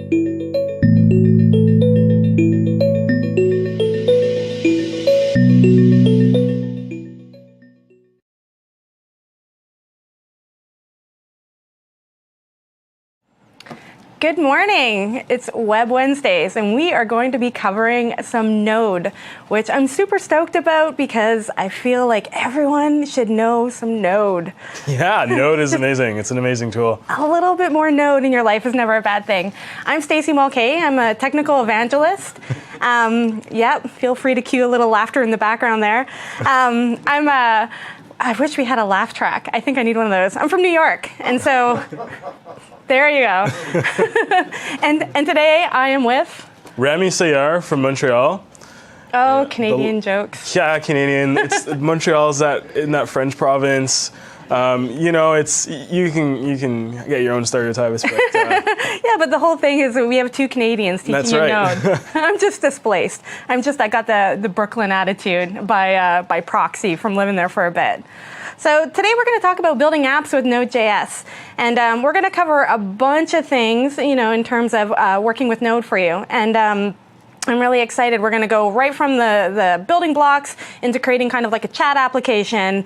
Good morning. It's Web Wednesdays, and we are going to be covering some Node, which I'm super stoked about because I feel like everyone should know some Node. Yeah, Node is amazing. It's an amazing tool. A little bit more Node in your life is never a bad thing. I'm Stacey Mulcahy. I'm a technical evangelist. Yeah, feel free to cue a little laughter in the background there. I wish we had a laugh track. I think I need one of those. I'm from New York, and so there you go. and today I am with Rami Sayar from Montreal. Oh, Canadian jokes. Yeah, Canadian. It's Montreal's in that French province. You know, you can get your own stereotypes, but yeah, but the whole thing is that we have two Canadians teaching That's you right. Node. I'm just displaced. I got the Brooklyn attitude by proxy from living there for a bit. So today we're going to talk about building apps with Node.js, and we're going to cover a bunch of things, you know, in terms of working with Node for you. And I'm really excited. We're going to go right from the building blocks into creating kind of like a chat application.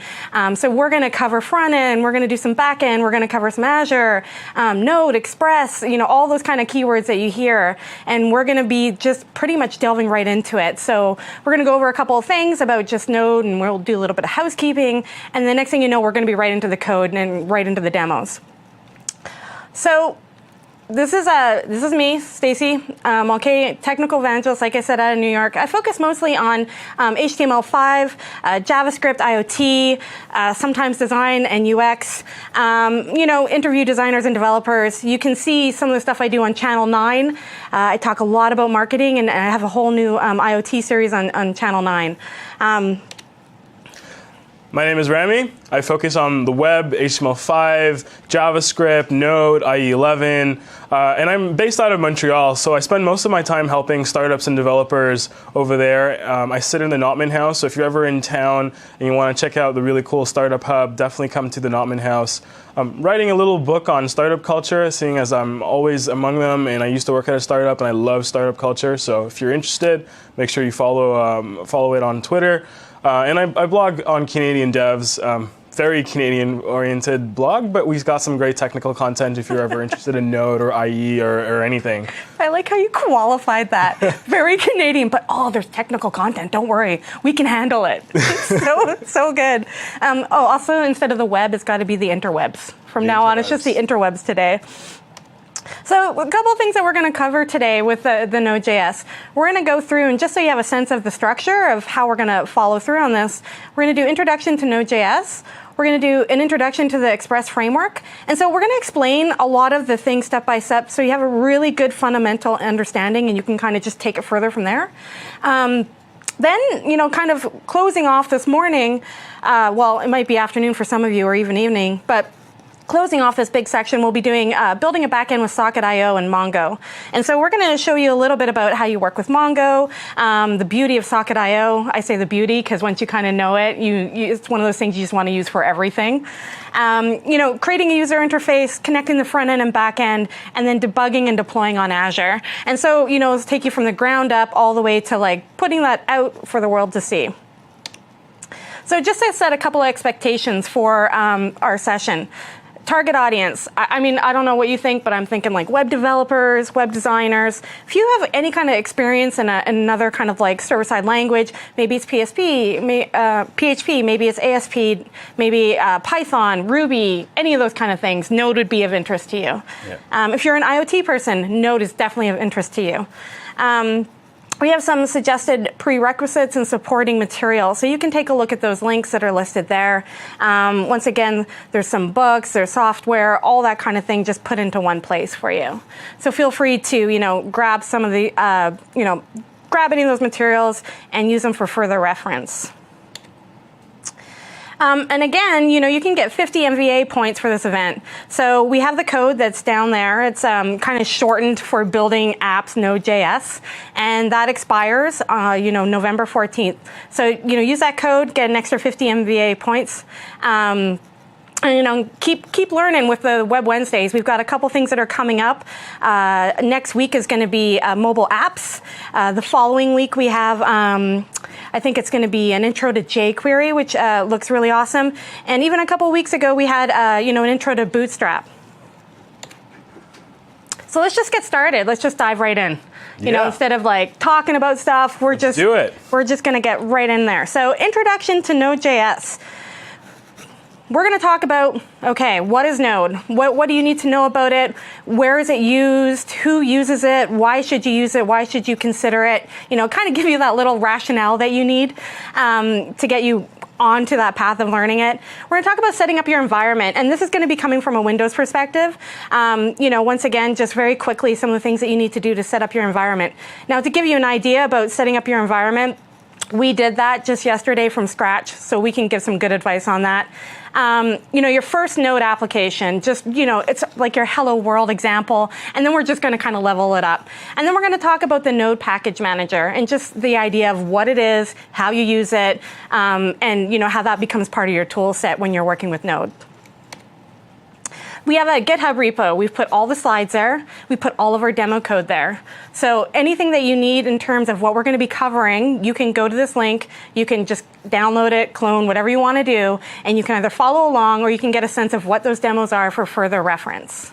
So we're going to cover front end, we're going to do some back end, we're going to cover some Azure, Node, Express, you know, all those kind of keywords that you hear. And we're going to be just pretty much delving right into it. So we're going to go over a couple of things about just Node, and we'll do a little bit of housekeeping. And the next thing you know, we're going to be right into the code and right into the demos. So This is me, Stacey Mulcahy, technical evangelist, like I said, out of New York. I focus mostly on HTML5, JavaScript, IoT, sometimes design and UX. You know, interview designers and developers. You can see some of the stuff I do on Channel 9. I talk a lot about marketing, and I have a whole new IoT series on Channel 9. My name is Rami. I focus on the web, HTML5, JavaScript, Node, IE11, and I'm based out of Montreal, so I spend most of my time helping startups and developers over there. I sit in the Notman House, so if you're ever in town and you want to check out the really cool startup hub, definitely come to the Notman House. I'm writing a little book on startup culture, seeing as I'm always among them, and I used to work at a startup, and I love startup culture, so if you're interested, make sure you follow it on Twitter. And I blog on Canadian devs, very Canadian-oriented blog, but we've got some great technical content if you're ever interested in Node or IE or anything. I like how you qualified that. Very Canadian, but there's technical content. Don't worry, we can handle it. So good. Also, instead of the web, it's got to be the interwebs. From now on, it's just the interwebs today. So a couple of things that we're going to cover today with the Node.js. We're going to go through, and just so you have a sense of the structure of how we're going to follow through on this, we're going to do introduction to Node.js. We're going to do an introduction to the Express framework. And so we're going to explain a lot of the things step by step so you have a really good fundamental understanding, and you can kind of just take it further from there. Then, you know, kind of closing off this morning, well, it might be afternoon for some of you or even evening, but closing off this big section, we'll be doing building a backend with Socket.io and Mongo. And so we're going to show you a little bit about how you work with Mongo, the beauty of Socket.io. I say the beauty because once you kind of know it, it's one of those things you just want to use for everything. You know, creating a user interface, connecting the front end and back end, and then debugging and deploying on Azure. And so, you know, it'll take you from the ground up all the way to like putting that out for the world to see. So just to set a couple of expectations for our session. Target audience. I mean, I don't know what you think, but I'm thinking like web developers, web designers. If you have any kind of experience in another kind of like server-side language, maybe it's PHP, maybe it's ASP, maybe Python, Ruby, any of those kind of things, Node would be of interest to you. Yeah. If you're an IoT person, Node is definitely of interest to you. We have some suggested prerequisites and supporting material, so you can take a look at those links that are listed there. Once again, there's some books, there's software, all that kind of thing just put into one place for you. So feel free to, you know, grab some of the, grab any of those materials and use them for further reference. And again, you know, you can get 50 MVA points for this event. So we have the code that's down there. It's kind of shortened for building apps Node.js, and that expires, November 14th. So, you know, use that code, get an extra 50 MVA points. and keep learning with the Web Wednesdays. We've got a couple things that are coming up. Next week is going to be mobile apps. The following week we have, I think it's going to be an intro to jQuery, which looks really awesome. And even a couple of weeks ago we had an intro to Bootstrap. So let's just get started. Let's just dive right in. You know, instead of like talking about stuff, we're just going to get right in there. So introduction to Node.js. We're going to talk about, okay, what is Node? What do you need to know about it? Where is it used? Who uses it? Why should you use it? Why should you consider it? Kind of give you that little rationale that you need to get you onto that path of learning it. We're going to talk about setting up your environment, and this is going to be coming from a Windows perspective. Once again, just very quickly, some of the things that you need to do to set up your environment. Now, to give you an idea about setting up your environment, we did that just yesterday from scratch, so we can give some good advice on that. Your first Node application, just, it's like your Hello World example, and then we're just going to kind of level it up. And then we're going to talk about the Node package manager and just the idea of what it is, how you use it, and how that becomes part of your tool set when you're working with Node. We have a GitHub repo. We've put all the slides there. We put all of our demo code there. So anything that you need in terms of what we're going to be covering, you can go to this link. You can just download it, clone, whatever you want to do, and you can either follow along or you can get a sense of what those demos are for further reference.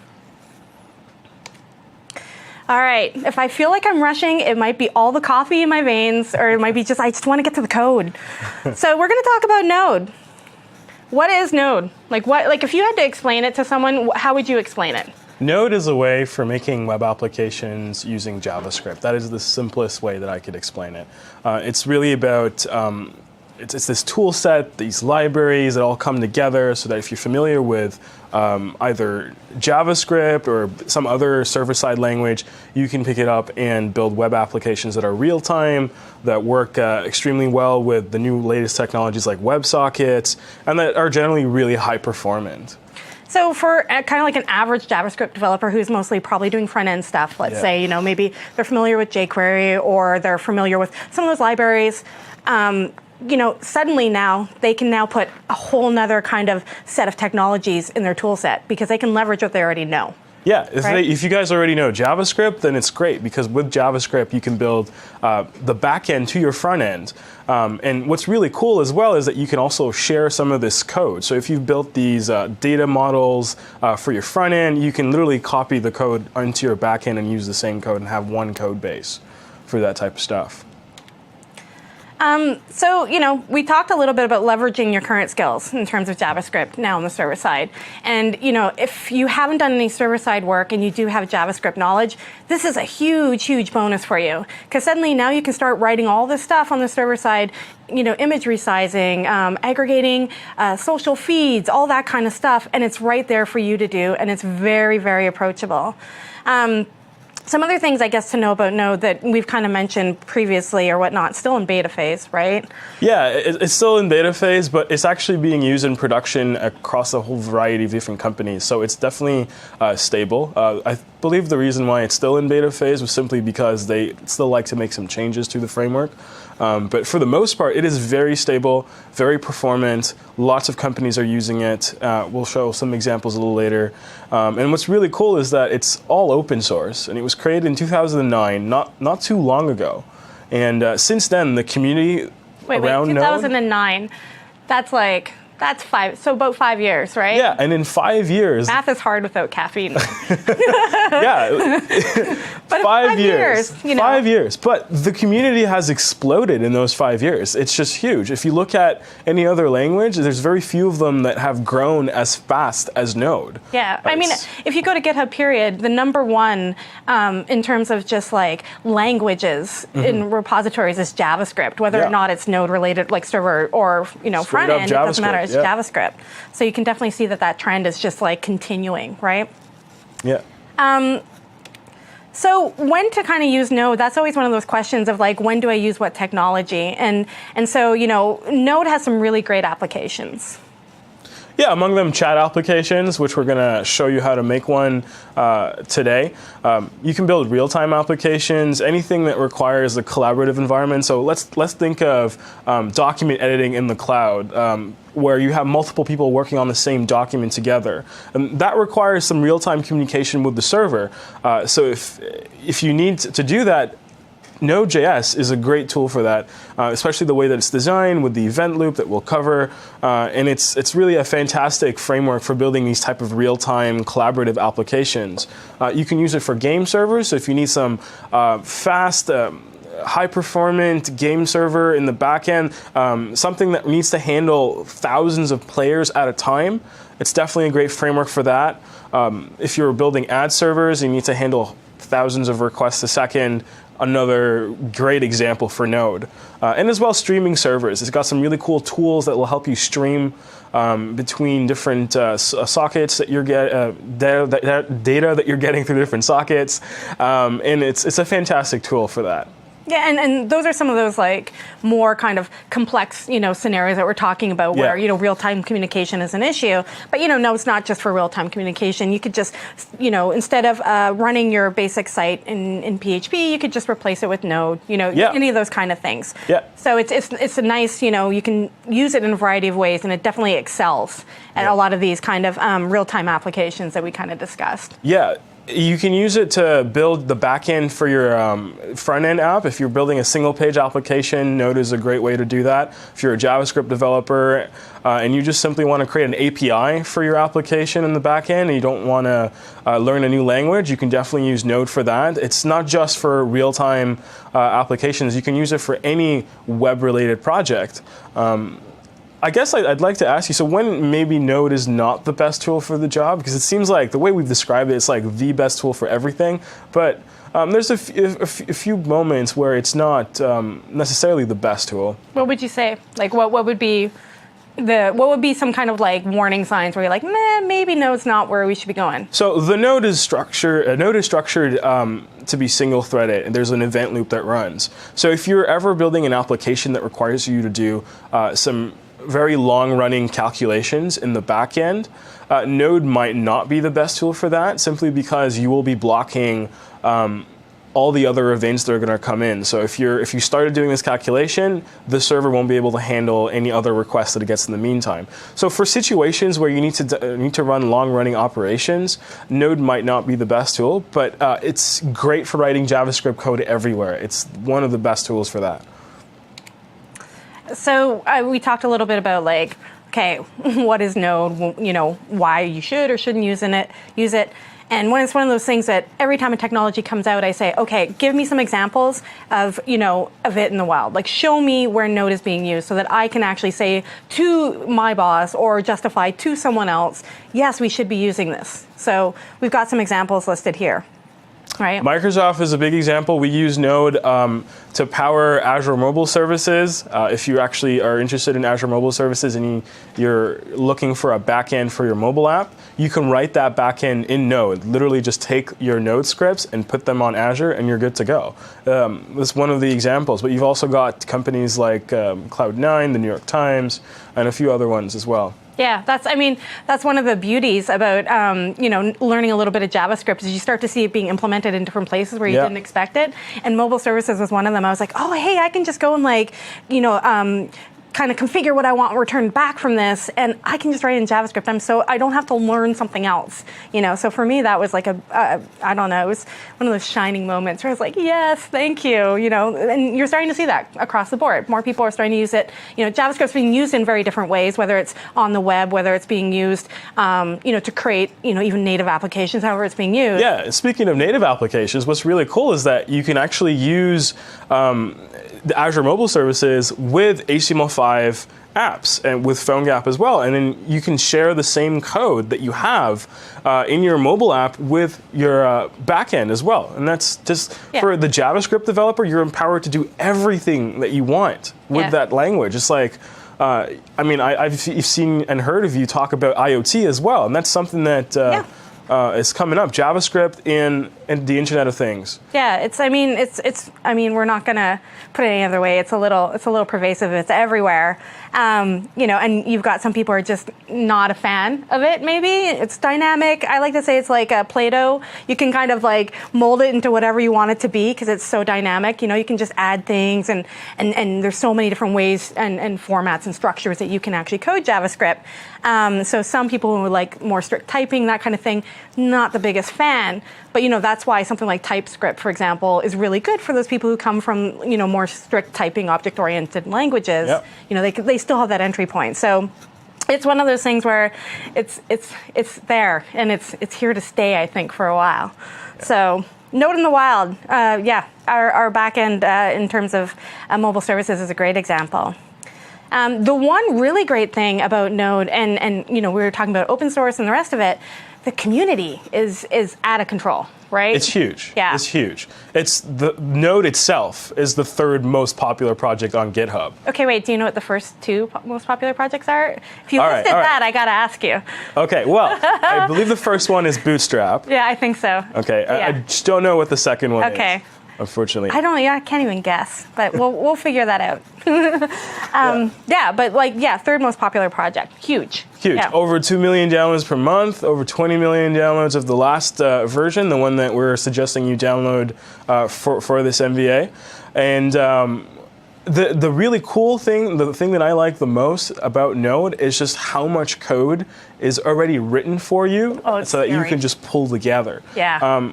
All right, if I feel like I'm rushing, it might be all the coffee in my veins, or it might be I just want to get to the code. So we're going to talk about Node. What is Node? Like if you had to explain it to someone, how would you explain it? Node is a way for making web applications using JavaScript. That is the simplest way that I could explain it. It's really about it's this tool set, these libraries that all come together so that if you're familiar with either JavaScript or some other server-side language, you can pick it up and build web applications that are real-time, that work extremely well with the new latest technologies like WebSockets, and that are generally really high-performant. So for kind of like an average JavaScript developer who's mostly probably doing front-end stuff, let's say, maybe they're familiar with jQuery or they're familiar with some of those libraries, suddenly now they can now put a whole nother kind of set of technologies in their tool set because they can leverage what they already know. Yeah, if you guys already know JavaScript, then it's great because with JavaScript you can build the back end to your front end. And what's really cool as well is that you can also share some of this code. So if you've built these data models for your front end, you can literally copy the code onto your back end and use the same code and have one code base for that type of stuff. We talked a little bit about leveraging your current skills in terms of JavaScript now on the server side. And, if you haven't done any server side work and you do have JavaScript knowledge, this is a huge, huge bonus for you. Because suddenly now you can start writing all this stuff on the server side, image resizing, aggregating, social feeds, all that kind of stuff. And it's right there for you to do. And it's very, very approachable. Some other things, I guess, to know about Node that we've kind of mentioned previously or whatnot, still in beta phase, right? Yeah, it's still in beta phase, but it's actually being used in production across a whole variety of different companies. So it's definitely stable. I believe the reason why it's still in beta phase was simply because they still like to make some changes to the framework. But for the most part, it is very stable, very performant. Lots of companies are using it. We'll show some examples a little later. And what's really cool is that it's all open source, and it was created in 2009, not too long ago. And since then, the community around Node... 2009. That's about 5 years, right? Yeah, and in 5 years... Math is hard without caffeine. Yeah. But 5 years. 5 years. But the community has exploded in those 5 years. It's just huge. If you look at any other language, there's very few of them that have grown as fast as Node. Yeah. I mean, if you go to GitHub, period, the number one in terms of just like languages in repositories is JavaScript, whether or not it's Node related, like server or, front end, it doesn't matter. It's JavaScript. So you can definitely see that trend is just like continuing, right? Yeah. So when to kind of use Node, that's always one of those questions of like, when do I use what technology? And so, Node has some really great applications. Yeah, among them chat applications, which we're going to show you how to make one today. You can build real-time applications, anything that requires a collaborative environment. So let's think of document editing in the cloud, where you have multiple people working on the same document together. And that requires some real-time communication with the server. So if you need to do that, Node.js is a great tool for that, especially the way that it's designed with the event loop that we'll cover. And it's really a fantastic framework for building these type of real-time collaborative applications. You can use it for game servers. So if you need some fast, high-performant game server in the backend, something that needs to handle thousands of players at a time, it's definitely a great framework for that. If you're building ad servers, you need to handle thousands of requests a second. Another great example for Node. And as well, streaming servers. It's got some really cool tools that will help you stream between different sockets that you're data that you're getting through different sockets. And it's a fantastic tool for that. Yeah, and those are some of those like more kind of complex, scenarios that we're talking about where, real-time communication is an issue. But, no, it's not just for real-time communication. You could just, instead of running your basic site in PHP, you could just replace it with Node, any of those kind of things. Yeah. So it's a nice, you can use it in a variety of ways, and it definitely excels at a lot of these kind of real-time applications that we kind of discussed. Yeah. You can use it to build the backend for your front-end app. If you're building a single-page application, Node is a great way to do that. If you're a JavaScript developer and you just simply want to create an API for your application in the backend and you don't want to learn a new language, you can definitely use Node for that. It's not just for real-time applications. You can use it for any web-related project. I guess I'd like to ask you, so when maybe Node is not the best tool for the job? Because it seems like the way we've described it, it's like the best tool for everything. But there's a few moments where it's not necessarily the best tool. What would you say? Like, what would be some kind of like warning signs where you're like, maybe Node's not where we should be going? So the Node is structured to be single-threaded, and there's an event loop that runs. So if you're ever building an application that requires you to do some very long-running calculations in the back end, Node might not be the best tool for that, simply because you will be blocking all the other events that are going to come in. So if you started doing this calculation, the server won't be able to handle any other requests that it gets in the meantime. So for situations where you need to run long-running operations, Node might not be the best tool, but it's great for writing JavaScript code everywhere. It's one of the best tools for that. So we talked a little bit about like, okay, what is Node? Why you should or shouldn't use it. And when it's one of those things that every time a technology comes out, I say, okay, give me some examples of it in the wild. Like, show me where Node is being used so that I can actually say to my boss or justify to someone else, yes, we should be using this. So we've got some examples listed here. Right. Microsoft is a big example. We use Node to power Azure mobile services. If you actually are interested in Azure mobile services and you're looking for a backend for your mobile app, you can write that backend in Node. Literally just take your Node scripts and put them on Azure and you're good to go. That's one of the examples. But you've also got companies like Cloud9, the New York Times, and a few other ones as well. Yeah, that's one of the beauties about learning a little bit of JavaScript is you start to see it being implemented in different places where you didn't expect it. And mobile services was one of them. I was like, oh, hey, I can just go and kind of configure what I want returned back from this, and I can just write in JavaScript. I don't have to learn something else. So for me, that was like I don't know, it was one of those shining moments where I was like, yes, thank you. And you're starting to see that across the board. More people are starting to use it. JavaScript's being used in very different ways, whether it's on the web, whether it's being used, to create, even native applications, however it's being used. Yeah. Speaking of native applications, what's really cool is that you can actually use the Azure mobile services with HTML5 apps and with PhoneGap as well. And then you can share the same code that you have in your mobile app with your backend as well. And that's just for the JavaScript developer, you're empowered to do everything that you want with that language. It's like, I've seen and heard of you talk about IoT as well. And that's something that is coming up. JavaScript in the Internet of Things. Yeah, we're not gonna put it any other way. It's a little pervasive. It's everywhere. And you've got some people who are just not a fan of it. Maybe it's dynamic. I like to say it's like a Play-Doh. You can kind of like mold it into whatever you want it to be because it's so dynamic. You can just add things, and there's so many different ways and formats and structures that you can actually code JavaScript. So some people who like more strict typing, that kind of thing, not the biggest fan. But that's why something like TypeScript, for example, is really good for those people who come from more strict typing, object-oriented languages. Yep. They still have that entry point. So it's one of those things where it's there and it's here to stay, I think, for a while. Yeah. So Node in the wild, our backend in terms of mobile services is a great example. The one really great thing about Node, and we were talking about open source and the rest of it, the community is out of control, right? It's huge. Yeah. It's huge. It's the Node itself is the third most popular project on GitHub. Okay, wait, do you know what the first two most popular projects are? If you listed that, I got to ask you. Okay, well, I believe the first one is Bootstrap. Yeah, I think so. Okay, yeah. I just don't know what the second one is. Unfortunately. I can't even guess, but we'll figure that out. Third most popular project. Huge. Yeah. Over 2 million downloads per month, over 20 million downloads of the last version, the one that we're suggesting you download for this MVA. And the really cool thing, the thing that I like the most about Node is just how much code is already written for you so that you can just pull together. Yeah.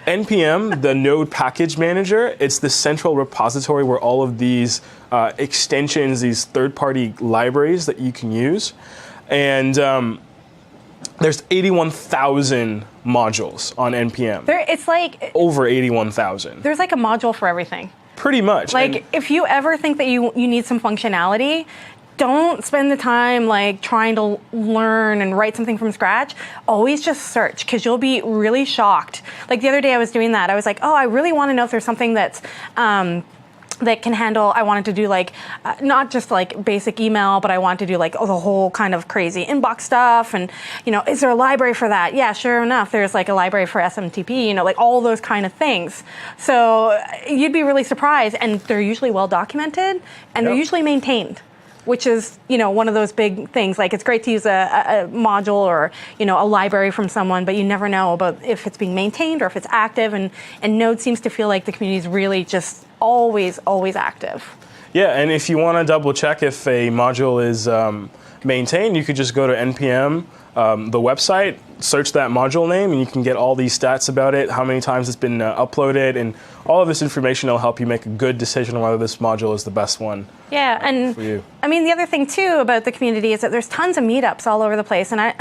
NPM, the Node Package Manager, it's the central repository where all of these extensions, these third-party libraries that you can use. And there's 81,000 modules on NPM. It's like over 81,000. There's like a module for everything. Pretty much. Like if you ever think that you need some functionality, don't spend the time like trying to learn and write something from scratch. Always just search, because you'll be really shocked. Like the other day I was doing that. I was like, I really want to know if there's something that's that can handle, I wanted to do like, not just like basic email, but I wanted to do like the whole kind of crazy inbox stuff. And, is there a library for that? Yeah, sure enough, there's like a library for SMTP, like all those kind of things. So you'd be really surprised. And they're usually well documented and they're usually maintained, which is, one of those big things. Like it's great to use a module or, a library from someone, but you never know about if it's being maintained or if it's active. And Node seems to feel like the community is really just always active. Yeah, and if you want to double check if a module is maintained, you could just go to NPM, the website, search that module name, and you can get all these stats about it, how many times it's been uploaded, and all of this information will help you make a good decision on whether this module is the best one. Yeah, and for you. I mean, the other thing too about the community is that there's tons of meetups all over the place. And I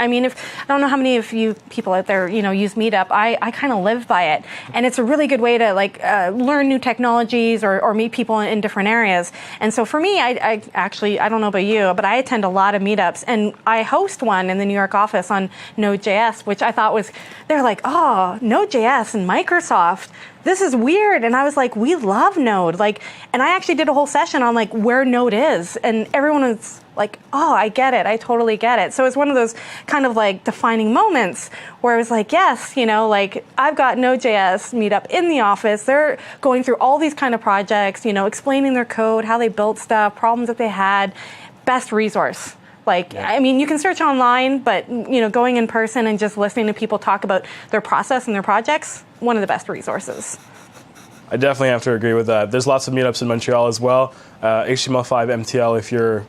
don't know how many of you people out there, use Meetup. I kind of live by it, and it's a really good way to learn new technologies or meet people in different areas. And so for me, I actually, I don't know about you, but I attend a lot of meetups, and I host one in the New York office on Node.js, which I thought they're like, Node.js and Microsoft, this is weird. And I was like, we love Node. And I actually did a whole session on where Node is. And everyone was like, I get it. I totally get it. So it's one of those kind of defining moments where I was like, yes, I've got Node.js meetup in the office. They're going through all these kind of projects, explaining their code, how they built stuff, problems that they had. Best resource. You can search online, but going in person and just listening to people talk about their process and their projects, one of the best resources. I definitely have to agree with that. There's lots of meetups in Montreal as well. HTML5 MTL, if you're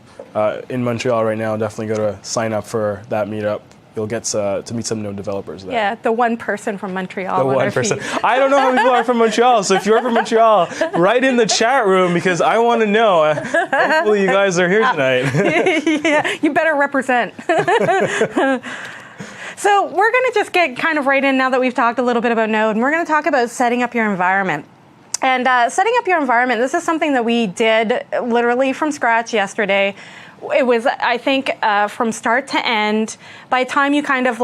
in Montreal right now, definitely go to sign up for that meetup. You'll get to meet some Node developers there. Yeah, the one person from Montreal. The one person. I don't know how many people are from Montreal, so if you're from Montreal, write in the chat room because I want to know. Hopefully you guys are here tonight. Yeah, you better represent. So we're going to just get kind of right in now that we've talked a little bit about Node, and we're going to talk about setting up your environment. And setting up your environment, this is something that we did literally from scratch yesterday. It was, I think, from start to end. By the time you kind of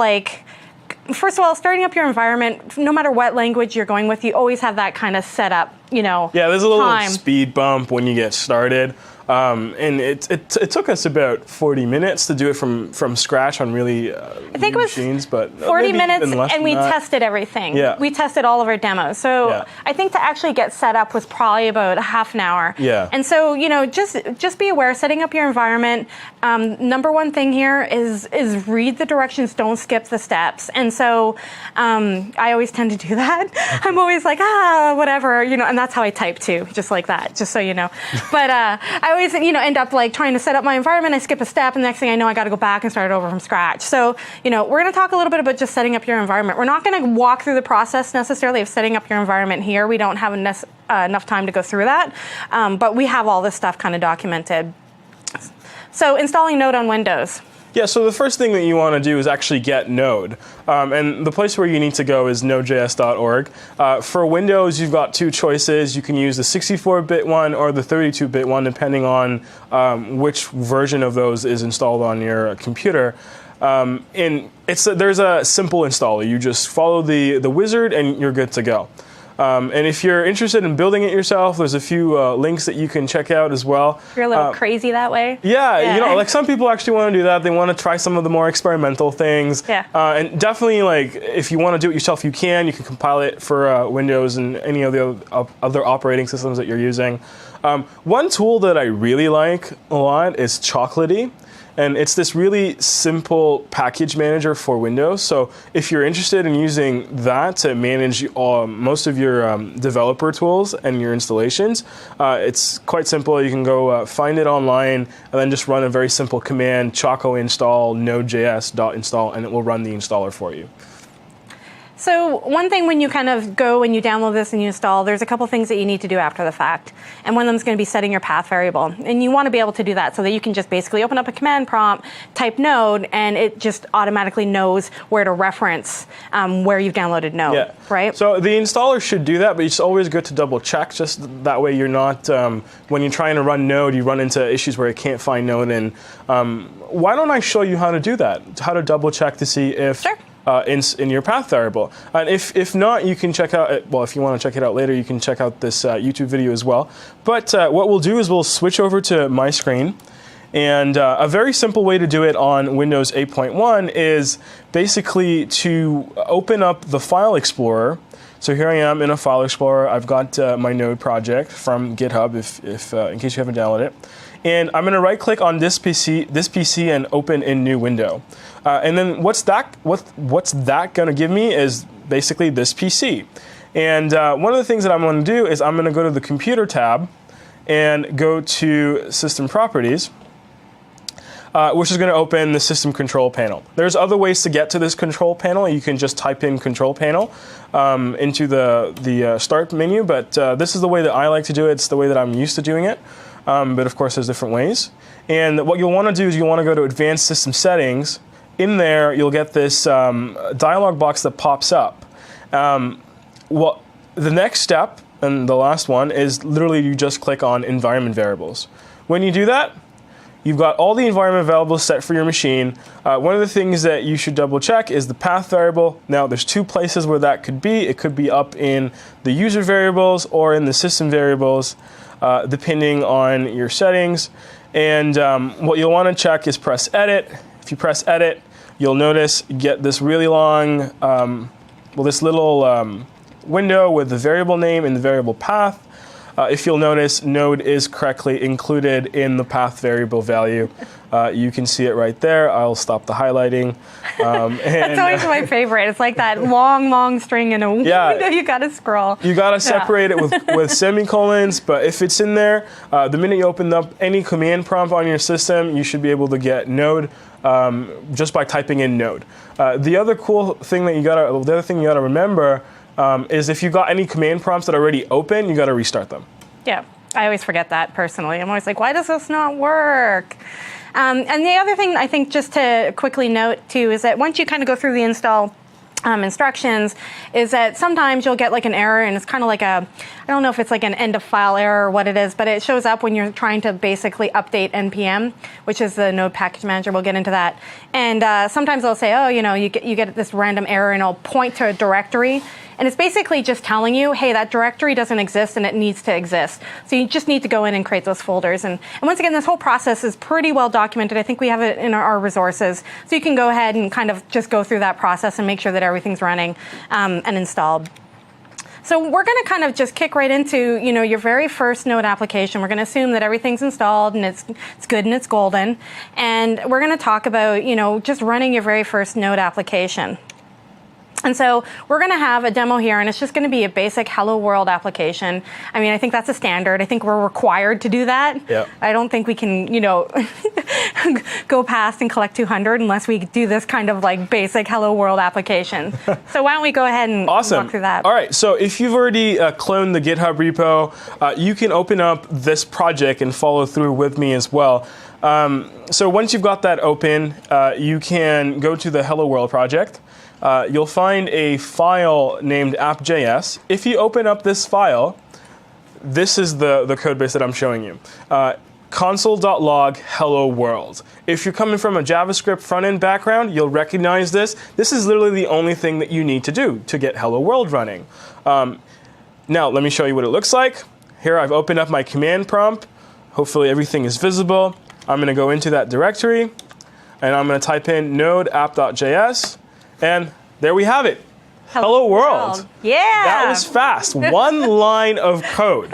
first of all, starting up your environment, no matter what language you're going with, you always have that kind of setup, Yeah, there's a little speed bump when you get started. And it took us about 40 minutes to do it from scratch on really I think it was machines, but 40 minutes, and we that. tested everything. Yeah. We tested all of our demos. So Yeah. I think to actually get set up was probably about a half an hour. Yeah. And so, just be aware, setting up your environment. Number one thing here is read the directions, don't skip the steps. And so I always tend to do that. I'm always like, whatever, and that's how I type too, just like that, just so you know. But I always, end up like trying to set up my environment. I skip a step, and the next thing I know, I got to go back and start over from scratch. So, we're going to talk a little bit about just setting up your environment. We're not going to walk through the process necessarily of setting up your environment here. We don't have enough time to go through that, but we have all this stuff kind of documented. So installing Node on Windows. Yeah, so the first thing that you want to do is actually get Node. And the place where you need to go is nodejs.org. For Windows, you've got two choices. You can use the 64-bit one or the 32-bit one, depending on which version of those is installed on your computer. And there's a simple installer. You just follow the wizard and you're good to go. And if you're interested in building it yourself, there's a few links that you can check out as well. You're a little crazy that way. Yeah, like some people actually want to do that. They want to try some of the more experimental things. Yeah. And definitely, like, if you want to do it yourself, you can. You can compile it for Windows and any of the other operating systems that you're using. One tool that I really like a lot is Chocolatey. And it's this really simple package manager for Windows. So if you're interested in using that to manage most of your developer tools and your installations, it's quite simple. You can go find it online and then just run a very simple command, choco install nodejs.install, and it will run the installer for you. So one thing when you kind of go and you download this and you install, there's a couple things that you need to do after the fact. And one of them is going to be setting your path variable. And you want to be able to do that so that you can just basically open up a command prompt, type Node, and it just automatically knows where to reference where you've downloaded Node, right? So the installer should do that, but it's always good to double check, just that way you're not, when you're trying to run Node, you run into issues where it can't find Node. And why don't I show you how to do that, how to double check to see if... Sure. In your path variable. And if not, you can check out, well, if you want to check it out later, you can check out this YouTube video as well. But what we'll do is we'll switch over to my screen. And a very simple way to do it on Windows 8.1 is basically to open up the File Explorer. So here I am in a File Explorer. I've got my Node project from GitHub, if in case you haven't downloaded it. And I'm going to right-click on this PC and open in new window. And then what's that going to give me is basically this PC. And one of the things that I'm going to do is I'm going to go to the Computer tab and go to System Properties, which is going to open the System Control Panel. There's other ways to get to this Control Panel. You can just type in Control Panel into the Start menu, but this is the way that I like to do it. It's the way that I'm used to doing it. But of course, there's different ways. And what you'll want to do is you'll want to go to Advanced System Settings. In there, you'll get this dialog box that pops up. Well, the next step, and the last one, is literally you just click on Environment Variables. When you do that, you've got all the environment variables set for your machine. One of the things that you should double check is the path variable. Now, there's two places where that could be. It could be up in the user variables or in the system variables, depending on your settings. And what you'll want to check is press Edit. If you press Edit, you'll notice you get this really long, this little window with the variable name and the variable path. If you'll notice, Node is correctly included in the path variable value. You can see it right there. I'll stop the highlighting. That's always my favorite. It's like that long string in a window you got to scroll. You got to separate it with semicolons, but if it's in there, the minute you open up any command prompt on your system, you should be able to get Node just by typing in Node. The other thing you got to remember is if you've got any command prompts that are already open, you got to restart them. Yeah, I always forget that personally. I'm always like, why does this not work? And the other thing I think just to quickly note too is that once you kind of go through the install instructions, is that sometimes you'll get like an error, and it's kind of like I don't know if it's like an end of file error or what it is, but it shows up when you're trying to basically update NPM, which is the Node Package Manager. We'll get into that. And sometimes they'll say, oh, you get this random error, and it'll point to a directory. And it's basically just telling you, hey, that directory doesn't exist and it needs to exist. So you just need to go in and create those folders. And once again, this whole process is pretty well documented. I think we have it in our resources. So you can go ahead and kind of just go through that process and make sure that everything's running and installed. So we're going to kind of just kick right into, your very first Node application. We're going to assume that everything's installed and it's good and it's golden. And we're going to talk about, just running your very first Node application. And so we're going to have a demo here, and it's just going to be a basic Hello World application. I mean, I think that's a standard. I think we're required to do that. Yep. I don't think we can, go past and collect 200 unless we do this kind of like basic Hello World application. So why don't we go ahead and awesome. walk through that? All right, so if you've already cloned the GitHub repo, you can open up this project and follow through with me as well. So once you've got that open, you can go to the Hello World project. You'll find a file named app.js. If you open up this file, this is the code base that I'm showing you. Console.log hello world. If you're coming from a JavaScript front-end background, you'll recognize this. This is literally the only thing that you need to do to get hello world running. Now, let me show you what it looks like. Here I've opened up my command prompt. Hopefully everything is visible. I'm going to go into that directory, and I'm going to type in node app.js. And there we have it. Hello world. Yeah. That was fast. One line of code.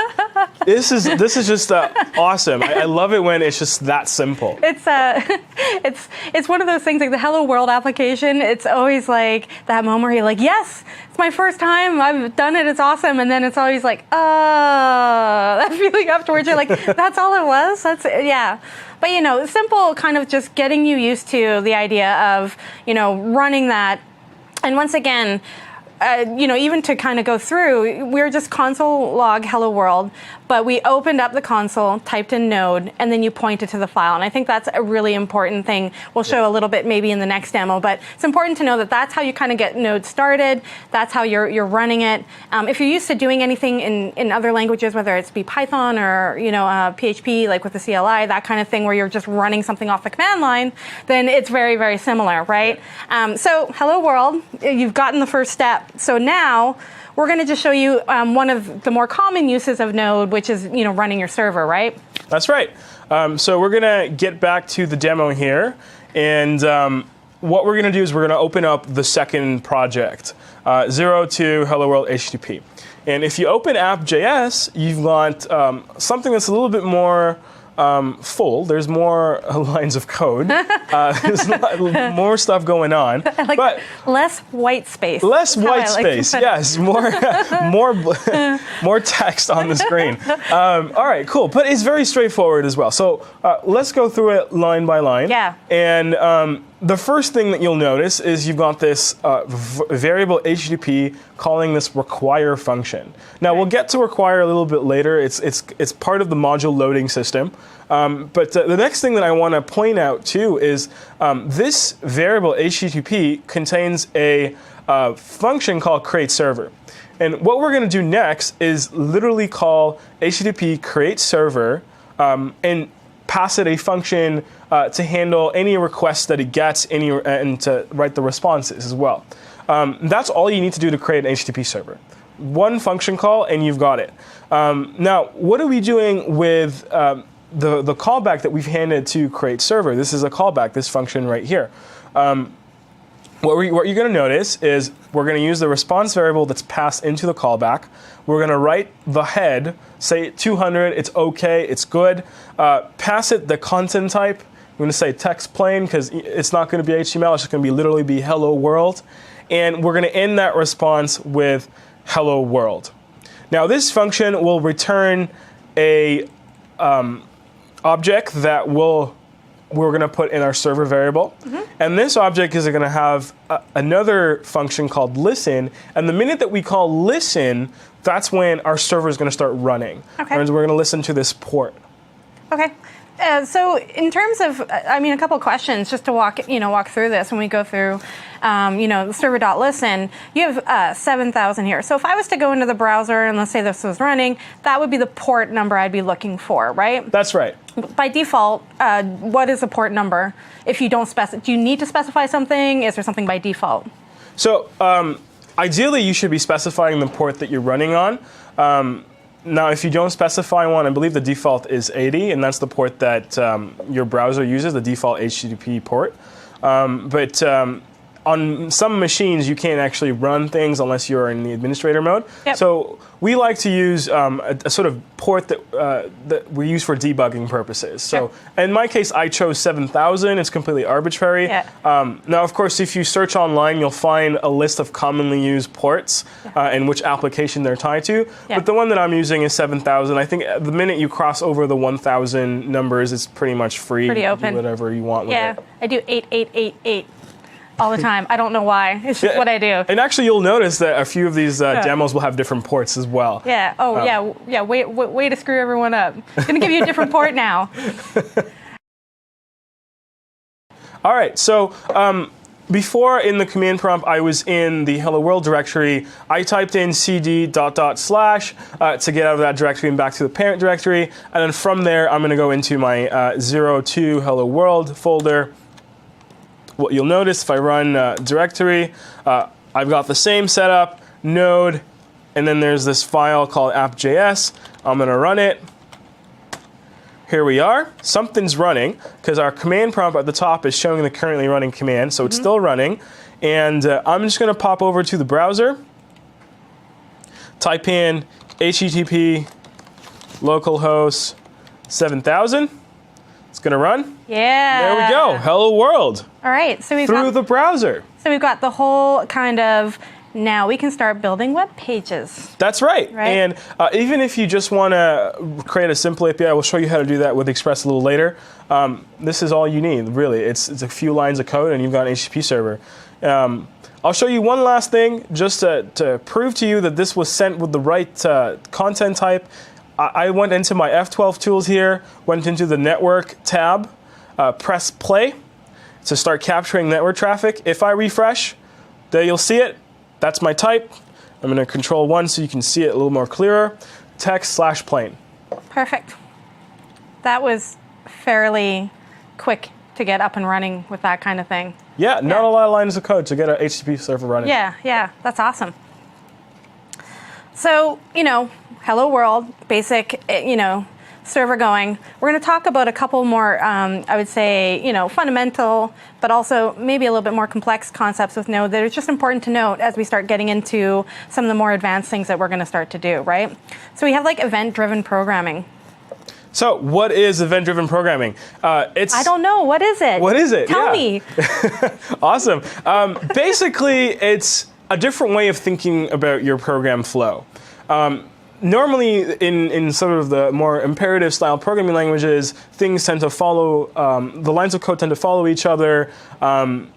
This is just awesome. I love it when it's just that simple. It's one of those things like the Hello World application. It's always like that moment where you're like, yes, it's my first time. I've done it. It's awesome. And then it's always like, that feeling afterwards. You're like, that's all it was. Yeah. But simple kind of just getting you used to the idea of running that. And once again, even to kind of go through, we're just console log hello world, but we opened up the console, typed in node, and then you pointed to the file. And I think that's a really important thing. We'll show a little bit maybe in the next demo, but it's important to know that that's how you kind of get Node started. That's how you're running it. If you're used to doing anything in other languages, whether it's be Python or PHP, like with the CLI, that kind of thing, where you're just running something off the command line, then it's very, very similar, right? So hello world, you've gotten the first step. So now we're going to just show you one of the more common uses of Node, which is running your server, right? That's right. So we're going to get back to the demo here, and what we're going to do is we're going to open up the second project, 02 Hello World HTTP. And if you open app.js, you've got something that's a little bit more full. There's more lines of code. There's more stuff going on. But less white space. Less white space. Yes, more text on the screen. All right, cool. But it's very straightforward as well. So let's go through it line by line. Yeah. And the first thing that you'll notice is you've got this variable HTTP calling this require function. Now we'll get to require a little bit later. It's part of the module loading system. But the next thing that I want to point out too is this variable HTTP contains a function called create server. And what we're going to do next is literally call HTTP create server and pass it a function to handle any requests that it gets and to write the responses as well. That's all you need to do to create an HTTP server. One function call and you've got it. Now, what are we doing with the callback that we've handed to create server? This is a callback, this function right here. What you're going to notice is we're going to use the response variable that's passed into the callback. We're going to write the head, say 200, it's okay, it's good. Pass it the content type. I'm going to say text plain because it's not going to be HTML. It's just going to literally be hello world. And we're going to end that response with hello world. Now this function will return a object that we're going to put in our server variable. Mm-hmm. And this object is going to have another function called listen. And the minute that we call listen, that's when our server is going to start running. Okay. And we're going to listen to this port. Okay. So in terms of, a couple of questions just to walk through this when we go through, server.listen, you have 7,000 here. So if I was to go into the browser and let's say this was running, that would be the port number I'd be looking for, right? That's right. By default, what is a port number? If you don't do you need to specify something? Is there something by default? So ideally, you should be specifying the port that you're running on. Now, if you don't specify one, I believe the default is 80, and that's the port that your browser uses, the default HTTP port. But on some machines, you can't actually run things unless you're in the administrator mode. Yep. So we like to use a sort of port that we use for debugging purposes. So in my case, I chose 7000. It's completely arbitrary. Yeah. Now, of course, if you search online, you'll find a list of commonly used ports and which application they're tied to. Yeah. But the one that I'm using is 7000. I think the minute you cross over the 1000 numbers, it's pretty much free. Pretty You open. do whatever you want with it. I do 8888 all the time. I don't know why. It's just what I do. And actually, you'll notice that a few of these demos will have different ports as well. Yeah. Oh, yeah. Way to screw everyone up. It's going to give you a different port now. All right. So before in the command prompt, I was in the hello world directory. I typed in cd .. to get out of that directory and back to the parent directory. And then from there, I'm going to go into my 02 hello world folder. What you'll notice if I run directory, I've got the same setup, node, and then there's this file called app.js. I'm going to run it. Here we are. Something's running because our command prompt at the top is showing the currently running command, so it's still running. And I'm just going to pop over to the browser, type in http localhost 7000. It's going to run. Yeah. There we go. Hello world. All right. So we've Through the browser. So we've got the whole kind of, now we can start building web pages. That's right. Right. And even if you just want to create a simple API, we'll show you how to do that with Express a little later. This is all you need, really. It's a few lines of code and you've got an HTTP server. I'll show you one last thing just to prove to you that this was sent with the right content type. I went into my F12 tools here, went into the network tab, press play to start capturing network traffic. If I refresh, there you'll see it. That's my type. I'm going to control 1 so you can see it a little more clearer. Text/plain. Perfect. That was fairly quick to get up and running with that kind of thing. Yeah, not a lot of lines of code to get an HTTP server running. Yeah, that's awesome. So, hello world, basic, server going. We're going to talk about a couple more, I would say, fundamental, but also maybe a little bit more complex concepts with Node that are just important to note as we start getting into some of the more advanced things that we're going to start to do, right? So we have like event-driven programming. So what is event-driven programming? I don't know. What is it? What is it? Tell me. Awesome. Basically, it's a different way of thinking about your program flow. Normally, in sort of the more imperative style programming languages, things tend to follow, the lines of code tend to follow each other, and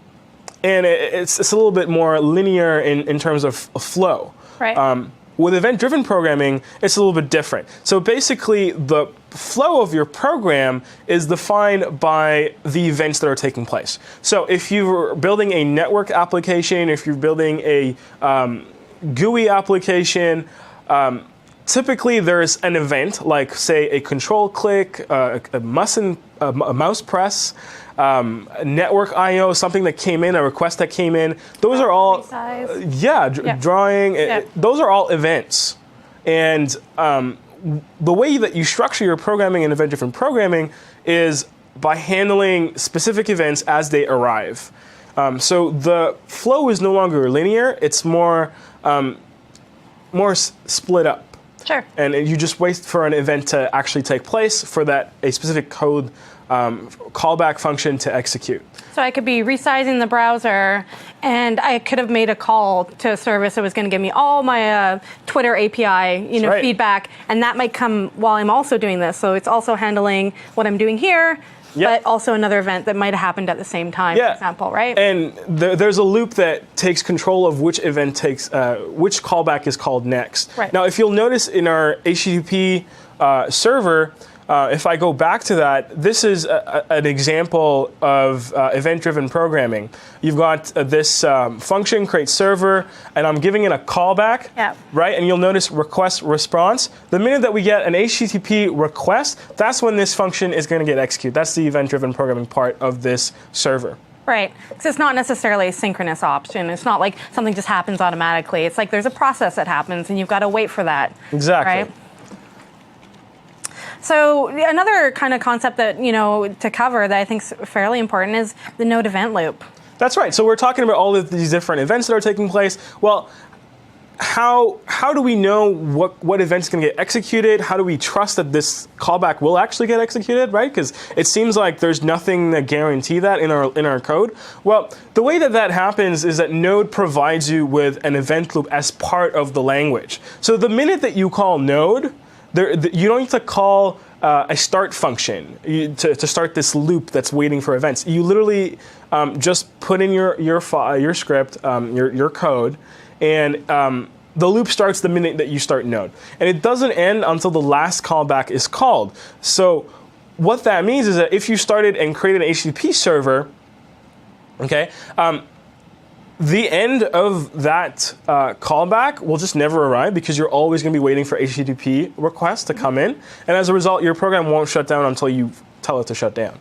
it's a little bit more linear in terms of flow. Right. With event-driven programming, it's a little bit different. So basically, the flow of your program is defined by the events that are taking place. So if you're building a network application, if you're building a GUI application, typically there's an event, like say a control click, a mouse press, network I/O, something that came in, a request that came in. Those are all, drawing. Those are all events, and the way that you structure your programming in event-driven programming is by handling specific events as they arrive. So the flow is no longer linear; it's more split up. Sure. And you just wait for an event to actually take place for a specific code callback function to execute. So I could be resizing the browser, and I could have made a call to a service that was going to give me all my Twitter API, feedback, and that might come while I'm also doing this. So it's also handling what I'm doing here, but also another event that might have happened at the same time, for example, right? And there's a loop that takes control of which event takes, which callback is called next. Right. Now, if you'll notice in our HTTP server, if I go back to that, this is an example of event-driven programming. You've got this function, create server, and I'm giving it a callback, right? And you'll notice request response. The minute that we get an HTTP request, that's when this function is going to get executed. That's the event-driven programming part of this server. Right, because it's not necessarily a synchronous option. It's not like something just happens automatically. It's like there's a process that happens, and you've got to wait for that. Exactly. Right? So another kind of concept that, to cover that I think is fairly important is the node event loop. That's right. So we're talking about all of these different events that are taking place. Well, how do we know what events can get executed? How do we trust that this callback will actually get executed, right? Because it seems like there's nothing to guarantee that in our code. Well, the way that happens is that Node provides you with an event loop as part of the language. So the minute that you call Node, you don't need to call a start function to start this loop that's waiting for events. You literally just put in your script, your code, and the loop starts the minute that you start Node. And it doesn't end until the last callback is called. So what that means is that if you started and created an HTTP server, okay, the end of that callback will just never arrive because you're always going to be waiting for HTTP requests to come in. And as a result, your program won't shut down until you tell it to shut down.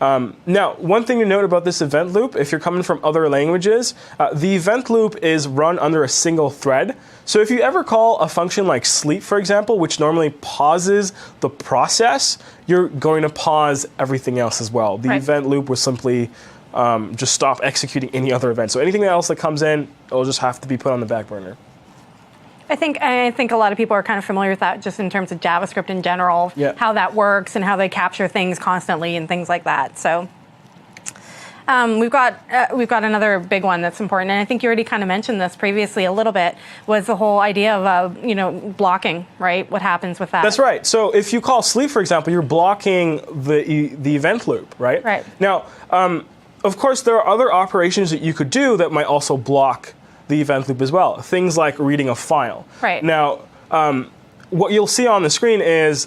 Now, one thing to note about this event loop, if you're coming from other languages, the event loop is run under a single thread. So if you ever call a function like sleep, for example, which normally pauses the process, you're going to pause everything else as well. The event loop will simply just stop executing any other event. So anything else that comes in, it'll just have to be put on the back burner. I think a lot of people are kind of familiar with that just in terms of JavaScript in general, how that works and how they capture things constantly and things like that. So we've got another big one that's important, and I think you already kind of mentioned this previously a little bit, was the whole idea of blocking, right? What happens with that? That's right. So if you call sleep, for example, you're blocking the event loop, right? Right. Now, of course, there are other operations that you could do that might also block the event loop as well. Things like reading a file. Right. Now, what you'll see on the screen is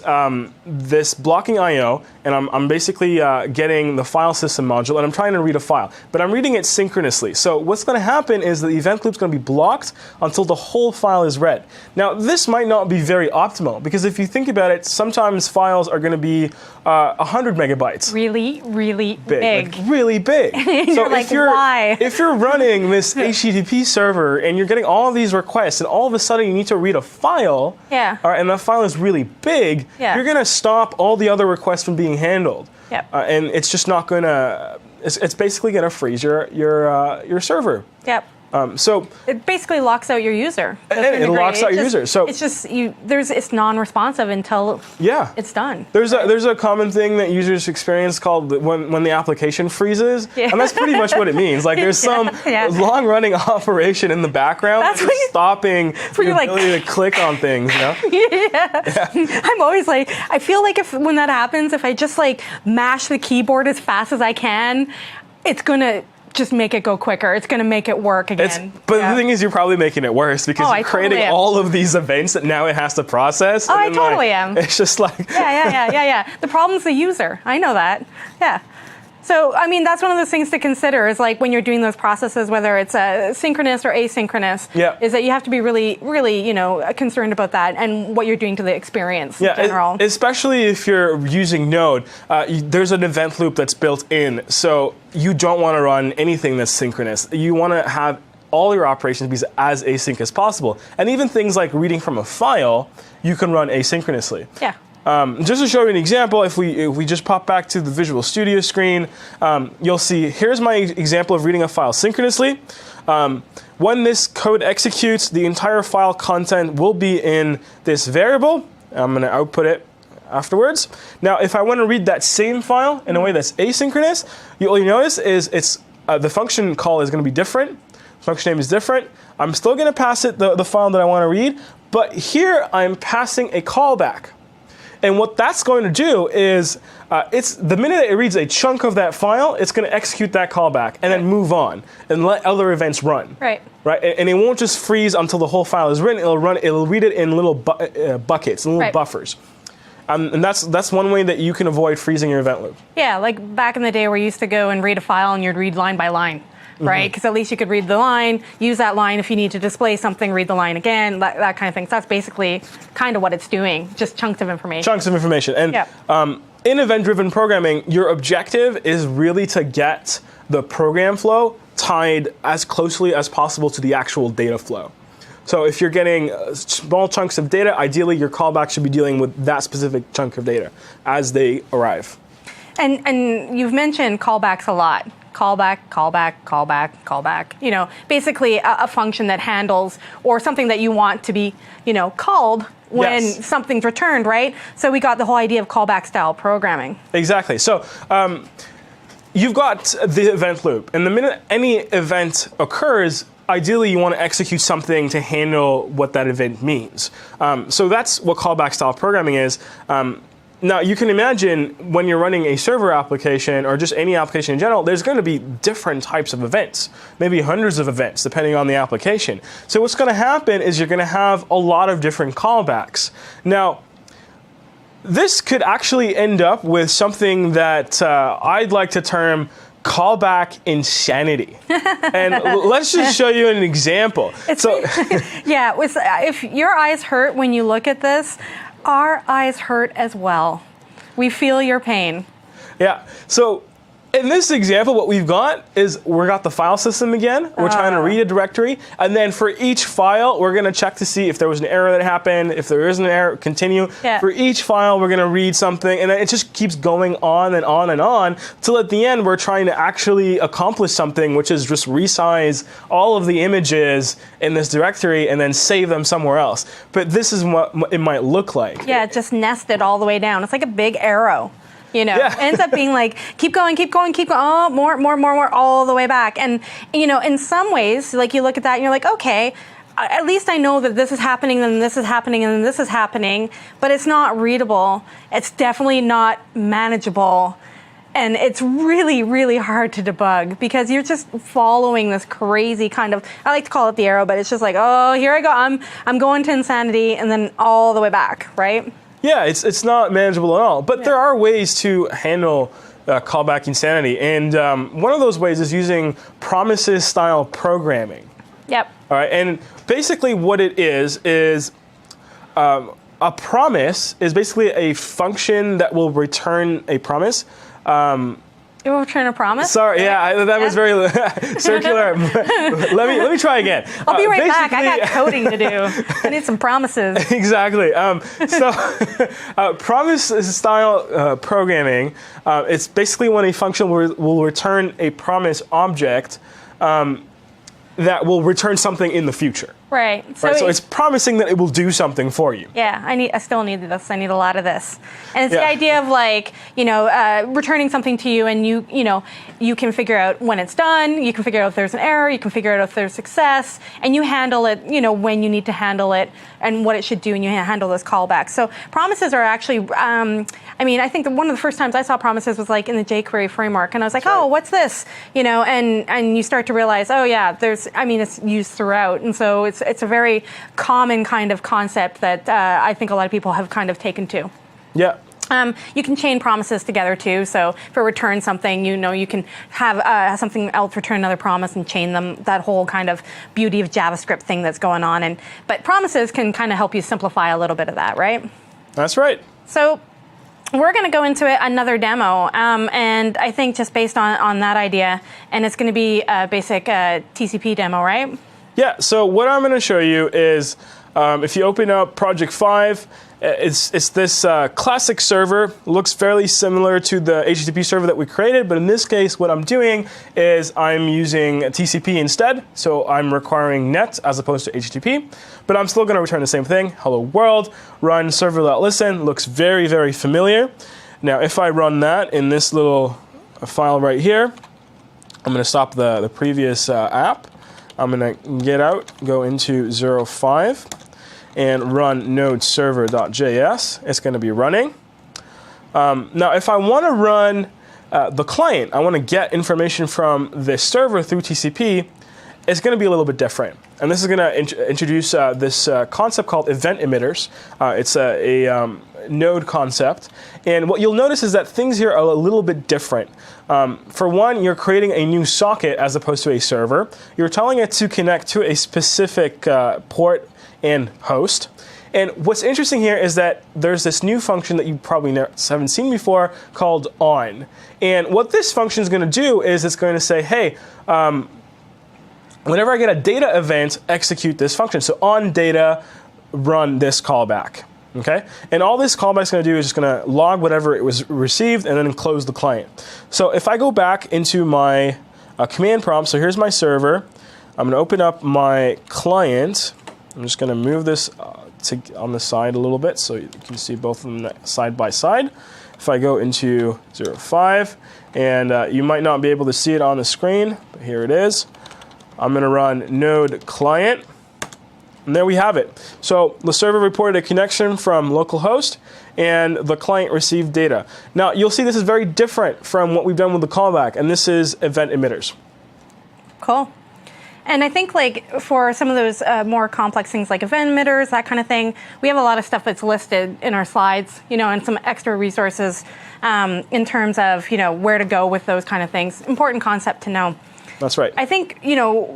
this blocking I/O, and I'm basically getting the file system module, and I'm trying to read a file. But I'm reading it synchronously. So what's going to happen is the event loop's going to be blocked until the whole file is read. Now, this might not be very optimal, because if you think about it, sometimes files are going to be 100 megabytes. Really, really big. Like really big. So why? If you're running this HTTP server and you're getting all of these requests, and all of a sudden you need to read a file, and that file is really big, you're going to stop all the other requests from being handled. Yep. And it's just not going to, it's basically going to freeze your server. Yep. So it basically locks out your user. It locks out your user. So it's just it's non-responsive until it's done. There's a common thing that users experience called when the application freezes, and that's pretty much what it means. Like there's some long-running operation in the background that's stopping your ability to click on things. I'm always like, I feel like when that happens, if I just mash the keyboard as fast as I can, it's gonna just make it go quicker. It's going to make it work again. But the thing is, you're probably making it worse because you're creating all of these events that now it has to process. Oh, I totally am. It's just like... Yeah. The problem's the user. I know that. Yeah. So, I mean, that's one of those things to consider is when you're doing those processes, whether it's synchronous or asynchronous, is that you have to be really, really, concerned about that and what you're doing to the experience in general. Especially if you're using Node, there's an event loop that's built in. So you don't want to run anything that's synchronous. You want to have all your operations be as async as possible. And even things like reading from a file, you can run asynchronously. Yeah. Just to show you an example, if we just pop back to the Visual Studio screen, you'll see here's my example of reading a file synchronously. When this code executes, the entire file content will be in this variable. I'm going to output it afterwards. Now, if I want to read that same file in a way that's asynchronous, all you notice is the function call is going to be different. The function name is different. I'm still going to pass it the file that I want to read, but here I'm passing a callback. And what that's going to do is, it's the minute it reads a chunk of that file, it's going to execute that callback and then move on and let other events run. Right. And it won't just freeze until the whole file is written. It'll read it in little buckets, little buffers. And that's one way that you can avoid freezing your event loop. Yeah, like back in the day where you used to go and read a file and you'd read line by line. Right, because at least you could read the line, use that line if you need to display something, read the line again, that kind of thing. So that's basically kind of what it's doing, just chunks of information. Chunks of information. And in event-driven programming, your objective is really to get the program flow tied as closely as possible to the actual data flow. So if you're getting small chunks of data, ideally your callback should be dealing with that specific chunk of data as they arrive. And you've mentioned callbacks a lot. Callback, callback, callback, callback. You know, basically a function that handles, or something that you want to be, you know, called when something's returned, right? So we got the whole idea of callback style programming. Exactly. So you've got the event loop, and the minute any event occurs, ideally you want to execute something to handle what that event means. So that's what callback style programming is. Now, you can imagine when you're running a server application or just any application in general, there's going to be different types of events, maybe hundreds of events, depending on the application. So what's going to happen is you're going to have a lot of different callbacks. Now, this could actually end up with something that I'd like to term callback insanity. And let's just show you an example. Yeah, if your eyes hurt when you look at this, our eyes hurt as well. We feel your pain. Yeah. So in this example, what we've got is we got the file system again. We're trying to read a directory. And then for each file, we're going to check to see if there was an error that happened. If there is an error, continue. Yeah. For each file, we're going to read something. And then it just keeps going on and on and on till at the end, we're trying to actually accomplish something, which is just resize all of the images in this directory and then save them somewhere else. But this is what it might look like. Yeah, just nested all the way down. It's like a big arrow. You know, Yeah. It ends up being like, keep going, keep going, keep going, oh, more, all the way back. And, you know, in some ways, like you look at that and you're like, okay, at least I know that this is happening, and this is happening, and this is happening, but it's not readable. It's definitely not manageable. And it's really, really hard to debug because you're just following this crazy kind of, I like to call it the arrow, but it's just like, oh, here I go. I'm going to insanity and then all the way back, right? Yeah, it's not manageable at all. But there are ways to handle callback insanity. And one of those ways is using promises style programming. Yep. All right. And basically what it is a promise is basically a function that will return a promise. You will return a promise? Sorry, yeah, that was very circular. let me try again. I'll be right back. I got coding to do. I need some promises. Exactly. Promise style programming, it's basically when a function will return a promise object that will return something in the future. Right. So it's promising that it will do something for you. Yeah, I still need this. I need a lot of this. And it's the idea of like, you know, returning something to you, and you can figure out when it's done, you can figure out if there's an error, you can figure out if there's success, and you handle it, you know, when you need to handle it and what it should do, and you handle those callbacks. So promises are actually, I mean, I think one of the first times I saw promises was like in the jQuery framework, and I was like, oh, what's this? You know, and you start to realize, oh yeah, it's used throughout, and so it's a very common kind of concept that I think a lot of people have kind of taken to. Yeah. You can chain promises together too. So if it returns something, you know, you can have something else return another promise and chain them. That whole kind of beauty of JavaScript thing that's going on. But promises can kind of help you simplify a little bit of that, right? That's right. So we're going to go into another demo, and I think just based on that idea, and it's going to be a basic TCP demo, right? Yeah, so what I'm going to show you is if you open up Project 5, it's this classic server. Looks fairly similar to the HTTP server that we created, but in this case, what I'm doing is I'm using TCP instead. So I'm requiring net as opposed to HTTP, but I'm still going to return the same thing. Hello world, run server.listen. Looks very, very familiar. Now, if I run that in this little file right here, I'm going to stop the previous app. I'm going to get out, go into 05, and run node server.js. It's going to be running. Now, if I want to run the client, I want to get information from this server through TCP, it's going to be a little bit different. And this is going to introduce this concept called event emitters. It's a node concept. And what you'll notice is that things here are a little bit different. For one, you're creating a new socket as opposed to a server. You're telling it to connect to a specific port and host. And what's interesting here is that there's this new function that you probably haven't seen before called on. And what this function is going to do is it's going to say, hey, whenever I get a data event, execute this function. So on data, run this callback. Okay, and all this callback is going to do is just going to log whatever it was received and then close the client. So if I go back into my command prompt, so here's my server. I'm going to open up my client. I'm just going to move this on the side a little bit so you can see both of them side by side. If I go into 05, and you might not be able to see it on the screen, but here it is. I'm going to run node client. And there we have it. So the server reported a connection from localhost, and the client received data. Now, you'll see this is very different from what we've done with the callback, and this is event emitters. Cool. And I think like for some of those more complex things like event emitters, that kind of thing, we have a lot of stuff that's listed in our slides, and some extra resources in terms of, where to go with those kind of things. Important concept to know. That's right. I think,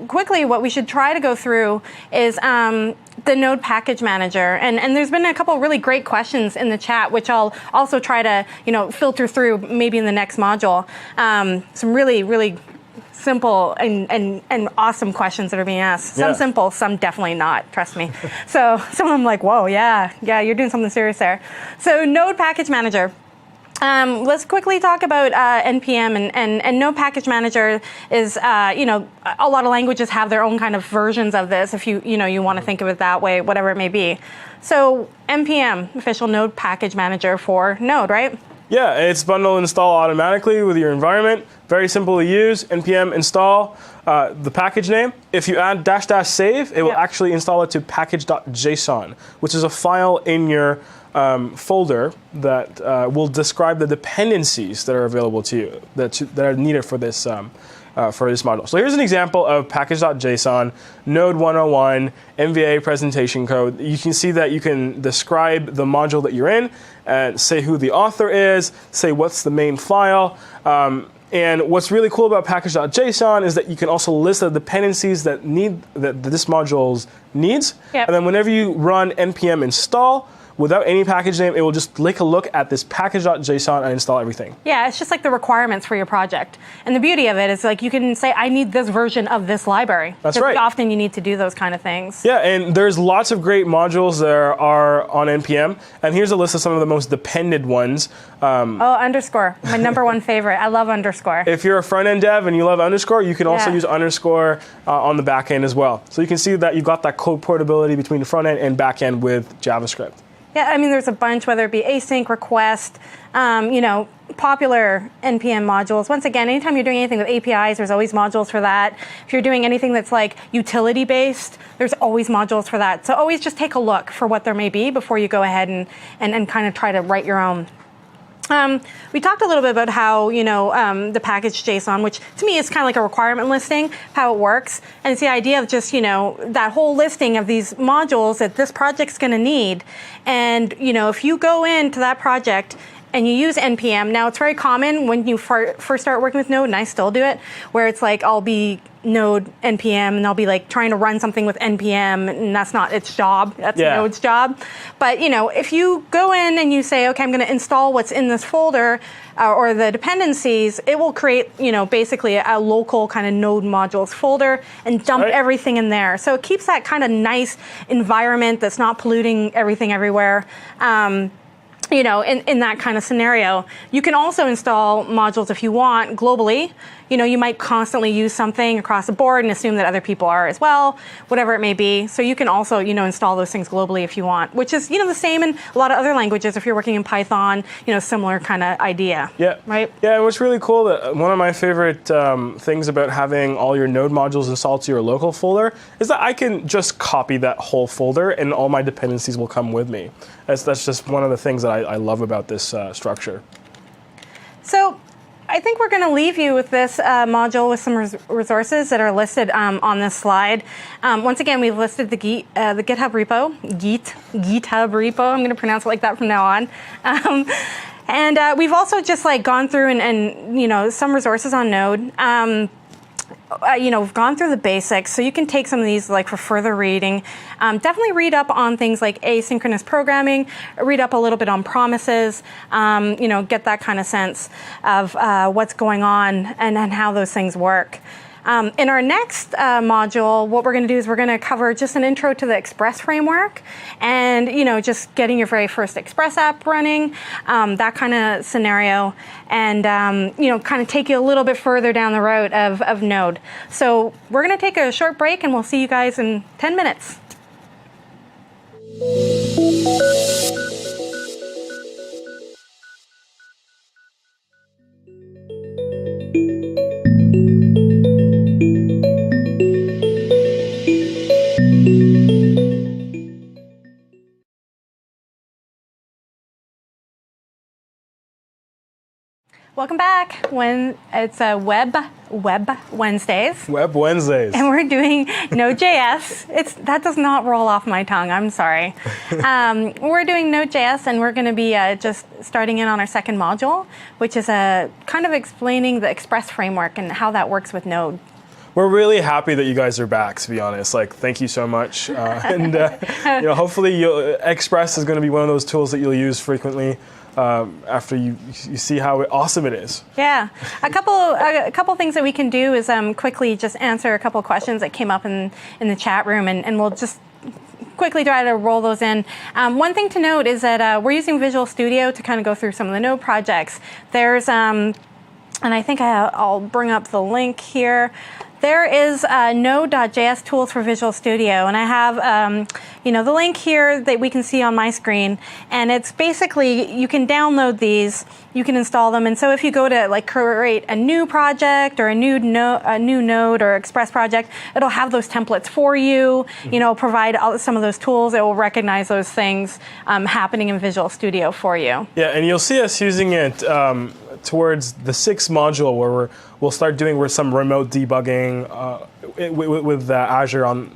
quickly what we should try to go through is the Node Package Manager. And there's been a couple of really great questions in the chat, which I'll also try to, filter through maybe in the next module. Some really, really simple and awesome questions that are being asked. Some simple, some definitely not, trust me. So some of them like, whoa, yeah, you're doing something serious there. So Node Package Manager. Let's quickly talk about NPM and Node Package Manager is, a lot of languages have their own kind of versions of this if you want to think of it that way, whatever it may be. So NPM, official Node Package Manager for Node, right? Yeah, it's bundle install automatically with your environment. Very simple to use. NPM install the package name. If you add -- save, it will actually install it to package.json, which is a file in your folder that will describe the dependencies that are available to you that are needed for this module. So here's an example of package.json, Node 101, MVA presentation code. You can see that you can describe the module that you're in, and say who the author is, say what's the main file. And what's really cool about package.json is that you can also list the dependencies that this module needs. Yep. And then whenever you run npm install, without any package name, it will just take a look at this package.json and install everything. Yeah, it's just like the requirements for your project. And the beauty of it is like you can say, I need this version of this library. That's right. Often you need to do those kind of things. Yeah, and there's lots of great modules that are on NPM. And here's a list of some of the most depended ones. Underscore, my number one favorite. I love underscore. If you're a front-end dev and you love underscore, you can also use underscore on the back end as well. So you can see that you've got that code portability between the front end and back end with JavaScript. Yeah, I mean, there's a bunch, whether it be async, request, popular NPM modules. Once again, anytime you're doing anything with APIs, there's always modules for that. If you're doing anything that's like utility-based, there's always modules for that. So always just take a look for what there may be before you go ahead and kind of try to write your own. We talked a little bit about how, the package JSON, which to me is kind of like a requirement listing, how it works. And it's the idea of just, that whole listing of these modules that this project's going to need. And, if you go into that project and you use NPM, now it's very common when you first start working with Node, and I still do it, where it's like I'll be Node NPM and I'll be like trying to run something with NPM, and that's not its job. That's Node's job. But if you go in and you say, okay, I'm going to install what's in this folder or the dependencies, it will create basically a local kind of Node modules folder and dump everything in there. So it keeps that kind of nice environment that's not polluting everything everywhere. In that kind of scenario. You can also install modules if you want globally. You might constantly use something across the board and assume that other people are as well, whatever it may be. So you can also, install those things globally if you want, which is, the same in a lot of other languages. If you're working in Python, similar kind of idea. Yeah. Right? Yeah, and what's really cool, that one of my favorite things about having all your Node modules installed to your local folder is that I can just copy that whole folder and all my dependencies will come with me. That's just one of the things that I love about this structure. So I think we're going to leave you with this module with some resources that are listed on this slide. Once again, we've listed the GitHub repo, GitHub repo. I'm going to pronounce it like that from now on. And we've also just gone through and some resources on Node. we've gone through the basics, so you can take some of these like for further reading. Definitely read up on things like asynchronous programming, read up a little bit on promises, get that kind of sense of what's going on and how those things work. In our next module, what we're going to do is we're going to cover just an intro to the Express framework and, just getting your very first Express app running, that kind of scenario, and, kind of take you a little bit further down the road of Node. So we're going to take a short break and we'll see you guys in 10 minutes. Welcome back. It's a Web Wednesdays. Web Wednesdays. And we're doing Node.js. That does not roll off my tongue. I'm sorry. We're doing Node.js, and we're going to be just starting in on our second module, which is kind of explaining the Express framework and how that works with Node. We're really happy that you guys are back, to be honest. Thank you so much. Hopefully Express is going to be one of those tools that you'll use frequently. After you see how awesome it is. Yeah, a couple things that we can do is quickly just answer a couple of questions that came up in the chat room, and we'll just quickly try to roll those in. One thing to note is that we're using Visual Studio to kind of go through some of the Node projects. There's, and I think I'll bring up the link here. There is node.js tools for Visual Studio, and I have the link here that we can see on my screen, and it's basically you can download these, you can install them, and so if you go to create a new project or a new node or Express project, it'll have those templates for you. Provide some of those tools. It will recognize those things happening in Visual Studio for you. Yeah, and you'll see us using it towards the 6th module where we'll start doing some remote debugging with Azure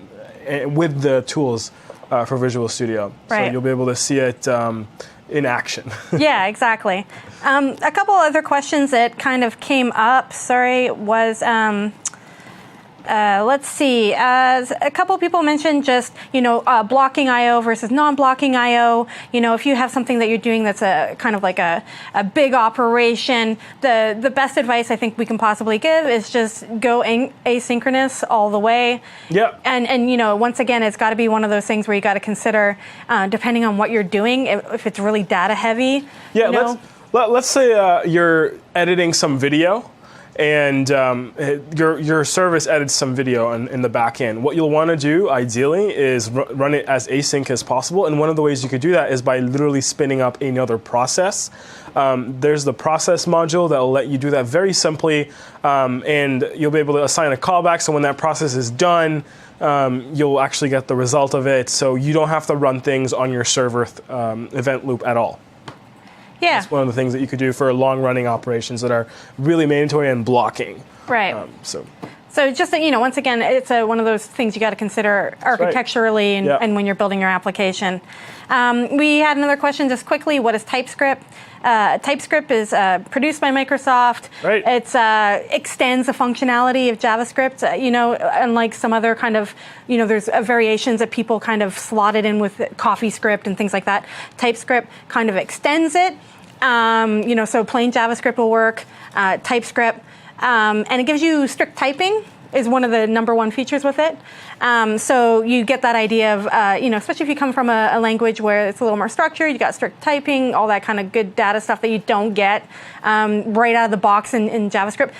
with the tools for Visual Studio. Right. So you'll be able to see it in action. Yeah, exactly. A couple other questions that kind of came up, was let's see. A couple of people mentioned just, blocking I/O versus non-blocking I/O. If you have something that you're doing that's a kind of like a big operation, the best advice I think we can possibly give is just go asynchronous all the way. Yeah. And once again, it's got to be one of those things where you got to consider, depending on what you're doing, if it's really data heavy. Yeah. Let's say you're editing some video. And your service edits some video in the back end. What you'll want to do, ideally, is run it as async as possible. And one of the ways you could do that is by literally spinning up another process. There's the process module that will let you do that very simply. And you'll be able to assign a callback. So when that process is done, you'll actually get the result of it. So you don't have to run things on your server event loop at all. Yeah. It's one of the things that you could do for long-running operations that are really mandatory and blocking. Right. So just that, once again, it's one of those things you got to consider architecturally and when you're building your application. We had another question just quickly. What is TypeScript? TypeScript is produced by Microsoft. Right. It extends the functionality of JavaScript. Unlike some other kind of, there's variations that people kind of slotted in with CoffeeScript and things like that. TypeScript kind of extends it. So plain JavaScript will work. TypeScript. And it gives you strict typing is one of the number one features with it. So you get that idea of, especially if you come from a language where it's a little more structured, you got strict typing, all that kind of good data stuff that you don't get right out of the box in JavaScript.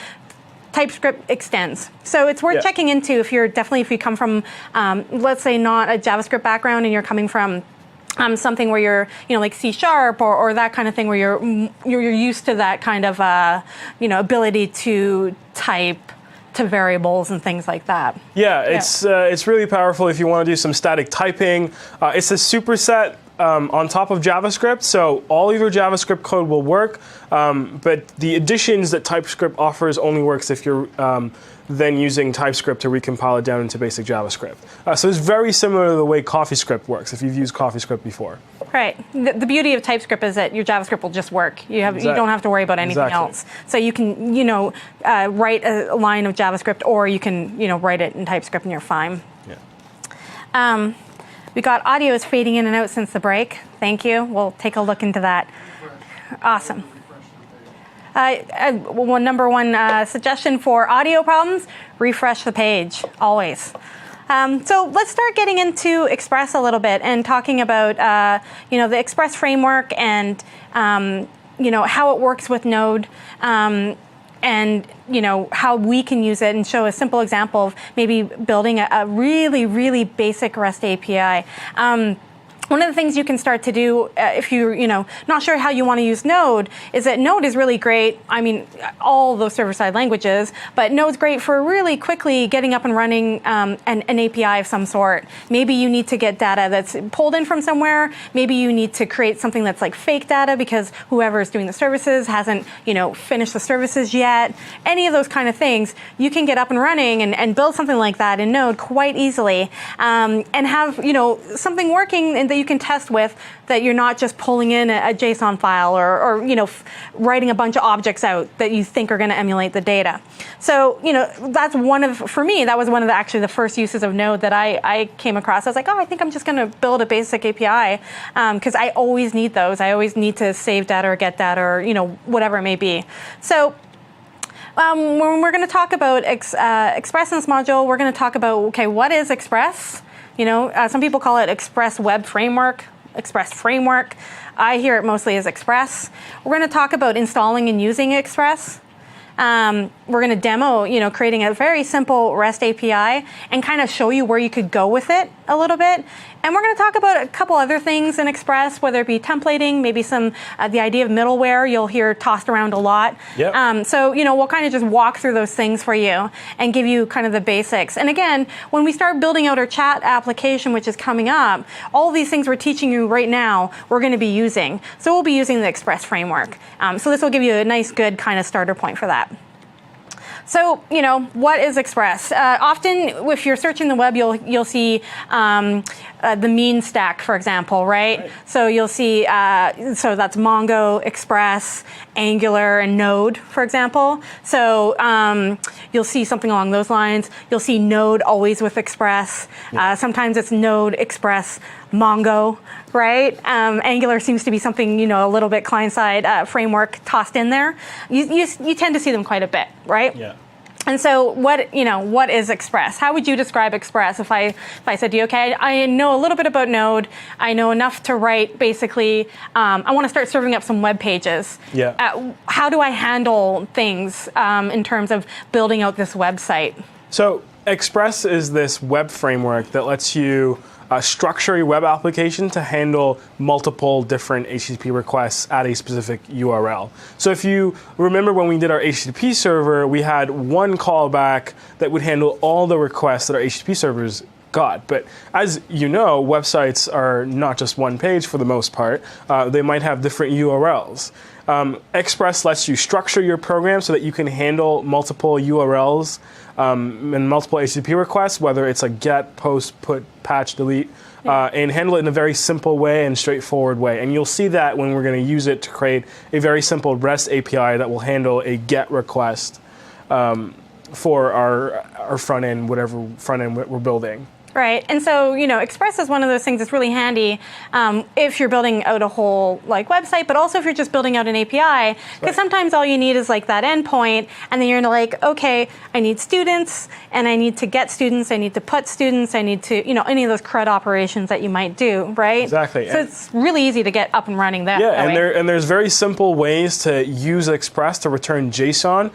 TypeScript extends. So it's worth checking into if you come from, let's say, not a JavaScript background and you're coming from something where you're, like C# or that kind of thing where you're used to that kind of, ability to type to variables and things like that. Yeah, it's really powerful if you want to do some static typing. It's a superset on top of JavaScript, so all of your JavaScript code will work, but the additions that TypeScript offers only works if you're then using TypeScript to recompile it down into basic JavaScript. So it's very similar to the way CoffeeScript works, if you've used CoffeeScript before. Right. The beauty of TypeScript is that your JavaScript will just work. You don't have to worry about anything else. So you can, write a line of JavaScript, or you can, write it in TypeScript and you're fine. Yeah. We got audio is fading in and out since the break. Thank you. We'll take a look into that. Awesome. Number one suggestion for audio problems: refresh the page always. So let's start getting into Express a little bit and talking about the Express framework and how it works with Node. And how we can use it, and show a simple example of maybe building a really, really basic REST API. One of the things you can start to do if you're not sure how you want to use Node is that Node is really great. I mean, all those server-side languages, but Node's great for really quickly getting up and running an API of some sort. Maybe you need to get data that's pulled in from somewhere. Maybe you need to create something that's like fake data because whoever is doing the services hasn't finished the services yet. Any of those kind of things, you can get up and running and build something like that in Node quite easily, and have something working and that you can test with, that you're not just pulling in a JSON file or writing a bunch of objects out that you think are going to emulate the data. So that's for me, that was one of the first uses of Node that I came across. I was like, I think I'm just going to build a basic API because I always need those. I always need to save data or get data or whatever it may be. So when we're going to talk about Express in this module, we're going to talk about, what is Express? Some people call it Express Web Framework, Express Framework. I hear it mostly as Express. We're going to talk about installing and using Express. We're going to demo, creating a very simple REST API and kind of show you where you could go with it a little bit. And we're going to talk about a couple other things in Express, whether it be templating, maybe some the idea of middleware you'll hear tossed around a lot. Yep. So we'll kind of just walk through those things for you and give you kind of the basics. And again, when we start building out our chat application, which is coming up, all these things we're teaching you right now, we're going to be using. So we'll be using the Express framework. So this will give you a nice, good kind of starter point for that. So, what is Express? Often, if you're searching the web, you'll see the mean stack, for example, right? So you'll see, so that's Mongo, Express, Angular, and Node, for example. So you'll see something along those lines. You'll see Node always with Express. Sometimes it's Node, Express, Mongo, right? Angular seems to be something, a little bit client-side framework tossed in there. You tend to see them quite a bit, right? Yeah. And so what is Express? How would you describe Express if I said to you, okay, I know a little bit about Node. I know enough to write basically, I want to start serving up some web pages. Yeah. How do I handle things in terms of building out this website? So Express is this web framework that lets you structure your web application to handle multiple different HTTP requests at a specific URL. So if you remember when we did our HTTP server, we had one callback that would handle all the requests that our HTTP servers got. But as you know, websites are not just one page for the most part. They might have different URLs. Express lets you structure your program so that you can handle multiple URLs and multiple HTTP requests, whether it's a get, post, put, patch, delete, and handle it in a very simple way and straightforward way. And you'll see that when we're going to use it to create a very simple REST API that will handle a get request for our front end, whatever front end we're building. Right, and so Express is one of those things that's really handy if you're building out a whole website, but also if you're just building out an API. Because sometimes all you need is that endpoint, and then you're like, okay, I need students, and I need to get students, I need to put students, I need to any of those CRUD operations that you might do, right? Exactly. So it's really easy to get up and running there. Yeah, and there's very simple ways to use Express to return JSON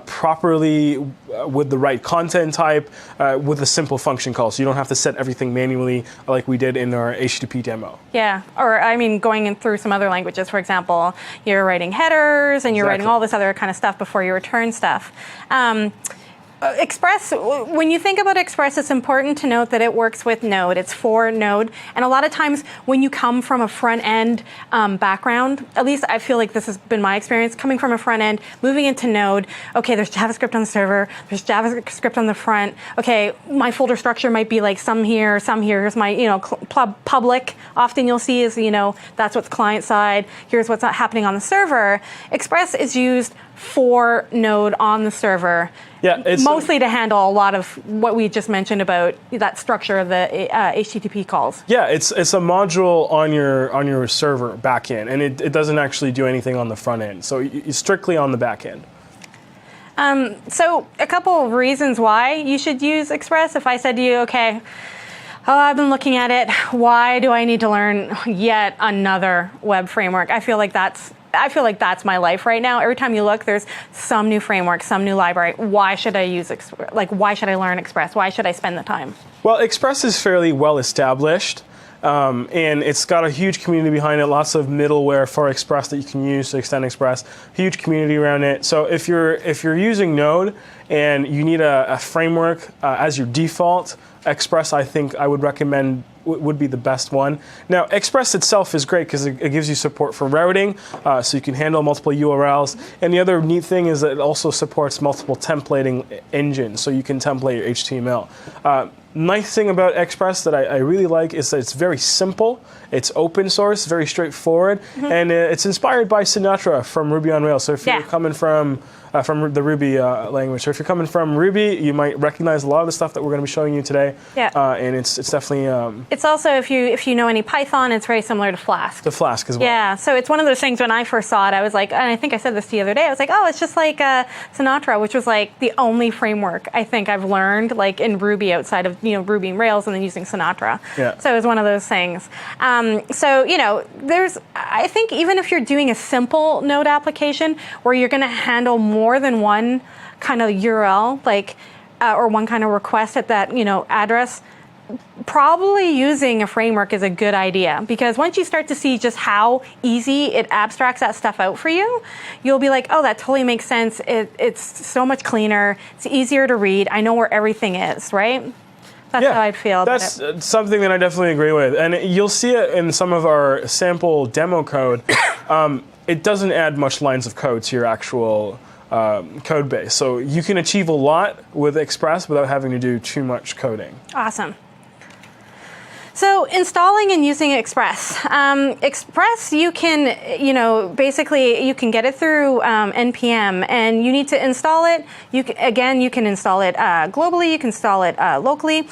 properly with the right content type with a simple function call. So you don't have to set everything manually like we did in our HTTP demo. Yeah, or going in through some other languages, for example, you're writing headers and you're writing all this other kind of stuff before you return stuff. Express, when you think about Express, it's important to note that it works with Node. It's for Node. And a lot of times when you come from a front end background, at least I feel like this has been my experience, coming from a front end, moving into Node, okay, there's JavaScript on the server, there's JavaScript on the front. Okay, my folder structure might be like some here. Here's my, public. Often you'll see is, that's what's client side. Here's what's happening on the server. Express is used for Node on the server. Yeah, it's mostly to handle a lot of what we just mentioned about that structure of the HTTP calls. Yeah, it's a module on your server backend, and it doesn't actually do anything on the front end. So it's strictly on the back end. So a couple of reasons why you should use Express. If I said to you, okay, I've been looking at it, why do I need to learn yet another web framework? I feel like that's my life right now. Every time you look, there's some new framework, some new library. Why should I use why should I learn Express? Why should I spend the time? Well, Express is fairly well established, and it's got a huge community behind it. Lots of middleware for Express that you can use to extend Express. Huge community around it. So if you're using Node and you need a framework as your default, Express, I think I would recommend would be the best one. Now, Express itself is great because it gives you support for routing, so you can handle multiple URLs. And the other neat thing is that it also supports multiple templating engines, so you can template your HTML. Nice thing about Express that I really like is that it's very simple, it's open source, very straightforward, and it's inspired by Sinatra from Ruby on Rails. So if you're coming from the Ruby language, so if you're coming from Ruby, you might recognize a lot of the stuff that we're going to be showing you today. Yeah. And it's definitely... it's also, if you know any Python, it's very similar to Flask. The Flask as well. Yeah, so it's one of those things when I first saw it, I was like, and I think I said this the other day, I was like, oh, it's just like Sinatra, which was like the only framework I think I've learned like in Ruby outside of Ruby and Rails and then using Sinatra. Yeah. So it was one of those things. I think even if you're doing a simple Node application where you're going to handle more than one kind of URL, or one kind of request at that address, probably using a framework is a good idea, because once you start to see just how easy it abstracts that stuff out for you, you'll be like, oh, that totally makes sense. It's so much cleaner. It's easier to read. I know where everything is, right? That's how I'd feel about it. That's something that I definitely agree with. And you'll see it in some of our sample demo code. It doesn't add much lines of code to your actual code base. So you can achieve a lot with Express without having to do too much coding. Awesome. So installing and using Express. Express, you can, basically you can get it through NPM, and you need to install it. You can install it globally, you can install it locally.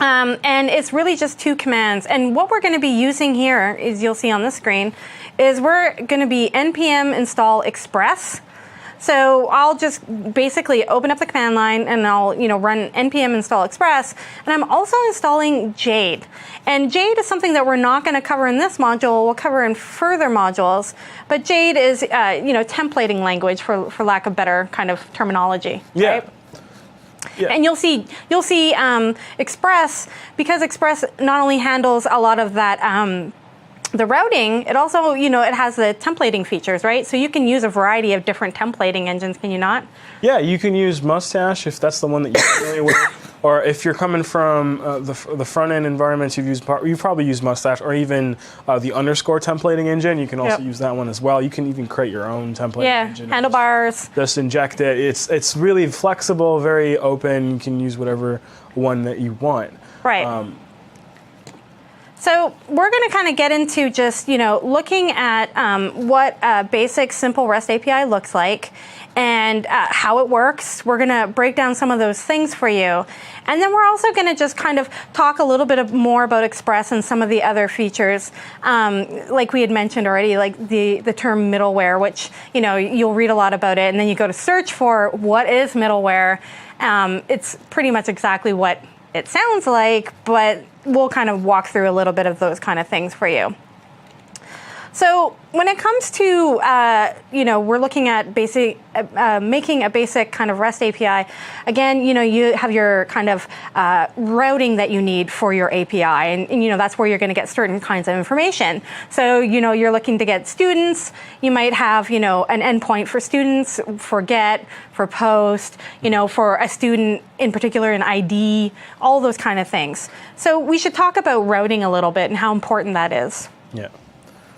And it's really just two commands. And what we're going to be using here, is you'll see on the screen, is we're going to be npm install Express. So I'll just basically open up the command line and I'll run npm install Express. And I'm also installing Jade. And Jade is something that we're not going to cover in this module. We'll cover in further modules. But Jade is templating language, for lack of better kind of terminology. Yeah. Right? Yeah. And you'll see Express, because Express not only handles a lot of that the routing, it also, it has the templating features, right? So you can use a variety of different templating engines, can you not? Yeah, you can use Mustache if that's the one that you're familiar with. Or if you're coming from the front-end environments, you've probably used Mustache, or even the underscore templating engine. You can also use that one as well. You can even create your own templating engine. Yeah, handlebars. Just inject it. It's really flexible, very open. You can use whatever one that you want. Right. So we're going to kind of get into just, looking at what a basic simple REST API looks like and how it works. We're going to break down some of those things for you. And then we're also going to just kind of talk a little bit more about Express and some of the other features, like we had mentioned already, like the term middleware, which, you'll read a lot about it. And then you go to search for what is middleware. It's pretty much exactly what it sounds like, but we'll kind of walk through a little bit of those kind of things for you. So when it comes to, we're looking at making a basic kind of REST API. Again, you have your kind of routing that you need for your API, and that's where you're going to get certain kinds of information. So, you're looking to get students. You might have, an endpoint for students, for get, for post, for a student in particular, an ID, all those kind of things. So we should talk about routing a little bit and how important that is. Yeah.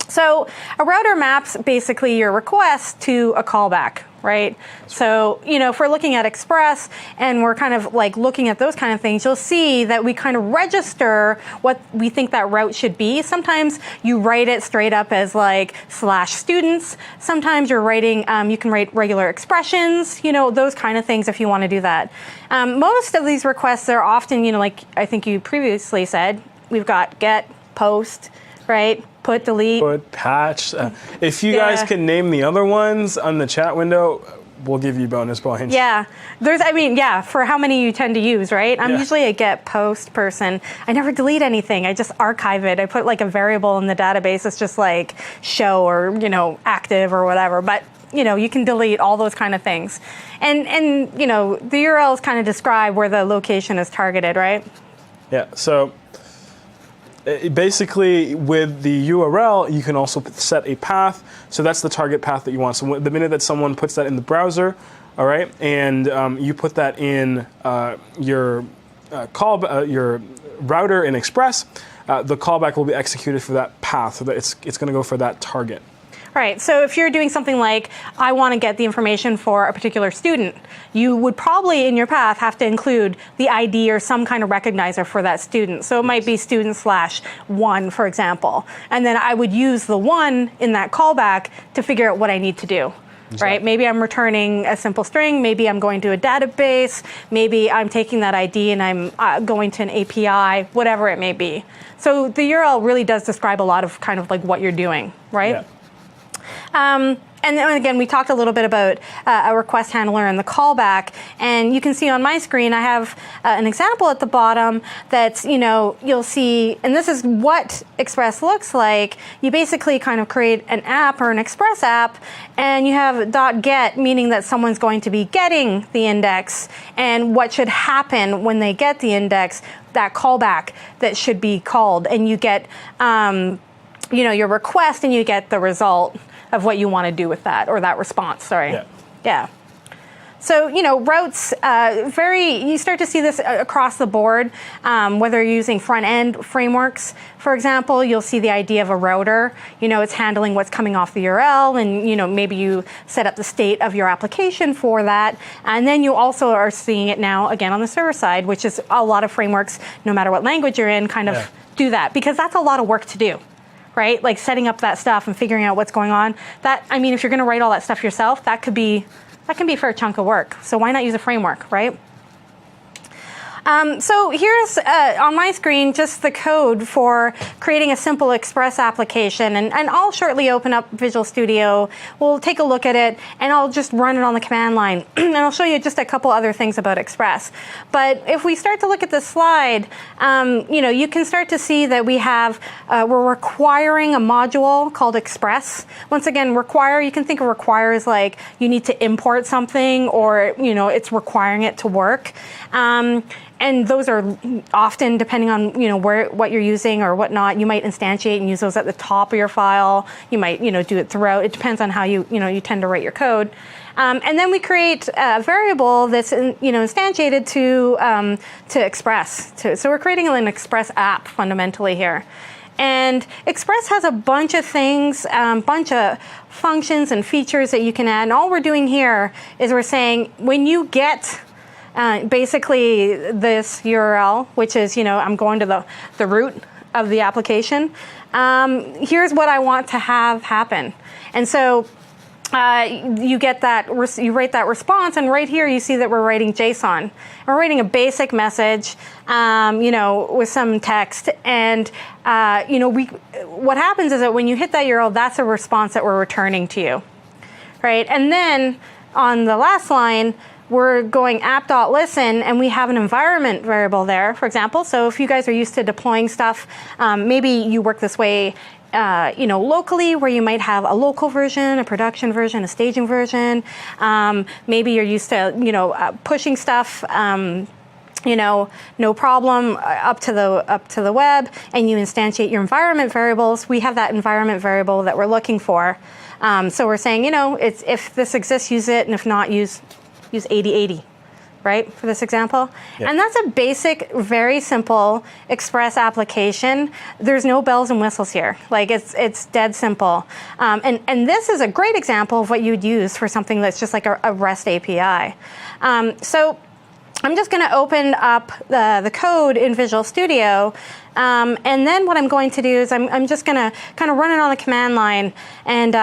So a router maps basically your request to a callback, right? So, if we're looking at Express and we're kind of like looking at those kind of things, you'll see that we kind of register what we think that route should be. Sometimes you write it straight up as like /students. Sometimes you're writing, you can write regular expressions, those kind of things if you want to do that. Most of these requests are often, like I think you previously said, we've got get, post, right? Put, delete. Put, patch. If you guys can name the other ones on the chat window, we'll give you bonus points. Yeah. For how many you tend to use, right? I'm usually a get post person. I never delete anything. I just archive it. I put like a variable in the database. It's just like show or, active or whatever. But, you can delete all those kind of things. And the URLs kind of describe where the location is targeted, right? Yeah. So basically, with the URL, you can also set a path. So that's the target path that you want. So the minute that someone puts that in the browser, all right, and you put that in your your router in Express, the callback will be executed for that path. So that it's going to go for that target. Right, so if you're doing something like, I want to get the information for a particular student, you would probably in your path have to include the ID or some kind of recognizer for that student. So it might be student/1, for example. And then I would use the 1 in that callback to figure out what I need to do. Exactly. Right? Maybe I'm returning a simple string. Maybe I'm going to a database. Maybe I'm taking that ID and I'm going to an API, whatever it may be. So the URL really does describe a lot of kind of like what you're doing, right? Yeah. And then again, we talked a little bit about a request handler and the callback. And you can see on my screen, I have an example at the bottom that's, you'll see, and this is what Express looks like. You basically kind of create an app or an Express app, and you have .get, meaning that someone's going to be getting the index, and what should happen when they get the index, that callback that should be called. And you get, your request, and you get the result of what you want to do with that, or that response, sorry. Yeah. So, routes, you start to see this across the board, whether you're using front-end frameworks. For example, you'll see the idea of a router. It's handling what's coming off the URL, and, maybe you set up the state of your application for that. And then you also are seeing it now, again, on the server side, which is a lot of frameworks, no matter what language you're in, kind of do that, because that's a lot of work to do. Right? Like setting up that stuff and figuring out what's going on. If you're going to write all that stuff yourself, that can be a fair chunk of work. So why not use a framework, right? So here's on my screen just the code for creating a simple Express application, and I'll shortly open up Visual Studio. We'll take a look at it, and I'll just run it on the command line, and I'll show you just a couple other things about Express. But if we start to look at this slide, you can start to see that we're requiring a module called Express. Once again, require, you can think of require as like you need to import something, or it's requiring it to work. And those are often, depending on what you're using or whatnot, you might instantiate and use those at the top of your file. You might do it throughout. It depends on how you tend to write your code. And then we create a variable that's instantiated to Express. So we're creating an Express app fundamentally here. And Express has a bunch of things, bunch of functions and features that you can add. And all we're doing here is we're saying when you get basically this URL, which is, I'm going to the root of the application. Here's what I want to have happen. And so you get that, you write that response, and right here you see that we're writing JSON. We're writing a basic message, with some text. And, what happens is that when you hit that URL, that's a response that we're returning to you, right? And then on the last line, we're going app.listen, and we have an environment variable there, for example. So if you guys are used to deploying stuff, maybe you work this way locally, where you might have a local version, a production version, a staging version. Maybe you're used to, pushing stuff, no problem up to the web, and you instantiate your environment variables. We have that environment variable that we're looking for. So we're saying, it's if this exists, use it, and if not, use 8080. Right, for this example. Yep. And that's a basic, very simple Express application. There's no bells and whistles here. Like it's dead simple. And this is a great example of what you'd use for something that's just like a REST API. So I'm just going to open up the code in Visual Studio. And then what I'm going to do is I'm just going to kind of run it on the command line and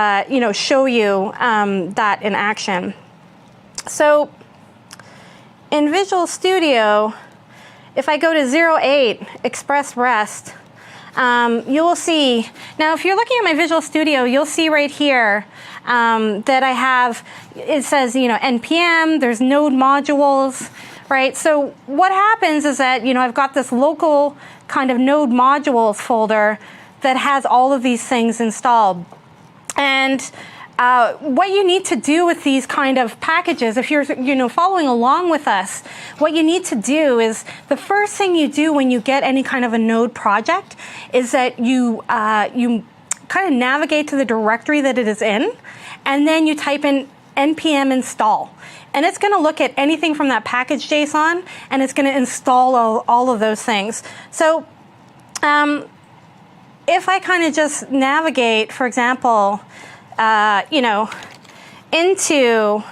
show you that in action. So in Visual Studio, if I go to 08, Express REST, you will see, now if you're looking at my Visual Studio, you'll see right here that I have, it says, NPM, there's node modules, right? So what happens is that, I've got this local kind of node modules folder that has all of these things installed. And what you need to do with these kind of packages, if you're following along with us, what you need to do is the first thing you do when you get any kind of a node project is that you kind of navigate to the directory that it is in, and then you type in npm install. And it's going to look at anything from that package JSON, and it's going to install all of those things. So if I kind of just navigate, for example, into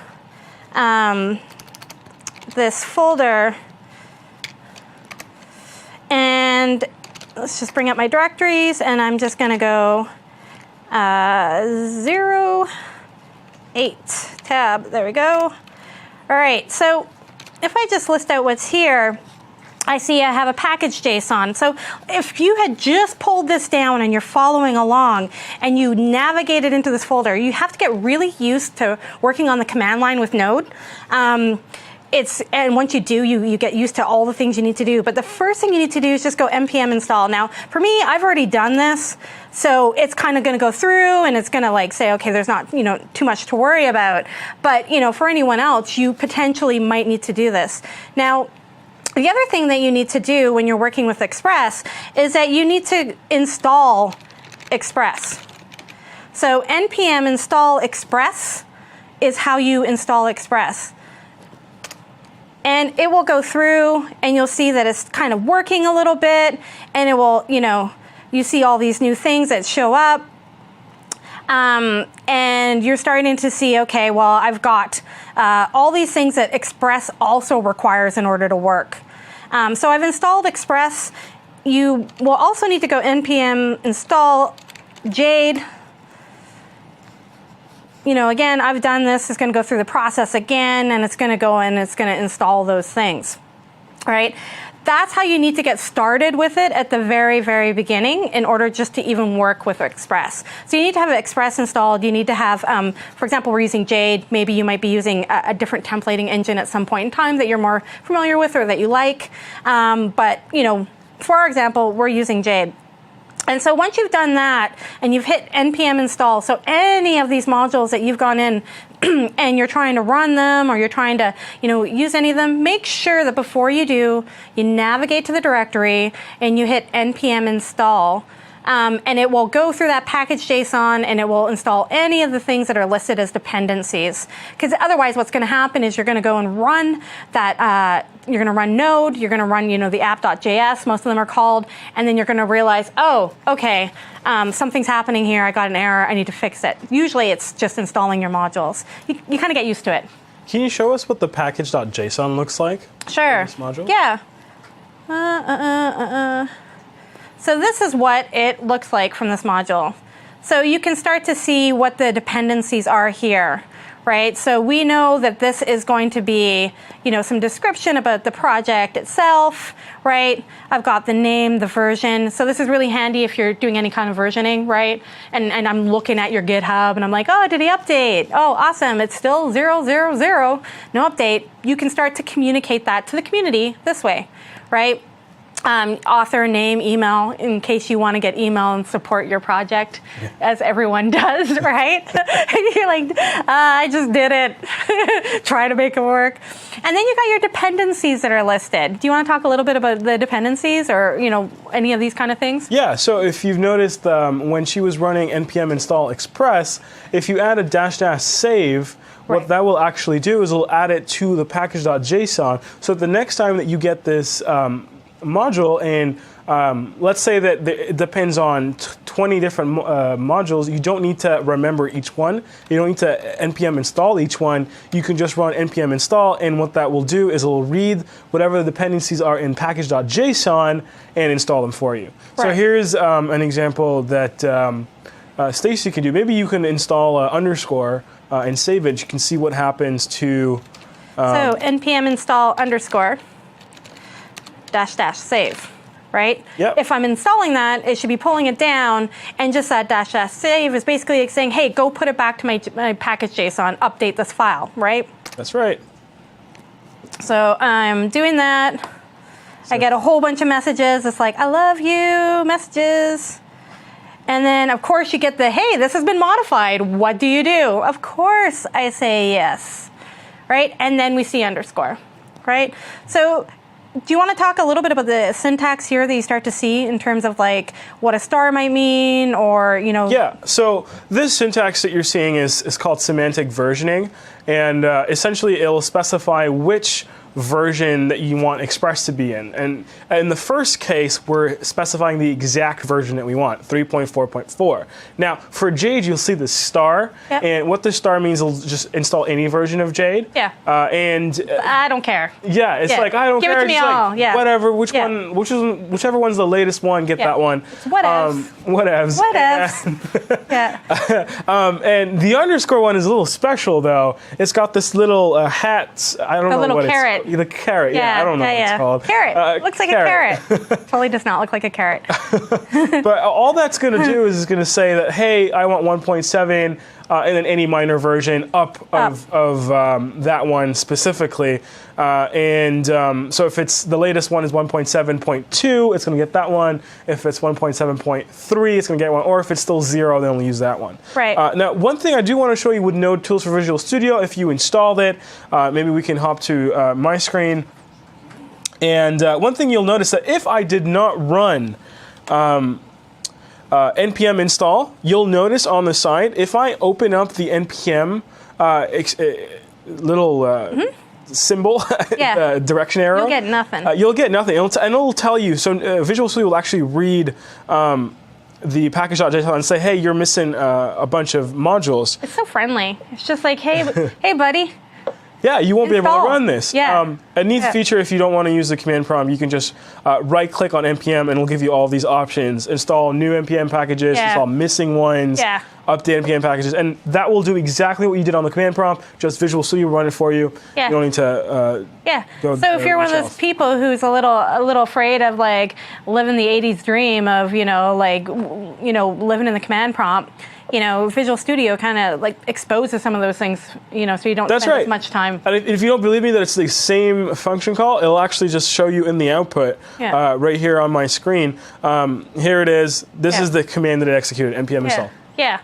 this folder, and let's just bring up my directories, and I'm just going to go 08 tab. There we go. All right, so if I just list out what's here, I see I have a package JSON. So if you had just pulled this down and you're following along and you navigated into this folder, you have to get really used to working on the command line with Node. And once you do, you get used to all the things you need to do. But the first thing you need to do is just go npm install. Now, for me, I've already done this, so it's kind of going to go through and it's going to say, okay, there's not too much to worry about. But for anyone else, you potentially might need to do this. Now, the other thing that you need to do when you're working with Express is that you need to install Express. So npm install Express is how you install Express. And it will go through and you'll see that it's kind of working a little bit, and it will, you see all these new things that show up. And you're starting to see, okay, well, I've got all these things that Express also requires in order to work. So I've installed Express. You will also need to go npm install Jade. Again, I've done this. It's going to go through the process again, and it's going to go in and it's going to install those things. All right. That's how you need to get started with it at the very, very beginning in order just to even work with Express. So you need to have Express installed. You need to have, for example, we're using Jade. Maybe you might be using a different templating engine at some point in time that you're more familiar with or that you like. But, for our example, we're using Jade. And so once you've done that and you've hit npm install, so any of these modules that you've gone in and you're trying to run them or you're trying to use any of them, make sure that before you do, you navigate to the directory and you hit npm install. And it will go through that package JSON and it will install any of the things that are listed as dependencies. Because otherwise what's going to happen is you're going to go and run that, you're going to run Node, you're going to run the app.js, most of them are called, and then you're going to realize, oh, okay, something's happening here, I got an error, I need to fix it. Usually it's just installing your modules. You kind of get used to it. Can you show us what the package.json looks like? Sure. For this module? Yeah. So this is what it looks like from this module. So you can start to see what the dependencies are here, right? So we know that this is going to be, some description about the project itself, right? I've got the name, the version. So this is really handy if you're doing any kind of versioning, right? And I'm looking at your GitHub and I'm like, oh, did he update? Oh, awesome. It's still 000, no update. You can start to communicate that to the community this way, right? author name, email, in case you want to get email and support your project, as everyone does, right? You're like, I just did it. Try to make it work. And then you got your dependencies that are listed. Do you want to talk a little bit about the dependencies, or any of these kind of things? Yeah. So if you've noticed, when she was running npm install express, if you add a -- save, what that will actually do is it'll add it to the package.json. So the next time that you get this module, and let's say that it depends on 20 different modules, you don't need to remember each one. You don't need to npm install each one. You can just run npm install, and what that will do is it'll read whatever the dependencies are in package.json and install them for you. Right. So here's an example that Stacy can do. Maybe you can install underscore and save it. You can see what happens to... so npm install underscore -- save, right? Yep. If I'm installing that, it should be pulling it down, and just that -- save is basically saying, hey, go put it back to my package.json, update this file, right? That's right. So I'm doing that. I get a whole bunch of messages. It's like, I love you, messages. And then, of course, you get the, hey, this has been modified. What do you do? Of course, I say yes, right? And then we see underscore, right? So do you want to talk a little bit about the syntax here that you start to see in terms of like what a star might mean, or Yeah. So this syntax that you're seeing is called semantic versioning, and essentially it'll specify which version that you want Express to be in. And in the first case, we're specifying the exact version that we want, 3.4.4. Now, for Jade, you'll see the star, and what the star means is just install any version of Jade. Yeah. And I don't care. Yeah, it's like, I don't Give care. Give it to me all. Like, whatever, whichever one's the latest one, get that one. Whatevs. Whatevs. Yeah. And the underscore one is a little special, though. It's got this little hat. I don't know what carrot. It's called. The carrot. Yeah, I don't know what it's called. Carrot. Looks like a carrot. Totally does not look like a carrot. But all that's going to do is going to say that, hey, I want 1.7 and then any minor version of that one specifically. So if it's the latest one is 1.7.2, it's going to get that one. If it's 1.7.3, it's going to get one. Or if it's still 0, then we'll use that one. Right. Now, one thing I do want to show you with Node Tools for Visual Studio, if you installed it, maybe we can hop to my screen. And one thing you'll notice that if I did not run npm install, you'll notice on the side, if I open up the npm little symbol, direction arrow, you'll get nothing. You'll get nothing, and it'll tell you. So Visual Studio will actually read the package.json and say, hey, you're missing a bunch of modules. It's so friendly. It's just like, hey, hey, buddy. Yeah, you won't be able to run this. Yeah. A neat feature, if you don't want to use the command prompt, you can just right-click on npm, and it'll give you all these options. Install new npm packages, install missing ones, update npm packages, and that will do exactly what you did on the command prompt, just Visual Studio will run it for you. Yeah. You don't need to go So if you're one of those people who's a little afraid of like living the 80s dream of, living in the command prompt, Visual Studio kind of like exposes some of those things, so you don't spend as much time. And if you don't believe me that it's the same function call, it'll actually just show you in the output right here on my screen. Here it is. This is the command that it executed, npm install. Yeah.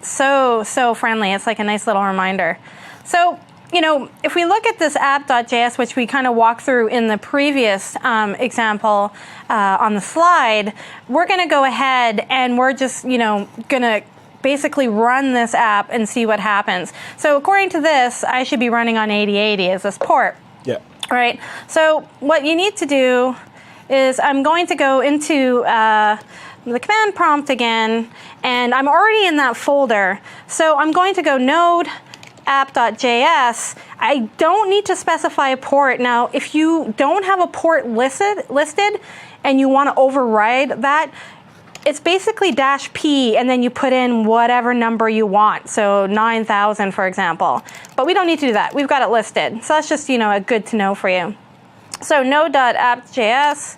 So friendly. It's like a nice little reminder. So, if we look at this app.js, which we kind of walked through in the previous example on the slide, we're going to go ahead and we're just, going to basically run this app and see what happens. So according to this, I should be running on 8080 as this port. Yeah. All right. So what you need to do is I'm going to go into the command prompt again, and I'm already in that folder. So I'm going to go node app.js. I don't need to specify a port. Now, if you don't have a port listed and you want to override that, it's basically -p, and then you put in whatever number you want. So 9,000, for example. But we don't need to do that. We've got it listed. So that's just, a good to know for you. So node.app.js.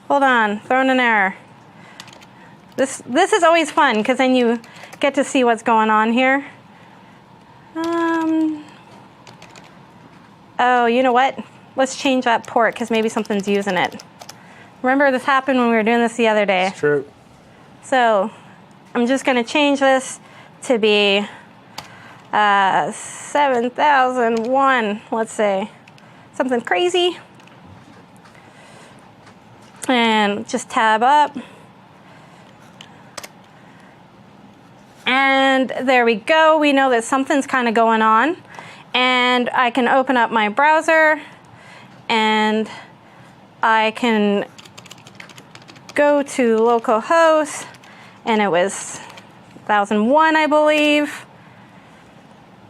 Hold on, thrown an error. This is always fun because then you get to see what's going on here. Oh, you know what? let's change that port because maybe something's using it. Remember, this happened when we were doing this the other day. It's true. So I'm just going to change this to be 7001, let's say. Something crazy. And just tab up. And there we go. We know that something's kind of going on. And I can open up my browser and I can go to localhost, and it was 1001, I believe.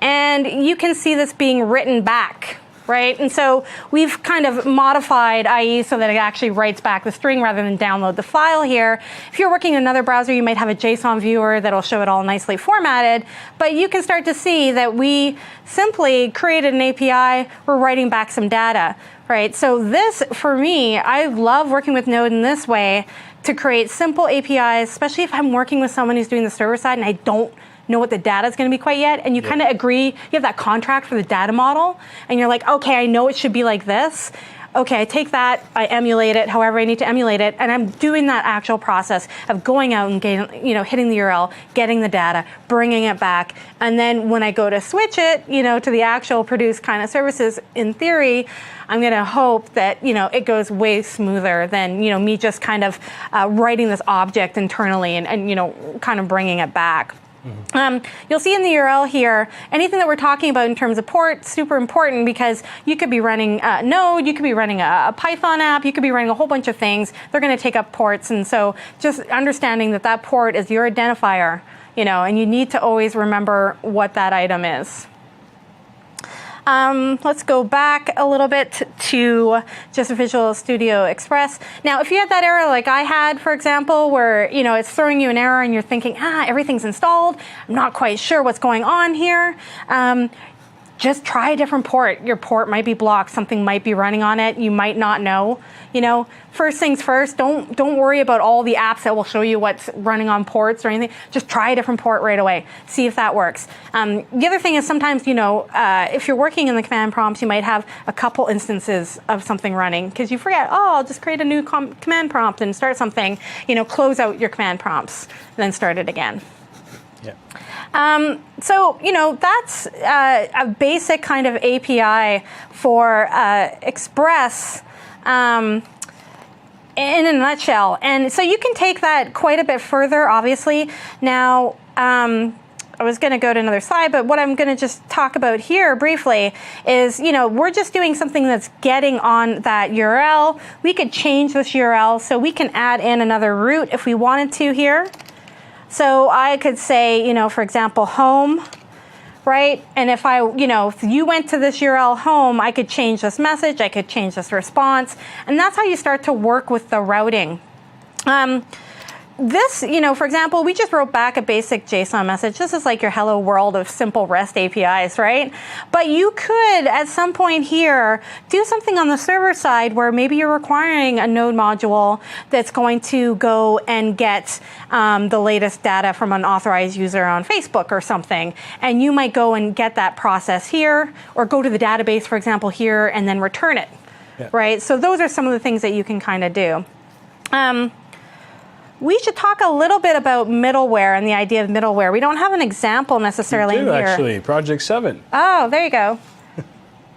And you can see this being written back, right? And so we've kind of modified IE so that it actually writes back the string rather than download the file here. If you're working in another browser, you might have a JSON viewer that'll show it all nicely formatted, but you can start to see that we simply created an API, we're writing back some data, right? So this, for me, I love working with Node in this way to create simple APIs, especially if I'm working with someone who's doing the server side and I don't know what the data is going to be quite yet, and you kind of agree, you have that contract for the data model, and you're like, okay, I know it should be like this. Okay, I take that, I emulate it, however I need to emulate it, and I'm doing that actual process of going out and getting, hitting the URL, getting the data, bringing it back, and then when I go to switch it, to the actual produced kind of services, in theory, I'm going to hope that, it goes way smoother than, me just kind of writing this object internally and kind of bringing it back. You'll see in the URL here, anything that we're talking about in terms of port, super important because you could be running Node, you could be running a Python app, you could be running a whole bunch of things. They're going to take up ports. And so just understanding that that port is your identifier, and you need to always remember what that item is. Let's go back a little bit to just Visual Studio Express. Now, if you had that error like I had, for example, where it's throwing you an error and you're thinking, everything's installed, I'm not quite sure what's going on here, just try a different port. Your port might be blocked, something might be running on it, you might not know. First things first, don't worry about all the apps that will show you what's running on ports or anything. Just try a different port right away. See if that works. The other thing is sometimes, if you're working in the command prompts, you might have a couple instances of something running because you forget, I'll just create a new command prompt and start something. Close out your command prompts, then start it again. Yeah. So, that's a basic kind of API for Express in a nutshell. And so you can take that quite a bit further, obviously. Now, I was going to go to another slide, but what I'm going to just talk about here briefly is, we're just doing something that's getting on that URL. We could change this URL, so we can add in another route if we wanted to here. So I could say, for example, home, right? And if if you went to this URL home, I could change this message, I could change this response, and that's how you start to work with the routing. This, for example, we just wrote back a basic JSON message. This is like your hello world of simple REST APIs, right? But you could, at some point here, do something on the server side where maybe you're requiring a node module that's going to go and get the latest data from an authorized user on Facebook or something. And you might go and get that process here, or go to the database, for example, here, and then return it, right? So those are some of the things that you can kind of do. We should talk a little bit about middleware and the idea of middleware. We don't have an example necessarily in here. Actually, Project 7. Oh, there you go.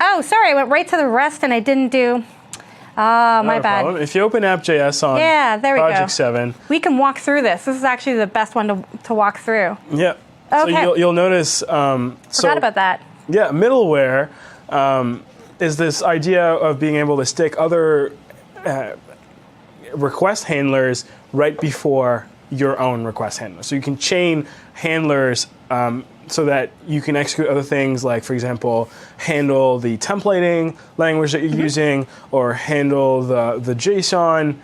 Oh, sorry, I went right to the rest and I didn't do. Oh, my bad. Problem. If you open app.js on Project 7. We can walk through this. This is actually the best one to walk through. Yeah. Okay. So you'll notice. Forgot about that. Yeah, middleware is this idea of being able to stick other request handlers right before your own request handler. So you can chain handlers so that you can execute other things like, for example, handle the templating language that you're using, or handle the JSON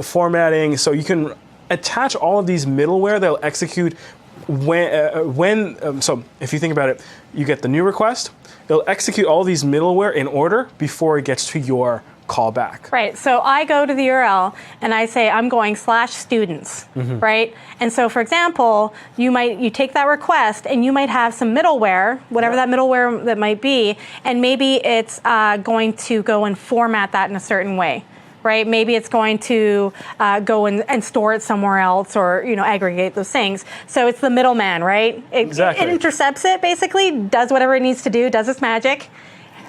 formatting. So you can attach all of these middleware that'll execute so if you think about it, you get the new request, it'll execute all these middleware in order before it gets to your callback. Right. So I go to the URL and I say I'm going /students, right? And so, for example, you take that request and you might have some middleware, whatever that middleware that might be, and maybe it's going to go and format that in a certain way. Right? Maybe it's going to go and store it somewhere else, or aggregate those things. So it's the middleman, right? Exactly. It intercepts it, basically, does whatever it needs to do, does its magic,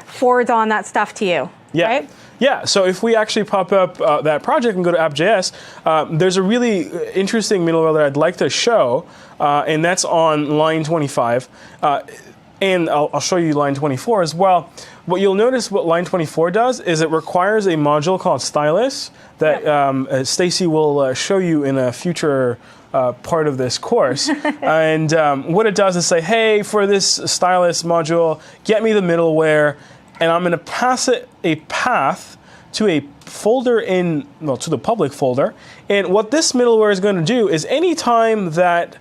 forwards on that stuff to you. Yeah. Right? Yeah, so if we actually pop up that project and go to app.js, there's a really interesting middleware that I'd like to show, and that's on line 25. And I'll show you line 24 as well. What you'll notice what line 24 does is it requires a module called stylus that Stacy will show you in a future part of this course. And what it does is say, hey, for this stylus module, get me the middleware, and I'm going to pass it a path to a folder to the public folder. And what this middleware is going to do is anytime that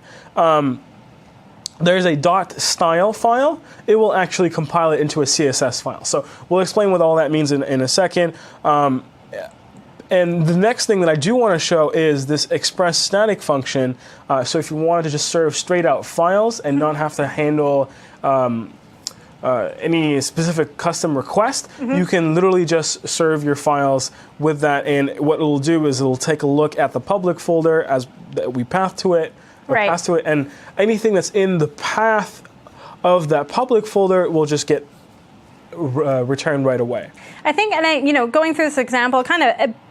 there's a .style file, it will actually compile it into a CSS file. So we'll explain what all that means in a second. And the next thing that I do want to show is this express static function. So if you wanted to just serve straight out files and not have to handle any specific custom request, you can literally just serve your files with that. And what it'll do is it'll take a look at the public folder as we path to it, pass to it, and anything that's in the path of that public folder will just get returned right away. I think, and going through this example,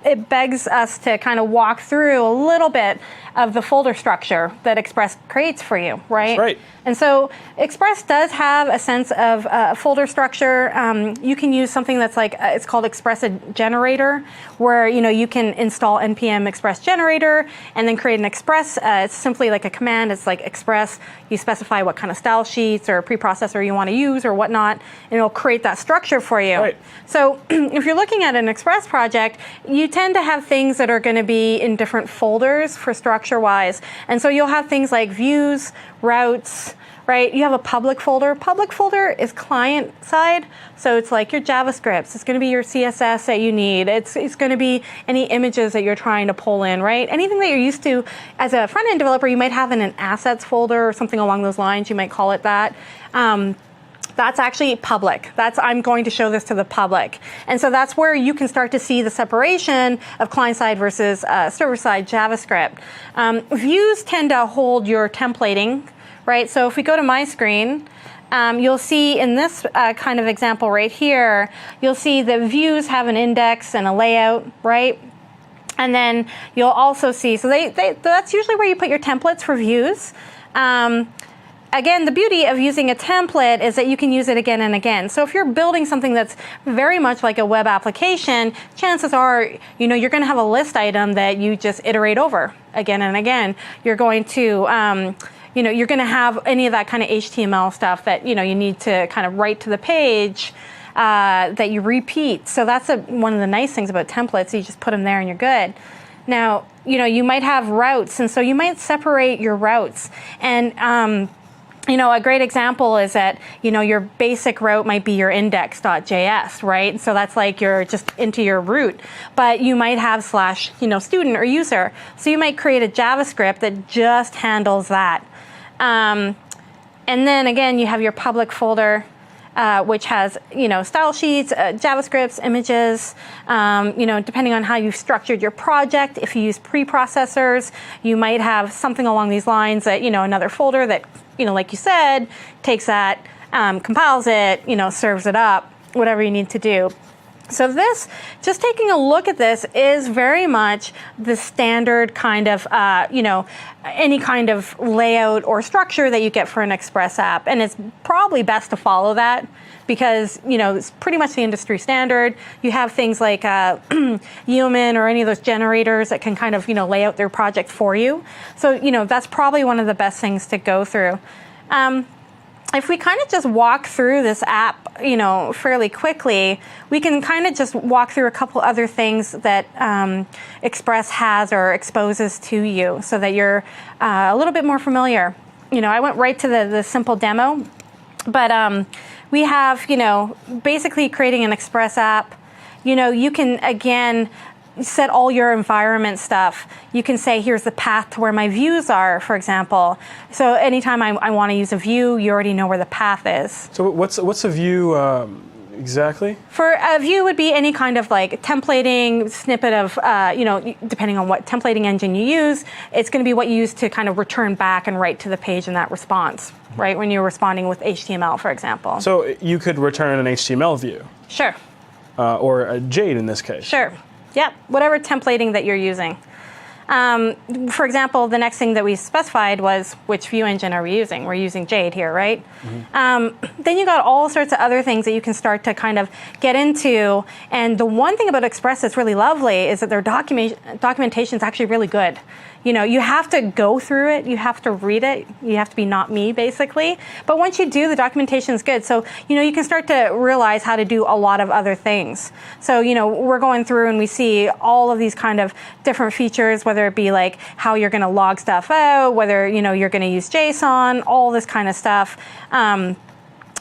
it begs us to kind of walk through a little bit of the folder structure that Express creates for you, right? That's right. And so Express does have a sense of folder structure. You can use something that's like, it's called Express Generator, where you can install npm Express Generator and then create an Express. It's simply like a command. It's like Express. You specify what kind of style sheets or preprocessor you want to use or whatnot, and it'll create that structure for you. Right. So if you're looking at an Express project, you tend to have things that are going to be in different folders for structure-wise. And so you'll have things like views, routes, right? You have a public folder. Public folder is client side, so it's like your JavaScripts. It's going to be your CSS that you need. It's going to be any images that you're trying to pull in, right? Anything that you're used to as a front-end developer, you might have in an assets folder or something along those lines. You might call it that. That's actually public. I'm going to show this to the public. And so that's where you can start to see the separation of client-side versus server-side JavaScript. Views tend to hold your templating, right? So if we go to my screen, you'll see in this kind of example right here, you'll see that views have an index and a layout, right? And then you'll also see, so that's usually where you put your templates for views. Again, the beauty of using a template is that you can use it again and again. So if you're building something that's very much like a web application, chances are, you're going to have a list item that you just iterate over again and again. You're going to, you're going to have any of that kind of HTML stuff that, you need to kind of write to the page that you repeat. So that's one of the nice things about templates. You just put them there and you're good. Now, you might have routes, and so you might separate your routes. And, a great example is that, your basic route might be your index.js, right? So that's like you're just into your root, but you might have / student or user. So you might create a JavaScript that just handles that. And then again, you have your public folder, which has, style sheets, JavaScripts, images, depending on how you've structured your project. If you use preprocessors, you might have something along these lines that, another folder that, like you said, takes that, compiles it, serves it up, whatever you need to do. So this, just taking a look at this, is very much the standard kind of, any kind of layout or structure that you get for an Express app. And it's probably best to follow that because, it's pretty much the industry standard. You have things like Yeoman or any of those generators that can kind of, lay out their project for you. So, that's probably one of the best things to go through. If we kind of just walk through this app, fairly quickly, we can kind of just walk through a couple other things that Express has or exposes to you so that you're a little bit more familiar. I went right to the simple demo, but we have, basically creating an Express app. you can, again, set all your environment stuff. You can say, here's the path to where my views are, for example. So anytime I want to use a view, you already know where the path is. So what's a view exactly? For a view would be any kind of like templating snippet of, depending on what templating engine you use, it's going to be what you use to kind of return back and write to the page in that response, right? When you're responding with HTML, for example. So you could return an HTML view. Sure. Or a Jade in this case. Sure. Yep, whatever templating that you're using. For example, the next thing that we specified was which view engine are we using? We're using Jade here, right? Then you got all sorts of other things that you can start to kind of get into. And the one thing about Express that's really lovely is that their documentation is actually really good. You have to go through it, you have to read it, you have to be not me, basically. But once you do, the documentation is good. So, you can start to realize how to do a lot of other things. So, we're going through and we see all of these kind of different features, whether it be like how you're going to log stuff out, whether, you're going to use JSON, all this kind of stuff. And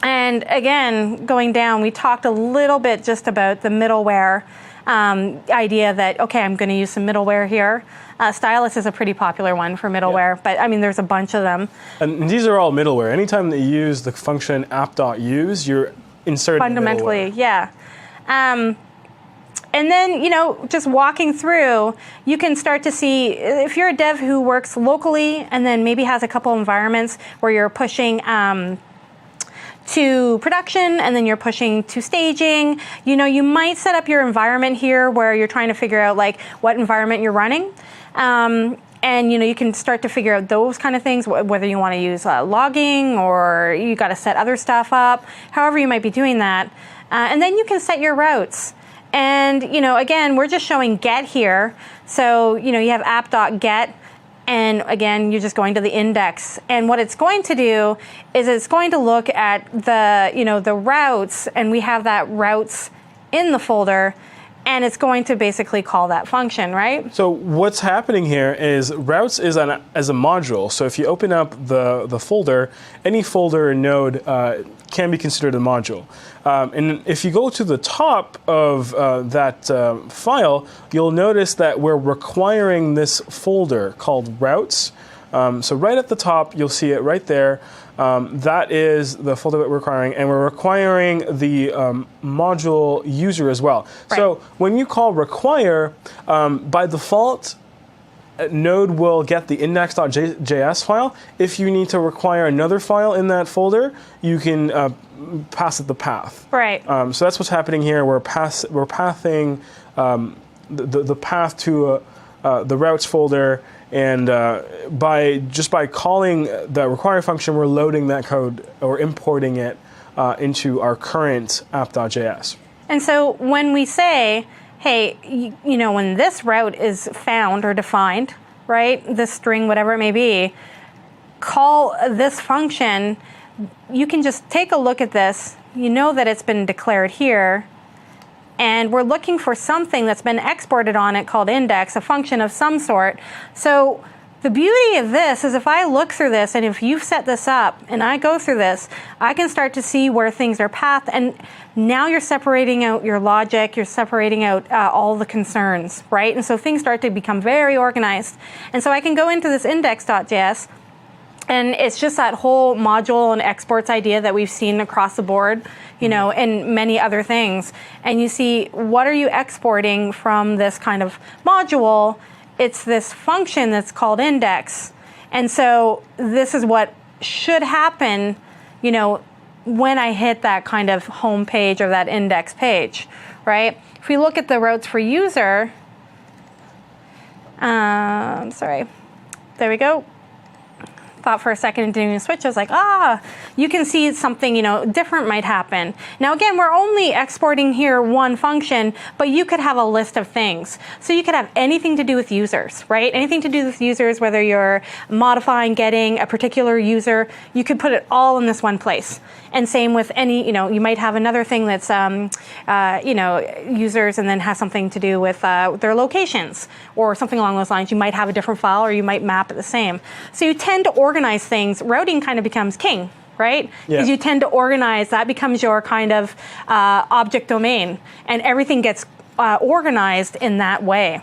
again, going down, we talked a little bit just about the middleware idea that, okay, I'm going to use some middleware here. Stylus is a pretty popular one for middleware, but I mean, there's a bunch of them. And these are all middleware. Anytime that you use the function app.use, you're inserting fundamentally, middleware. Yeah. And then, just walking through, you can start to see, if you're a dev who works locally and then maybe has a couple environments where you're pushing to production and then you're pushing to staging, you might set up your environment here where you're trying to figure out like what environment you're running. And you can start to figure out those kind of things, whether you want to use logging or you got to set other stuff up, however you might be doing that. And then you can set your routes. And, again, we're just showing get here. So, you have app.get. And again, you're just going to the index. And what it's going to do is it's going to look at the routes, and we have that routes in the folder, and it's going to basically call that function, right? So what's happening here is routes is as a module. So if you open up the folder, any folder or node can be considered a module. And if you go to the top of that file, you'll notice that we're requiring this folder called routes. So right at the top, you'll see it right there. That is the folder that we're requiring, and we're requiring the module user as well. Right. So when you call require, by default, Node will get the index.js file. If you need to require another file in that folder, you can pass it the path. Right. So that's what's happening here. We're pathing the path to the routes folder, and by calling the require function, we're loading that code or importing it into our current app.js. And so when we say, hey, when this route is found or defined, right, this string, whatever it may be, call this function, you can just take a look at this. You know that it's been declared here. And we're looking for something that's been exported on it called index, a function of some sort. So the beauty of this is if I look through this, and if you've set this up and I go through this, I can start to see where things are pathed. And now you're separating out your logic, you're separating out all the concerns, right? And so things start to become very organized. And so I can go into this index.js, and it's just that whole module and exports idea that we've seen across the board, and many other things. And you see, what are you exporting from this kind of module? It's this function that's called index. And so this is what should happen, when I hit that kind of home page or that index page, right? If we look at the routes for user, there we go. Thought for a second and didn't even switch. I was like, you can see something, different might happen. Now again, we're only exporting here one function, but you could have a list of things. So you could have anything to do with users, right? Anything to do with users, whether you're modifying, getting a particular user, you could put it all in this one place. And same with any, you might have another thing that's, users, and then has something to do with their locations or something along those lines. You might have a different file, or you might map it the same. So you tend to organize things. Routing kind of becomes king, right? Yeah. Because you tend to organize, that becomes your kind of object domain, and everything gets organized in that way.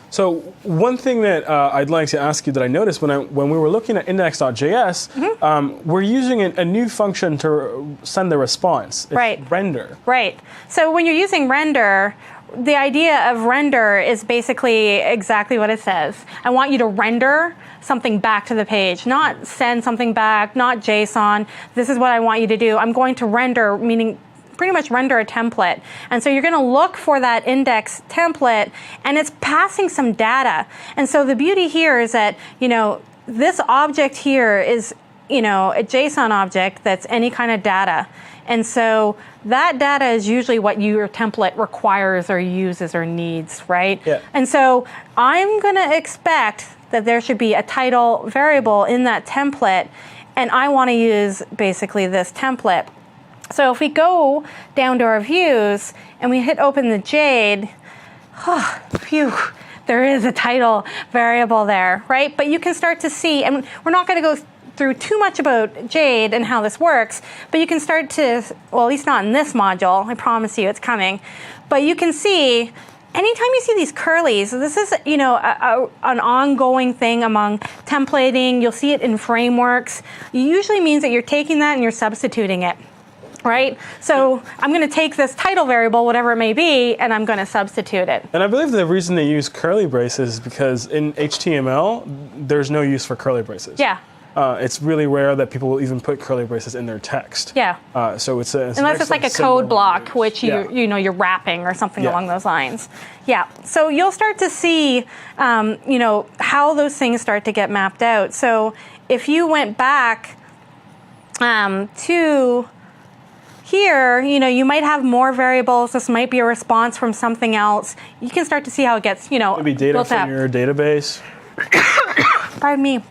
So one thing that I'd like to ask you that I noticed when we were looking at index.js, we're using a new function to send the response. It's Right. render. Right. So when you're using render, the idea of render is basically exactly what it says. I want you to render something back to the page, not send something back, not JSON. This is what I want you to do. I'm going to render, meaning pretty much render a template. And so you're going to look for that index template, and it's passing some data. And so the beauty here is that, this object here is, a JSON object that's any kind of data. And so that data is usually what your template requires or uses or needs, right? Yeah. And so I'm going to expect that there should be a title variable in that template, and I want to use basically this template. So if we go down to our views and we hit open the Jade, phew, there is a title variable there, right? But you can start to see, and we're not going to go through too much about Jade and how this works, but you can start to, well, at least not in this module, I promise you it's coming, but you can see anytime you see these curlies, this is, an ongoing thing among templating. You'll see it in frameworks. It usually means that you're taking that and you're substituting it. Right? So I'm going to take this title variable, whatever it may be, and I'm going to substitute it. And I believe the reason they use curly braces is because in HTML, there's no use for curly braces. Yeah. It's really rare that people will even put curly braces in their text. Yeah. So it's unless it's like a code block, which you're wrapping or something Yeah. along those lines. Yeah. So you'll start to see, how those things start to get mapped out. So if you went back to here, you might have more variables. This might be a response from something else. You can start to see how it gets, Maybe data built from up. your database. Pardon me.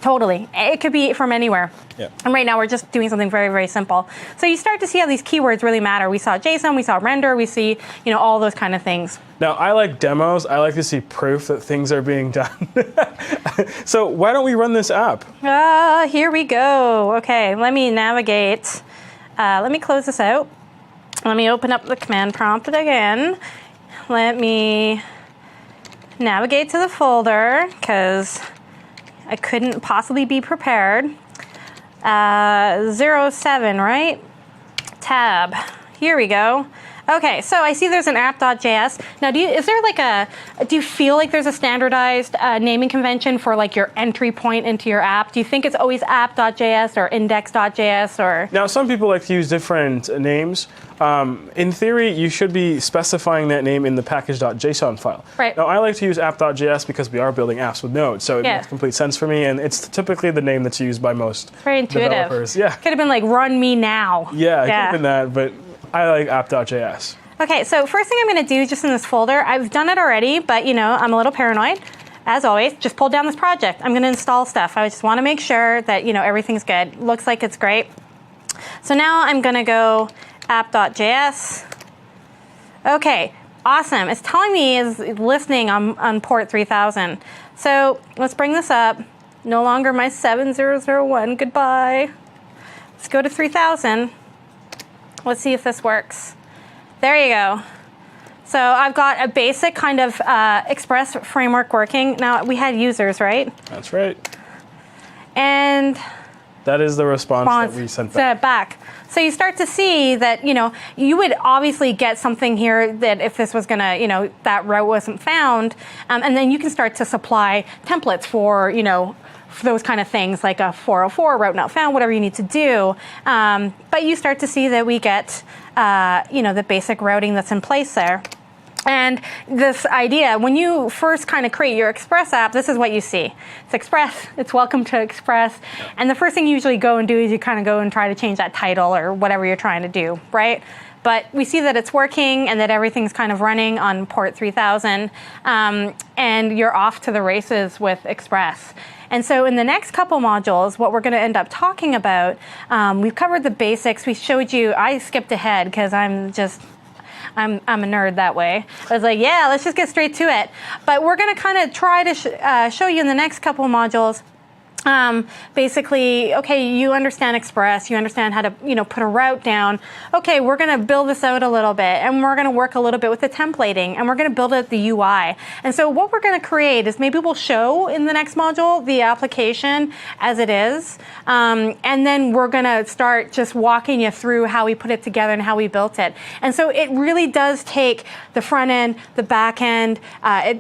Totally. It could be from anywhere. Yeah. And right now we're just doing something very, very simple. So you start to see how these keywords really matter. We saw JSON, we saw render, we see, all those kind of things. Now, I like demos. I like to see proof that things are being done. So why don't we run this app? Here we go. Okay, let me navigate. Let me close this out. Let me open up the command prompt again. Let me navigate to the folder because I couldn't possibly be prepared. 07, right? Tab. Here we go. Okay, so I see there's an app.js. Now, do you feel like there's a standardized naming convention for like your entry point into your app? Do you think it's always app.js or index.js or? Now, some people like to use different names. In theory, you should be specifying that name in the package.json file. Right. Now, I like to use app.js because we are building apps with Node, so it makes complete sense for me, and it's typically the name that's used by most Very intuitive. developers. Yeah. Could have been like run me now. Yeah, it could have been that, but I like app.js. Okay, so first thing I'm going to do just in this folder, I've done it already, but I'm a little paranoid. As always, just pull down this project. I'm going to install stuff. I just want to make sure that everything's good. Looks like it's great. So now I'm going to go app.js. Okay, awesome. It's telling me it's listening on port 3000. So let's bring this up. No longer my 7001. Goodbye. Let's go to 3000. Let's see if this works. There you go. So I've got a basic kind of Express framework working. Now, we had users, right? That's right. And that is the response that we sent back. So you start to see that, you would obviously get something here that if this was going to, that route wasn't found. And then you can start to supply templates for, for those kind of things like a 404, route not found, whatever you need to do. But you start to see that we get, the basic routing that's in place there. And this idea, when you first kind of create your Express app, this is what you see. It's Express, it's welcome to Express. And the first thing you usually go and do is you kind of go and try to change that title or whatever you're trying to do, right? But we see that it's working and that everything's kind of running on port 3000. And you're off to the races with Express. And so in the next couple modules, what we're going to end up talking about, we've covered the basics. We showed you, I skipped ahead because I'm a nerd that way. I was like, yeah, let's just get straight to it. But we're going to kind of try to show you in the next couple modules Basically, okay, you understand Express, you understand how to, put a route down. Okay, we're going to build this out a little bit, and we're going to work a little bit with the templating, and we're going to build out the UI. And so what we're going to create is maybe we'll show in the next module the application as it is, and then we're going to start just walking you through how we put it together and how we built it. And so it really does take the front end, the back end.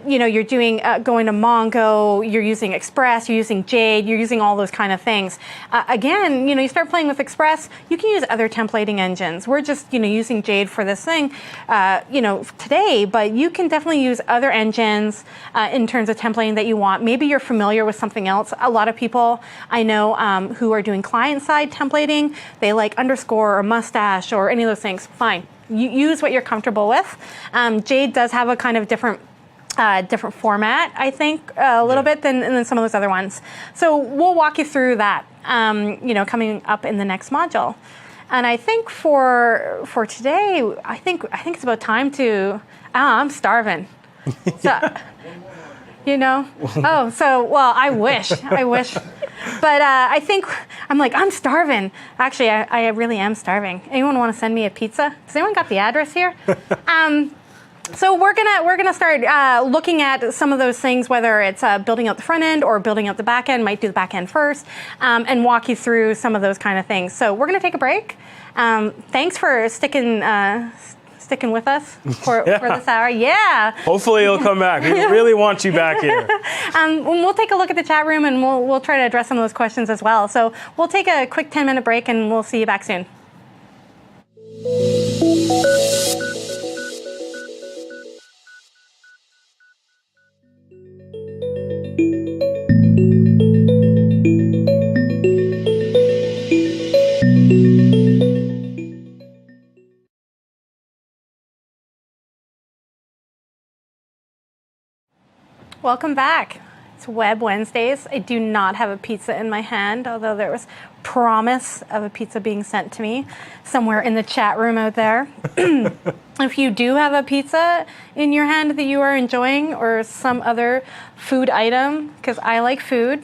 You're doing going to Mongo, you're using Express, you're using Jade, you're using all those kind of things. Again, you start playing with Express, you can use other templating engines. We're just, using Jade for this thing, today, but you can definitely use other engines in terms of templating that you want. Maybe you're familiar with something else. A lot of people I know who are doing client-side templating, they like underscore or mustache or any of those things. Fine. You use what you're comfortable with. Jade does have a kind of different format, I think, a little bit than some of those other ones. So we'll walk you through that, coming up in the next module. And I think for today, I think it's about time to. I'm starving. So, I wish. But I think I'm starving. Actually, I really am starving. Anyone want to send me a pizza? Has anyone got the address here? So we're gonna start looking at some of those things, whether it's building out the front end or building out the back end. Might do the back end first, and walk you through some of those kind of things. So we're gonna take a break. Thanks for sticking with us for this hour. Yeah. Hopefully you'll come back. We really want you back here. We'll take a look at the chat room, and we'll try to address some of those questions as well. So we'll take a quick 10-minute break, and we'll see you back soon. Welcome back. It's Web Wednesdays. I do not have a pizza in my hand, although there was promise of a pizza being sent to me somewhere in the chat room out there. If you do have a pizza in your hand that you are enjoying, or some other food item, because I like food,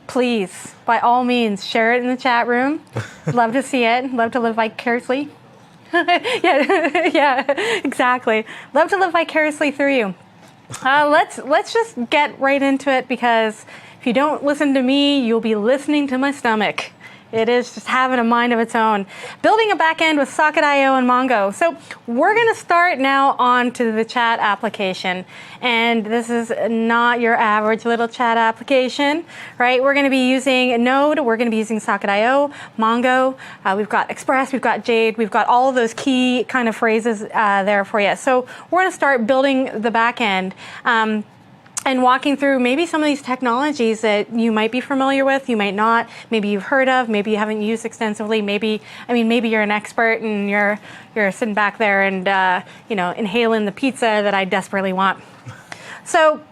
please, by all means, share it in the chat room. Love to see it. Love to live vicariously. yeah, exactly. Love to live vicariously through you. Let's just get right into it, because if you don't listen to me, you'll be listening to my stomach. It is just having a mind of its own. Building a backend with Socket.io and Mongo. So we're going to start now on to the chat application. And this is not your average little chat application, right? We're going to be using Node. We're going to be using Socket.io, Mongo. We've got Express. We've got Jade. We've got all of those key kind of phrases there for you. So we're going to start building the backend. And walking through maybe some of these technologies that you might be familiar with, you might not, maybe you've heard of, maybe you haven't used extensively, maybe you're an expert and you're sitting back there and inhaling the pizza that I desperately want. So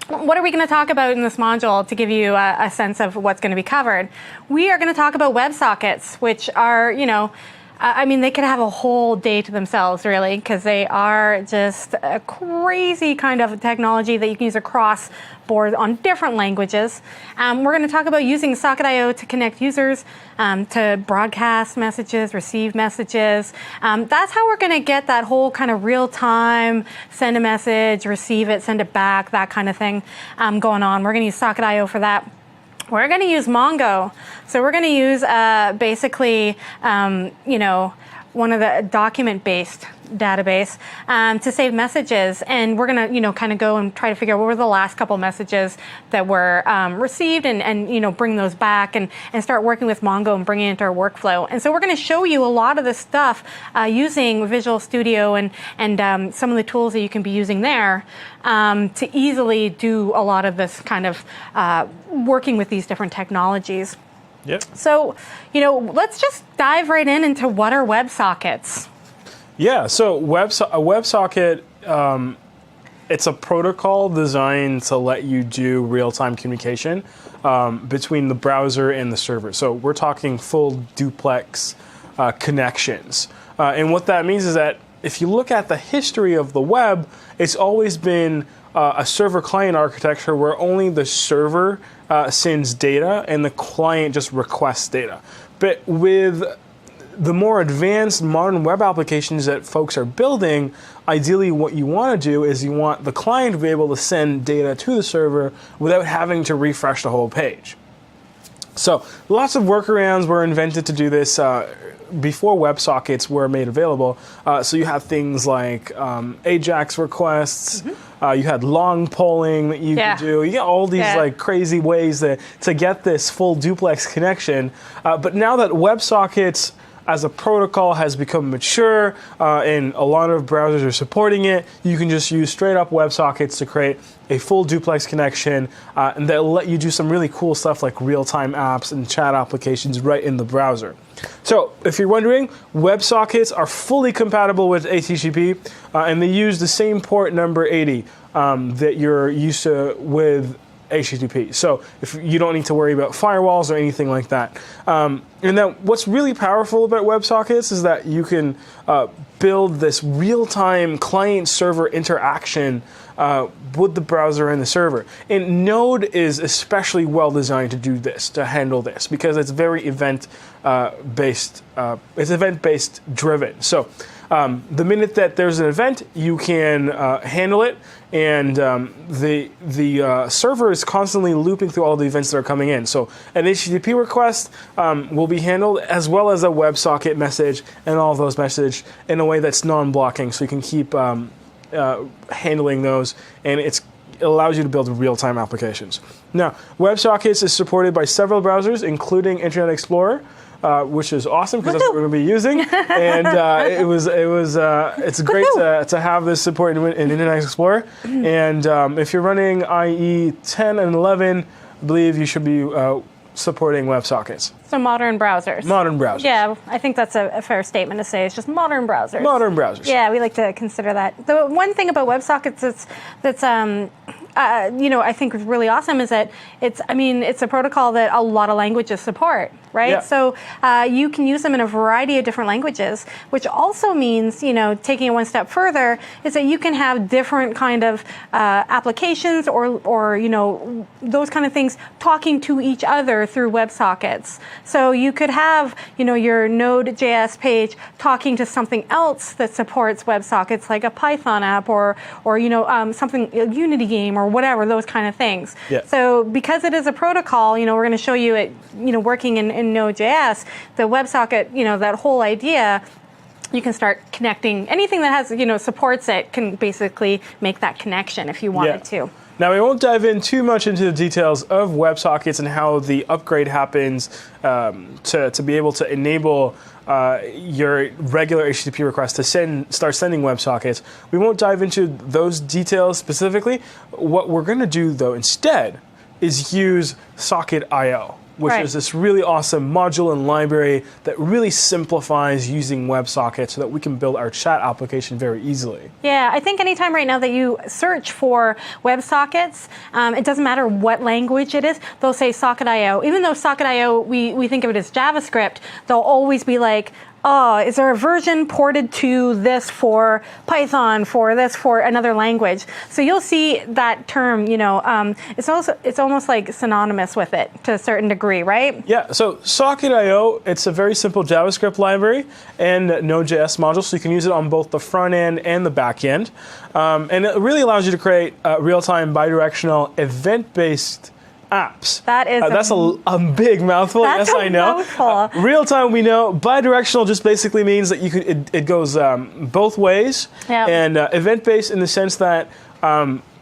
what are we going to talk about in this module to give you a sense of what's going to be covered? We are going to talk about WebSockets, which are, they could have a whole day to themselves, really, because they are just a crazy kind of technology that you can use across board on different languages. We're going to talk about using Socket.io to connect users, to broadcast messages, receive messages. That's how we're going to get that whole kind of real-time, send a message, receive it, send it back, that kind of thing going on. We're going to use Socket.io for that. We're going to use Mongo. So we're going to use basically, one of the document-based database to save messages. And we're going to, kind of go and try to figure out what were the last couple messages that were received and bring those back and start working with Mongo and bringing it into our workflow. And so we're going to show you a lot of this stuff using Visual Studio and some of the tools that you can be using there to easily do a lot of this kind of working with these different technologies. Yep. So, let's just dive right into what are WebSockets. Yeah, so a WebSocket, it's a protocol designed to let you do real-time communication between the browser and the server. So we're talking full duplex connections. And what that means is that if you look at the history of the web, it's always been a server-client architecture where only the server sends data and the client just requests data. But with the more advanced modern web applications that folks are building, ideally what you want to do is you want the client to be able to send data to the server without having to refresh the whole page. So lots of workarounds were invented to do this before WebSockets were made available. So you have things like AJAX requests. You had long polling that you could do. You get all these like crazy ways to get this full duplex connection. But now that WebSockets as a protocol has become mature and a lot of browsers are supporting it, you can just use straight up WebSockets to create a full duplex connection, and that'll let you do some really cool stuff like real-time apps and chat applications right in the browser. So if you're wondering, WebSockets are fully compatible with HTTP, and they use the same port number 80 that you're used to with HTTP. So if you don't need to worry about firewalls or anything like that. And then what's really powerful about WebSockets is that you can build this real-time client-server interaction with the browser and the server. And Node is especially well designed to do this, to handle this, because it's very event-based. It's event-based driven. So the minute that there's an event, you can handle it, and the server is constantly looping through all the events that are coming in. So an HTTP request will be handled, as well as a WebSocket message and all of those messages in a way that's non-blocking, so you can keep handling those, and it allows you to build real-time applications. Now, WebSockets is supported by several browsers, including Internet Explorer, which is awesome because that's what we're going to be using. And it's great to have this support in Internet Explorer. And if you're running IE 10 and 11, I believe you should be supporting WebSockets. So modern browsers. Modern browsers. Yeah, I think that's a fair statement to say. It's just modern browsers. Modern browsers. Yeah, we like to consider that. The one thing about WebSockets that's I think is really awesome is that it's a protocol that a lot of languages support, right? Yeah. So you can use them in a variety of different languages, which also means, taking it one step further, is that you can have different kind of applications or those kind of things talking to each other through WebSockets. So you could have, your Node.js page talking to something else that supports WebSockets, like a Python app or something, a Unity game or whatever, those kind of things. Yeah. So because it is a protocol, we're going to show you it, working in Node.js, the WebSocket, that whole idea, you can start connecting. Anything that has, supports it can basically make that connection if you wanted to. Now, we won't dive in too much into the details of WebSockets and how the upgrade happens to be able to enable your regular HTTP request to start sending WebSockets. We won't dive into those details specifically. What we're going to do, though, instead, is use Socket.io, which is this really awesome module and library that really simplifies using WebSockets so that we can build our chat application very easily. Yeah, I think anytime right now that you search for WebSockets, it doesn't matter what language it is, they'll say Socket.io. Even though Socket.io, we think of it as JavaScript, they'll always be like, oh, is there a version ported to this for Python, for this for another language? So you'll see that term, it's almost like synonymous with it to a certain degree, right? Yeah, so Socket.io, it's a very simple JavaScript library and Node.js module, so you can use it on both the front end and the back end. And it really allows you to create real-time, bidirectional, event-based apps. That's a big mouthful. Yes, I know. Mouthful. Real time, we know. Bidirectional just basically means that it goes both ways. Yep. And event based in the sense that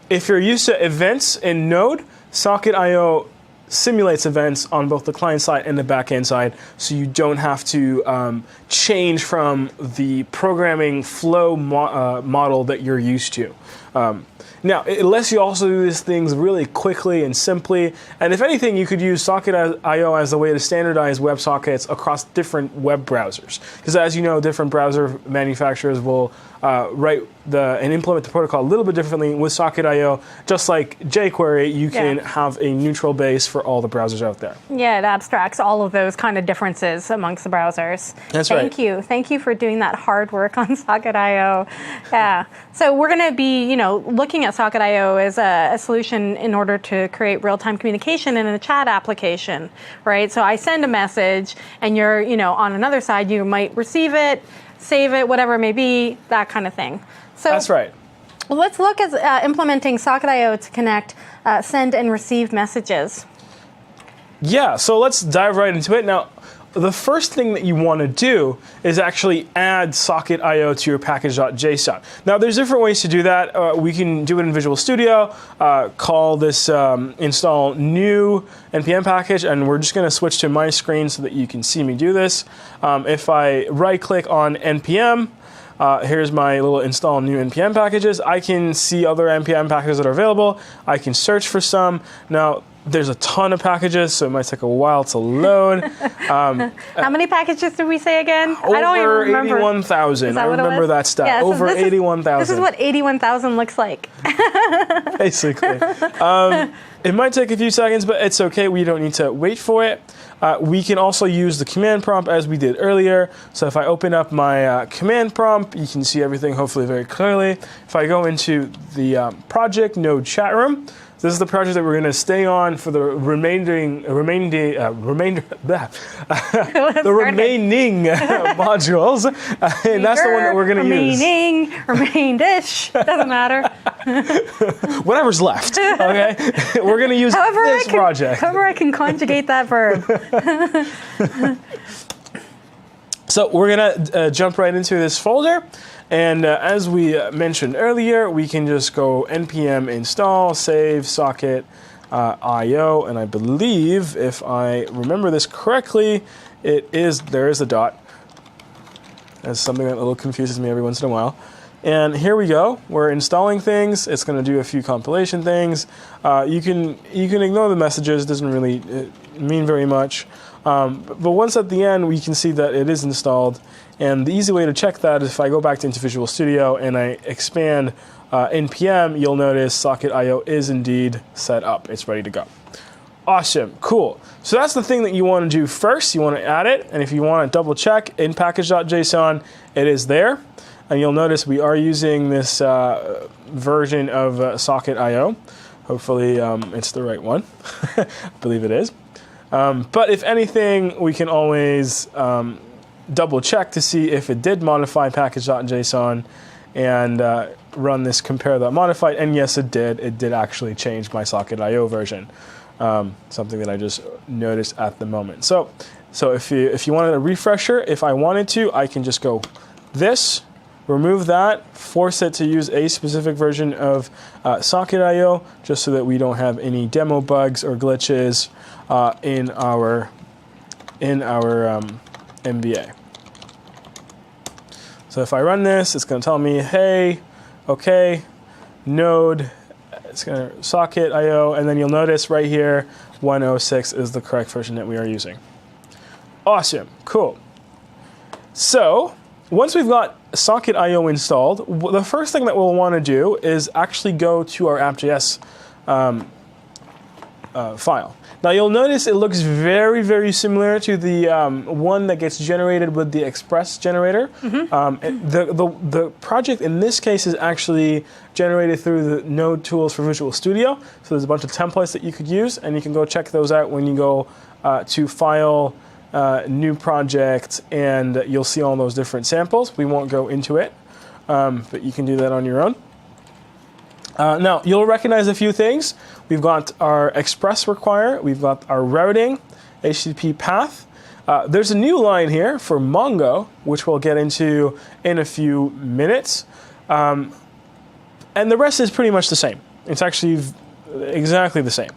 if you're used to events in Node, Socket.io simulates events on both the client side and the back-end side, so you don't have to change from the programming flow model that you're used to. Now, it lets you also do these things really quickly and simply, and if anything, you could use Socket.io as a way to standardize WebSockets across different web browsers. Because as you know, different browser manufacturers will write and implement the protocol a little bit differently. With Socket.io, just like jQuery, you can have a neutral base for all the browsers out there. Yeah, it abstracts all of those kind of differences amongst the browsers. That's right. Thank you for doing that hard work on Socket.io. Yeah. So we're going to be, looking at Socket.io as a solution in order to create real-time communication in a chat application, right? So I send a message, and you're, on another side, you might receive it, save it, whatever it may be, that kind of thing. So That's right. well, let's look at implementing Socket.io to connect, send and receive messages. Yeah, so let's dive right into it. Now, the first thing that you want to do is actually add Socket.io to your package.json. Now, there's different ways to do that. We can do it in Visual Studio, call this install new NPM package, and we're just going to switch to my screen so that you can see me do this. If I right-click on NPM, here's my little install new NPM packages. I can see other NPM packages that are available. I can search for some. Now, there's a ton of packages, so it might take a while to load. How many packages did we say again? Over I don't even remember. 81,000. I remember that stat. Yeah, over 81,000. This is what 81,000 looks like. Basically. It might take a few seconds, but it's okay. We don't need to wait for it. We can also use the command prompt as we did earlier. So if I open up my command prompt, you can see everything hopefully very clearly. If I go into the project node chat room, this is the project that we're going to stay on for the remaining modules, and that's the one that we're going to use. Remained-ish, doesn't matter. Whatever's left. Okay, we're going to use this project. However, I can conjugate that verb. So we're going to jump right into this folder. And as we mentioned earlier, we can just go npm install save socket io, and I believe, if I remember this correctly, there is a dot. That's something that a little confuses me every once in a while. And here we go. We're installing things. It's going to do a few compilation things. You can ignore the messages. It doesn't really mean very much. But once at the end, we can see that it is installed. And the easy way to check that is if I go back into Visual Studio and I expand npm, you'll notice Socket.io is indeed set up. It's ready to go. Awesome, cool. So that's the thing that you want to do first. You want to add it, and if you want to double check in package.json, it is there. And you'll notice we are using this version of Socket.io. Hopefully it's the right one. I believe it is. But if anything, we can always double check to see if it did modify package.json and run this compare.modified. And yes, it did. It did actually change my Socket.io version. Something that I just noticed at the moment. So if you wanted a refresher, if I wanted to, I can just go this, remove that, force it to use a specific version of Socket.io, just so that we don't have any demo bugs or glitches in our MVA. So if I run this, it's going to tell me, hey, okay, node, it's going to Socket.io, and then you'll notice right here, 106 is the correct version that we are using. Awesome, cool. So once we've got Socket.io installed, the first thing that we'll want to do is actually go to our app.js file. Now you'll notice it looks very, very similar to the one that gets generated with the Express generator. The project in this case is actually generated through the Node tools for Visual Studio. So there's a bunch of templates that you could use, and you can go check those out when you go to File, New Project, and you'll see all those different samples. We won't go into it, but you can do that on your own. Now, you'll recognize a few things. We've got our Express require, we've got our routing, HTTP path. There's a new line here for Mongo, which we'll get into in a few minutes. And the rest is pretty much the same. It's actually exactly the same.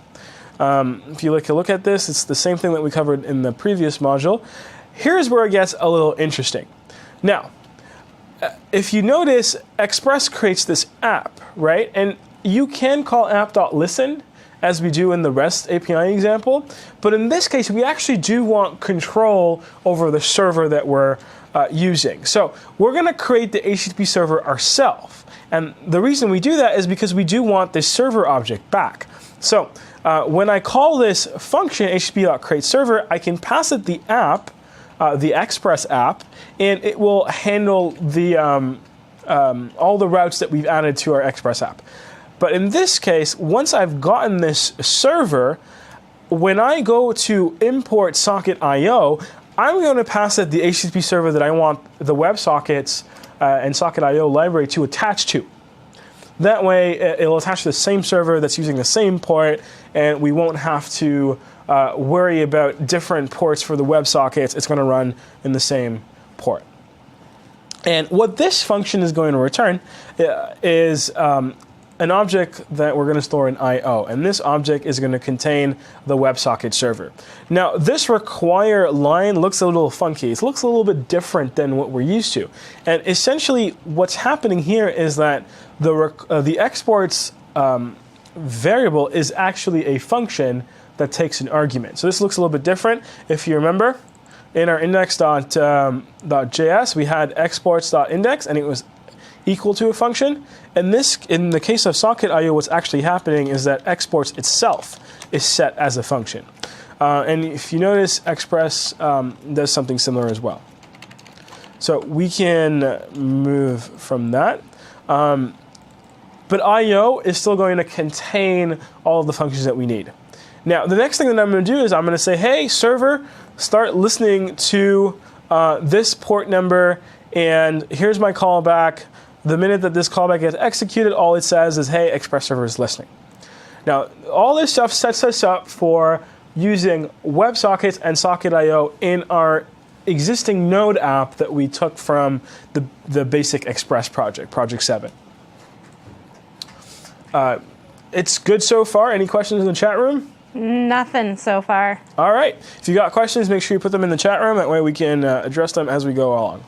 If you look at this, it's the same thing that we covered in the previous module. Here's where it gets a little interesting. Now, if you notice, Express creates this app, right? And you can call app.listen, as we do in the REST API example. But in this case, we actually do want control over the server that we're using. So we're going to create the HTTP server ourselves. And the reason we do that is because we do want this server object back. So when I call this function, http.createServer, I can pass it the app, the Express app, and it will handle the all the routes that we've added to our Express app. But in this case, once I've gotten this server, when I go to import socket IO, I'm going to pass it the HTTP server that I want the WebSockets and socket IO library to attach to. That way, it'll attach to the same server that's using the same port, and we won't have to worry about different ports for the WebSockets. It's going to run in the same port. And what this function is going to return is an object that we're going to store in I/O, and this object is going to contain the WebSocket server. Now, this require line looks a little funky. It looks a little bit different than what we're used to. And essentially, what's happening here is that the exports variable is actually a function that takes an argument. So this looks a little bit different. If you remember, in our index.js, we had exports.index, and it was equal to a function. And this, in the case of socket IO, what's actually happening is that exports itself is set as a function. And if you notice, Express does something similar as well. So we can move from that. But IO is still going to contain all of the functions that we need. Now, the next thing that I'm going to do is I'm going to say, hey, server, start listening to this port number, and here's my callback. The minute that this callback gets executed, all it says is, hey, Express server is listening. Now, all this stuff sets us up for using WebSockets and Socket IO in our existing Node app that we took from the basic Express project, Project 7. It's good so far. Any questions in the chat room? Nothing so far. All right. If you got questions, make sure you put them in the chat room. That way we can address them as we go along.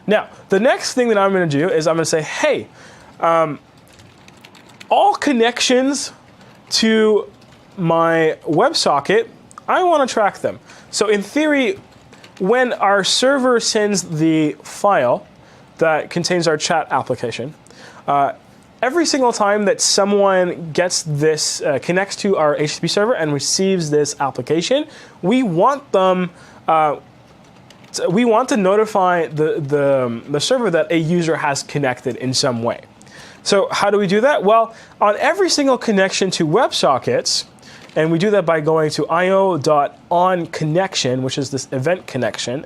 Now, the next thing that I'm going to do is I'm going to say, hey, all connections to my WebSocket, I want to track them. So in theory, when our server sends the file that contains our chat application, every single time that someone gets this, connects to our HTTP server and receives this application, we want them, we want to notify the server that a user has connected in some way. So how do we do that? Well, on every single connection to WebSockets, and we do that by going to io.onConnection, which is this event connection,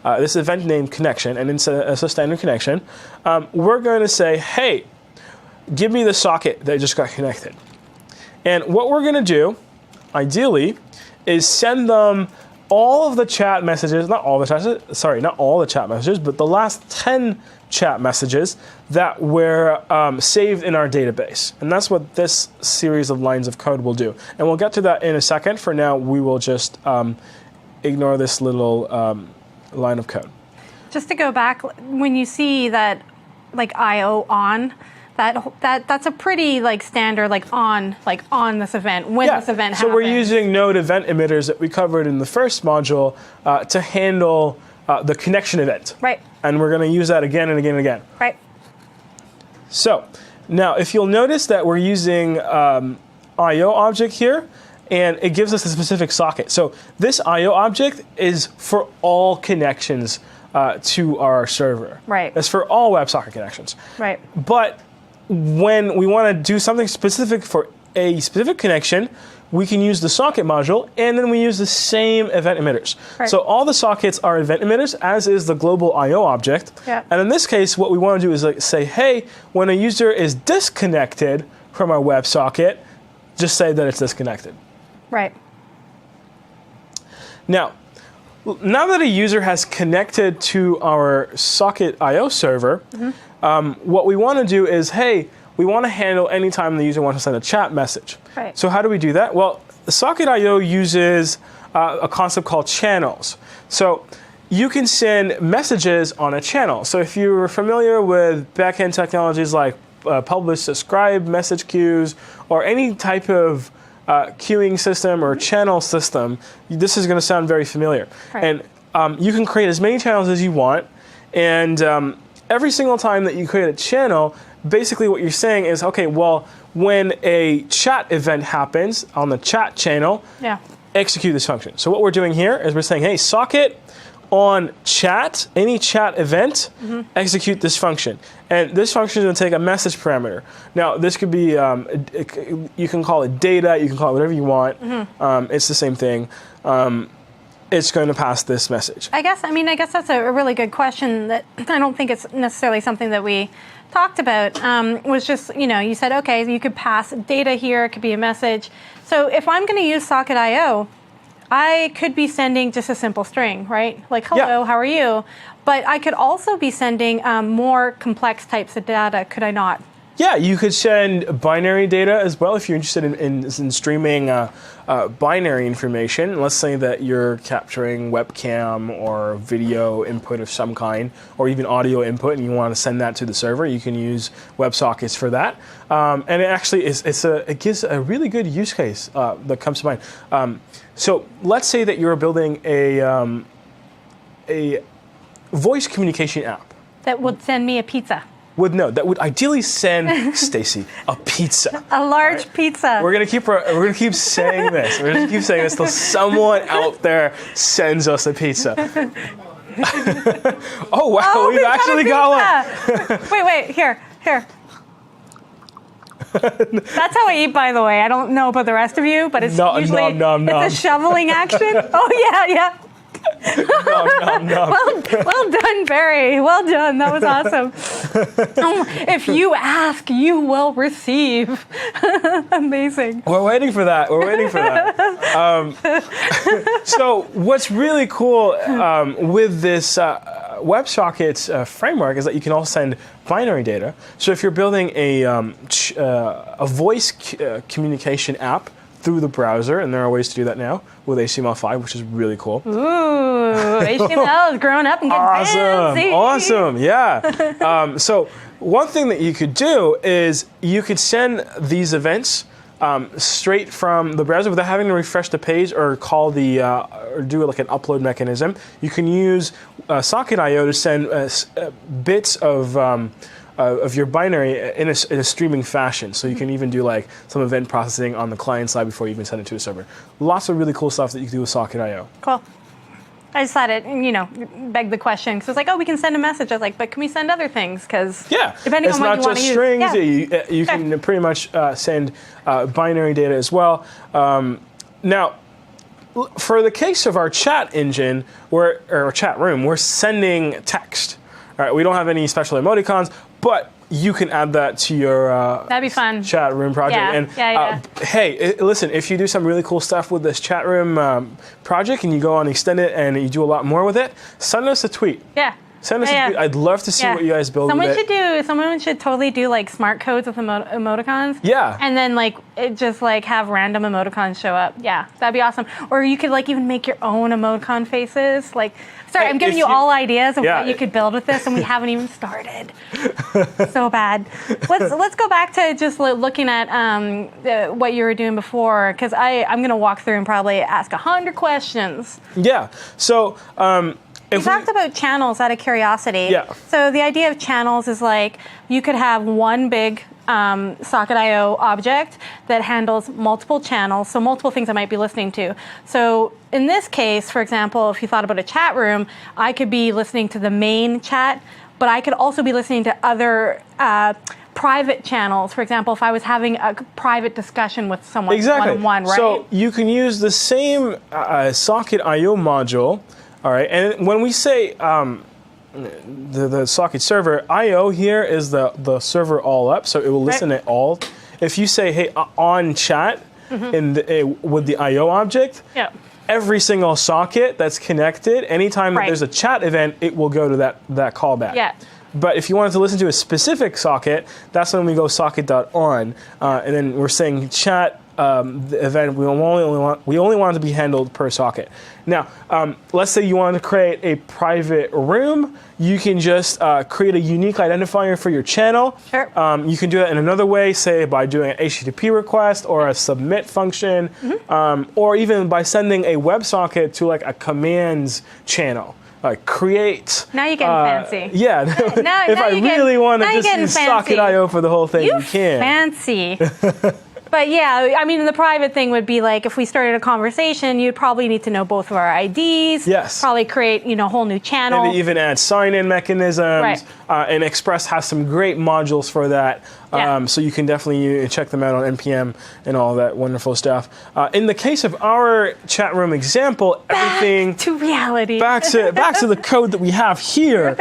this event named connection, and it's a standard connection. We're going to say, hey, give me the socket that just got connected. And what we're going to do, ideally, is send them all of the chat messages, not all the chat messages, but the last 10 chat messages that were saved in our database. And that's what this series of lines of code will do. And we'll get to that in a second. For now, we will just ignore this little line of code. Just to go back, when you see that like IO on, that's a pretty like standard on this event when this event happens. So we're using node event emitters that we covered in the first module to handle the connection event. Right. And we're going to use that again and again and again. Right. So now if you'll notice that we're using IO object here, and it gives us a specific socket. So this IO object is for all connections to our server. Right. That's for all WebSocket connections. Right. But when we want to do something specific for a specific connection, we can use the socket module, and then we use the same event emitters. Right. So all the sockets are event emitters, as is the global IO object. Yeah. And in this case, what we want to do is say, hey, when a user is disconnected from our WebSocket, just say that it's disconnected. Right. Now that a user has connected to our socket IO server, what we want to do is, hey, we want to handle anytime the user wants to send a chat message. Right. So how do we do that? Well, the socket IO uses a concept called channels. So you can send messages on a channel. So if you're familiar with backend technologies like publish, subscribe, message queues, or any type of queuing system or channel system, this is going to sound very familiar. Right. And you can create as many channels as you want, and every single time that you create a channel, basically what you're saying is, okay, well, when a chat event happens on the chat channel, execute this function. So what we're doing here is we're saying, hey, socket on chat, any chat event, execute this function. And this function is going to take a message parameter. Now, this could be, you can call it data, you can call it whatever you want. It's the same thing. It's going to pass this message. I guess that's a really good question that I don't think it's necessarily something that we talked about. Was just, you said, okay, you could pass data here, it could be a message. So if I'm going to use Socket.io, I could be sending just a simple string, right? Like, hello, how are you? But I could also be sending more complex types of data, could I not? Yeah, you could send binary data as well if you're interested in streaming binary information. Let's say that you're capturing webcam or video input of some kind, or even audio input, and you want to send that to the server. You can use WebSockets for that. And it actually it gives a really good use case that comes to mind. So let's say that you're building a voice communication app That would send me a pizza. That would ideally send Stacy a pizza. A large pizza. We're gonna keep saying this. We're gonna keep saying this till someone out there sends us a pizza. Oh wow, we've actually got one. Wait, here. That's how I eat, by the way. I don't know about the rest of you, but it's usually it's a shoveling action. Oh yeah. No. Well done, Barry. Well done. That was awesome. If you ask, you will receive. Amazing. We're waiting for that. So what's really cool with this WebSockets framework is that you can also send binary data. So if you're building a voice communication app through the browser, and there are ways to do that now with HTML5, which is really cool. Ooh, HTML is growing up and getting fancy. Awesome, yeah. So one thing that you could do is you could send these events straight from the browser without having to refresh the page or call or do like an upload mechanism. You can use Socket.io to send bits of your binary in a streaming fashion. So you can even do like some event processing on the client side before you even send it to a server. Lots of really cool stuff that you can do with Socket.io. Cool. I just thought it, begged the question. Because it's like, we can send a message. I was like, but can we send other things? Because depending on what you want to use. It's not just strings. You can pretty much send binary data as well. Now, for the case of our chat engine, or chat room, we're sending text. All right, we don't have any special emoticons, but you can add that to your that'd be fun. Chat room project. Hey, listen, if you do some really cool stuff with this chat room project and you go on and extend it and you do a lot more with it, send us a tweet. Yeah. Send us a tweet. I'd love to see what you guys build with it. Someone should totally do like smart codes with emoticons. Yeah. And then have random emoticons show up. Yeah, that'd be awesome. Or you could even make your own emoticon faces. I'm giving you all ideas of what you could build with this, and we haven't even started. So bad. Let's go back to just looking at what you were doing before, because I'm going to walk through and probably ask 100 questions. Yeah. So. We talked about channels out of curiosity. Yeah. So the idea of channels is you could have one big Socket.io object that handles multiple channels, so multiple things I might be listening to. So in this case, for example, if you thought about a chat room, I could be listening to the main chat, but I could also be listening to other private channels. For example, if I was having a private discussion with someone one-on-one, right? So you can use the same Socket.io module. All right, and when we say the socket server, I/O here is the server all up, so it will listen at all. If you say, hey, on chat with the I/O object, every single socket that's connected, anytime that there's a chat event, it will go to that callback. Yeah. But if you wanted to listen to a specific socket, that's when we go socket.on, and then we're saying chat. The event we only want it to be handled per socket. Now, let's say you want to create a private room. You can just create a unique identifier for your channel. Sure. You can do that in another way, say by doing an HTTP request or a submit function, or even by sending a WebSocket to a commands channel. Create. Now you're getting fancy. Yeah. If I really want to just use Socket.io for the whole thing, you can. Fancy. But yeah, I mean, the private thing would be like if we started a conversation, you'd probably need to know both of our IDs. Yes. Probably create, a whole new channel. Maybe even add sign-in mechanisms. Right. And Express has some great modules for that. Yeah. So you can definitely check them out on NPM and all that wonderful stuff. In the case of our chat room example, everything to reality. back to the code that we have here.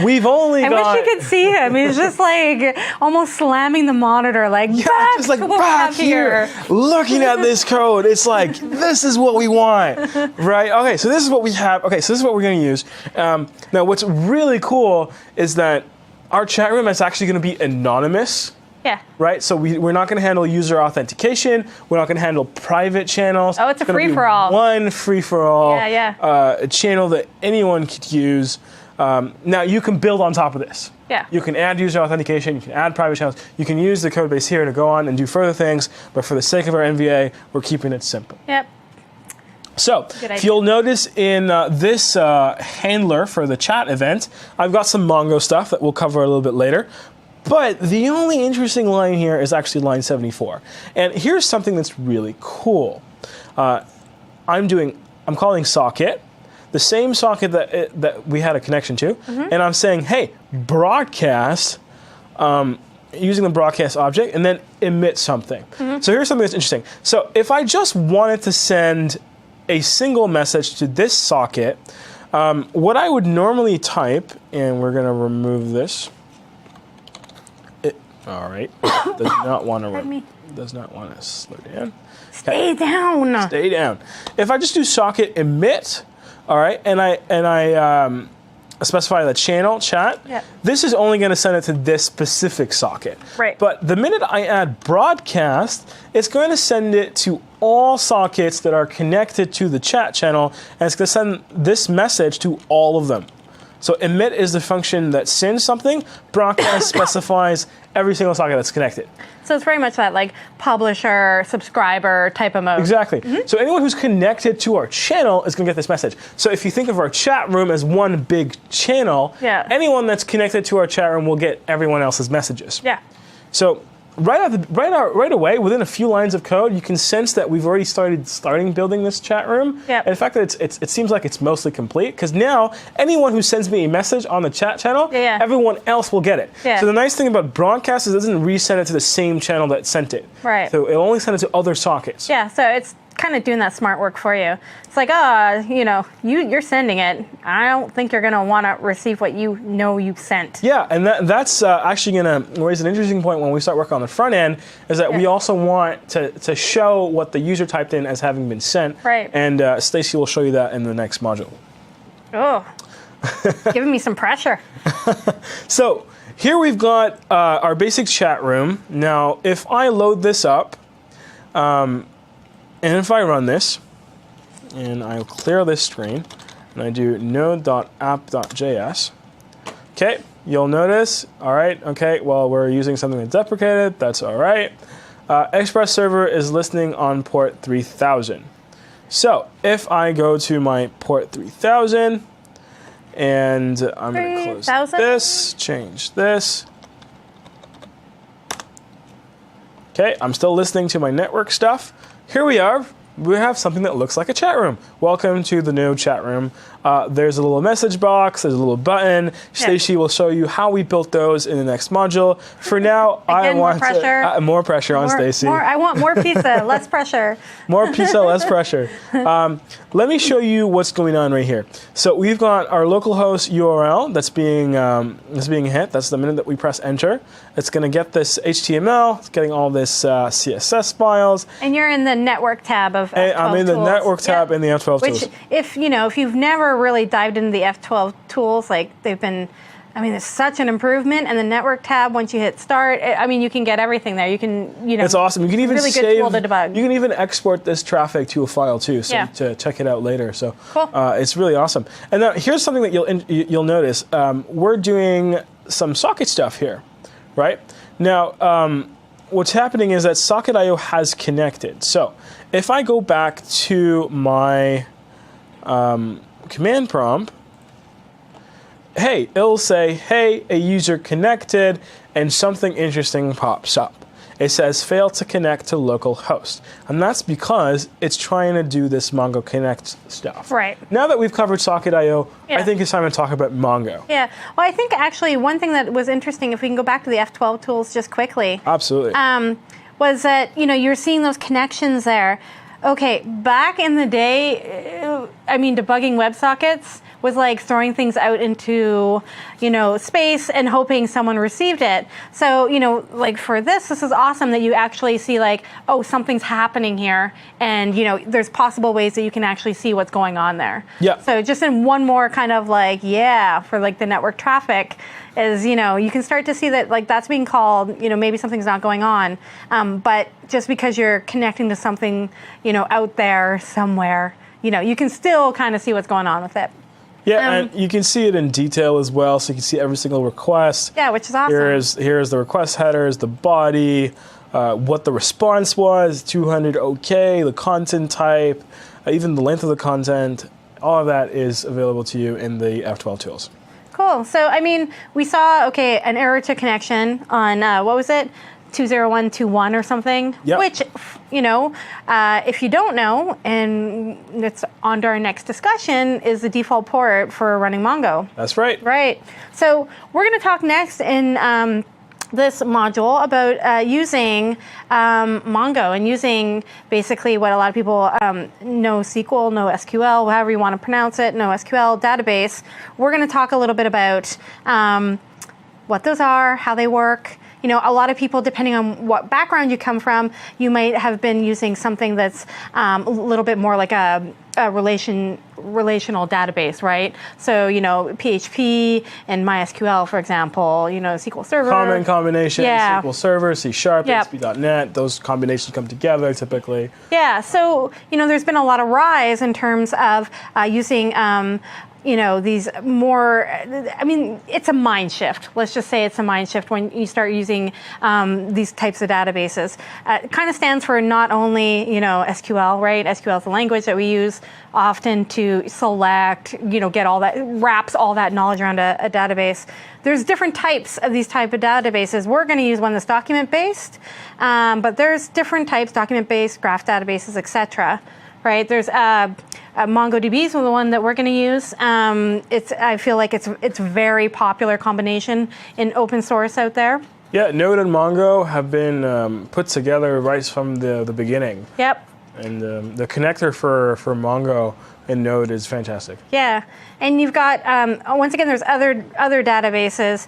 We've only got. I wish you could see him. He's just like almost slamming the monitor, like back just like to what we back have here. looking at this code. It's like this is what we want, right? Okay, so this is what we have. Okay, so this is what we're going to use. Now, what's really cool is that our chat room is actually going to be anonymous. Yeah. Right? So we're not going to handle user authentication. We're not going to handle private channels. Oh, it's a gonna be free-for-all. One free-for-all. Yeah. A channel that anyone could use. Now, you can build on top of this. Yeah. You can add user authentication. You can add private channels. You can use the code base here to go on and do further things. But for the sake of our MVA, we're keeping it simple. Yep. So, if you'll notice in this handler for the chat event, I've got some Mongo stuff that we'll cover a little bit later. But the only interesting line here is actually line 74. And here's something that's really cool. I'm calling socket, the same socket that we had a connection to, and I'm saying, hey, broadcast, using the broadcast object, and then emit something. So here's something that's interesting. So if I just wanted to send a single message to this socket, what I would normally type, and we're going to remove this. All right, does not want to slow down. Stay down. Stay down. If I just do socket emit, all right, and I specify the channel chat, this is only going to send it to this specific socket. Right. But the minute I add broadcast, it's going to send it to all sockets that are connected to the chat channel, and it's going to send this message to all of them. So emit is the function that sends something. Broadcast specifies every single socket that's connected. So it's very much that like publisher, subscriber type of mode. Exactly. So anyone who's connected to our channel is going to get this message. So if you think of our chat room as one big channel, anyone that's connected to our chat room will get everyone else's messages. Yeah. So right away, within a few lines of code, you can sense that we've already started building this chat room. Yeah. And in fact, it seems like it's mostly complete because now anyone who sends me a message on the chat channel, everyone else will get it. Yeah. So the nice thing about broadcast is it doesn't resend it to the same channel that sent it. Right. So it'll only send it to other sockets. Yeah. So it's kind of doing that smart work for you. It's like, you're sending it. I don't think you're going to want to receive what you sent. Yeah, and that's actually going to raise an interesting point when we start working on the front end, is that we also want to show what the user typed in as having been sent. Right. And Stacy will show you that in the next module. Oh, giving me some pressure. So here we've got our basic chat room. Now, if I load this up, and if I run this, and I'll clear this screen, and I do node.app.js, okay, you'll notice, all right, okay, well, we're using something that's deprecated, that's all right. Express server is listening on port 3000. So if I go to my port 3000, and I'm going to close this, change this. Okay, I'm still listening to my network stuff. Here we are. We have something that looks like a chat room. Welcome to the Node chat room. There's a little message box. There's a little button. Stacy will show you how we built those in the next module. For now, I want more pressure on Stacy. I want more pizza, less pressure. More pizza, less pressure. Let me show you what's going on right here. So we've got our localhost URL that's being hit. That's the minute that we press enter. It's going to get this HTML. It's getting all this CSS files. And you're in the network tab of F12 I'm in the tools. network tab in the F12 tools. Which, if you've never really dived into the F12 tools, like they've been, it's such an improvement. And the network tab, once you hit start, you can get everything there. You can, it's awesome. You can even really good tool to debug. You can even export this traffic to a file too, so to check it out later. So cool. It's really awesome. And now here's something that you'll notice. We're doing some socket stuff here, right? Now, what's happening is that Socket.io has connected. So if I go back to my command prompt, it'll say, hey, a user connected, and something interesting pops up. it says fail to connect to local host. And that's because it's trying to do this Mongo Connect stuff. Right. Now that we've covered Socket.io, Yeah. I think it's time to talk about Mongo. Yeah. Well, I think actually one thing that was interesting, if we can go back to the F12 tools just quickly, Absolutely. was that, you're seeing those connections there. Okay, back in the day, debugging WebSockets was like throwing things out into, space and hoping someone received it. So, like for this is awesome that you actually see like, oh, something's happening here. And, there's possible ways that you can actually see what's going on there. Yeah. So just in one more kind of like, for like the network traffic is, you can start to see that like that's being called, maybe something's not going on. But just because you're connecting to something, out there somewhere, you can still kind of see what's going on with it. Yeah, and you can see it in detail as well, so you can see every single request. Yeah, which is awesome. Here's the request headers, the body, what the response was, 200 OK, the content type, even the length of the content. All of that is available to you in the F12 tools. Cool. So, we saw, an error to connection on, what was it? 20121 or something, Yep. Which, if you don't know, and it's on to our next discussion, is the default port for running Mongo. That's right. Right. So we're going to talk next in this module about using Mongo and using basically what a lot of people NoSQL, NoSQL, however you want to pronounce it, NoSQL database. We're going to talk a little bit about what those are, how they work. A lot of people, depending on what background you come from, you might have been using something that's a little bit more like a relational database, right? So, PHP and MySQL, for example, SQL Server. Common combination, Yeah. SQL Server, C#, Yep. ASP.NET, those combinations come together typically. Yeah, so, there's been a lot of rise in terms of using these more, it's a mind shift. Let's just say it's a mind shift when you start using these types of databases. It kind of stands for not only, SQL, right? SQL is the language that we use often to select, get all that, wraps all that knowledge around a database. There's different types of these type of databases. We're going to use one that's document-based, but there's different types, document-based, graph databases, etc. Right? There's MongoDB is the one that we're going to use. I feel like it's a very popular combination in open source out there. Yeah, Node and Mongo have been put together right from the beginning. Yep. And the connector for Mongo and Node is fantastic. Yeah, and you've got once again, there's other databases.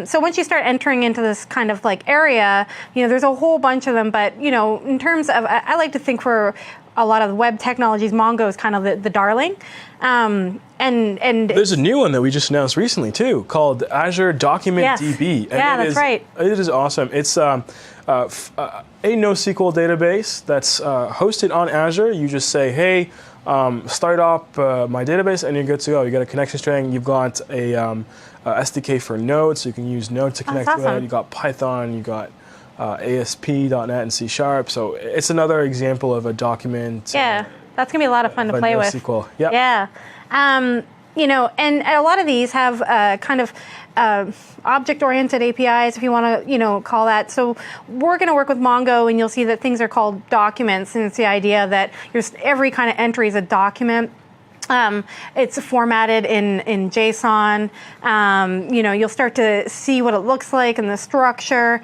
So once you start entering into this kind of like area, there's a whole bunch of them. But in terms of, I like to think for a lot of the web technologies, Mongo is kind of the darling. And there's a new one that we just announced recently too, called Azure Document Yes. DB. And Yeah, that's right. It is awesome. It's a NoSQL database that's hosted on Azure. You just say, hey, start up my database, and you're good to go. You got a connection string. You've got a SDK for Node, so you can use Node to connect to awesome. it. You got Python. You got ASP.NET and C#. So it's another example of a document. Yeah, that's going to be a lot of fun to play with. NoSQL. Yep. Yeah. And a lot of these have kind of object-oriented APIs, if you want to, call that. So we're going to work with Mongo, and you'll see that things are called documents, and it's the idea that every kind of entry is a document. It's formatted in JSON. You'll start to see what it looks like and the structure.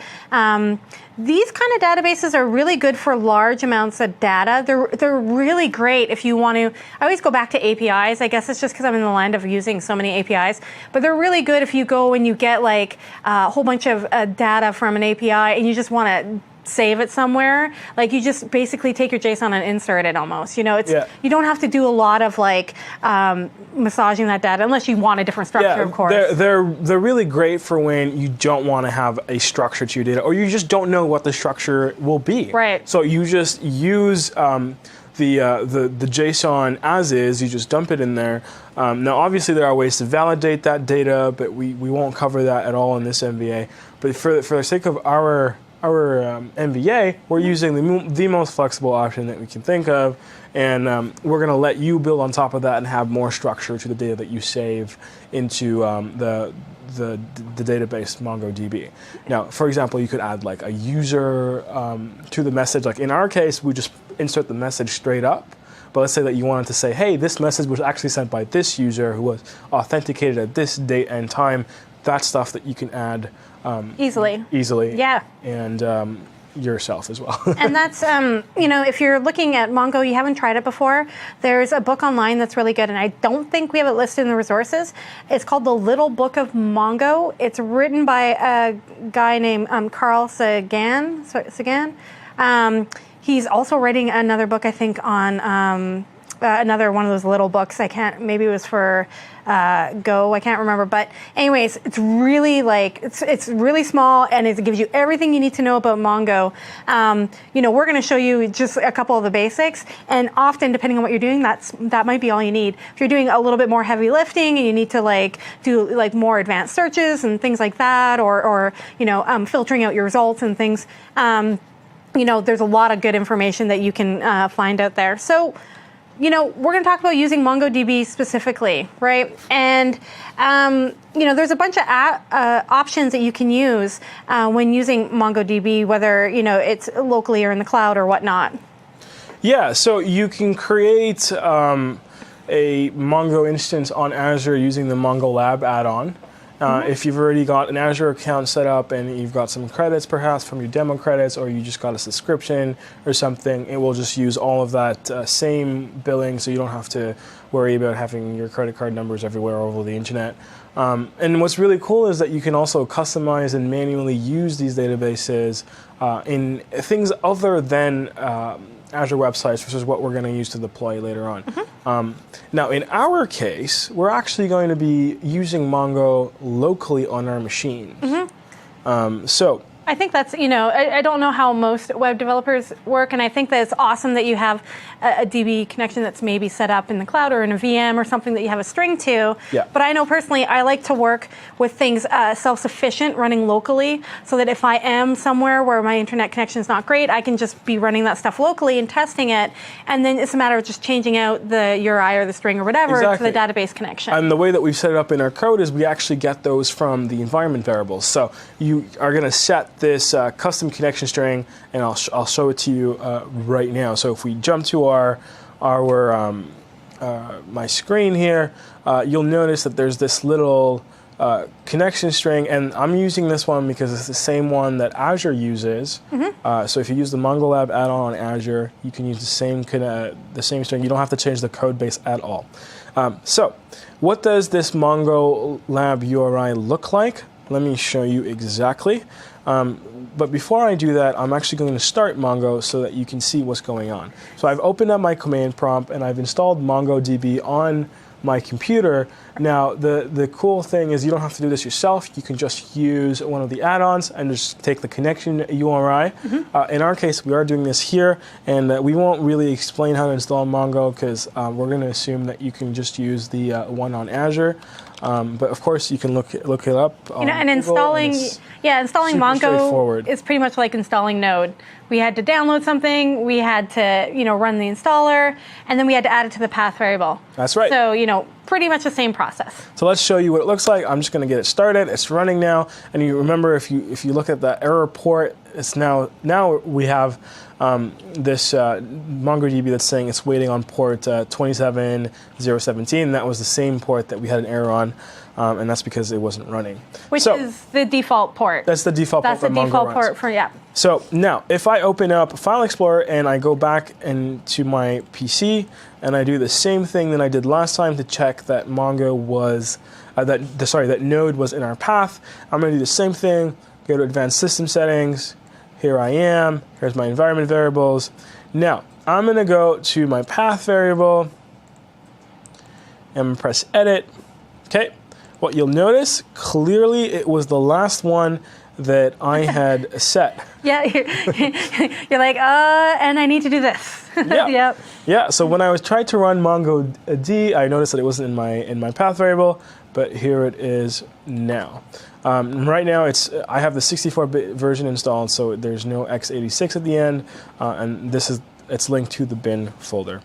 These kind of databases are really good for large amounts of data. They're really great if you want to. I always go back to APIs. I guess it's just because I'm in the land of using so many APIs. But they're really good if you go and you get like a whole bunch of data from an API and you just want to save it somewhere. Like you just basically take your JSON and insert it almost. You don't have to do a lot of like massaging that data unless you want a different structure, of course. They're really great for when you don't want to have a structure to your data, or you just don't know what the structure will be. Right. So you just use the JSON as is. You just dump it in there. Now, obviously, there are ways to validate that data, but we won't cover that at all in this MVA. But for the sake of our MVA, we're using the most flexible option that we can think of, and we're going to let you build on top of that and have more structure to the data that you save into the database MongoDB. Now, for example, you could add like a user to the message. Like in our case, we just insert the message straight up. But let's say that you wanted to say, hey, this message was actually sent by this user who was authenticated at this date and time. That's stuff that you can add easily. Yeah. And yourself as well. And that's, if you're looking at Mongo, you haven't tried it before, there's a book online that's really good, and I don't think we have it listed in the resources. It's called The Little Book of Mongo. It's written by a guy named Carl Sagan. He's also writing another book, I think, on another one of those little books. Maybe it was for Go, I can't remember. But anyways, it's really it's really small, and it gives you everything you need to know about Mongo. We're going to show you just a couple of the basics, and often, depending on what you're doing, that might be all you need. If you're doing a little bit more heavy lifting and you need to do more advanced searches and things like that, or filtering out your results and things, there's a lot of good information that you can find out there. So, we're going to talk about using MongoDB specifically, right? And, there's a bunch of options that you can use when using MongoDB, whether, it's locally or in the cloud or whatnot. Yeah, so you can create a Mongo instance on Azure using the Mongo Lab add-on. If you've already got an Azure account set up and you've got some credits perhaps from your demo credits, or you just got a subscription or something, it will just use all of that same billing, so you don't have to worry about having your credit card numbers everywhere over the internet. And what's really cool is that you can also customize and manually use these databases in things other than Azure websites, which is what we're going to use to deploy later on. Now, in our case, we're actually going to be using Mongo locally on our machines. So I think that's, I don't know how most web developers work, and I think that it's awesome that you have a DB connection that's maybe set up in the cloud or in a VM or something that you have a string to. Yeah. But I know personally, I like to work with things self-sufficient, running locally, so that if I am somewhere where my internet connection is not great, I can just be running that stuff locally and testing it, and then it's a matter of just changing out the URI or the string or whatever to the database connection. And the way that we've set it up in our code is we actually get those from the environment variables. So you are going to set this custom connection string, and I'll show it to you right now. So if we jump to my screen here, you'll notice that there's this little connection string, and I'm using this one because it's the same one that Azure uses. So if you use the Mongo Lab add-on on Azure, you can use the same string. You don't have to change the code base at all. So what does this Mongo Lab URI look like? Let me show you exactly. But before I do that, I'm actually going to start Mongo so that you can see what's going on. So I've opened up my command prompt and I've installed MongoDB on my computer. Now, the cool thing is you don't have to do this yourself. You can just use one of the add-ons and just take the connection URI. In our case, we are doing this here, and we won't really explain how to install Mongo because we're going to assume that you can just use the one on Azure. But of course, you can look it up. And installing Mongo is pretty much like installing Node. We had to download something, we had to run the installer, and then we had to add it to the path variable. That's right. So pretty much the same process. So let's show you what it looks like. I'm just going to get it started. It's running now, and you remember if you look at the error port, it's now we have this MongoDB that's saying it's waiting on port 27017. That was the same port that we had an error on, and that's because it wasn't running. Which is the default port. That's the default port. That's the default port for So now, if I open up File Explorer and I go back into my PC and I do the same thing that I did last time to check that Mongo was that Node was in our path, I'm going to do the same thing. Go to Advanced System Settings. Here I am. Here's my environment variables. Now, I'm going to go to my path variable and press Edit. Okay. What you'll notice, clearly it was the last one that I had set. Yeah, you're like, and I need to do this. Yeah. Yep. Yeah. So when I was trying to run MongoD, I noticed that it wasn't in my path variable, but here it is now. Right now, I have the 64-bit version installed, so there's no x86 at the end, and it's linked to the bin folder.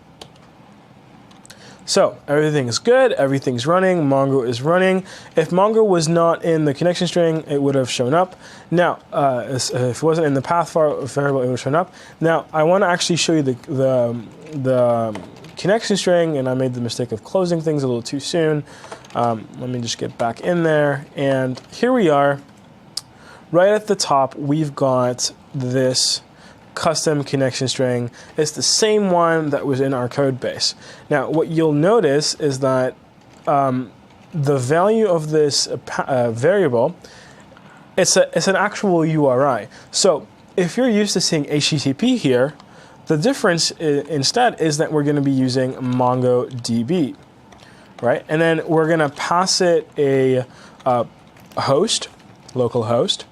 So everything is good, everything's running, Mongo is running. If Mongo was not in the connection string, it would have shown up. Now, if it wasn't in the path variable, it would have shown up. Now, I want to actually show you the connection string, and I made the mistake of closing things a little too soon. Let me just get back in there, and here we are. Right at the top, we've got this custom connection string. It's the same one that was in our code base. Now, what you'll notice is that the value of this variable, it's an actual URI. So if you're used to seeing HTTP here, the difference instead is that we're going to be using MongoDB, right? And then we're going to pass it a host, local host,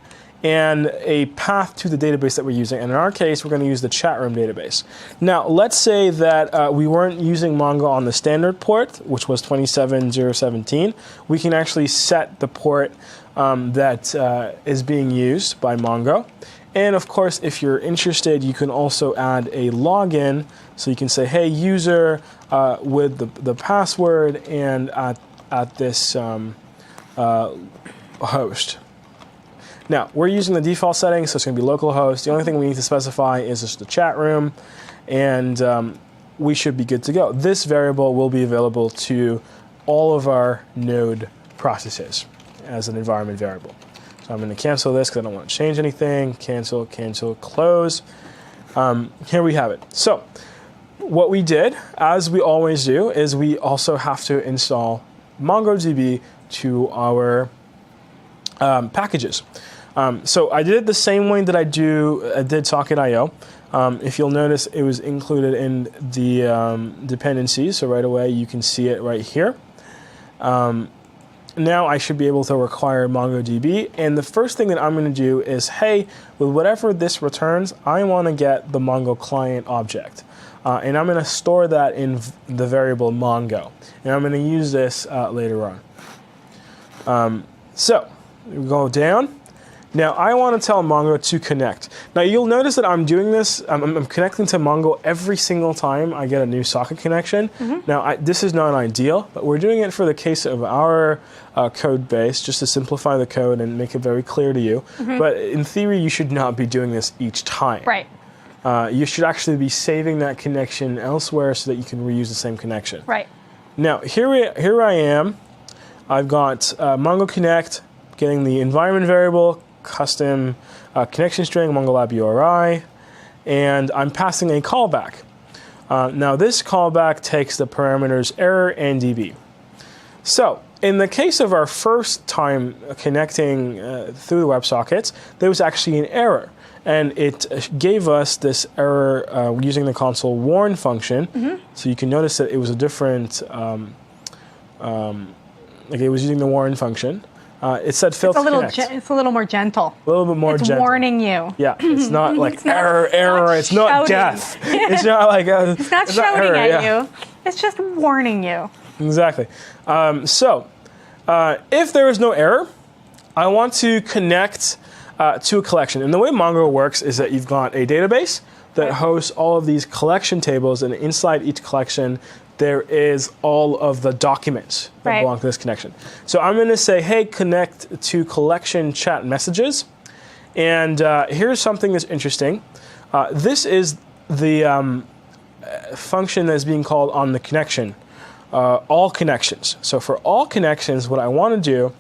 and a path to the database that we're using. And in our case, we're going to use the chat room database. Now, let's say that we weren't using Mongo on the standard port, which was 27017. We can actually set the port that is being used by Mongo. And of course, if you're interested, you can also add a login. So you can say, hey, user with the password and at this host. Now, we're using the default settings, so it's going to be localhost. The only thing we need to specify is just the chat room, and we should be good to go. This variable will be available to all of our node processes as an environment variable. So I'm going to cancel this because I don't want to change anything. Cancel, cancel, close. Here we have it. So what we did, as we always do, is we also have to install MongoDB to our packages. So I did it the same way that I did Socket.io. If you'll notice, it was included in the dependencies. So right away, you can see it right here. Now I should be able to require MongoDB. And the first thing that I'm going to do is, hey, with whatever this returns, I want to get the Mongo client object. And I'm going to store that in the variable Mongo. And I'm going to use this later on. So we go down. Now I want to tell Mongo to connect. Now you'll notice that I'm doing this, I'm connecting to Mongo every single time I get a new socket connection. Now this is not ideal, but we're doing it for the case of our code base, just to simplify the code and make it very clear to you. But in theory, you should not be doing this each time. Right. You should actually be saving that connection elsewhere so that you can reuse the same connection. Right. Now here I am. I've got Mongo Connect, getting the environment variable, custom connection string, MongoLab URI, and I'm passing a callback. Now this callback takes the parameters error and db. So in the case of our first time connecting through the WebSockets, there was actually an error. And it gave us this error using the console warn function. So you can notice that it was a different, like it was using the warn function. It said failed to connect. It's a little more gentle. A little bit more gentle. It's warning you. Yeah, it's not like error. It's not death. It's not like it's not shouting error, at you. It's just warning you. Exactly. So if there is no error, I want to connect to a collection. And the way Mongo works is that you've got a database that hosts all of these collection tables, and inside each collection, there is all of the documents that belong to this connection. So I'm going to say, hey, connect to collection chat messages. And here's something that's interesting. This is the function that's being called on the connection, all connections. So for all connections, what I want to do,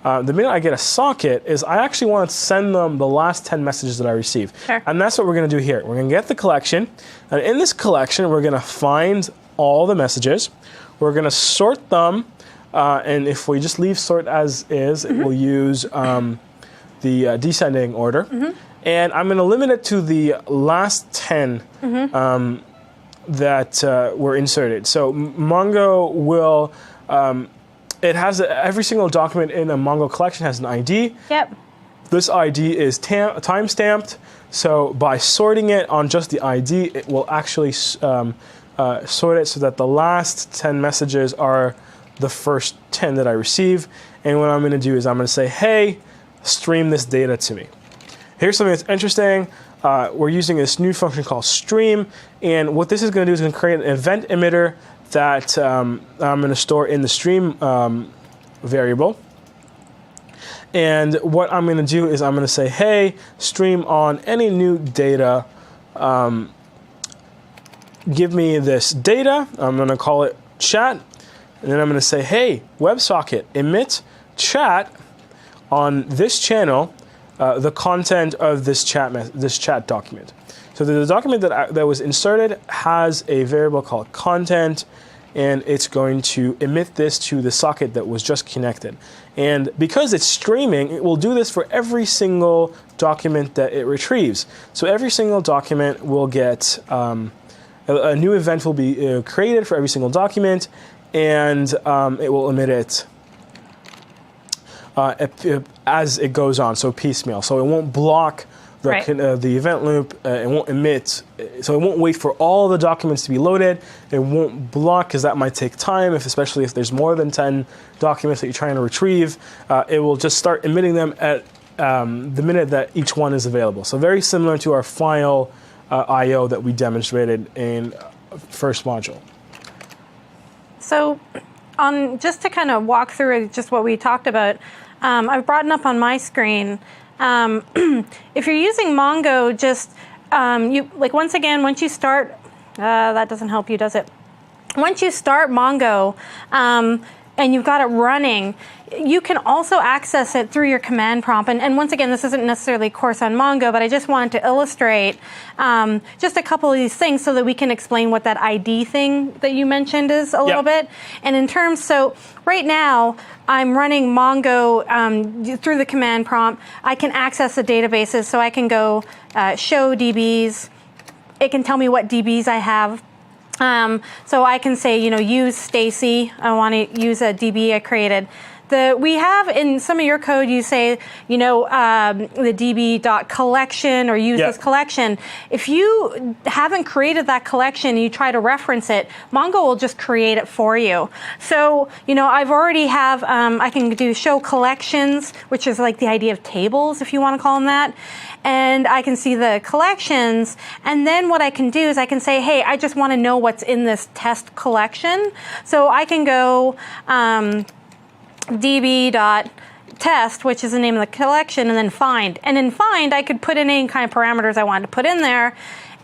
the minute I get a socket, is I actually want to send them the last 10 messages that I received. Sure. And that's what we're going to do here. We're going to get the collection. And in this collection, we're going to find all the messages. We're going to sort them. And if we just leave sort as is, it will use the descending order. And I'm going to limit it to the last 10 that were inserted. So Mongo will... it has every single document in a Mongo collection has an ID. Yep. This ID is time-stamped, so by sorting it on just the ID, it will actually sort it so that the last 10 messages are the first 10 that I receive. And what I'm going to do is I'm going to say, hey, stream this data to me. Here's something that's interesting. We're using this new function called stream, and what this is going to do is going to create an event emitter that I'm going to store in the stream variable. And what I'm going to do is I'm going to say, hey, stream on any new data. Give me this data. I'm going to call it chat. And then I'm going to say, hey, WebSocket, emit chat on this channel, the content of this chat document. So the document that was inserted has a variable called content, and it's going to emit this to the socket that was just connected. And because it's streaming, it will do this for every single document that it retrieves. So every single document will get, a new event will be created for every single document, and it will emit it as it goes on, so piecemeal. So it won't block the event loop, it won't emit, so it won't wait for all the documents to be loaded. It won't block, because that might take time, especially if there's more than 10 documents that you're trying to retrieve. It will just start emitting them at the minute that each one is available. So very similar to our file I/O that we demonstrated in first module. So just to kind of walk through just what we talked about, I've brought it up on my screen. If you're using Mongo, just once you start, that doesn't help you, does it? Once you start Mongo and you've got it running, you can also access it through your command prompt. And once again, this isn't necessarily a course on Mongo, but I just wanted to illustrate just a couple of these things so that we can explain what that ID thing that you mentioned is a little bit. And in terms, so right now, I'm running Mongo through the command prompt. I can access the databases, so I can go show DBs. It can tell me what DBs I have. So I can say, use Stacy. I want to use a DB I created. We have in some of your code, you say, the db.collection or use this collection. If you haven't created that collection and you try to reference it, Mongo will just create it for you. So, I've already have, I can do show collections, which is like the idea of tables, if you want to call them that. And I can see the collections. And then what I can do is I can say, hey, I just want to know what's in this test collection. So I can go, db.test, which is the name of the collection, and then find. And in find, I could put in any kind of parameters I wanted to put in there,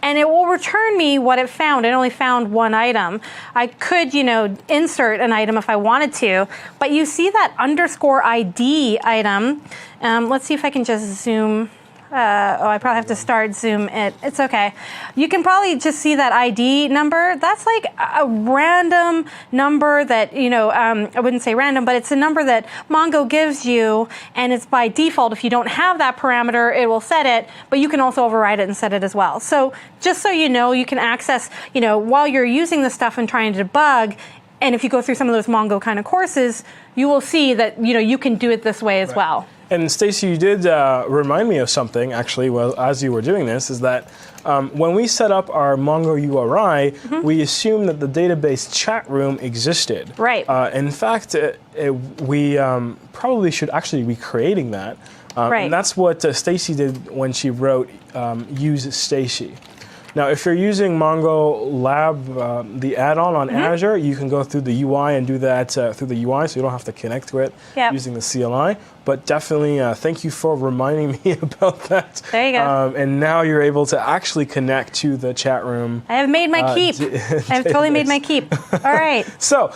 and it will return me what it found. It only found one item. I could, insert an item if I wanted to, but you see that underscore ID item. Let's see if I can just zoom. I probably have to start zoom it. It's okay. You can probably just see that ID number. That's like a random number that, I wouldn't say random, but it's a number that Mongo gives you, and it's by default. If you don't have that parameter, it will set it, but you can also override it and set it as well. So just so you know, you can access, while you're using this stuff and trying to debug, and if you go through some of those Mongo kind of courses, you will see that, you can do it this way as well. And Stacy, you did remind me of something, actually, as you were doing this, is that when we set up our Mongo URI, we assumed that the database chat room existed. Right. In fact, we probably should actually be creating that. Right. And that's what Stacy did when she wrote use Stacy. Now, if you're using Mongo Lab, the add-on on Azure, you can go through the UI and do that through the UI, so you don't have to connect to it using the CLI. But definitely, thank you for reminding me about that. There you go. And now you're able to actually connect to the chat room. I have made my keep. I've totally made my keep. All right. So,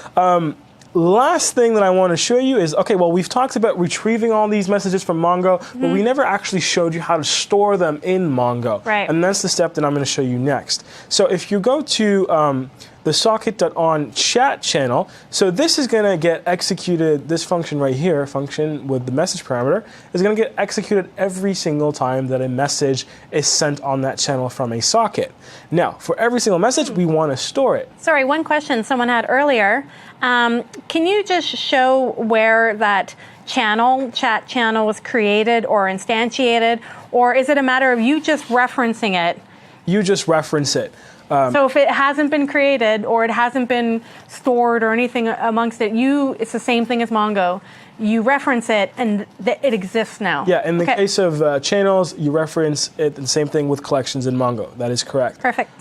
last thing that I want to show you is, we've talked about retrieving all these messages from Mongo, but we never actually showed you how to store them in Mongo. Right. And that's the step that I'm going to show you next. So if you go to the socket.onChat channel. So this is going to get executed, this function right here, function with the message parameter, is going to get executed every single time that a message is sent on that channel from a socket. Now, for every single message, we want to store it. Sorry, one question someone had earlier. Can you just show where that chat channel was created or instantiated, or is it a matter of you just referencing it? You just reference it. So if it hasn't been created or it hasn't been stored or anything amongst it, it's the same thing as Mongo. You reference it and it exists now. Yeah, in the case of channels, you reference it, the same thing with collections in Mongo. That is correct. Perfect.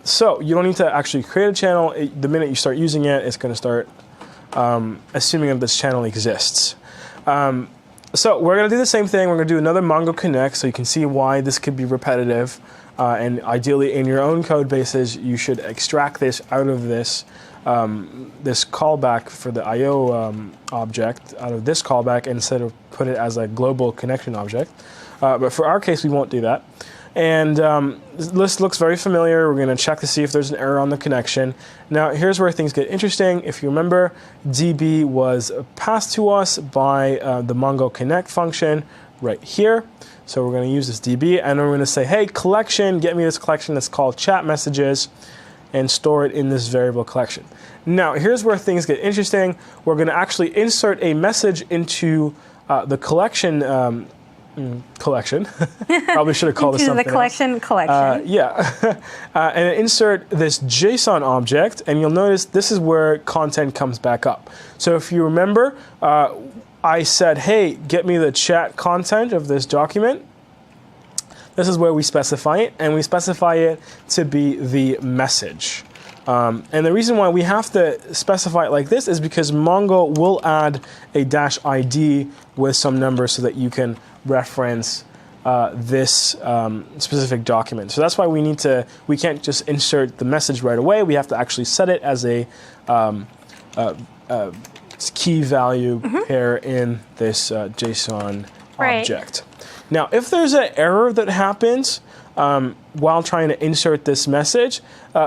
So you don't need to actually create a channel. The minute you start using it, it's going to start assuming that this channel exists. So we're going to do the same thing. We're going to do another Mongo connect so you can see why this could be repetitive. And ideally, in your own code bases, you should extract this out of this this callback for the I/O object out of this callback instead of put it as a global connection object. But for our case, we won't do that. And this looks very familiar. We're going to check to see if there's an error on the connection. Now, here's where things get interesting. If you remember, DB was passed to us by the Mongo connect function right here. So we're going to use this DB, and we're going to say, hey, collection, get me this collection that's called chat messages, and store it in this variable collection. Now, here's where things get interesting. We're going to actually insert a message into the collection. Probably should have called it something the collection. Yeah. And insert this JSON object, and you'll notice this is where content comes back up. So if you remember, I said, hey, get me the chat content of this document. This is where we specify it, and we specify it to be the message. And the reason why we have to specify it like this is because Mongo will add a -id with some numbers so that you can reference this specific document. So that's why we can't just insert the message right away. We have to actually set it as a key value pair in this JSON object. Now, if there's an error that happens while trying to insert this message,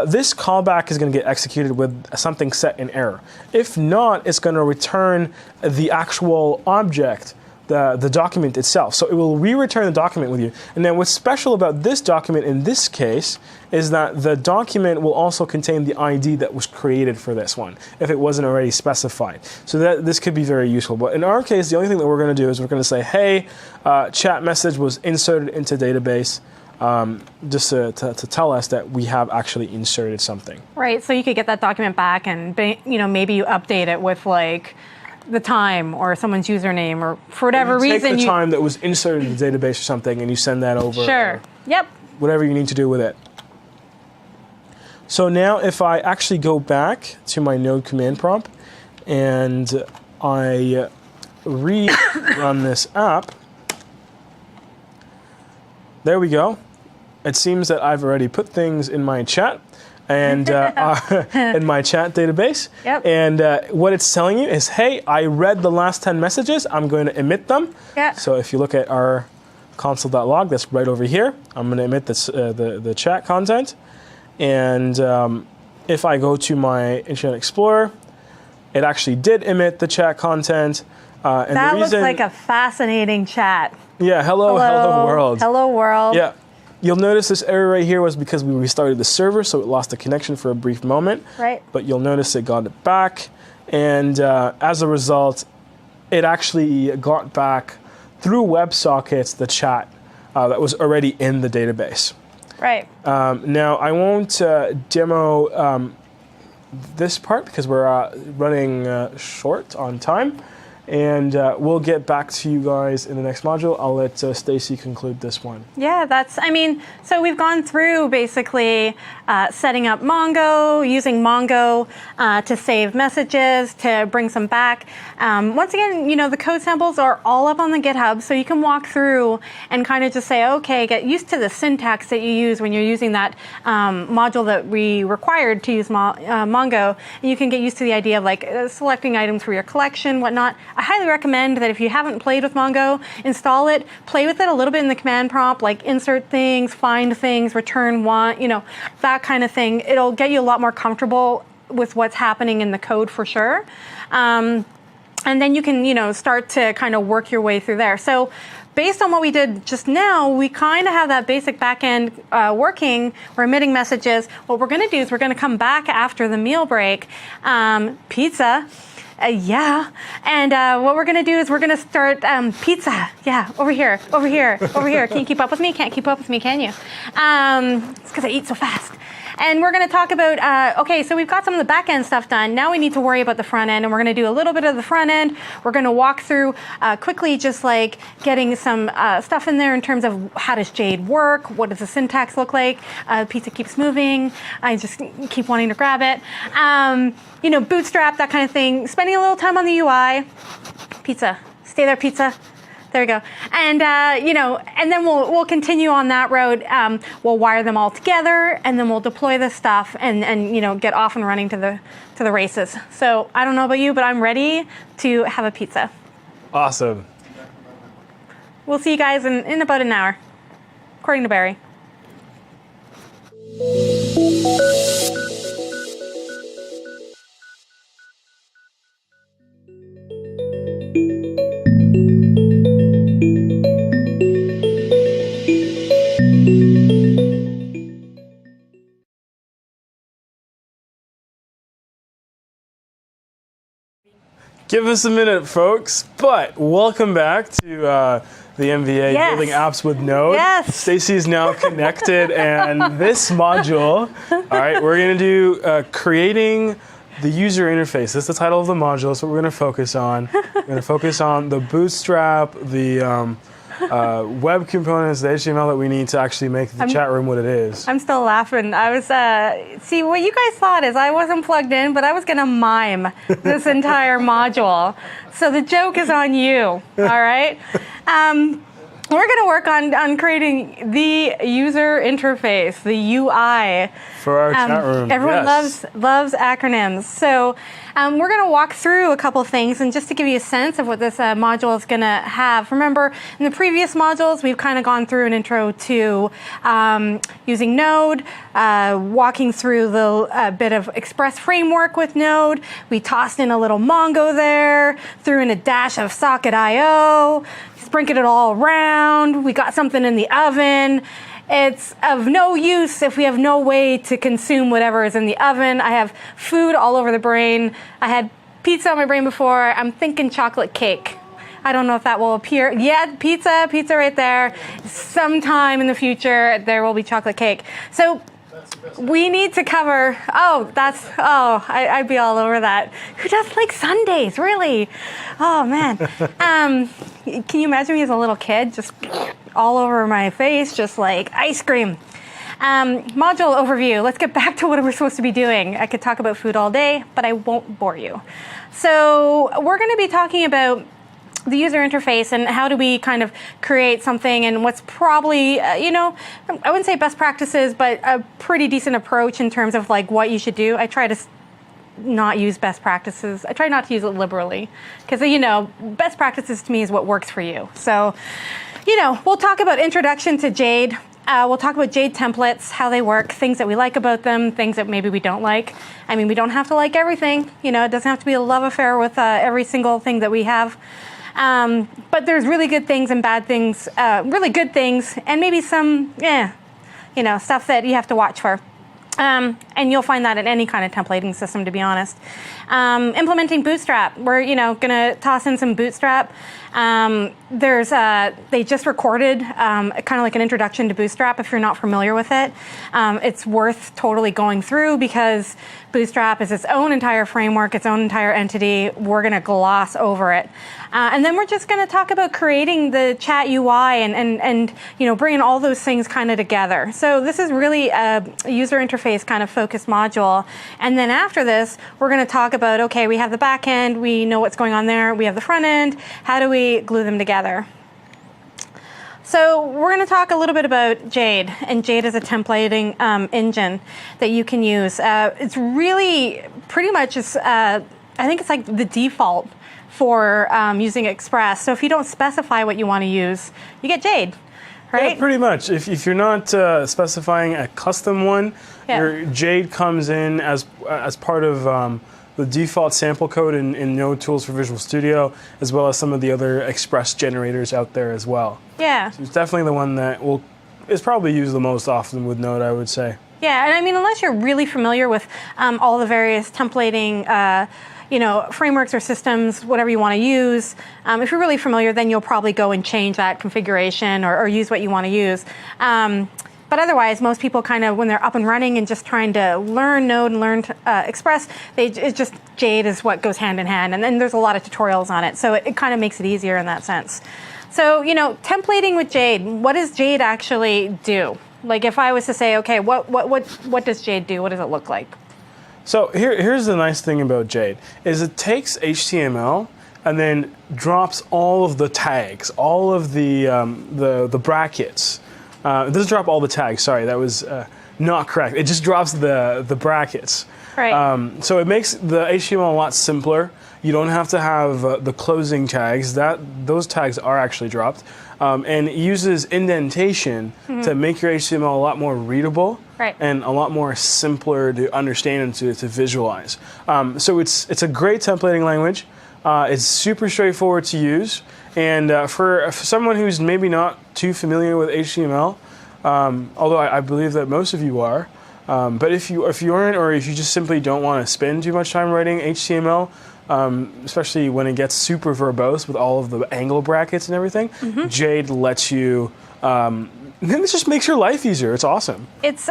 this callback is going to get executed with something set in error. If not, it's going to return the actual object, the document itself. So it will re-return the document with you. And then what's special about this document in this case is that the document will also contain the ID that was created for this one, if it wasn't already specified. So this could be very useful. But in our case, the only thing that we're going to do is we're going to say, hey, chat message was inserted into database, just to tell us that we have actually inserted something. Right, so you could get that document back and maybe you update it with like the time or someone's username or for whatever reason. Take the time that was inserted in the database or something and you send that over. Sure, yep. Whatever you need to do with it. So now if I actually go back to my node command prompt and I rerun this app, there we go. It seems that I've already put things in my chat and in my chat database. Yep. And what it's telling you is, hey, I read the last 10 messages. I'm going to emit them. Yeah. So if you look at our console.log, that's right over here. I'm going to emit this, the chat content. And if I go to my Internet Explorer, it actually did emit the chat content. And that looks like a fascinating chat. Yeah, hello world. Hello world. Yeah. You'll notice this error right here was because we restarted the server, so it lost the connection for a brief moment. Right. But you'll notice it got it back. And as a result, it actually got back through WebSockets the chat that was already in the database. Right. Now, I won't demo this part because we're running short on time. And we'll get back to you guys in the next module. I'll let Stacy conclude this one. Yeah, so we've gone through basically setting up Mongo, using Mongo to save messages, to bring some back. Once again, the code samples are all up on the GitHub, so you can walk through and kind of just say, okay, get used to the syntax that you use when you're using that module that we required to use Mongo. And you can get used to the idea of like selecting items for your collection, whatnot. I highly recommend that if you haven't played with Mongo, install it, play with it a little bit in the command prompt, like insert things, find things, return one, that kind of thing. It'll get you a lot more comfortable with what's happening in the code for sure. And then you can, start to kind of work your way through there. So based on what we did just now, we kind of have that basic backend working. We're emitting messages. What we're going to do is we're going to come back after the meal break. Pizza. Yeah. And what we're going to do is we're going to start pizza. Yeah, over here. Can you keep up with me? Can't keep up with me, can you? It's because I eat so fast. And we're going to talk about, okay, so we've got some of the back end stuff done. Now we need to worry about the front end, and we're going to do a little bit of the front end. We're going to walk through quickly just like getting some stuff in there in terms of how does Jade work? What does the syntax look like? Pizza keeps moving. I just keep wanting to grab it. Bootstrap, that kind of thing. Spending a little time on the UI. Pizza. Stay there, pizza. There we go. And, and then we'll continue on that road. We'll wire them all together, and then we'll deploy this stuff and get off and running to the races. So I don't know about you, but I'm ready to have a pizza. Awesome. We'll see you guys in about an hour, according to Barry. Give us a minute, folks. But welcome back to the MVA, yes. Building Apps with Node. Yes. Stacy is now connected, and this module, all right, we're going to do creating the user interface. That's the title of the module. That's what we're going to focus on. We're going to focus on the Bootstrap, the web components, the HTML that we need to actually make the chat room what it is. I'm still laughing. I was, see, what you guys thought is I wasn't plugged in, but I was going to mime this entire module. So the joke is on you, all right? We're going to work on creating the user interface, the UI. For our chat room, everyone yes. loves acronyms. So we're going to walk through a couple things, and just to give you a sense of what this module is going to have. Remember, in the previous modules, we've kind of gone through an intro to using Node, walking through the bit of Express framework with Node. We tossed in a little Mongo there, threw in a dash of Socket.io, sprinkled it all around. We got something in the oven. It's of no use if we have no way to consume whatever is in the oven. I have food all over the brain. I had pizza on my brain before. I'm thinking chocolate cake. I don't know if that will appear. Yeah, pizza right there. Sometime in the future, there will be chocolate cake. So we need to cover, I'd be all over that. Who does like sundaes, really? Oh, man. Can you imagine me as a little kid, just all over my face, just like ice cream? Module overview. Let's get back to what we're supposed to be doing. I could talk about food all day, but I won't bore you. So we're going to be talking about the user interface and how do we kind of create something, and what's probably, I wouldn't say best practices, but a pretty decent approach in terms of like what you should do. I try to not use best practices. I try not to use it liberally because, best practices to me is what works for you. So, we'll talk about introduction to Jade. We'll talk about Jade templates, how they work, things that we like about them, things that maybe we don't like. I mean, we don't have to like everything. It doesn't have to be a love affair with every single thing that we have. But there's really good things and bad things, really good things, and maybe some, stuff that you have to watch for. And you'll find that in any kind of templating system, to be honest. Implementing Bootstrap. We're, going to toss in some Bootstrap. They just recorded kind of like an introduction to Bootstrap if you're not familiar with it. It's worth totally going through because Bootstrap is its own entire framework, its own entire entity. We're going to gloss over it. And then we're just going to talk about creating the chat UI and bringing all those things kind of together. So this is really a user interface kind of focused module. And then after this, we're going to talk about, okay, we have the back end, we know what's going on there, we have the front end, how do we glue them together? So we're going to talk a little bit about Jade, and Jade is a templating engine that you can use. It's really pretty much a I think it's like the default for using Express. So if you don't specify what you want to use, you get Jade, right? Yeah, pretty much. If you're not specifying a custom one, your Jade comes in as part of the default sample code in Node tools for Visual Studio, as well as some of the other Express generators out there as well. Yeah. So it's definitely the one that is probably used the most often with Node, I would say. Yeah, and I mean, unless you're really familiar with all the various templating frameworks or systems, whatever you want to use, if you're really familiar, then you'll probably go and change that configuration or use what you want to use. But otherwise, most people kind of, when they're up and running and just trying to learn Node and learn Express, it's just Jade is what goes hand in hand. And then there's a lot of tutorials on it. So it kind of makes it easier in that sense. So, templating with Jade, what does Jade actually do? Like if I was to say, okay, what does Jade do? What does it look like? So here's the nice thing about Jade, is it takes HTML and then drops all of the tags, all of the brackets. It doesn't drop all the tags. Sorry, that was not correct. It just drops the brackets. Right. So it makes the HTML a lot simpler. You don't have to have the closing tags. Those tags are actually dropped, and it uses indentation to make your HTML a lot more readable and a lot more simpler to understand and to visualize. So it's a great templating language. It's super straightforward to use. And for someone who's maybe not too familiar with HTML, although I believe that most of you are, but if you aren't, or if you just simply don't want to spend too much time writing HTML, especially when it gets super verbose with all of the angle brackets and everything, Jade lets you. Then it just makes your life easier. It's awesome. It's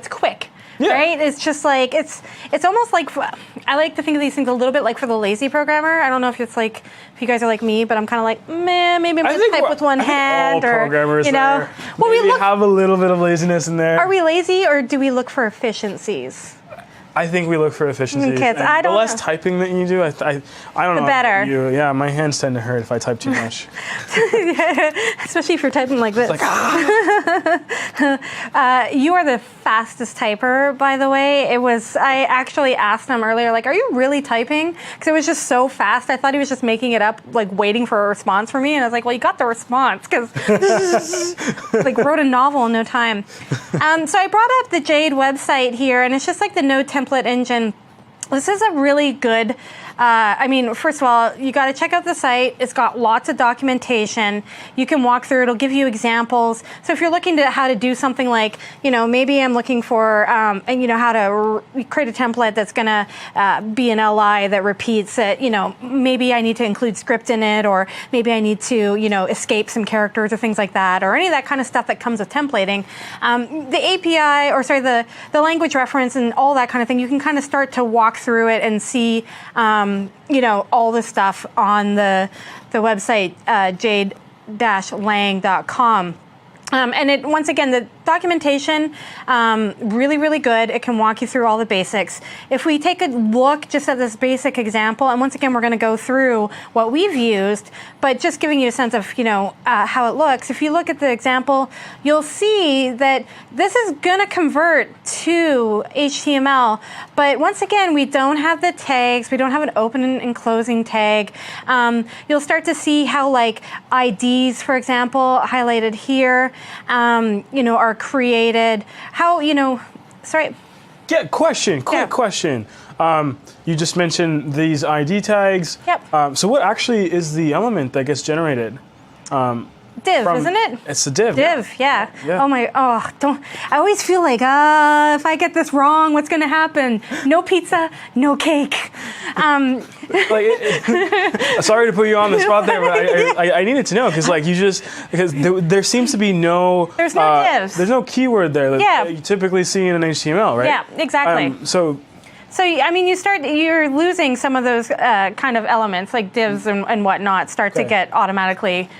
quick. Yeah. Right? It's just like, it's almost like, I like to think of these things a little bit like for the lazy programmer. I don't know if it's like, if you guys are like me, but I'm kind of like, maybe I'm going to type with one hand. All programmers Well, we have a little bit of laziness in there. Are we lazy or do we look for efficiencies? I think we look for efficiency. Kids, the less typing that you do, I don't know. The better. Yeah, my hands tend to hurt if I type too much. Especially if you're typing like this. It's like, you are the fastest typer, by the way. I actually asked him earlier, like, are you really typing? Because it was just so fast. I thought he was just making it up, like waiting for a response from me. And I was like, well, you got the response because like wrote a novel in no time. So I brought up the Jade website here, and it's just like the Node template engine. This is a really good, first of all, you got to check out the site. It's got lots of documentation. You can walk through. It'll give you examples. So if you're looking to how to do something like, maybe I'm looking for, how to create a template that's going to be an LI that repeats it. Maybe I need to include script in it, or maybe I need to, escape some characters or things like that, or any of that kind of stuff that comes with templating. The API, the language reference and all that kind of thing, you can kind of start to walk through it and see, all the stuff on the website, jade-lang.com. And once again, the documentation, really, really good. It can walk you through all the basics. If we take a look just at this basic example, and once again, we're going to go through what we've used, but just giving you a sense of, how it looks. If you look at the example, you'll see that this is going to convert to HTML. But once again, we don't have the tags. We don't have an open and closing tag. You'll start to see how, like, IDs, for example, highlighted here, are created. How, sorry. Yeah, quick question. You just mentioned these ID tags. Yep. So what actually is the element that gets generated? Div, isn't it? It's a div. Div, yeah. I always feel like, if I get this wrong, what's going to happen? No pizza, no cake. Sorry to put you on the spot there, but I needed to know because there seems to be no. There's no divs. There's no keyword there that you typically see in an HTML, right? Yeah, exactly. So you're losing some of those kind of elements, like divs and whatnot, start to get automatically,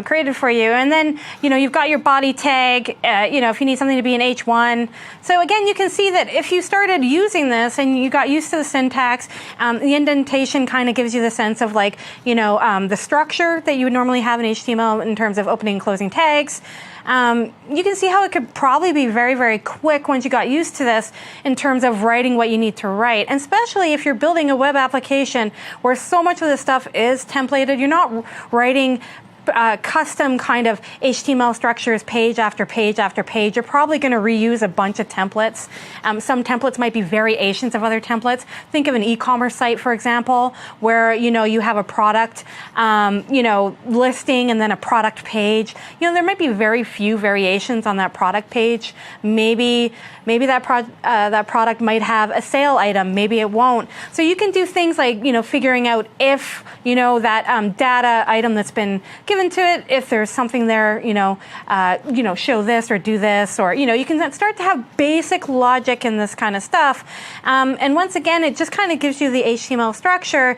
created for you. And then, you've got your body tag, if you need something to be an H1. So again, you can see that if you started using this and you got used to the syntax, the indentation kind of gives you the sense of the structure that you would normally have in HTML in terms of opening and closing tags. you can see how it could probably be very, very quick once you got used to this in terms of writing what you need to write. And especially if you're building a web application where so much of this stuff is templated, you're not writing custom kind of HTML structures page after page after page. You're probably going to reuse a bunch of templates. Some templates might be variations of other templates. Think of an e-commerce site, for example, where you have a product listing and then a product page. There might be very few variations on that product page. Maybe that product might have a sale item. Maybe it won't. So you can do things like figuring out if that data item that's been given to it, if there's something there, show this or do this, or you can start to have basic logic in this kind of stuff. And once again, it just kind of gives you the HTML structure.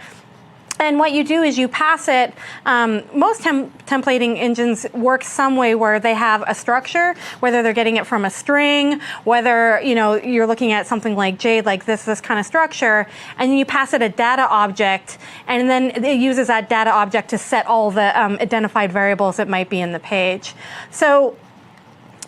And what you do is you pass it. Most templating engines work some way where they have a structure, whether they're getting it from a string, whether you're looking at something like Jade, like this kind of structure, and then you pass it a data object, and then it uses that data object to set all the identified variables that might be in the page. So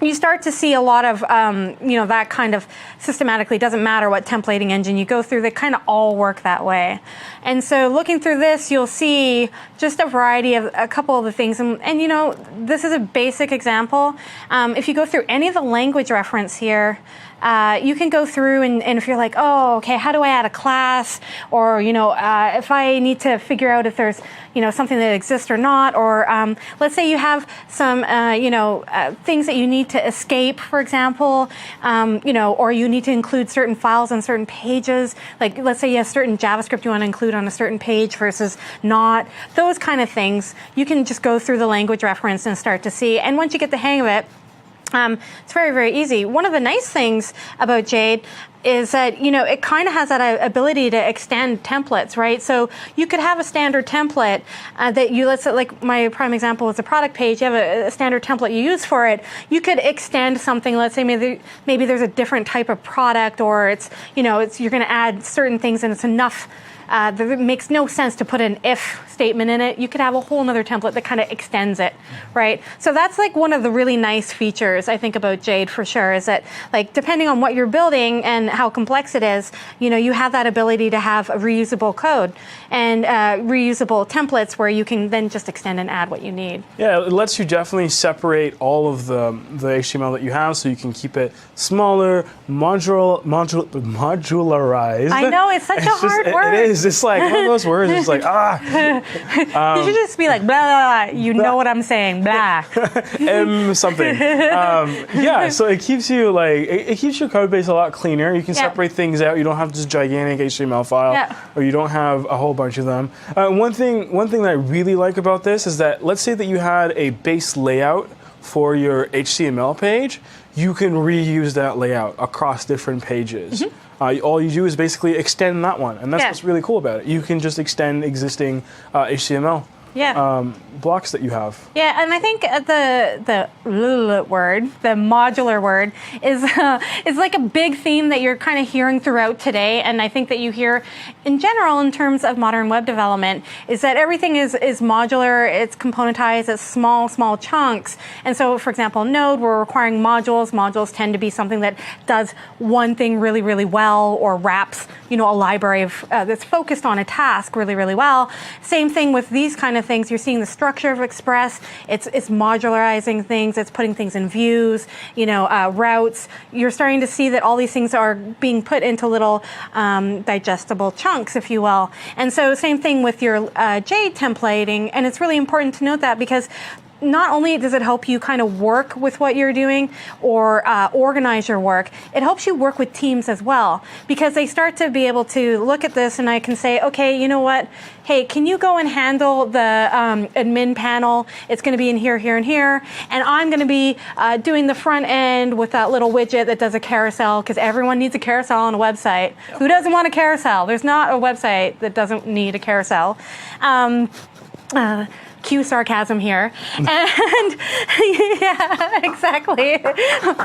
you start to see a lot of, that kind of systematically, doesn't matter what templating engine you go through, they kind of all work that way. And so looking through this, you'll see just a variety of a couple of the things. And this is a basic example. If you go through any of the language reference here, you can go through and if you're like, oh, okay, how do I add a class? Or, if I need to figure out if there's, something that exists or not, or let's say you have some, things that you need to escape, for example, or you need to include certain files on certain pages. Like, let's say you have certain JavaScript you want to include on a certain page versus not. Those kind of things, you can just go through the language reference and start to see. And once you get the hang of it, it's very, very easy. One of the nice things about Jade is that, it kind of has that ability to extend templates, right? So you could have a standard template that let's say, like my prime example is a product page. You have a standard template you use for it. You could extend something. Let's say maybe there's a different type of product, or it's, you're going to add certain things and it's enough. It makes no sense to put an if statement in it. You could have a whole nother template that kind of extends it, right? So that's like one of the really nice features I think about Jade for sure, is that like depending on what you're building and how complex it is, you have that ability to have a reusable code and reusable templates where you can then just extend and add what you need. Yeah, it lets you definitely separate all of the HTML that you have, so you can keep it smaller, modularized. I know, it's such a hard word. It is. It's like one of those words. It's like you should just be like blah, blah, blah. Know what I'm saying, blah. Something. Yeah. So it keeps you it keeps your code base a lot cleaner. You can separate things out. You don't have this gigantic HTML file, or you don't have a whole bunch of them. One thing that I really like about this is that, let's say that you had a base layout for your HTML page, you can reuse that layout across different pages. Mm-hmm. All you do is basically extend that one, and that's what's really cool about it. You can just extend existing HTML blocks that you have. Yeah, and I think the modular word is like a big theme that you're kind of hearing throughout today, and I think that you hear in general in terms of modern web development, is that everything is modular, it's componentized, it's small chunks. And so, for example, Node, we're requiring modules. Modules tend to be something that does one thing really, really well, or wraps, a library of that's focused on a task really, really well. Same thing with these kind of things. You're seeing the structure of Express. It's modularizing things. It's putting things in views, routes. You're starting to see that all these things are being put into little digestible chunks, if you will. And so same thing with your Jade templating. And it's really important to note that, because not only does it help you kind of work with what you're doing or organize your work, it helps you work with teams as well, because they start to be able to look at this and I can say, okay, you know what? Hey, can you go and handle the admin panel? It's going to be in here, here, and here. And I'm going to be doing the front end with that little widget that does a carousel, because everyone needs a carousel on a website. Yep. Who doesn't want a carousel? There's not a website that doesn't need a carousel. Cue sarcasm here. And yeah, exactly.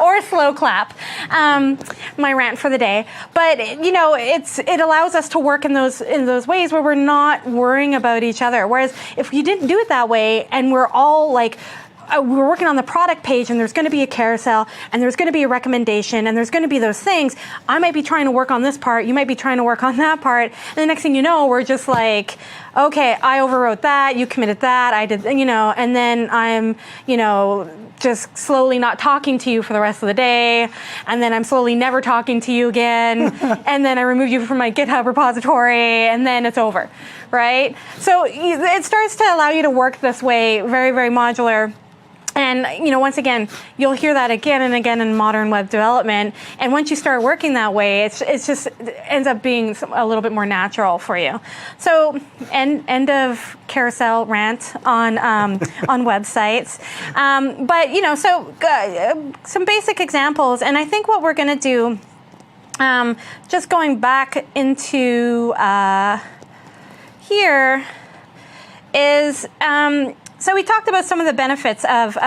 Or slow clap. My rant for the day. But it allows us to work in those ways where we're not worrying about each other. Whereas if you didn't do it that way and we're all like we're working on the product page and there's going to be a carousel and there's going to be a recommendation and there's going to be those things. I might be trying to work on this part. You might be trying to work on that part. And the next thing you know, we're just like, okay, I overwrote that. You committed that. I did, and then I'm, just slowly not talking to you for the rest of the day. And then I'm slowly never talking to you again. And then I remove you from my GitHub repository and then it's over, right? So it starts to allow you to work this way, very, very modular. And, once again, you'll hear that again and again in modern web development. And once you start working that way, it ends up being a little bit more natural for you. So, end of carousel rant on websites. Some basic examples. And I think what we're going to do, just going back into here, is... So we talked about some of the benefits of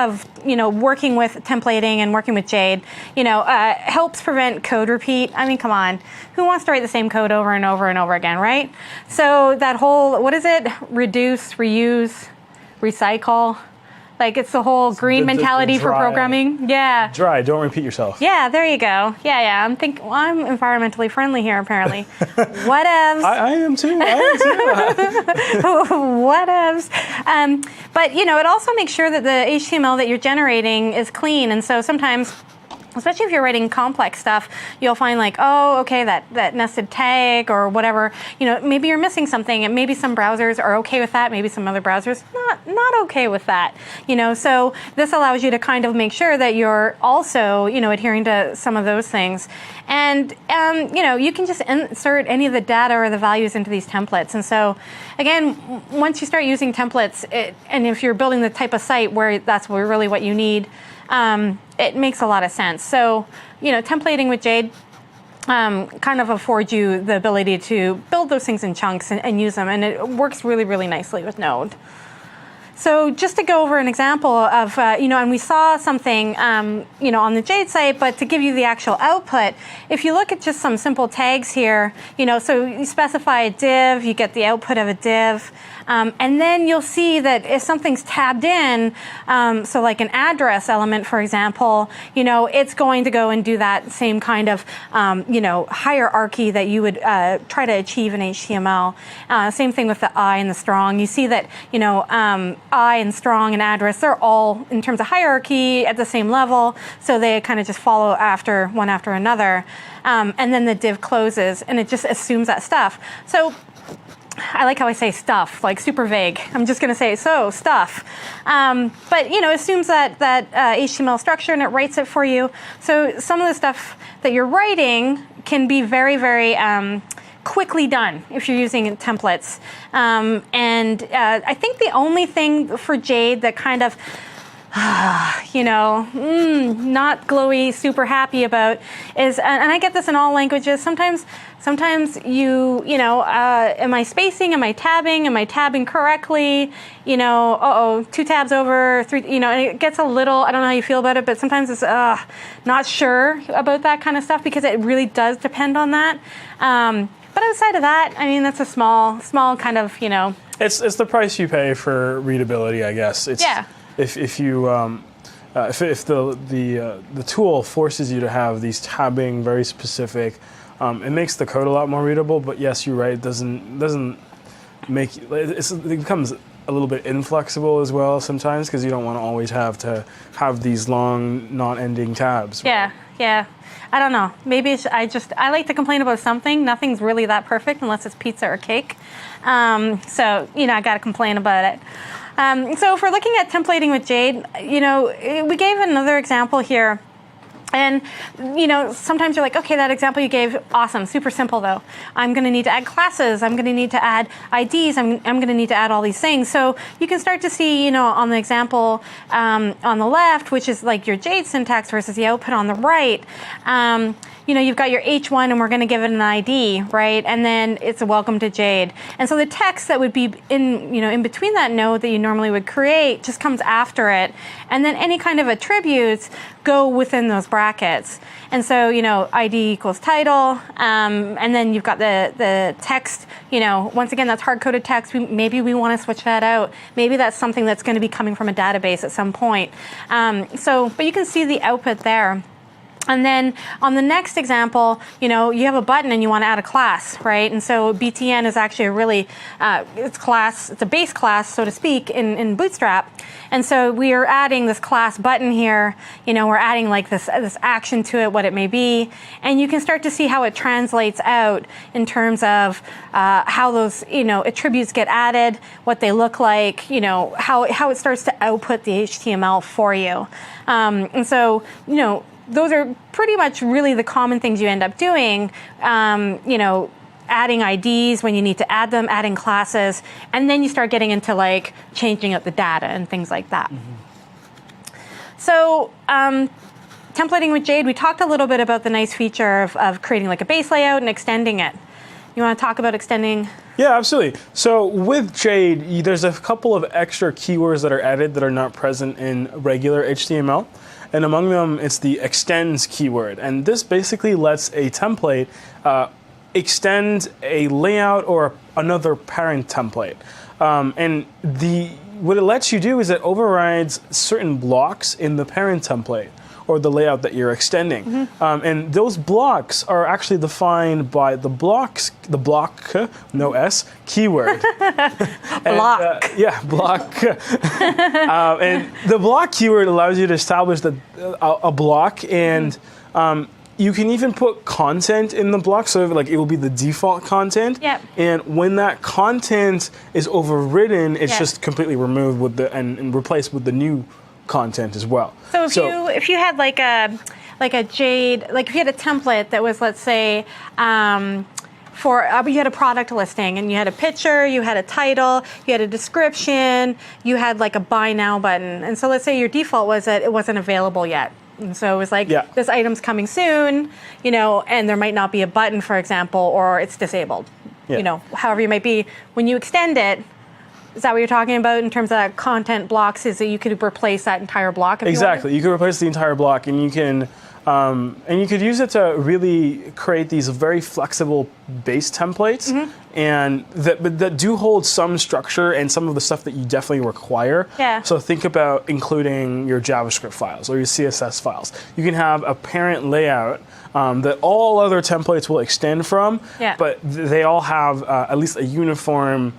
working with templating and working with Jade. Helps prevent code repeat. I mean, come on, who wants to write the same code over and over and over again, right? So that whole, what is it? Reduce, reuse, recycle. Like it's the whole green mentality for programming. Yeah. Dry. Don't repeat yourself. Yeah. There you go. Yeah. I'm environmentally friendly here apparently. Whatevs. I am too. Whatevs. But it also makes sure that the HTML that you're generating is clean. And so sometimes, especially if you're writing complex stuff, you'll find like, oh, okay, that nested tag or whatever, maybe you're missing something, and maybe some browsers are okay with that, maybe some other browsers not okay with that. So this allows you to kind of make sure that you're also, adhering to some of those things. And, you can just insert any of the data or the values into these templates. And so, again, once you start using templates, and if you're building the type of site where that's really what you need, it makes a lot of sense. So, templating with Jade kind of affords you the ability to build those things in chunks and use them. And it works really, really nicely with Node. So just to go over an example of, and we saw something, on the Jade site, but to give you the actual output, if you look at just some simple tags here, so you specify a div, you get the output of a div, and then you'll see that if something's tabbed in, so like an address element, for example, it's going to go and do that same kind of, hierarchy that you would try to achieve in HTML. Same thing with the I and the strong. You see that, I and strong and address, they're all, in terms of hierarchy, at the same level, so they kind of just follow one after another. And then the div closes, and it just assumes that stuff. So I like how I say stuff, like super vague. I'm just going to say, so, stuff. But, assumes that HTML structure, and it writes it for you. So some of the stuff that you're writing can be very, very quickly done if you're using templates. I think the only thing for Jade that kind of, not glowy, super happy about is, and I get this in all languages, sometimes am I spacing, am I tabbing correctly, 2 tabs over, 3, and it gets a little, I don't know how you feel about it, but sometimes it's not sure about that kind of stuff because it really does depend on that. But outside of that, I mean, that's a small kind of, It's the price you pay for readability, I guess. Yeah. If the tool forces you to have these tabbing, very specific, it makes the code a lot more readable. But yes, you're right. It doesn't make it becomes a little bit inflexible as well sometimes because you don't want to always have these long, non-ending tabs. Right? Yeah. I don't know. Maybe I like to complain about something. Nothing's really that perfect unless it's pizza or cake. I got to complain about it. So if we're looking at templating with Jade, we gave another example here. And, sometimes you're like, okay, that example you gave, awesome, super simple though. I'm going to need to add classes. I'm going to need to add IDs. I'm going to need to add all these things. So you can start to see, on the example on the left, which is like your Jade syntax versus the output on the right, you've got your H1 and we're going to give it an ID, right? And then it's a welcome to Jade. And so the text that would be in between that node that you normally would create just comes after it. And then any kind of attributes go within those brackets. And so, ID equals title, and then you've got the text, once again, that's hard-coded text. Maybe we want to switch that out. Maybe that's something that's going to be coming from a database at some point. But you can see the output there. And then on the next example, you have a button and you want to add a class, right? And so BTN is actually a really, it's a base class, so to speak, in Bootstrap. And so we are adding this class button here. We're adding like this action to it, what it may be. And you can start to see how it translates out in terms of how those, attributes get added, what they look like, how it starts to output the HTML for you. And so, those are pretty much really the common things you end up doing, adding IDs when you need to add them, adding classes, and then you start getting into like changing out the data and things like that. Mm-hmm. So templating with Jade, we talked a little bit about the nice feature of creating like a base layout and extending it. You want to talk about extending? Yeah, absolutely. So with Jade, there's a couple of extra keywords that are added that are not present in regular HTML. And among them, it's the extends keyword. And this basically lets a template extend a layout or another parent template. What it lets you do is it overrides certain blocks in the parent template or the layout that you're extending. Mm-hmm. And those blocks are actually defined by the block, no S, keyword. Block. Block. And the block keyword allows you to establish a block, and you can even put content in the block, so like it will be the default content. Yep. And when that content is overridden, it's just completely removed with and replaced with the new content as well. So if you had like a Jade, like if you had a template that was, let's say, you had a product listing and you had a picture, you had a title, you had a description, you had like a buy now button. And so let's say your default was that it wasn't available yet. And so it was like, this item's coming soon, and there might not be a button, for example, or it's disabled, however you might be. When you extend it, is that what you're talking about in terms of that content blocks, is that you could replace that entire block? Exactly. You could replace the entire block, and you can you could use it to really create these very flexible base templates, mm-hmm. and that do hold some structure and some of the stuff that you definitely require. Yeah. So think about including your JavaScript files or your CSS files. You can have a parent layout that all other templates will extend from, but they all have at least a uniform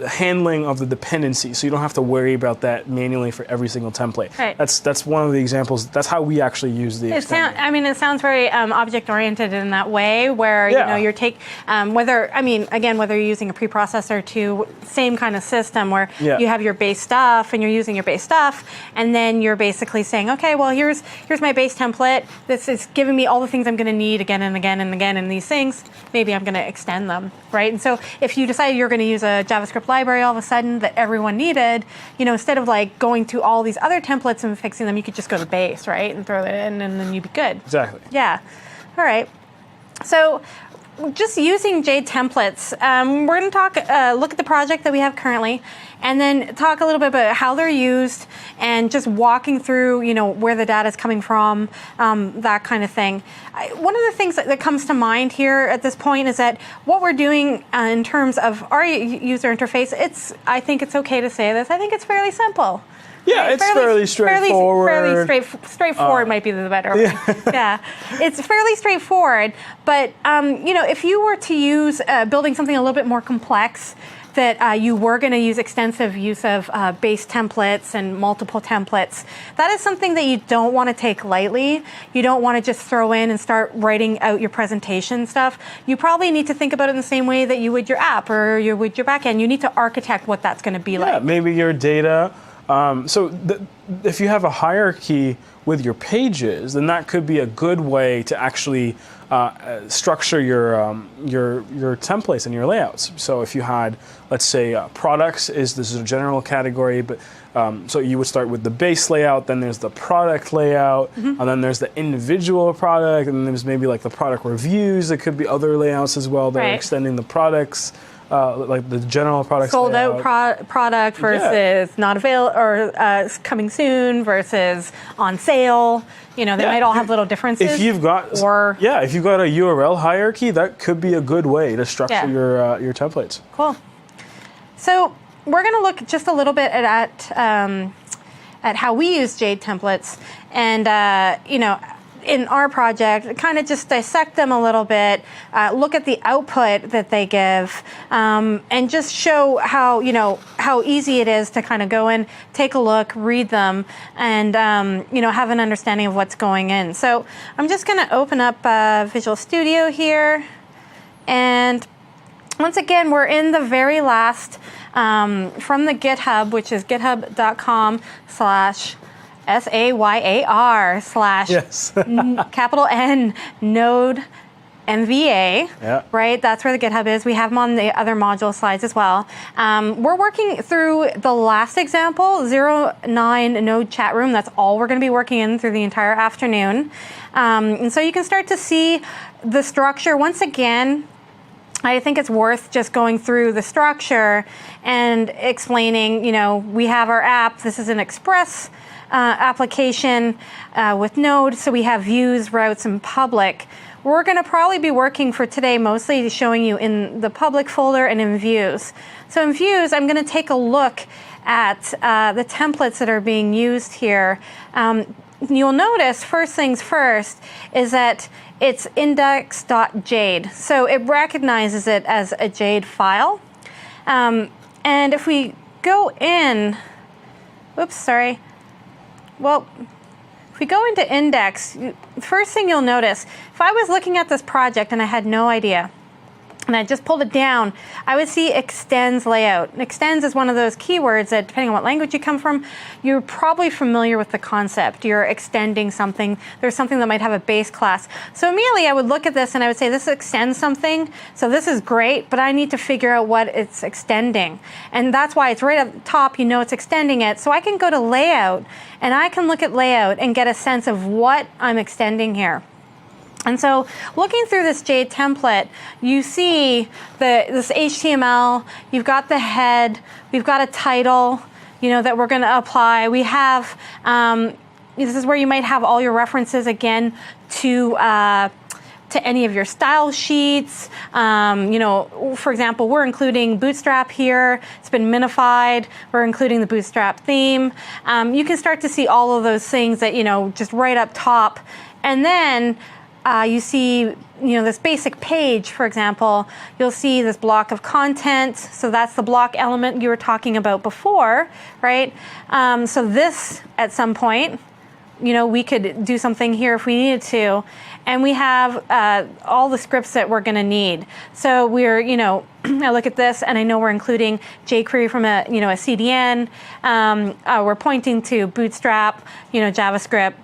handling of the dependency, so you don't have to worry about that manually for every single template. Right. That's one of the examples. That's how we actually use the extender. It sounds very object-oriented in that way, where you're whether you're using a preprocessor to same kind of system where you have your base stuff and you're using your base stuff, and then you're basically saying, okay, well here's my base template. This is giving me all the things I'm going to need again and again and again, and these things maybe I'm going to extend them, right? And so if you decide you're going to use a JavaScript library all of a sudden that everyone needed, instead of like going to all these other templates and fixing them, you could just go to base, right, and throw it in, and then you'd be good. Exactly. Yeah. All right. So just using Jade templates, we're going to look at the project that we have currently, and then talk a little bit about how they're used, and just walking through, where the data is coming from, that kind of thing. One of the things that comes to mind here at this point is that what we're doing in terms of our user interface, I think it's okay to say this, I think it's fairly simple. Yeah, it's fairly straightforward. Fairly straightforward might be the better way. Yeah, it's fairly straightforward. But if you were to use building something a little bit more complex, that you were going to use extensive use of base templates and multiple templates, that is something that you don't want to take lightly. You don't want to just throw in and start writing out your presentation stuff. You probably need to think about it in the same way that you would your app or you would your backend. You need to architect what that's going to be like. Maybe your data. If you have a hierarchy with your pages, then that could be a good way to actually structure your templates and your layouts. So if you had, let's say, products this is a general category, but so you would start with the base layout, then there's the product layout, and then there's the individual product, and then there's maybe like the product reviews. It could be other layouts as well that are extending the products. Like the general products sold out product versus not available or coming soon versus on sale. They might all have little differences. If you've got if you've got a URL hierarchy, that could be a good way to structure your templates. Cool. So we're going to look just a little bit at how we use Jade templates, and in our project, kind of just dissect them a little bit, look at the output that they give, and just show how easy it is to kind of go in, take a look, read them, and have an understanding of what's going in. So I'm just going to open up Visual Studio here, and once again, we're in the very last from the GitHub, which is github.com/SAYAR/ capital N node MVA, right? That's where the GitHub is. We have them on the other module slides as well. We're working through the last example, 09 node chat room. That's all we're going to be working in through the entire afternoon. And so you can start to see the structure. Once again, I think it's worth just going through the structure and explaining, we have our app. This is an Express application with Node. So we have views, routes, and public. We're going to probably be working for today mostly showing you in the public folder and in views. So in views, I'm going to take a look at the templates that are being used here. You'll notice, first things first, is that it's index.jade. So it recognizes it as a Jade file. And if we go in, if we go into index, first thing you'll notice, if I was looking at this project and I had no idea, and I just pulled it down, I would see extends layout. Extends is one of those keywords that, depending on what language you come from, you're probably familiar with the concept. You're extending something. There's something that might have a base class. So immediately I would look at this and I would say, this extends something. So this is great, but I need to figure out what it's extending. And that's why it's right at the top, it's extending it. So I can go to layout and I can look at layout and get a sense of what I'm extending here. And so looking through this Jade template, you see this HTML, you've got the head, we've got a title, that we're going to apply. We have, this is where you might have all your references again to any of your style sheets. For example, we're including Bootstrap here. It's been minified. We're including the Bootstrap theme. You can start to see all of those things that, just right up top. And then you see, this basic page, for example, you'll see this block of content. So that's the block element you were talking about before, right? So this, at some point, we could do something here if we needed to. And we have all the scripts that we're going to need. So we're, I look at this and I know we're including jQuery from a CDN. We're pointing to Bootstrap, JavaScript.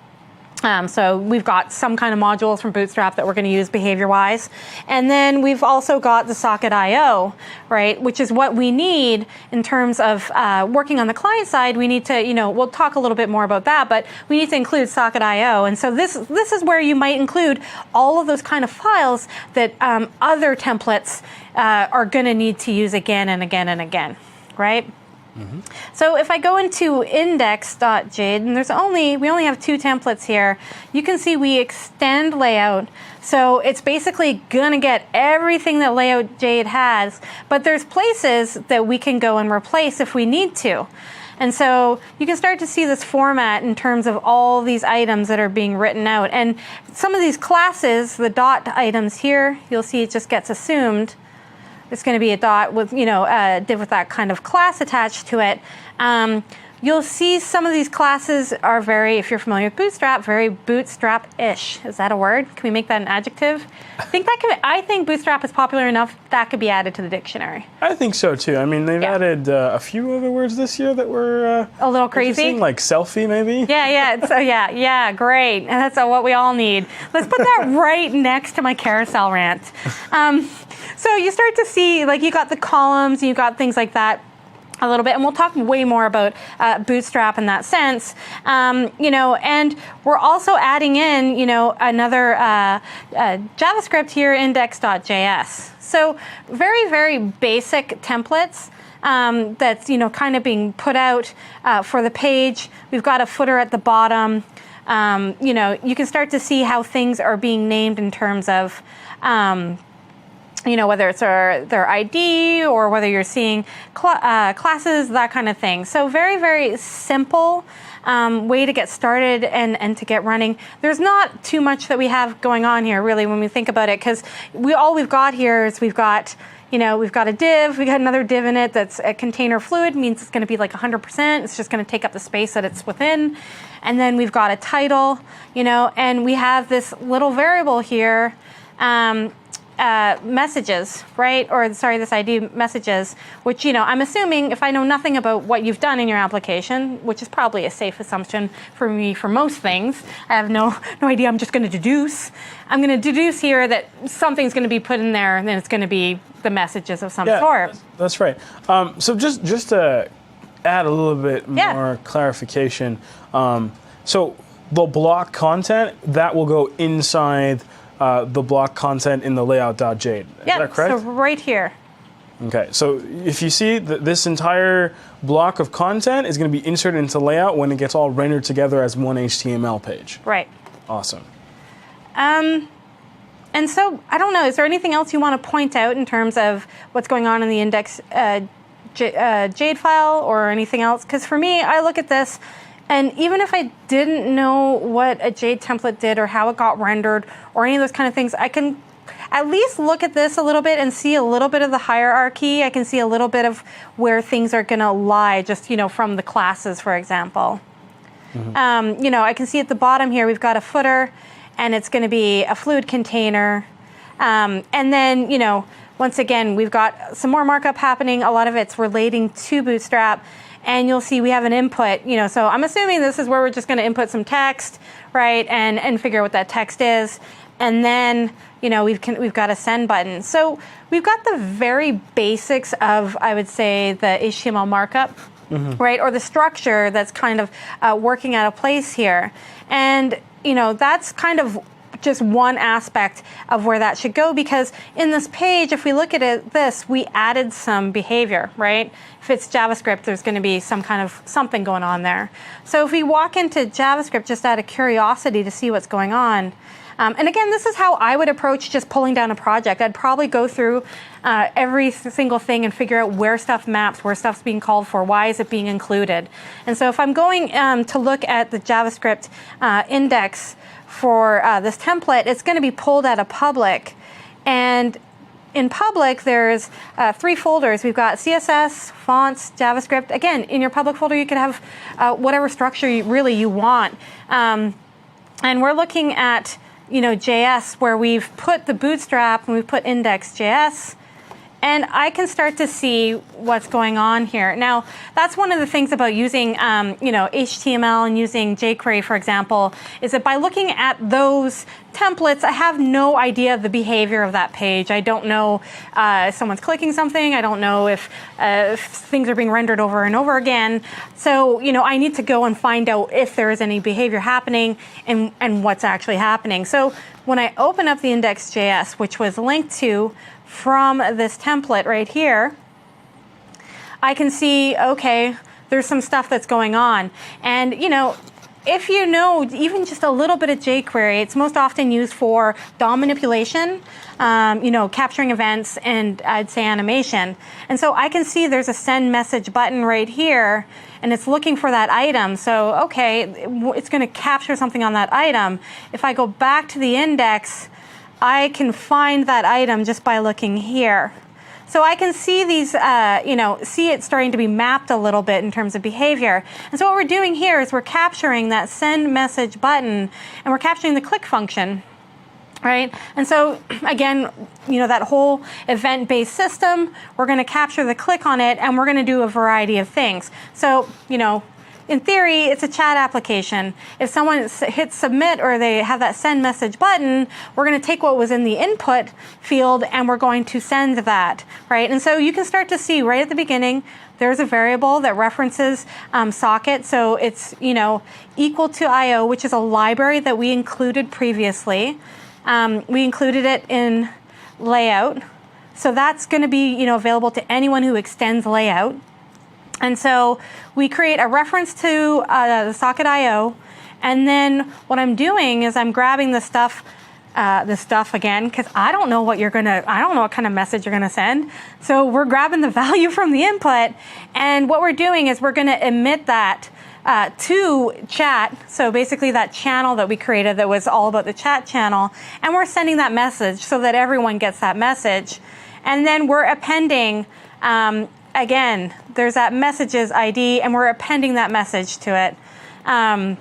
So we've got some kind of modules from Bootstrap that we're going to use behavior-wise. And then we've also got the socket.io, right, which is what we need in terms of working on the client side. We need to, we'll talk a little bit more about that, but we need to include socket.io. And so this is where you might include all of those kind of files that other templates are going to need to use again and again and again, right? Mm-hmm. So if I go into index.jade, and we only have 2 templates here, you can see we extend layout. So it's basically going to get everything that layout Jade has, but there's places that we can go and replace if we need to. And so you can start to see this format in terms of all these items that are being written out. And some of these classes, the dot items here, you'll see it just gets assumed. It's going to be a dot with, div with that kind of class attached to it. you'll see some of these classes are very, if you're familiar with Bootstrap, very Bootstrap-ish. Is that a word? Can we make that an adjective? I think Bootstrap is popular enough that could be added to the dictionary. I think so too. I mean, they've added a few other words this year that were a little crazy, like selfie, maybe. Yeah, great. And that's what we all need. Let's put that right next to my carousel rant. So you start to see, like, you got the columns, you got things like that a little bit, and we'll talk way more about Bootstrap in that sense. And we're also adding in, another JavaScript here, index.js. So very, very basic templates that's, kind of being put out for the page. We've got a footer at the bottom. You can start to see how things are being named in terms of whether it's their ID or whether you're seeing classes, that kind of thing. So very, very simple way to get started and to get running. There's not too much that we have going on here, really, when we think about it, because all we've got here is we've got a div, we got another div in it that's a container fluid, means it's going to be like 100%. It's just going to take up the space that it's within. And then we've got a title, and we have this little variable here, messages, right? Or sorry, this ID messages, which, I'm assuming if I know nothing about what you've done in your application, which is probably a safe assumption for me for most things, I have no idea, I'm just going to deduce. I'm going to deduce here that something's going to be put in there, and then it's going to be the messages of some sort. That's right. So just to add a little bit more clarification, so the block content, that will go inside the block content in the layout.jade. Is that correct? So right here. Okay, so if you see that this entire block of content is going to be inserted into layout when it gets all rendered together as one HTML page. Right. Awesome. And so, I don't know, is there anything else you want to point out in terms of what's going on in the index Jade file or anything else? Because for me, I look at this, and even if I didn't know what a Jade template did or how it got rendered or any of those kind of things, I can at least look at this a little bit and see a little bit of the hierarchy. I can see a little bit of where things are going to lie, just, from the classes, for example. Mm-hmm. I can see at the bottom here, we've got a footer, and it's going to be a fluid container. And then, once again, we've got some more markup happening. A lot of it's relating to Bootstrap. And you'll see we have an input, so I'm assuming this is where we're just going to input some text, right, and figure out what that text is. And then, we've got a send button. So we've got the very basics of, I would say, the HTML markup, right, or the structure that's kind of working out of place here. And, that's kind of just one aspect of where that should go, because in this page, if we look at this, we added some behavior, right? If it's JavaScript, there's going to be some kind of something going on there. So if we walk into JavaScript just out of curiosity to see what's going on, and again, this is how I would approach just pulling down a project. I'd probably go through every single thing and figure out where stuff maps, where stuff's being called for, why is it being included. And so if I'm going to look at the JavaScript index for this template, it's going to be pulled out of public. And in public, there's 3 folders. We've got CSS, fonts, JavaScript. Again, in your public folder, you can have whatever structure you want. And we're looking at JS, where we've put the Bootstrap and we've put index.js. And I can start to see what's going on here. Now, that's one of the things about using, HTML and using jQuery, for example, is that by looking at those templates, I have no idea of the behavior of that page. I don't know if someone's clicking something. I don't know if things are being rendered over and over again. So, I need to go and find out if there is any behavior happening and what's actually happening. So when I open up the index.js, which was linked to from this template right here, I can see, okay, there's some stuff that's going on. And, if you know even just a little bit of jQuery, it's most often used for DOM manipulation, capturing events, and I'd say animation. And so I can see there's a send message button right here, and it's looking for that item. So, okay, it's going to capture something on that item. If I go back to the index, I can find that item just by looking here. So I can see these, see it starting to be mapped a little bit in terms of behavior. And so what we're doing here is we're capturing that send message button, and we're capturing the click function. Right? And so again, that whole event-based system, we're going to capture the click on it, and we're going to do a variety of things. So, in theory, it's a chat application. If someone hits submit or they have that send message button, we're going to take what was in the input field and we're going to send that, right? And so you can start to see right at the beginning, there's a variable that references socket. So it's, equal to IO, which is a library that we included previously. We included it in layout. So that's going to be, available to anyone who extends layout. And so we create a reference to the socket IO, and then what I'm doing is I'm grabbing the stuff again, because I don't know what kind of message you're gonna send. So we're grabbing the value from the input, and what we're doing is we're gonna emit that to chat. So basically that channel that we created that was all about the chat channel, and we're sending that message so that everyone gets that message. And then we're appending, again, there's that messages ID, and we're appending that message to it. And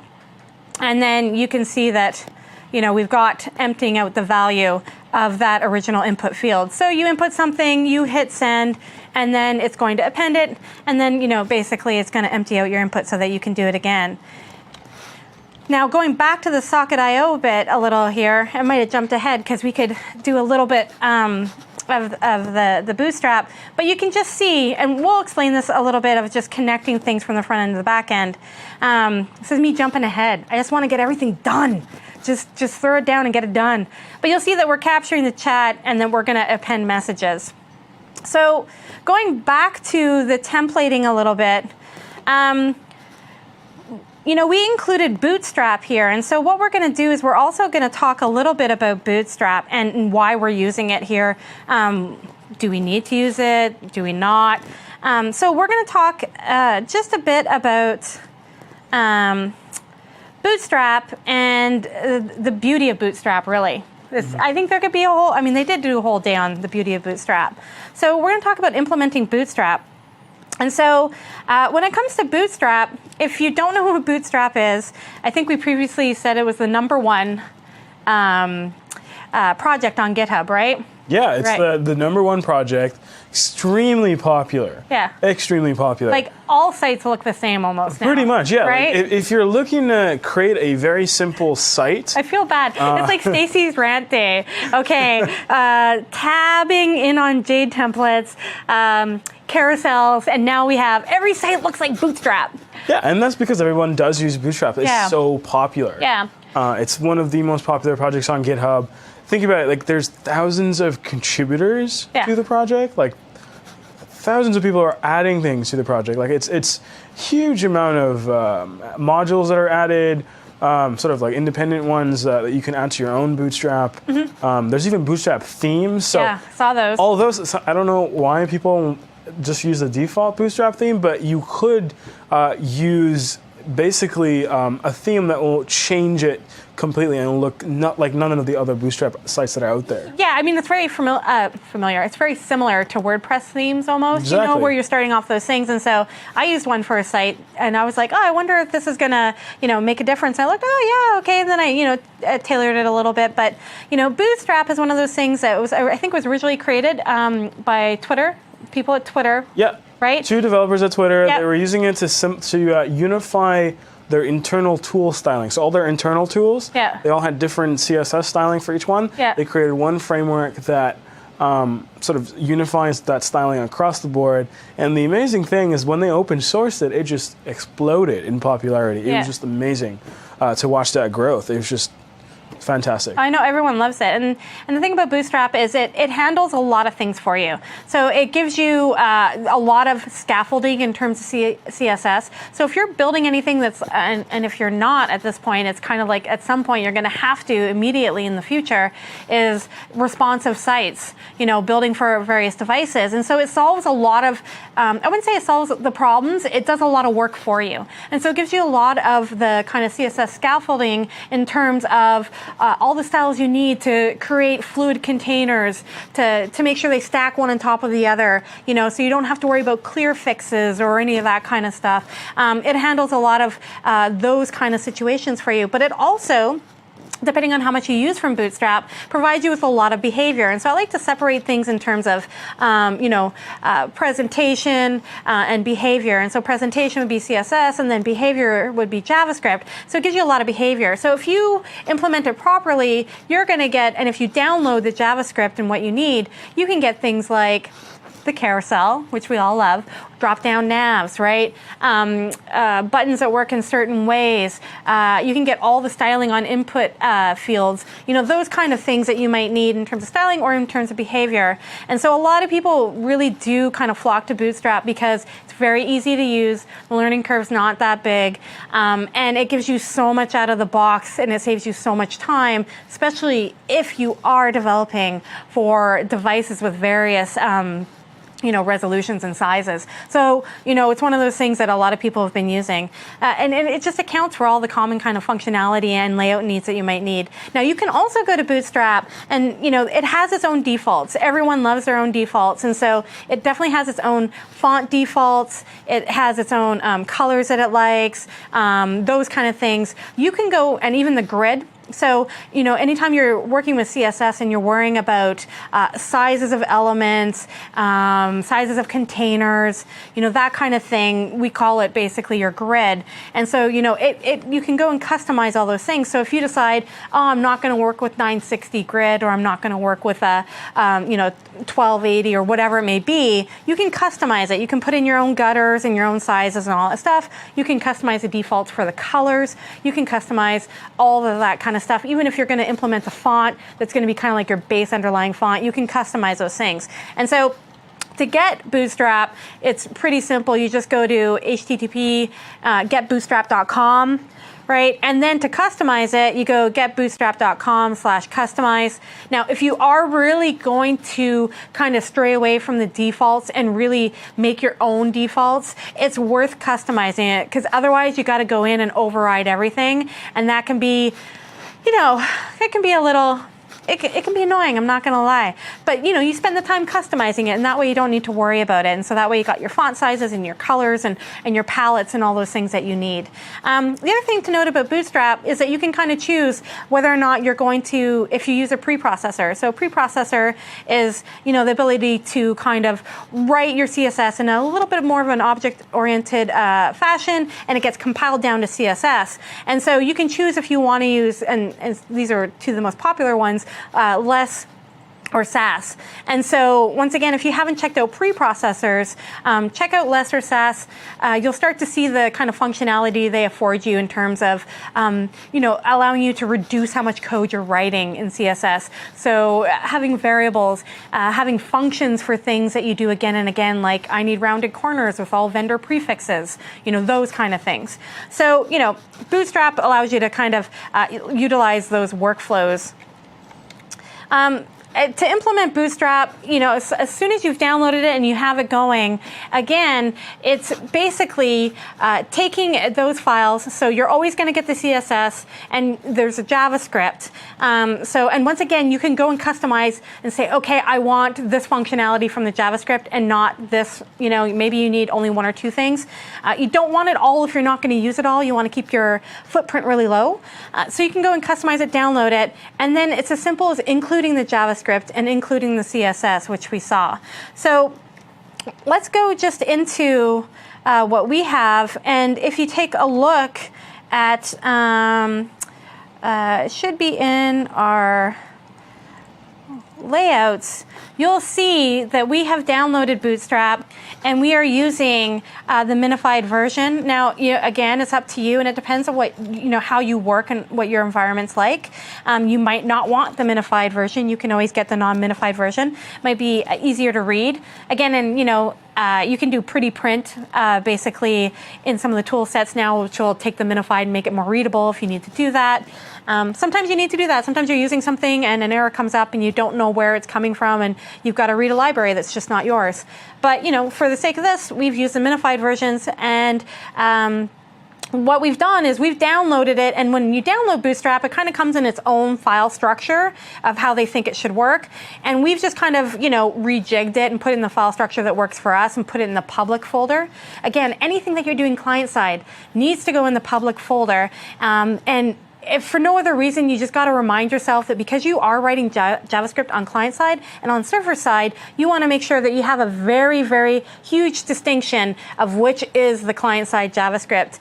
then you can see that, we've got emptying out the value of that original input field. So you input something, you hit send, and then it's going to append it, and then, basically it's going to empty out your input so that you can do it again. Now, going back to the socket IO bit a little here, I might have jumped ahead because we could do a little bit of the bootstrap, but you can just see, and we'll explain this a little bit of just connecting things from the front end to the back end. This is me jumping ahead. I just want to get everything done. Just throw it down and get it done. But you'll see that we're capturing the chat, and then we're going to append messages. So going back to the templating a little bit, we included Bootstrap here, and so what we're going to do is we're also going to talk a little bit about Bootstrap and why we're using it here. Do we need to use it? Do we not? So we're going to talk just a bit about Bootstrap and the beauty of Bootstrap, really. I think there could be they did do a whole day on the beauty of Bootstrap. So we're going to talk about implementing Bootstrap. And so when it comes to Bootstrap, if you don't know who Bootstrap is, I think we previously said it was the #1 project on GitHub, right? Yeah, it's right. the #1 project. Extremely popular. Yeah. Extremely popular. Like all sites look the same almost now. Pretty much, yeah. Right? Like if you're looking to create a very simple site. I feel bad. It's like Stacy's rant day. Okay, tabbing in on Jade templates, carousels, and now we have every site looks like Bootstrap. Yeah, and that's because everyone does use Bootstrap. It's so popular. Yeah. It's one of the most popular projects on GitHub. Think about it, like there's thousands of contributors to the project. Like thousands of people are adding things to the project. Like it's huge amount of modules that are added, sort of like independent ones that you can add to your own Bootstrap. Mm-hmm. There's even Bootstrap themes. So yeah, saw those. All of those, I don't know why people just use the default Bootstrap theme, but you could use basically a theme that will change it completely and look not like none of the other Bootstrap sites that are out there. Yeah, it's very familiar. It's very similar to WordPress themes almost, exactly. Where you're starting off those things. And so I used one for a site, and I was like, I wonder if this is gonna, make a difference. And I looked, okay. And then I, tailored it a little bit. But, Bootstrap is one of those things that I think was originally created by Twitter, people at Twitter. Yeah. Right? 2 developers at Twitter. Yep. They were using it to unify their internal tool styling. So all their internal tools, they all had different CSS styling for each one. Yeah. They created one framework that sort of unifies that styling across the board. And the amazing thing is when they open sourced it, it just exploded in popularity. It was just amazing to watch that growth. It was just fantastic. I know everyone loves it. And the thing about Bootstrap is it handles a lot of things for you. So it gives you a lot of scaffolding in terms of CSS. So if you're building anything that's, and if you're not at this point, it's kind of like at some point you're going to have to immediately in the future is responsive sites, building for various devices. And so it solves a lot of, I wouldn't say it solves the problems, it does a lot of work for you. And so it gives you a lot of the kind of CSS scaffolding in terms of all the styles you need to create fluid containers, to make sure they stack one on top of the other, so you don't have to worry about clear fixes or any of that kind of stuff. It handles a lot of those kind of situations for you, but it also, depending on how much you use from Bootstrap, provides you with a lot of behavior. And so I like to separate things in terms of, presentation and behavior. And so presentation would be CSS, and then behavior would be JavaScript. So it gives you a lot of behavior. So if you implement it properly, you're going to get, and if you download the JavaScript and what you need, you can get things like the carousel, which we all love, drop-down navs, right? Buttons that work in certain ways. You can get all the styling on input fields, those kind of things that you might need in terms of styling or in terms of behavior. And so a lot of people really do kind of flock to Bootstrap because it's very easy to use, the learning curve's not that big, and it gives you so much out of the box, and it saves you so much time, especially if you are developing for devices with various resolutions and sizes. So, it's one of those things that a lot of people have been using. And it just accounts for all the common kind of functionality and layout needs that you might need. Now, you can also go to Bootstrap and, it has its own defaults. Everyone loves their own defaults. And so it definitely has its own font defaults. It has its own colors that it likes, those kind of things. You can go, and even the grid. So, anytime you're working with CSS and you're worrying about sizes of elements, sizes of containers, that kind of thing, we call it basically your grid. And so, you can go and customize all those things. So if you decide, I'm not going to work with 960 grid, or I'm not going to work with a, 1280 or whatever it may be, you can customize it. You can put in your own gutters and your own sizes and all that stuff. You can customize the defaults for the colors. You can customize all of that kind of stuff. Even if you're going to implement a font that's going to be kind of like your base underlying font, you can customize those things. And so to get Bootstrap, it's pretty simple. You just go to http://getbootstrap.com, right? And then to customize it, you go getbootstrap.com/customize. Now, if you are really going to kind of stray away from the defaults and really make your own defaults, it's worth customizing it, because otherwise you got to go in and override everything. And that can be, it can be a little, it can be annoying, I'm not going to lie. But, you spend the time customizing it, and that way you don't need to worry about it. And so that way you got your font sizes and your colors and your palettes and all those things that you need. The other thing to note about Bootstrap is that you can kind of choose whether or not you're going to, if you use a preprocessor. So preprocessor is, the ability to kind of write your CSS in a little bit more of an object-oriented fashion, and it gets compiled down to CSS. And so you can choose if you want to use, and these are two of the most popular ones, less or Sass. And so once again, if you haven't checked out preprocessors, check out less or Sass. You'll start to see the kind of functionality they afford you in terms of, allowing you to reduce how much code you're writing in CSS. So having variables, having functions for things that you do again and again, like I need rounded corners with all vendor prefixes, those kind of things. So, Bootstrap allows you to kind of utilize those workflows. To implement Bootstrap, as soon as you've downloaded it and you have it going, again, it's basically taking those files. So you're always going to get the CSS, and there's a JavaScript. And once again, you can go and customize and say, okay, I want this functionality from the JavaScript and not this. Maybe you need only one or two things. You don't want it all if you're not going to use it all. You want to keep your footprint really low. So you can go and customize it, download it, and then it's as simple as including the JavaScript and including the CSS, which we saw. So let's go just into what we have. And if you take a look at, it should be in our layouts, you'll see that we have downloaded Bootstrap and we are using the minified version. Now, again, it's up to you, and it depends on what how you work and what your environment's like. You might not want the minified version. You can always get the non-minified version. It might be easier to read. Again, and you can do pretty print basically in some of the tool sets now, which will take the minified and make it more readable if you need to do that. Sometimes you need to do that. Sometimes you're using something and an error comes up and you don't know where it's coming from, and you've got to read a library that's just not yours. But for the sake of this, we've used the minified versions, and what we've done is we've downloaded it, and when you download Bootstrap, it kind of comes in its own file structure of how they think it should work. And we've just kind of, rejigged it and put it in the file structure that works for us and put it in the public folder. Again, anything that you're doing client side needs to go in the public folder. And if for no other reason, you just got to remind yourself that because you are writing JavaScript on client side and on server side, you want to make sure that you have a very, very huge distinction of which is the client side JavaScript.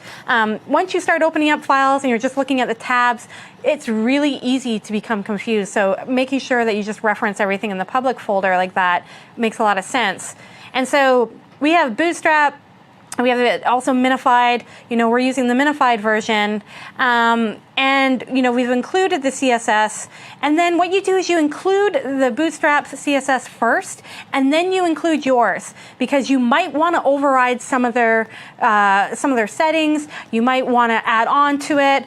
Once you start opening up files and you're just looking at the tabs, it's really easy to become confused. So making sure that you just reference everything in the public folder like that makes a lot of sense. And so we have Bootstrap. We have it also minified. We're using the minified version. And we've included the CSS. And then what you do is you include the Bootstrap CSS first, and then you include yours, because you might want to override some of their settings. You might want to add on to it.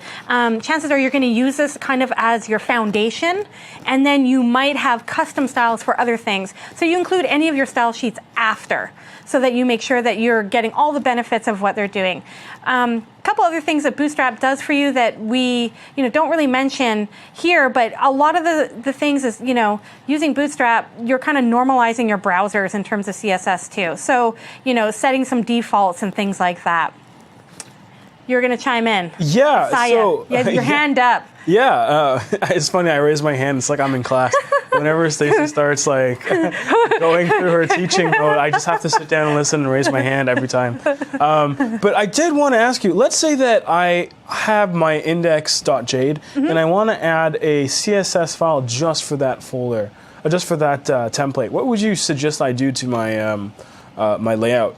Chances are you're going to use this kind of as your foundation, and then you might have custom styles for other things. So you include any of your style sheets after, so that you make sure that you're getting all the benefits of what they're doing. A couple other things that Bootstrap does for you that we don't really mention here, but a lot of the things is, using Bootstrap, you're kind of normalizing your browsers in terms of CSS too. So, setting some defaults and things like that. You're going to chime in. Yeah. Saya, So you have your hand up. Yeah, it's funny. I raise my hand. It's like I'm in class. Whenever Stacy starts going through her teaching mode, I just have to sit down and listen and raise my hand every time. But I did want to ask you. Let's say that I have my index.jade and I want to add a CSS file just for that folder, just for that template. What would you suggest I do to my my layout?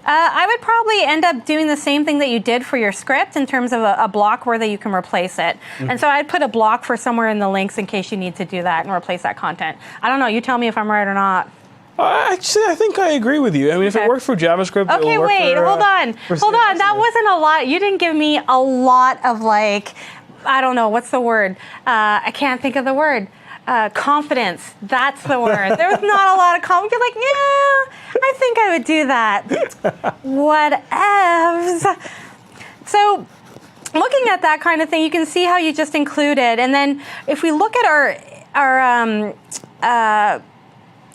I would probably end up doing the same thing that you did for your script in terms of a block where that you can replace it. And so I'd put a block for somewhere in the links in case you need to do that and replace that content. I don't know. You tell me if I'm right or not. Actually, I think I agree with you. I mean, if it worked for JavaScript, it will work for, hold on. That wasn't a lot. You didn't give me a lot of I don't know. What's the word? I can't think of the word. Confidence. That's the word. There was not a lot of confidence. You're like, yeah, I think I would do that. Whatevs. So looking at that kind of thing, you can see how you just included. And then if we look at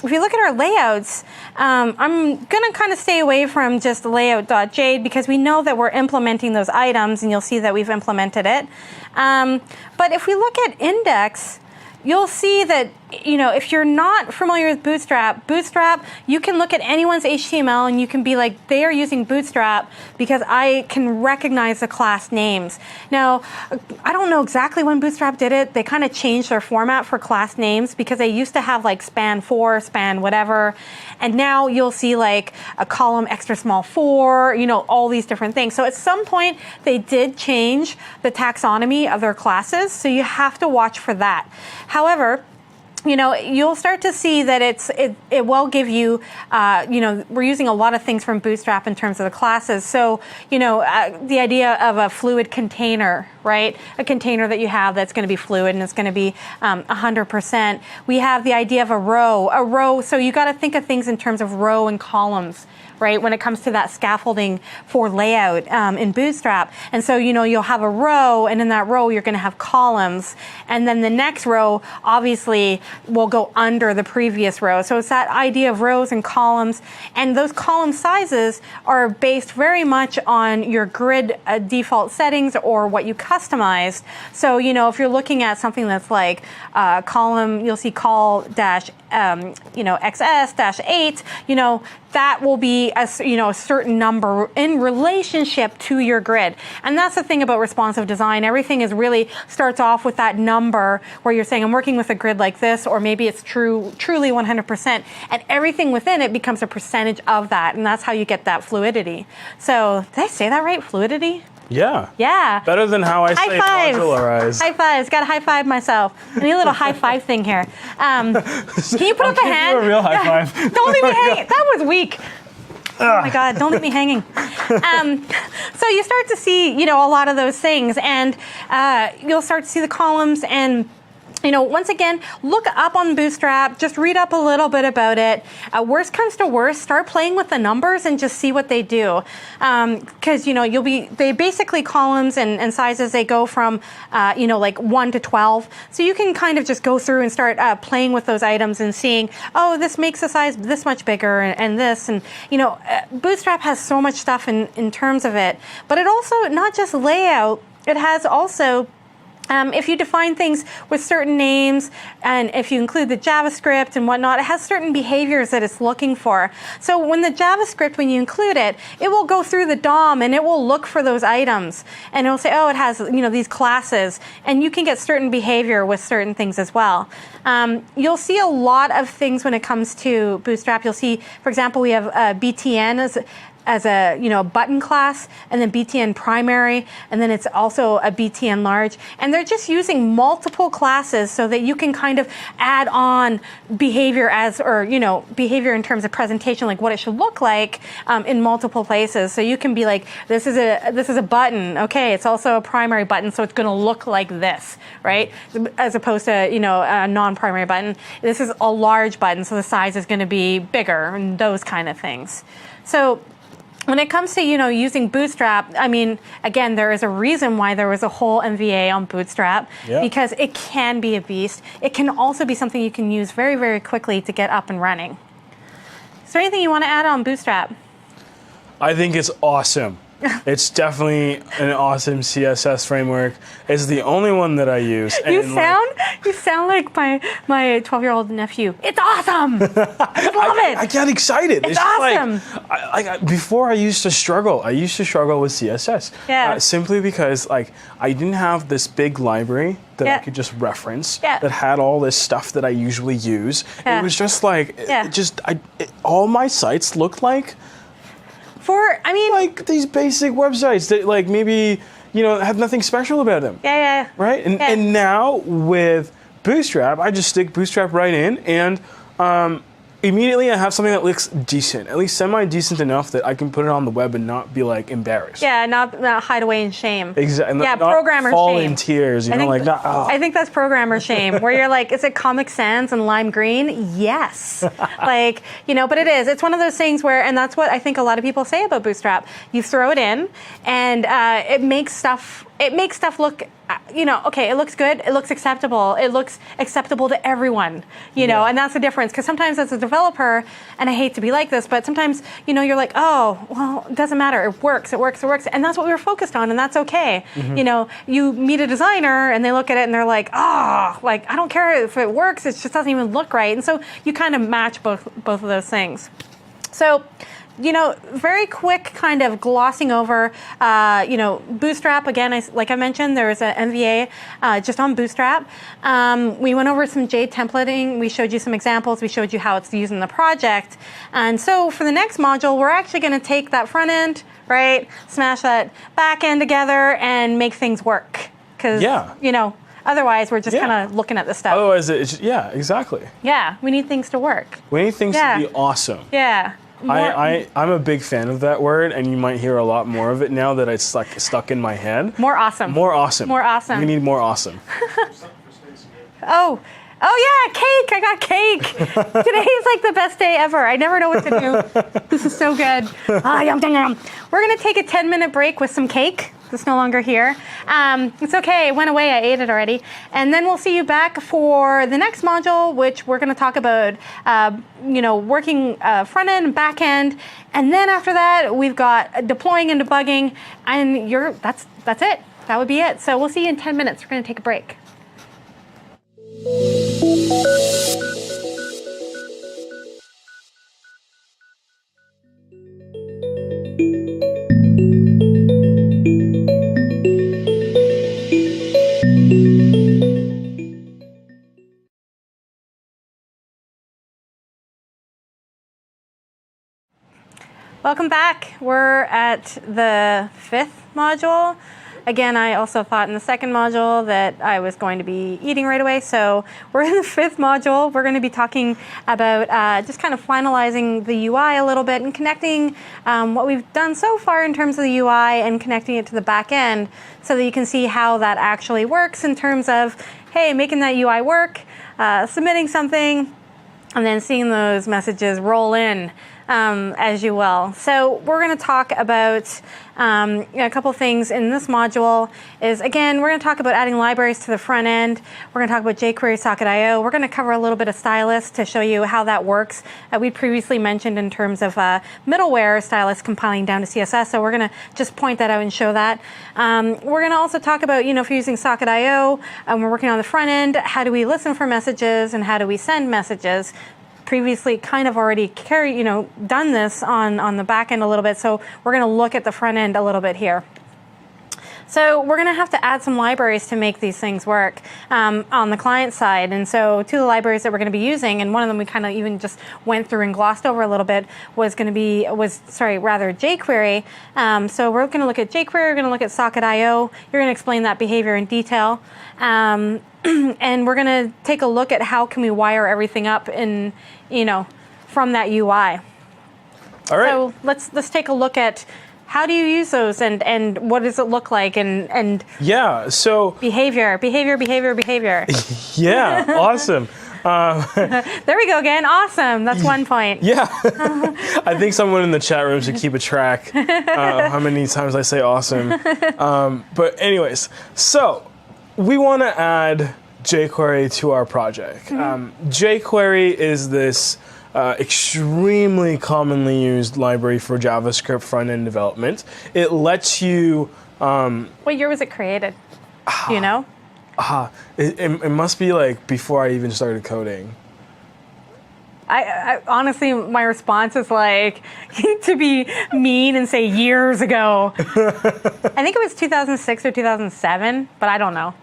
if you look at our layouts, I'm going to kind of stay away from just layout.jade because we know that we're implementing those items, and you'll see that we've implemented it. But if we look at index, you'll see that, if you're not familiar with Bootstrap, you can look at anyone's HTML and you can be like, they are using Bootstrap because I can recognize the class names. Now, I don't know exactly when Bootstrap did it. They kind of changed their format for class names because they used to have span 4, span whatever. And now you'll see a column extra small 4, all these different things. So at some point, they did change the taxonomy of their classes. So you have to watch for that. However, you'll start to see that it will give you, we're using a lot of things from Bootstrap in terms of the classes. So, the idea of a fluid container, right? A container that you have that's going to be fluid and it's going to be 100%. We have the idea of a row. So you got to think of things in terms of row and columns, right? When it comes to that scaffolding for layout in Bootstrap. And so, you'll have a row, and in that row, you're going to have columns. And then the next row, obviously, will go under the previous row. So it's that idea of rows and columns. And those column sizes are based very much on your grid default settings or what you customized. So, if you're looking at something that's like column, you'll see col dash, XS dash 8, that will be a certain number in relationship to your grid. And that's the thing about responsive design. Everything is really starts off with that number where you're saying, I'm working with a grid like this, or maybe it's truly 100%. And everything within it becomes a percentage of that. And that's how you get that fluidity. So did I say that right? Fluidity? Yeah. Yeah. Better than how I say modularize. High fives. Got to high five myself. I need a little high five thing here. Can you put up a hand? A real high five. Don't leave me hanging. That was weak. Oh my God, don't leave me hanging. So you start to see, a lot of those things, and you'll start to see the columns, and once again, look up on Bootstrap, just read up a little bit about it. Worst comes to worst, start playing with the numbers and just see what they do. Because, they basically columns and sizes, they go from, like 1 to 12. So you can kind of just go through and start playing with those items and seeing, oh, this makes the size this much bigger and this. And, Bootstrap has so much stuff in terms of it. But it also, not just layout, it has also if you define things with certain names and if you include the JavaScript and whatnot, it has certain behaviors that it's looking for. So when the JavaScript, when you include it, it will go through the DOM and it will look for those items. And it will say, oh, it has these classes. And you can get certain behavior with certain things as well. You'll see a lot of things when it comes to Bootstrap. You'll see, for example, we have BTN as a button class, and then BTN primary, and then it's also a BTN large. And they're just using multiple classes so that you can kind of add on behavior behavior in terms of presentation, like what it should look like in multiple places. So you can be like, this is a button. Okay, it's also a primary button, so it's going to look like this, right? As opposed to a non-primary button. This is a large button, so the size is going to be bigger, and those kind of things. So when it comes to using Bootstrap, I mean, again, there is a reason why there was a whole MVA on Bootstrap, because it can be a beast. It can also be something you can use very, very quickly to get up and running. Is there anything you want to add on Bootstrap? I think it's awesome. It's definitely an awesome CSS framework. It's the only one that I use. You sound like my 12-year-old nephew. It's awesome. I love it. I get excited. It's awesome. Before I used to struggle. With CSS. Yeah. Simply because I didn't have this big library that I could just reference that had all this stuff that I usually use. It was just all my sites looked like these basic websites that maybe have nothing special about them. Yeah. Right? And now with Bootstrap, I just stick Bootstrap right in, and immediately I have something that looks decent, at least semi-decent enough that I can put it on the web and not be embarrassed. Yeah, not hide away in shame. Exactly. Yeah, not programmer fall shame. in tears. I think that's programmer shame, where you're like, is it Comic Sans and lime green? Yes. But it is. It's one of those things where, and that's what I think a lot of people say about Bootstrap. You throw it in, and it makes stuff look, okay, it looks good, it looks acceptable, it looks acceptable to everyone, and that's the difference. Because sometimes as a developer, and I hate to be like this, but sometimes, you're like, oh, well, it doesn't matter, it works, and that's what we were focused on, and that's okay. Mm-hmm. You meet a designer, and they look at it, and they're like, I don't care if it works, it just doesn't even look right, and so you kind of match both of those things. So, very quick kind of glossing over, Bootstrap. Again, like I mentioned, there's an MVA just on Bootstrap. We went over some Jade templating. We showed you some examples. We showed you how it's used in the project. And so for the next module, we're actually going to take that front end, right, smash that back end together and make things work. Because, otherwise, we're just kind of looking at this stuff. Otherwise, exactly. Yeah, we need things to work. We need things to be awesome. Yeah. I'm a big fan of that word, and you might hear a lot more of it now that it's stuck in my head. More awesome. More awesome. More awesome. We need more awesome. Oh yeah, cake! I got cake. Today's like the best day ever. I never know what to do. This is so good. Yum. We're gonna take a 10-minute break with some cake. It's no longer here. It's okay, it went away, I ate it already. And then we'll see you back for the next module, which we're gonna talk about, working front end and back end. And then after that, we've got deploying and debugging, and that's it. That would be it. So we'll see you in 10 minutes. We're gonna take a break. Welcome back. We're at the 5th module. again, I also thought in the second module that I was going to be eating right away. So we're in the fifth module. We're going to be talking about just kind of finalizing the UI a little bit and connecting what we've done so far in terms of the UI and connecting it to the back end so that you can see how that actually works in terms of, hey, making that UI work, submitting something, and then seeing those messages roll in as you will. So we're going to talk about a couple things in this module. Is again, we're going to talk about adding libraries to the front end. We're going to talk about jQuery socket.io. We're going to cover a little bit of Stylus to show you how that works. We previously mentioned in terms of middleware Stylus compiling down to CSS. So we're going to just point that out and show that. We're going to also talk about, if you're using socket.io and we're working on the front end, how do we listen for messages and how do we send messages? Previously kind of already done this on the back end a little bit, so we're going to look at the front end a little bit here. So we're going to have to add some libraries to make these things work on the client side. And so two of the libraries that we're going to be using, and one of them we kind of even just went through and glossed over a little bit, was jQuery. So we're going to look at jQuery, we're going to look at socket.io. You're going to explain that behavior in detail. And we're going to take a look at how can we wire everything up in, from that UI. All right. So let's take a look at how do you use those and what does it look like and yeah, so behavior. Yeah, awesome. There we go again. Awesome. That's 1 point. Yeah. I think someone in the chat room should keep a track of how many times I say awesome. But anyways, so we want to add jQuery to our project. jQuery is this extremely commonly used library for JavaScript front-end development. It lets you... what year was it created? Do you know? It must be like before I even started coding. I honestly, my response is like to be mean and say years ago. I think it was 2006 or 2007, but I don't know.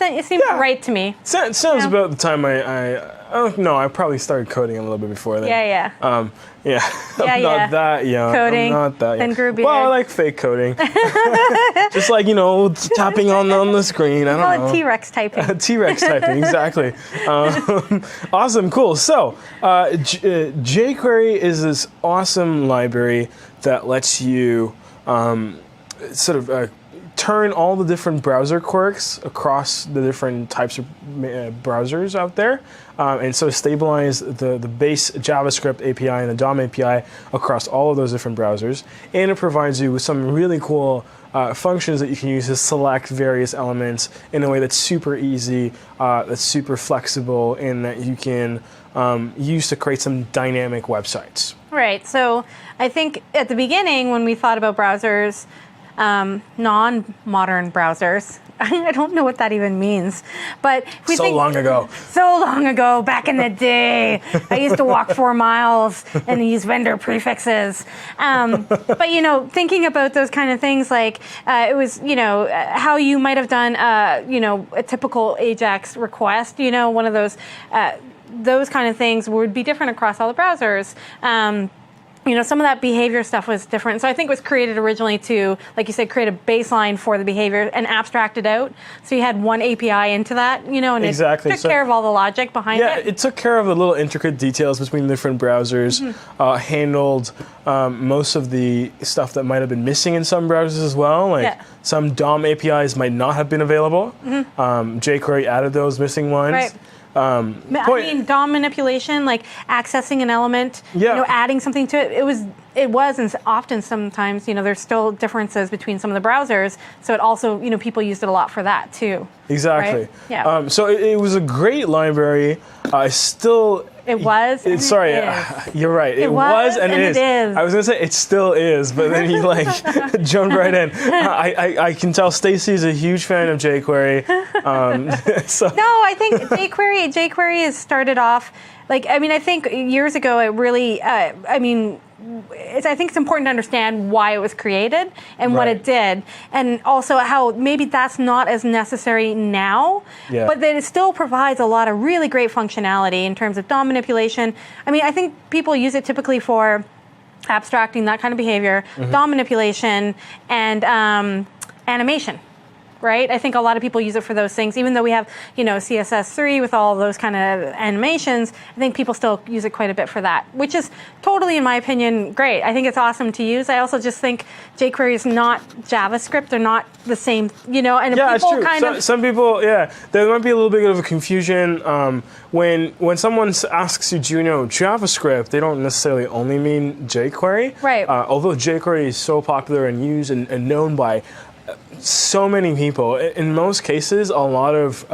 It seems right to me. Sounds about the time I probably started coding a little bit before then. Yeah. I'm not that young. Coding. I'm not that young. Then grew beard. Well, I like fake coding. Just like, tapping on the screen. I don't know. T-Rex typing. T-Rex typing, exactly. Awesome, cool. So, jQuery is this awesome library that lets you turn all the different browser quirks across the different types of browsers out there, and so stabilize the base JavaScript API and the DOM API across all of those different browsers. And it provides you with some really cool functions that you can use to select various elements in a way that's super easy, that's super flexible, and that you can use to create some dynamic websites. Right. So I think at the beginning when we thought about browsers, non-modern browsers. I don't know what that even means, but we so long ago, back in the day, I used to walk 4 miles and use vendor prefixes. But thinking about those kind of things, like it was, how you might have done, a typical AJAX request. One of those kind of things would be different across all the browsers. Some of that behavior stuff was different. So I think it was created originally to, like you said, create a baseline for the behavior and abstract it out. So you had one API into that, and exactly. It took care of all the logic behind it. Yeah, it took care of the little intricate details between different browsers, handled most of the stuff that might have been missing in some browsers as well. Like some DOM APIs might not have been available. jQuery added those missing ones. Right. DOM manipulation, like accessing an element, adding something to it. It was, and often sometimes, there's still differences between some of the browsers. So it also, people used it a lot for that too. Exactly. Right? Yeah. So it was a great library. It was. You're right. It was and it is. I was gonna say it still is, but then you jumped right in. I can tell Stacy's a huge fan of jQuery. No, I think jQuery has started off I think years ago it really. I think it's important to understand why it was created and what it did, and also how maybe that's not as necessary now, but that it still provides a lot of really great functionality in terms of DOM manipulation. I think people use it typically for abstracting that kind of behavior, DOM manipulation, and animation. right? I think a lot of people use it for those things. Even though we have, CSS3 with all those kind of animations, I think people still use it quite a bit for that, which is totally, in my opinion, great. I think it's awesome to use. I also just think jQuery is not JavaScript. They're not the same, and Yeah, it's people true. Some people, there might be a little bit of a confusion when someone asks you, do you know JavaScript? They don't necessarily only mean jQuery. Right. Although jQuery is so popular and used and known by so many people, in most cases, a lot of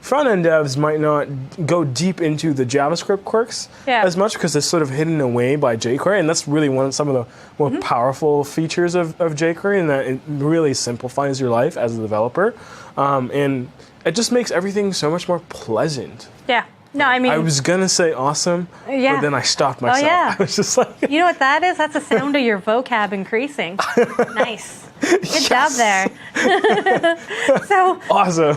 front-end devs might not go deep into the JavaScript quirks as much because it's sort of hidden away by jQuery, and that's really some of the more powerful features of jQuery, and that it really simplifies your life as a developer, and it just makes everything so much more pleasant. Yeah. No, I mean... I was going to say awesome, but then I stopped myself. Oh, yeah. I was just like... You know what that is? That's the sound of your vocab increasing. Nice. Good job there. So awesome.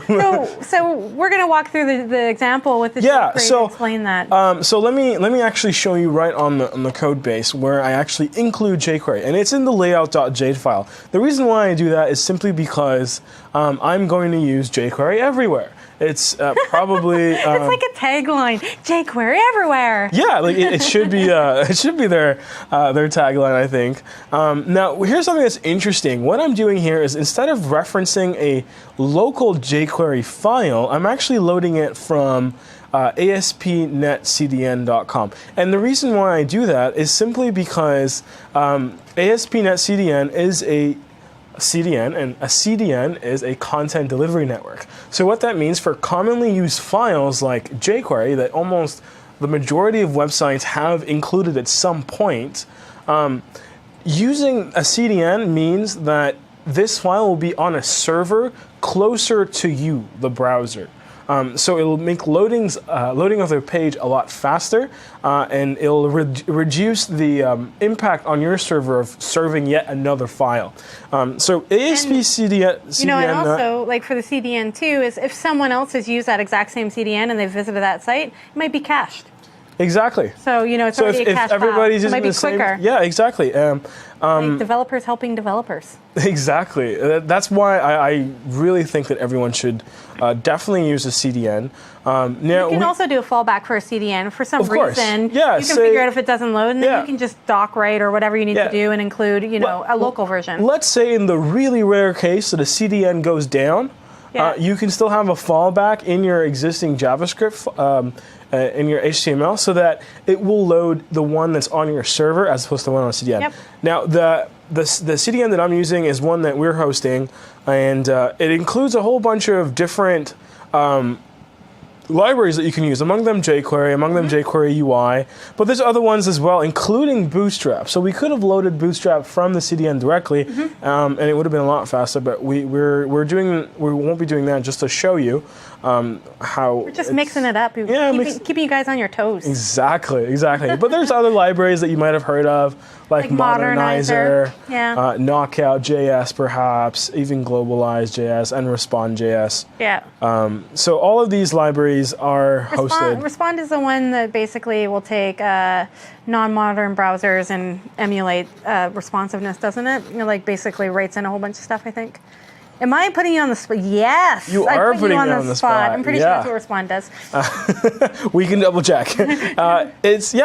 So we're going to walk through the example with the jQuery and explain that. So let me actually show you right on the code base where I actually include jQuery, and it's in the layout.j file. The reason why I do that is simply because I'm going to use jQuery everywhere. It's probably it's like a tagline: jQuery everywhere. Yeah, like it should be their tagline, I think. Now, here's something that's interesting. What I'm doing here is instead of referencing a local jQuery file, I'm actually loading it from ASP.NET-CDN.com. And the reason why I do that is simply because ASP.NET-CDN is a CDN, and a CDN is a content delivery network. So what that means for commonly used files like jQuery that almost the majority of websites have included at some point, using a CDN means that this file will be on a server closer to you, the browser. So it will make loading of their page a lot faster, and it will reduce the impact on your server of serving yet another file. So ASP CDN, and also, like for the CDN too, is if someone else has used that exact same CDN and they've visited that site, it might be cached. Exactly. So it's already a cached file. If everybody's it might be using the quicker. same, yeah, exactly. Like developers helping developers. Exactly. That's why I really think that everyone should definitely use a CDN. Now you can also do a fallback for a CDN for some reason. Yeah, you can figure out if it doesn't load, and then you can just doc write or whatever you need to do and include, a local version. Let's say in the really rare case that a CDN goes down, you can still have a fallback in your existing JavaScript. In your HTML, so that it will load the one that's on your server as opposed to the one on CDN. Yep. Now, the CDN that I'm using is one that we're hosting, and it includes a whole bunch of different libraries that you can use, among them jQuery, among them jQuery UI, but there's other ones as well, including Bootstrap. So we could have loaded Bootstrap from the CDN directly, and it would have been a lot faster, but we won't be doing that, just to show you how we're just mixing it up. Keeping you guys on your toes. Exactly. But there's other libraries that you might have heard of, like Modernizer, Knockout.js perhaps, even Globalize.js and Respond.js. Yeah. So all of these libraries are hosted. Respond is the one that basically will take non-modern browsers and emulate responsiveness, doesn't it? Like basically writes in a whole bunch of stuff, I think. Am I putting you on the spot? Yes. You are putting me on the spot. I'm pretty sure that's what Respond does. We can double check. You're right. It's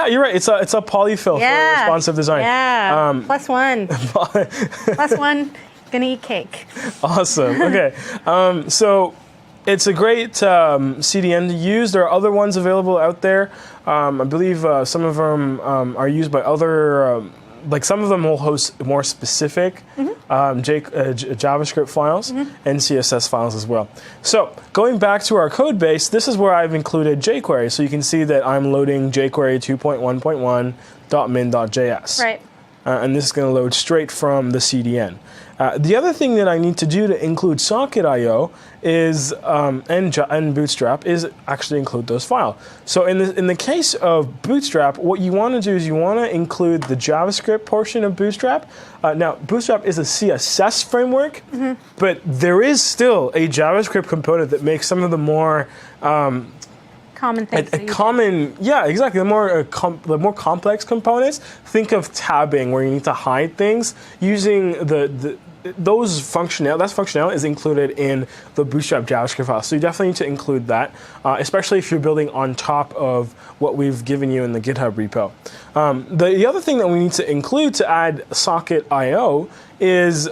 a polyfill for responsive design. Yeah. +1. +1. Gonna eat cake. Awesome. Okay. So it's a great CDN to use. There are other ones available out there. I believe some of them are used by other. Like some of them will host more specific JavaScript files and CSS files as well. So going back to our code base, this is where I've included jQuery. So you can see that I'm loading jQuery 2.1.1.min.js. Right. And this is going to load straight from the CDN. The other thing that I need to do to include Socket.io is, and Bootstrap, is actually include those files. So in the case of Bootstrap, what you want to do is you want to include the JavaScript portion of Bootstrap. Now, Bootstrap is a CSS framework, but there is still a JavaScript component that makes some of the more common things. A common, yeah, exactly. The more complex components. Think of tabbing, where you need to hide things using those functionality is included in the Bootstrap JavaScript file. So you definitely need to include that, especially if you're building on top of what we've given you in the GitHub repo. The other thing that we need to include to add socket.io is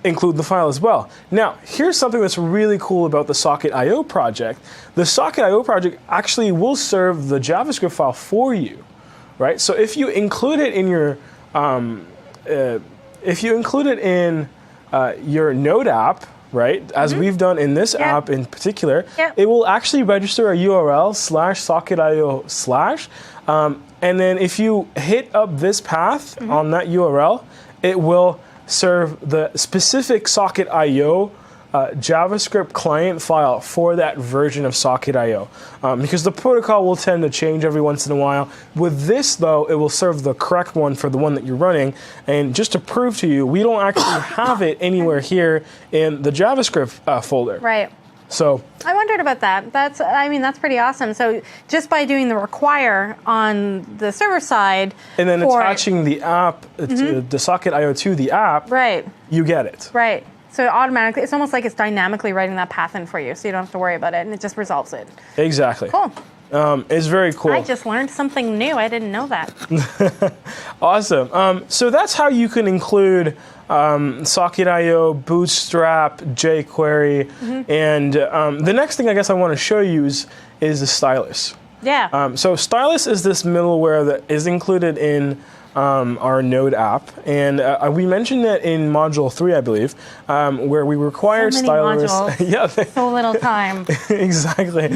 include the file as well. Now, here's something that's really cool about the socket.io project. The socket.io project actually will serve the JavaScript file for you, right? So if you include it in your your Node app, right, as we've done in this app in particular, it will actually register a URL /socket.io /, and then if you hit up this path on that URL, it will serve the specific socket.io JavaScript client file for that version of socket.io, because the protocol will tend to change every once in a while. With this, though, it will serve the correct one for the one that you're running. And just to prove to you, we don't actually have it anywhere here in the JavaScript folder. Right. So I wondered about that. That's pretty awesome. So just by doing the require on the server side, and then attaching the app, the socket.io to the app, right, you get it. Right. So automatically, it's almost like it's dynamically writing that path in for you, so you don't have to worry about it, and it just resolves it. Exactly. Cool. It's very cool. I just learned something new. I didn't know that. Awesome. So that's how you can include socket.io, Bootstrap, jQuery, and the next thing I guess I want to show you is the stylus. Yeah. So stylus is this middleware that is included in our Node app, and we mentioned that in module 3, I believe, where we required so many stylus. Modules. Yeah, so little time. Exactly.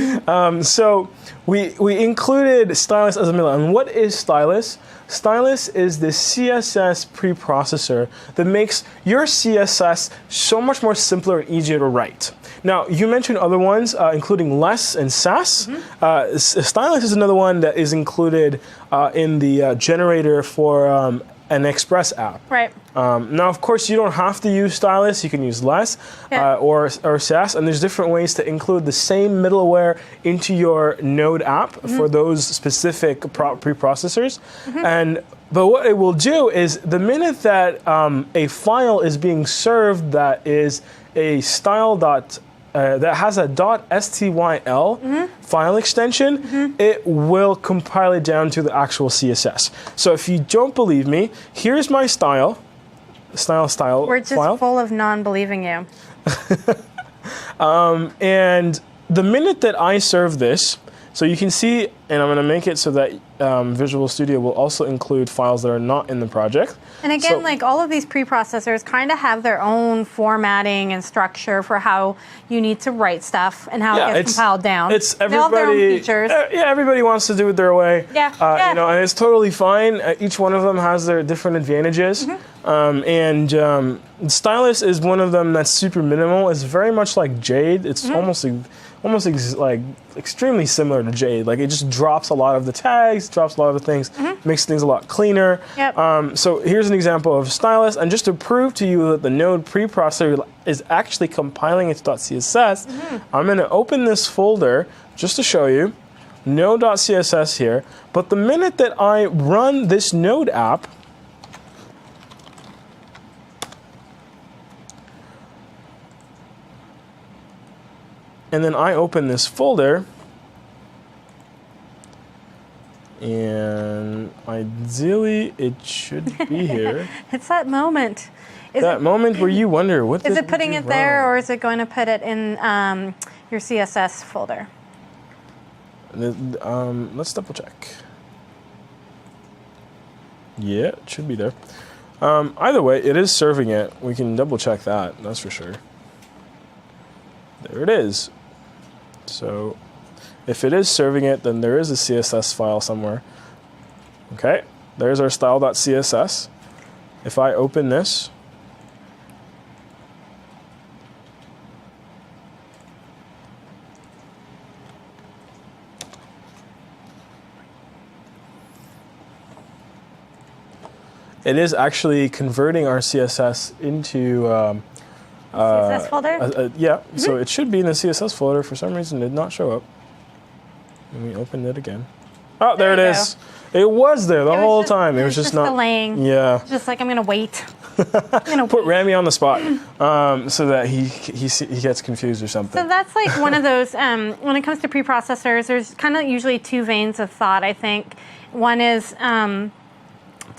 So we included stylus as a middle. And what is stylus? Stylus is the CSS preprocessor that makes your CSS so much more simpler and easier to write. Now, you mentioned other ones, including Less and Sass. Stylus is another one that is included in the generator for an Express app. Right. Now, of course, you don't have to use Stylus. You can use Less or Sass, and there's different ways to include the same middleware into your Node app for those specific preprocessors. But what it will do is the minute that a file is being served that is a that has a .styl file extension, it will compile it down to the actual CSS. So if you don't believe me, here's my style We're just file. full of non-believing you. And the minute that I serve this, so you can see, and I'm going to make it so that Visual Studio will also include files that are not in the project. And again, like all of these preprocessors kind of have their own formatting and structure for how you need to write stuff and how it gets compiled down. It's everybody. They all have their own features. Everybody wants to do it their way. Yeah. You know, and it's totally fine. Each one of them has their different advantages. Stylus is one of them that's super minimal. It's very much like Jade. It's almost like extremely similar to Jade. Like it just drops a lot of the tags, drops a lot of the things, makes things a lot cleaner. So here's an example of Stylus, and just to prove to you that the Node preprocessor is actually compiling its .css, I'm going to open this folder just to show you node.css here. But the minute that I run this Node app, and then I open this folder, and ideally it should be here. It's that moment. That moment where you wonder, what is it putting it there, or is it going to put it in your CSS folder? Let's double check. Yeah, it should be there. Either way, it is serving it. We can double check that, that's for sure. There it is. So if it is serving it, then there is a CSS file somewhere. Okay, there's our style.css. If I open this, it is actually converting our CSS into CSS folder? yeah, so it should be in the CSS folder. For some reason, it did not show up. Let me open it again. Oh, there it There you is. It was there the whole just- time. It was just not delaying. Yeah. Just like I'm gonna wait. Put Rami on the spot so that he gets confused or something. So that's like one of those, when it comes to preprocessors, there's kind of usually two veins of thought, I think. One is they're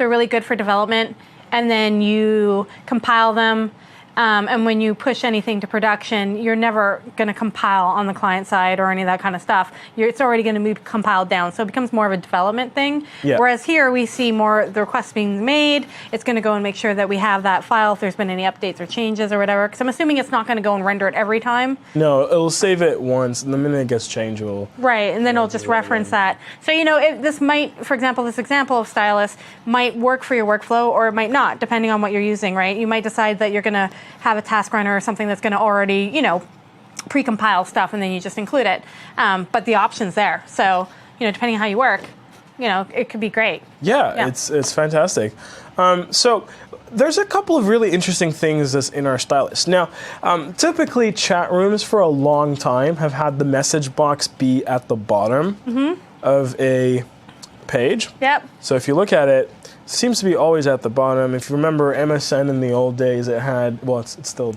really good for development, and then you compile them, and when you push anything to production, you're never going to compile on the client side or any of that kind of stuff. It's already going to be compiled down, so it becomes more of a development thing. Yeah. Whereas here we see more the requests being made. It's going to go and make sure that we have that file if there's been any updates or changes or whatever. Because I'm assuming it's not going to go and render it every time. No, it'll save it once, and the minute it gets changed, it'll... Right, and then it'll just reference that. So, you know, this might, for example, this example of stylus might work for your workflow or it might not, depending on what you're using, right? You might decide that you're going to have a task runner or something that's going to already, you know, pre-compile stuff and then you just include it. But the option's there. So, you know, depending on how you work, you know, it could be great. Yeah. It's fantastic. So there's a couple of really interesting things that's in our stylus. Now, typically chat rooms for a long time have had the message box be at the bottom of a page. Yep. So if you look at it, it seems to be always at the bottom. If you remember MSN in the old days, it had, well, it's still.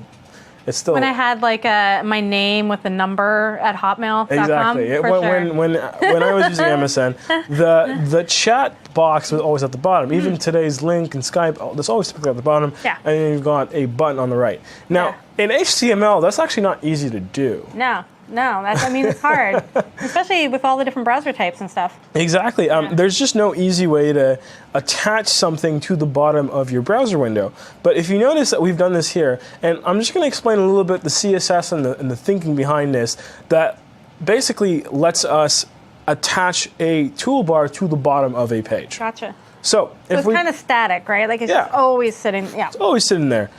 When I had like my name with the number at hotmail.com. Exactly. When I was using MSN, the chat box was always at the bottom. Even today's link and Skype, that's always typically at the bottom. Yeah. And then you've got a button on the right. Now, in HTML, that's actually not easy to do. No, it's hard, especially with all the different browser types and stuff. Exactly. There's just no easy way to attach something to the bottom of your browser window. But if you notice that we've done this here, and I'm just going to explain a little bit the CSS and the thinking behind this, that basically lets us attach a toolbar to the bottom of a page. Gotcha. So it's kind of static, right? Like it's just always sitting. Yeah. It's always sitting there.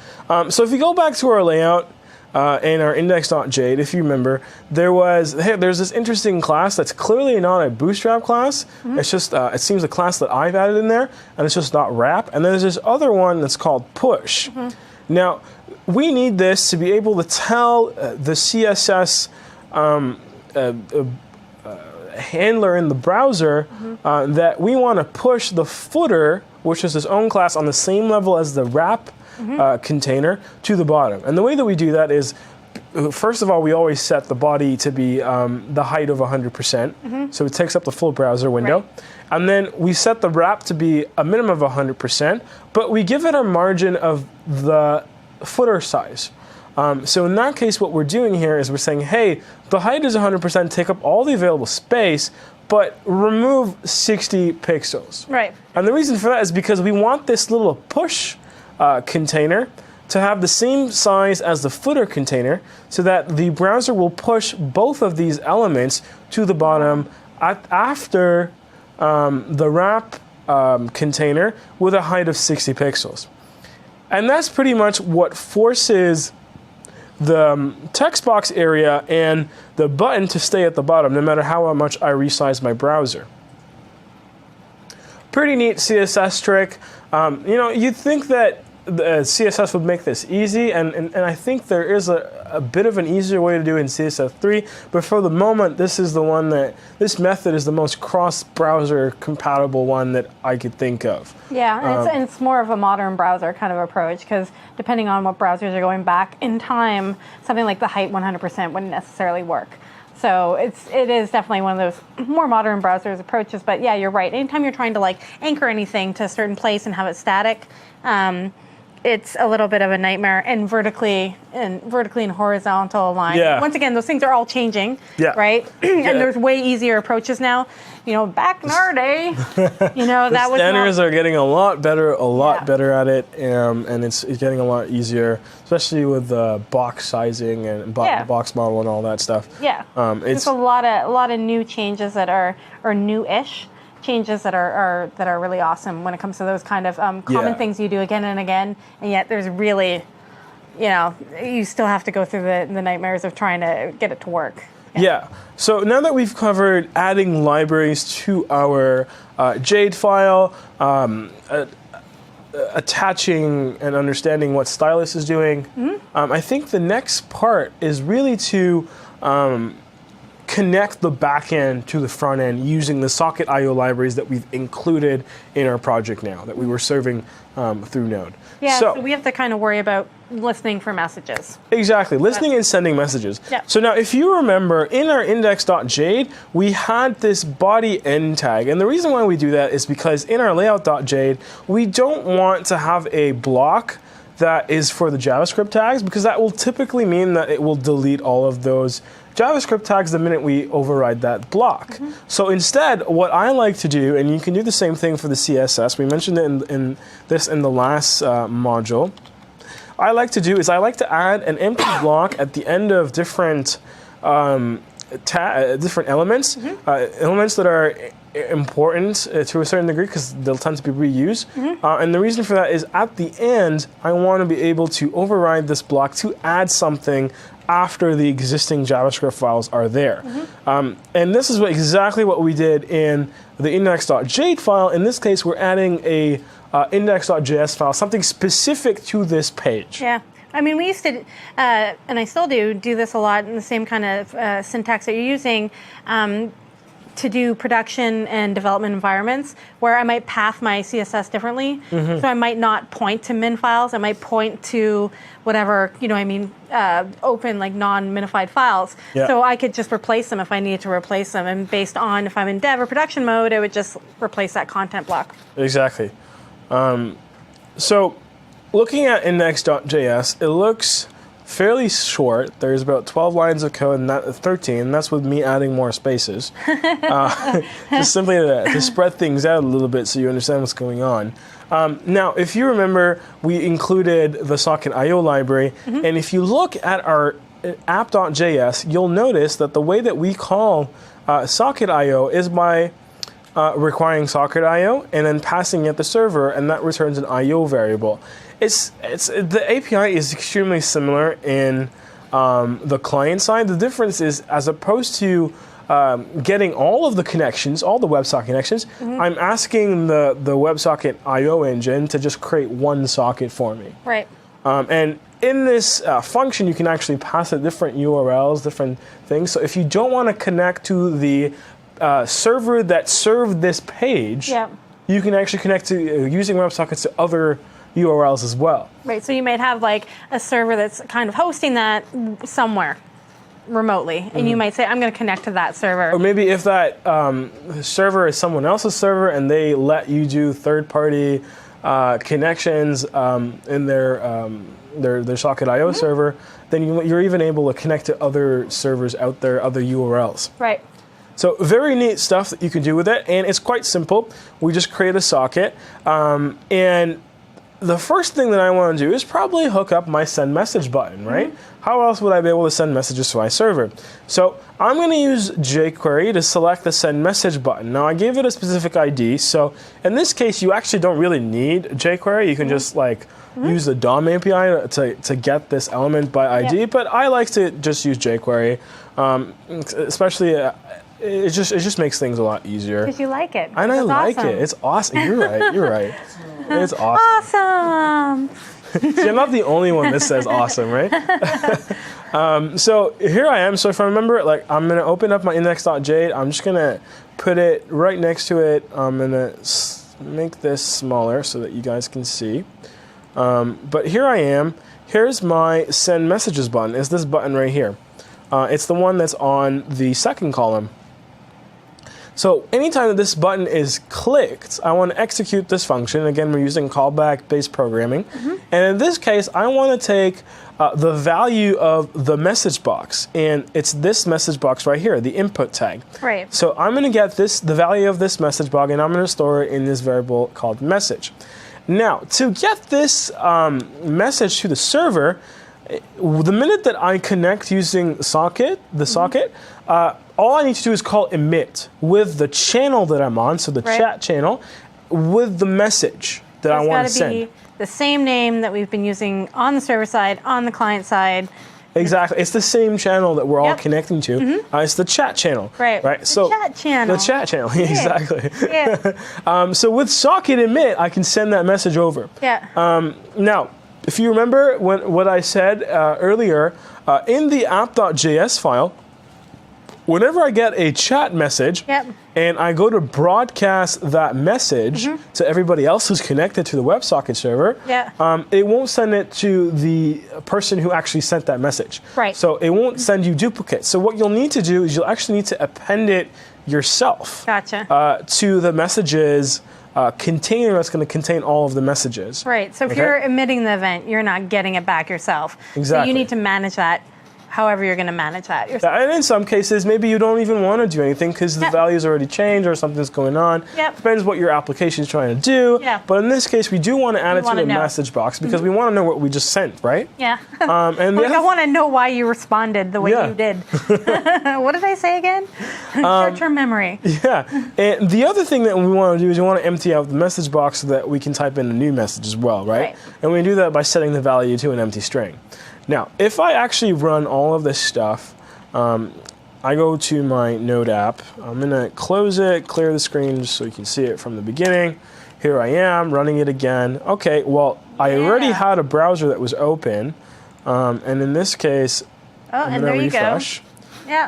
So if you go back to our layout, in our index.jade, if you remember, there's this interesting class that's clearly not a Bootstrap class. It's just, it seems a class that I've added in there, and it's just not wrap. And then there's this other one that's called push. Now, we need this to be able to tell the CSS handler in the browser that we want to push the footer, which is its own class, on the same level as the wrap container to the bottom. And the way that we do that is, first of all, we always set the body to be the height of 100%, so it takes up the full browser window. Right. And then we set the wrap to be a minimum of 100%, but we give it a margin of the footer size. So in that case, what we're doing here is we're saying, hey, the height is 100%, take up all the available space, but remove 60 pixels. Right. And the reason for that is because we want this little push container to have the same size as the footer container so that the browser will push both of these elements to the bottom after the wrap container with a height of 60 pixels. And that's pretty much what forces the text box area and the button to stay at the bottom no matter how much I resize my browser. Pretty neat CSS trick. You know, you'd think that the CSS would make this easy, and I think there is a bit of an easier way to do it in CSS3, but for the moment, this method is the most cross-browser compatible one that I could think of. Yeah, and it's more of a modern browser kind of approach, because depending on what browsers are going back in time, something like the height 100% wouldn't necessarily work. So it is definitely one of those more modern browsers approaches, but yeah, you're right. Anytime you're trying to like anchor anything to a certain place and have it static, it's a little bit of a nightmare. And vertically and horizontal align. Yeah. Once again, those things are all changing, right? And there's way easier approaches now. You know, back in our day, you know, that was standards are getting a lot better at it, and it's getting a lot easier, especially with box sizing and box model and all that stuff. Yeah, there's a lot of new changes that are new-ish changes that are really awesome when it comes to those kind of common things you do again and again, and yet there's really, you know, you still have to go through the nightmares of trying to get it to work. Yeah. So now that we've covered adding libraries to our Jade file, attaching and understanding what stylus is doing, I think the next part is really to connect the back end to the front end using the socket IO libraries that we've included in our project now that we were serving through Node. Yeah, so we have to kind of worry about listening for messages. Exactly, listening and sending messages. Yeah. So now if you remember, in our index.jade, we had this body end tag. And the reason why we do that is because in our layout.jade, we don't want to have a block that is for the JavaScript tags, because that will typically mean that it will delete all of those JavaScript tags the minute we override that block. So instead, what I like to do, and you can do the same thing for the CSS, we mentioned it in the last module, I like to do is I like to add an empty block at the end of different different elements, elements that are important to a certain degree because they'll tend to be reused. And the reason for that is at the end, I want to be able to override this block to add something after the existing JavaScript files are there. And this is exactly what we did in the index.jade file. In this case, we're adding a index.js file, something specific to this page. Yeah. I mean, we used to, and I still do this a lot in the same kind of syntax that you're using to do production and development environments, where I might path my CSS differently. So I might not point to min files. I might point to whatever, open, like non-minified files. Yeah. So I could just replace them if I needed to replace them. And based on if I'm in dev or production mode, I would just replace that content block. Exactly. So looking at index.js, it looks fairly short. There's about 12 lines of code, and 13. That's with me adding more spaces. Just simply to spread things out a little bit so you understand what's going on. Now, if you remember, we included the socket IO library, and if you look at our app.js, you'll notice that the way that we call socket IO is by requiring socket IO and then passing it the server, and that returns an IO variable. The API is extremely similar in the client side. The difference is, as opposed to getting all of the connections, all the WebSocket connections, I'm asking the WebSocket IO engine to just create one socket for me. Right. And in this function, you can actually pass it different URLs, different things. So if you don't want to connect to the server that served this page, you can actually connect to using WebSockets to other URLs as well. Right, so you might have like a server that's kind of hosting that somewhere remotely, and you might say, I'm going to connect to that server. Or maybe if that server is someone else's server and they let you do third-party connections in their socket IO server, then you're even able to connect to other servers out there, other URLs. Right. So very neat stuff that you can do with it, and it's quite simple. We just create a socket, and the first thing that I want to do is probably hook up my send message button, right? How else would I be able to send messages to my server? So I'm going to use jQuery to select the send message button. Now I gave it a specific ID, so in this case you actually don't really need jQuery. You can just use the DOM API to get this element by ID, but I like to just use jQuery, especially it just makes things a lot easier. Because you like it. And I like it. It's awesome. You're right. You're right. It's awesome. Awesome. See, I'm not the only one that says awesome, right? So here I am. So if I remember, I'm going to open up my index.jade. I'm just going to put it right next to it. I'm going to make this smaller so that you guys can see. But here I am. Here's my send messages button. It's this button right here. It's the one that's on the second column. So anytime that this button is clicked, I want to execute this function. Again, we're using callback-based programming. And in this case, I want to take the value of the message box. And it's this message box right here, the input tag. Right. So I'm going to get the value of this message box, and I'm going to store it in this variable called message. Now, to get this message to the server, the minute that I connect using the socket, all I need to do is call emit with the channel that I'm on, so the chat channel, with the message that I want to send. It's got to be the same name that we've been using on the server side, on the client side. Exactly. It's the same channel that we're all connecting to. It's the chat channel. Right. So the chat channel. The chat channel, exactly. Yeah. So with socket emit, I can send that message over. Yeah. Now, if you remember what I said earlier, in the app.js file, whenever I get a chat message Yep. and I go to broadcast that message to everybody else who's connected to the WebSocket server, it won't send it to the person who actually sent that message. Right. So it won't send you duplicates. So what you'll need to do is you'll actually need to append it yourself to the messages container that's going to contain all of the messages. Right. So if you're emitting the event, you're not getting it back yourself. Exactly. So you need to manage that however you're going to manage that yourself. And in some cases, maybe you don't even want to do anything because the value's already changed or something's going on. Depends what your application is trying to do. But in this case, we do want to add it to the message box because we want to know what we just sent, right? And I want to know why you responded the way you did. What did I say again? Short-term memory. And the other thing that we want to do is we want to empty out the message box so that we can type in a new message as well, right? And we do that by setting the value to an empty string. Now, if I actually run all of this stuff, I go to my Node app. I'm going to close it, clear the screen just so you can see it from the beginning. Here I am, running it again. Okay, well, I already had a browser that was open. And in this case, I'm going to refresh.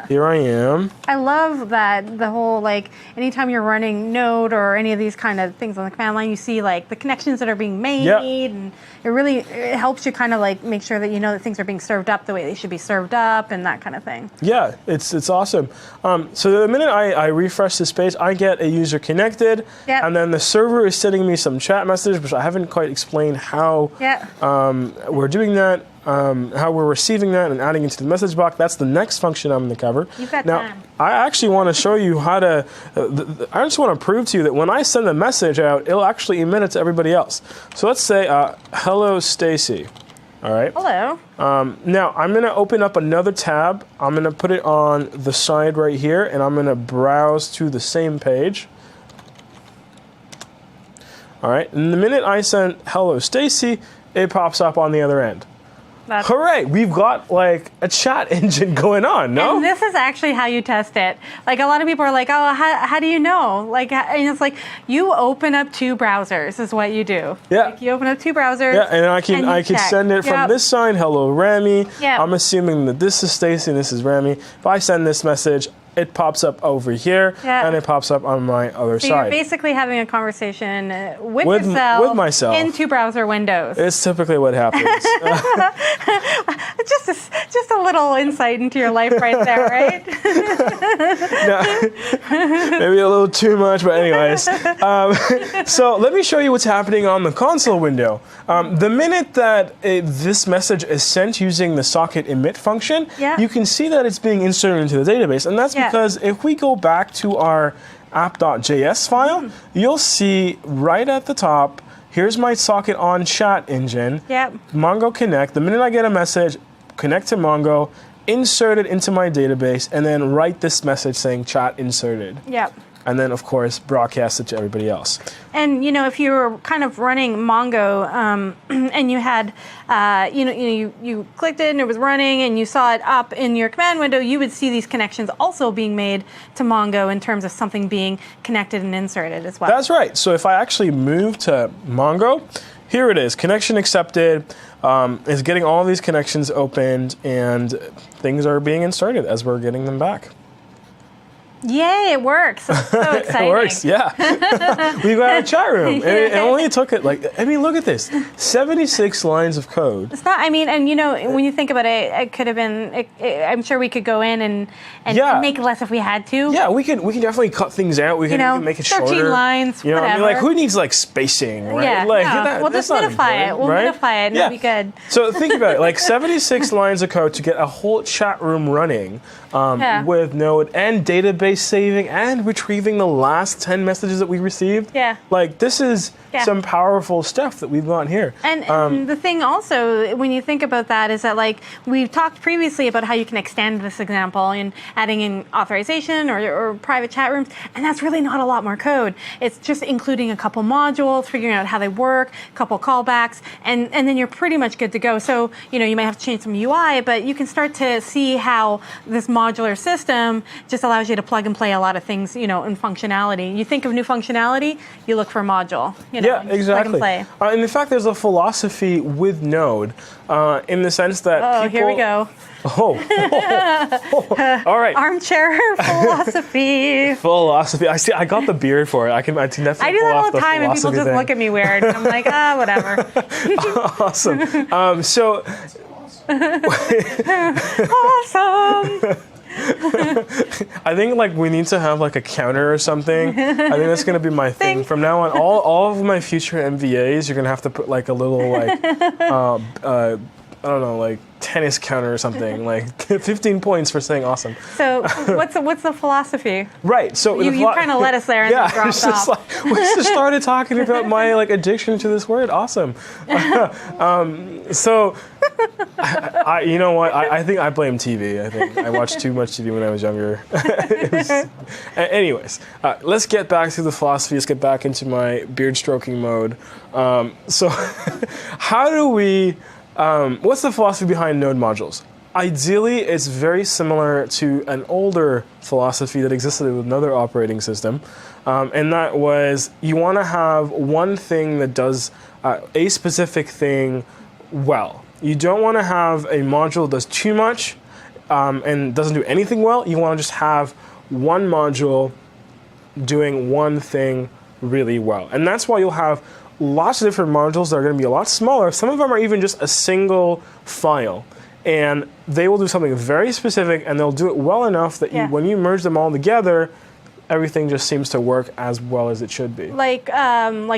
Here I am. I love that the whole, like, anytime you're running Node or any of these kind of things on the command line, you see, like, the connections that are being made, and it helps you kind of, like, make sure that you know that things are being served up the way they should be served up and that kind of thing. Yeah, it's awesome. So the minute I refresh this page, I get a user connected, and then the server is sending me some chat messages, which I haven't quite explained how we're doing that. How we're receiving that and adding into the message box. That's the next function I'm going to cover. You've got now, time. I actually want to show you how to, I just want to prove to you that when I send a message out, it'll actually emit it to everybody else. So let's say, hello, Stacy. All right. Hello. Now, I'm going to open up another tab. I'm going to put it on the side right here, and I'm going to browse to the same page. All right. And the minute I send hello, Stacy, it pops up on the other end. Hooray! We've got like a chat engine going on, no? And this is actually how you test it. Like a lot of people are like, oh, how do you know? Like, and it's like you open up two browsers is what you do. Like you open up two browsers. And I can send it from this side. Hello, Rami. I'm assuming that this is Stacy and this is Rami. If I send this message, it pops up over here, and it pops up on my other side. You're basically having a conversation with yourself with myself in two browser windows. It's typically what happens. just a little insight into your life right there, right? Maybe a little too much, but anyways. So let me show you what's happening on the console window. The minute that this message is sent using the socket emit function, you can see that it's being inserted into the database, and that's because if we go back to our app.js file, you'll see right at the top, here's my socket on chat engine, Mongo Connect. The minute I get a message, connect to Mongo, insert it into my database, and then write this message saying chat inserted. And then, of course, broadcast it to everybody else. And, you know, if you were kind of running Mongo and you had, you clicked it and it was running and you saw it up in your command window, you would see these connections also being made to Mongo in terms of something being connected and inserted as well. That's right. So if I actually move to Mongo, here it is, connection accepted. It's getting all these connections opened and things are being inserted as we're getting them back. Yay, it works. It's so exciting. It works, yeah. We've got a chat room. And it only took it, look at this. 76 lines of code. It's not, and you know, when you think about it, it could have been, I'm sure we could go in and make less if we had to. Yeah, we can definitely cut things out. We can make it 13 shorter. 13 lines, you know, whatever. Who needs spacing, right? Yeah, we'll just minify it. We'll minify it and it'll be good. So think about it, 76 lines of code to get a whole chat room running with Node and database saving and retrieving the last 10 messages that we received. This is some powerful stuff that we've got here. And the thing also, when you think about that, is that we've talked previously about how you can extend this example and adding in authorization or private chat rooms, and that's really not a lot more code. It's just including a couple modules, figuring out how they work, a couple callbacks, and then you're pretty much good to go. So, you know, you might have to change some UI, but you can start to see how this modular system just allows you to plug plug and play a lot of things, in functionality. You think of new functionality, you look for a module. Yeah, and exactly. Plug and play. And in fact, there's a philosophy with Node in the sense that people... here we go. Oh. All right. Armchair philosophy. Philosophy. I see. I got the beard for it. I can definitely. I do that all the time, and people just thing. look at me weird. I'm like, whatever. Awesome. So. Awesome. I think we need to have a counter or something. I think that's gonna be my thing from now on. All of my future MVAs, you're gonna have to put a little I don't know, tennis counter or something, 15 points for saying awesome. So what's the philosophy? Right. So you kind of led us there and then dropped off. We just started talking about my addiction to this word. Awesome. So, you know what? I think I blame TV. I think I watched too much TV when I was younger. Anyways, let's get back to the philosophy. Let's get back into my beard stroking mode. So, how do we? What's the philosophy behind node modules? Ideally, it's very similar to an older philosophy that existed with another operating system, and that was you want to have one thing that does a specific thing well. You don't want to have a module that does too much and doesn't do anything well. You want to just have one module doing one thing really well. And that's why you'll have lots of different modules that are going to be a lot smaller. Some of them are even just a single file. And they will do something very specific, and they'll do it well enough that when you merge them all together, everything just seems to work as well as it should be. Like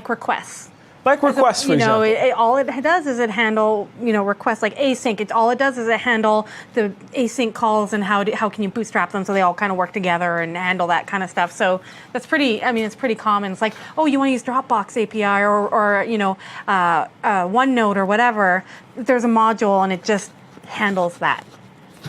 requests. Like requests, for example. All it does is it handle, requests like async. All it does is it handle the async calls and how can you bootstrap them so they all kind of work together and handle that kind of stuff. So that's pretty. It's pretty common. It's like, oh, you want to use Dropbox API or OneNote or whatever. There's a module and it just handles that.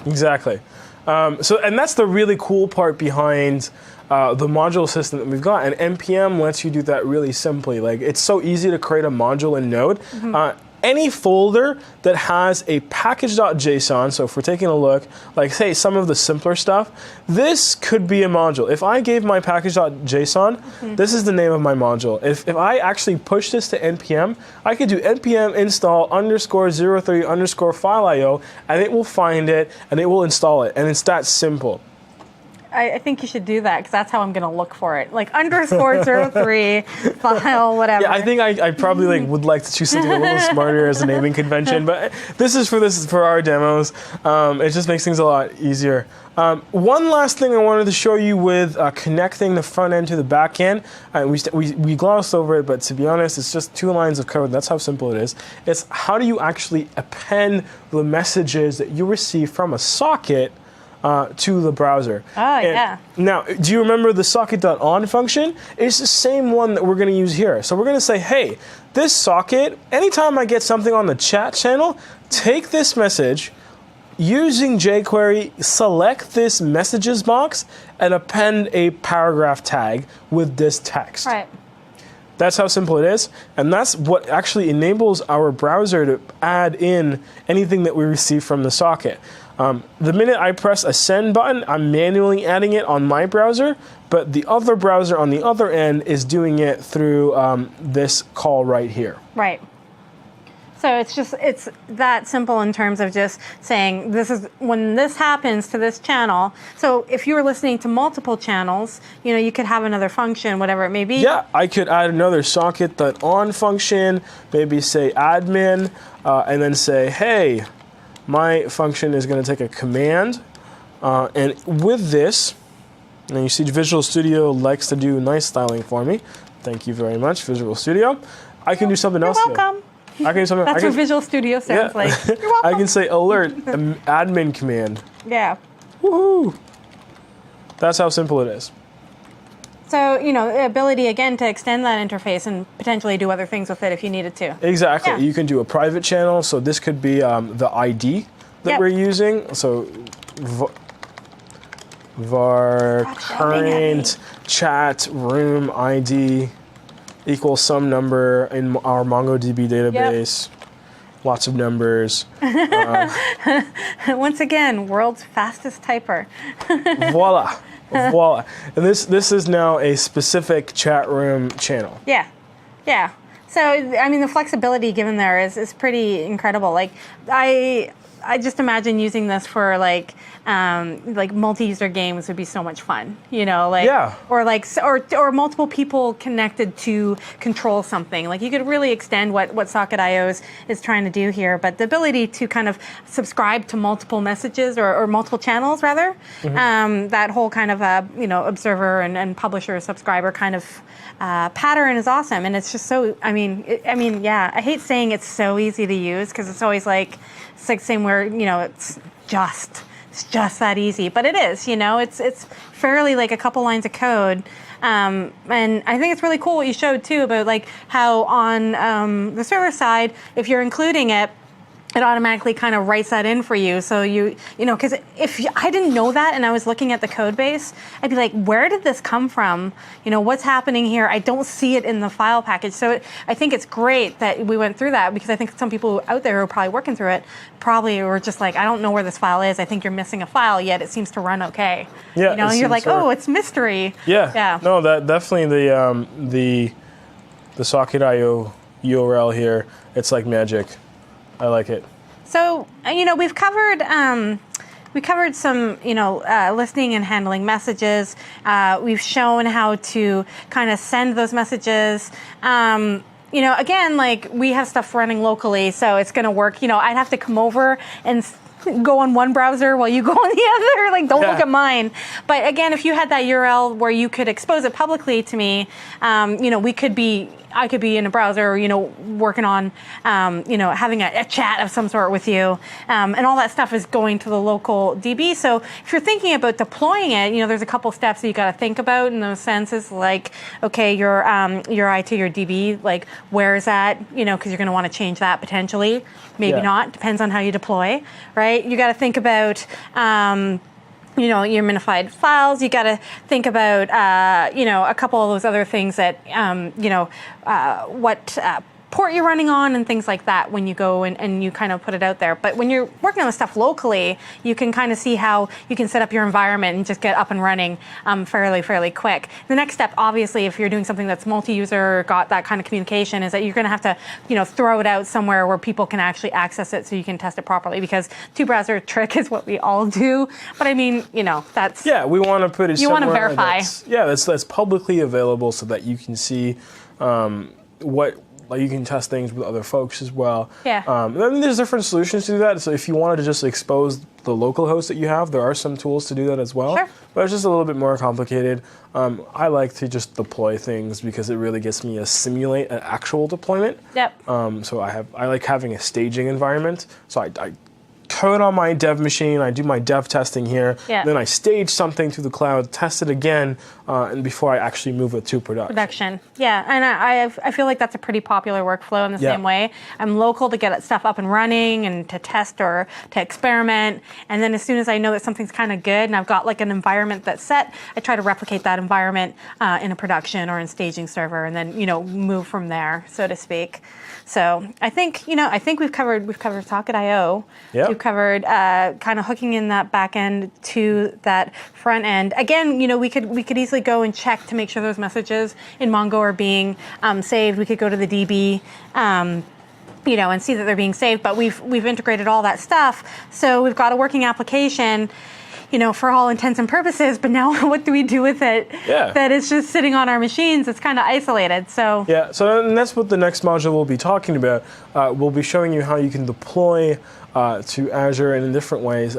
Exactly. And that's the really cool part behind the module system that we've got, and NPM lets you do that really simply. It's so easy to create a module in Node. Mm-hmm. Any folder that has a package.json, so if we're taking a look, say some of the simpler stuff, this could be a module. If I gave my package.json, this is the name of my module. If I actually push this to npm, I could do npm install _03_file.io, and it will find it and it will install it, and it's that simple. I think you should do that because that's how I'm going to look for it. _03 file, whatever. Yeah, I think I probably would like to choose something a little smarter as a naming convention, but this is for our demos. It just makes things a lot easier. One last thing I wanted to show you with connecting the front end to the back end. We glossed over it, but to be honest, it's just 2 lines of code. That's how simple it is. It's how do you actually append the messages that you receive from a socket to the browser. Yeah. Now, do you remember the socket.on function? It's the same one that we're going to use here. So we're going to say, hey, this socket, anytime I get something on the chat channel, take this message, using jQuery, select this messages box, and append a paragraph tag with this text. Right. That's how simple it is, and that's what actually enables our browser to add in anything that we receive from the socket. The minute I press a send button, I'm manually adding it on my browser, but the other browser on the other end is doing it through this call right here. Right. So it's that simple in terms of just saying this is when this happens to this channel. So if you were listening to multiple channels, you could have another function, whatever it may be. Yeah, I could add another socket.on function, maybe say admin, and then say, hey, my function is going to take a command, and with this, and you see Visual Studio likes to do nice styling for me. Thank you very much, Visual Studio. I can do something else. You're welcome. I can do something. That's what Visual Studio sounds like. You're welcome. I can say alert, admin command. Yeah. Woohoo! That's how simple it is. So, the ability, again, to extend that interface and potentially do other things with it if you needed to. Exactly. Yeah. You can do a private channel. So this could be the ID that we're using. So var current chat room ID equals some number in our MongoDB database. Yep. Lots of numbers. Once again, world's fastest typer. Voila. Voila. And this is now a specific chat room channel. Yeah. Yeah. So, I mean, the flexibility given there is pretty incredible. Like, I just imagine using this for like multi-user games would be so much fun, you know, like, yeah. or multiple people connected to control something. Like you could really extend what Socket.io is trying to do here, but the ability to kind of subscribe to multiple messages or multiple channels rather, that whole kind of observer and publisher subscriber kind of pattern is awesome. And it's just so, yeah, I hate saying it's so easy to use because it's always like, it's like saying where, it's just that easy, but it is, it's fairly like a couple lines of code. And I think it's really cool what you showed too about like how on the server side, if you're including it, it automatically kind of writes that in for you. So because if I didn't know that and I was looking at the code base, I'd be like, where did this come from? What's happening here? I don't see it in the file package. So I think it's great that we went through that because I think some people out there who are probably working through it probably were just like, I don't know where this file is. I think you're missing a file, yet it seems to run okay. Yeah, and you're like, oh, it's mystery. Yeah. Yeah. No, that definitely the Socket.io URL here, it's like magic. I like it. So, we've covered some, listening and handling messages. We've shown how to kind of send those messages. Again, like we have stuff running locally, so it's going to work. I'd have to come over and go on one browser while you go on the other. Like, don't look at mine. But again, if you had that URL where you could expose it publicly to me, I could be in a browser, working on, having a chat of some sort with you, and all that stuff is going to the local DB. So if you're thinking about deploying it, there's a couple steps that you got to think about in those senses, like, okay, your URI to your DB, like, where is that? Because you're going to want to change that potentially, maybe not, depends on how you deploy, right? You got to think about, your minified files. You got to think about, a couple of those other things that, what port you're running on and things like that when you go and you kind of put it out there. But when you're working on the stuff locally, you can kind of see how you can set up your environment and just get up and running fairly quick. The next step, obviously, if you're doing something that's multi-user, got that kind of communication, is that you're going to have to, throw it out somewhere where people can actually access it so you can test it properly, because two-browser trick is what we all do. But I mean, that's... Yeah, we want to put it somewhere... You want to verify. That's publicly available so that you can see you can test things with other folks as well. Yeah. There's different solutions to do that. So if you wanted to just expose the local host that you have, there are some tools to do that as well. Sure. But it's just a little bit more complicated. I like to just deploy things because it really gets me to simulate an actual deployment. Yep. So I like having a staging environment. So I code on my dev machine, I do my dev testing here, then I stage something to the cloud, test it again, and before I actually move it to production. Yeah, and I feel like that's a pretty popular workflow in the same way. I'm local to get stuff up and running and to test or to experiment, and then as soon as I know that something's kind of good and I've got like an environment that's set, I try to replicate that environment in a production or in staging server, and then move from there, so to speak. So I think we've covered Socket.io. Yep. We've covered kind of hooking in that back end to that front end. Again, we could easily go and check to make sure those messages in Mongo are being saved. We could go to the DB. And see that they're being saved. But we've integrated all that stuff, so we've got a working application, for all intents and purposes. But now, what do we do with it? Yeah. That is just sitting on our machines. It's kind of isolated. So and that's what the next module we'll be talking about. We'll be showing you how you can deploy to Azure in different ways,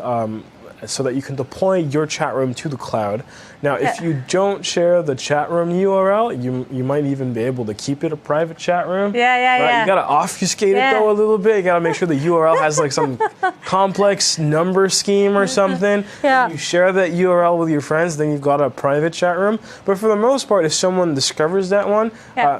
so that you can deploy your chat room to the cloud. Now, if you don't share the chat room URL, you might even be able to keep it a private chat room. Yeah. You gotta obfuscate it though a little bit. You gotta make sure the URL has like some complex number scheme or something. Yeah. You share that URL with your friends, then you've got a private chat room. But for the most part, if someone discovers that one,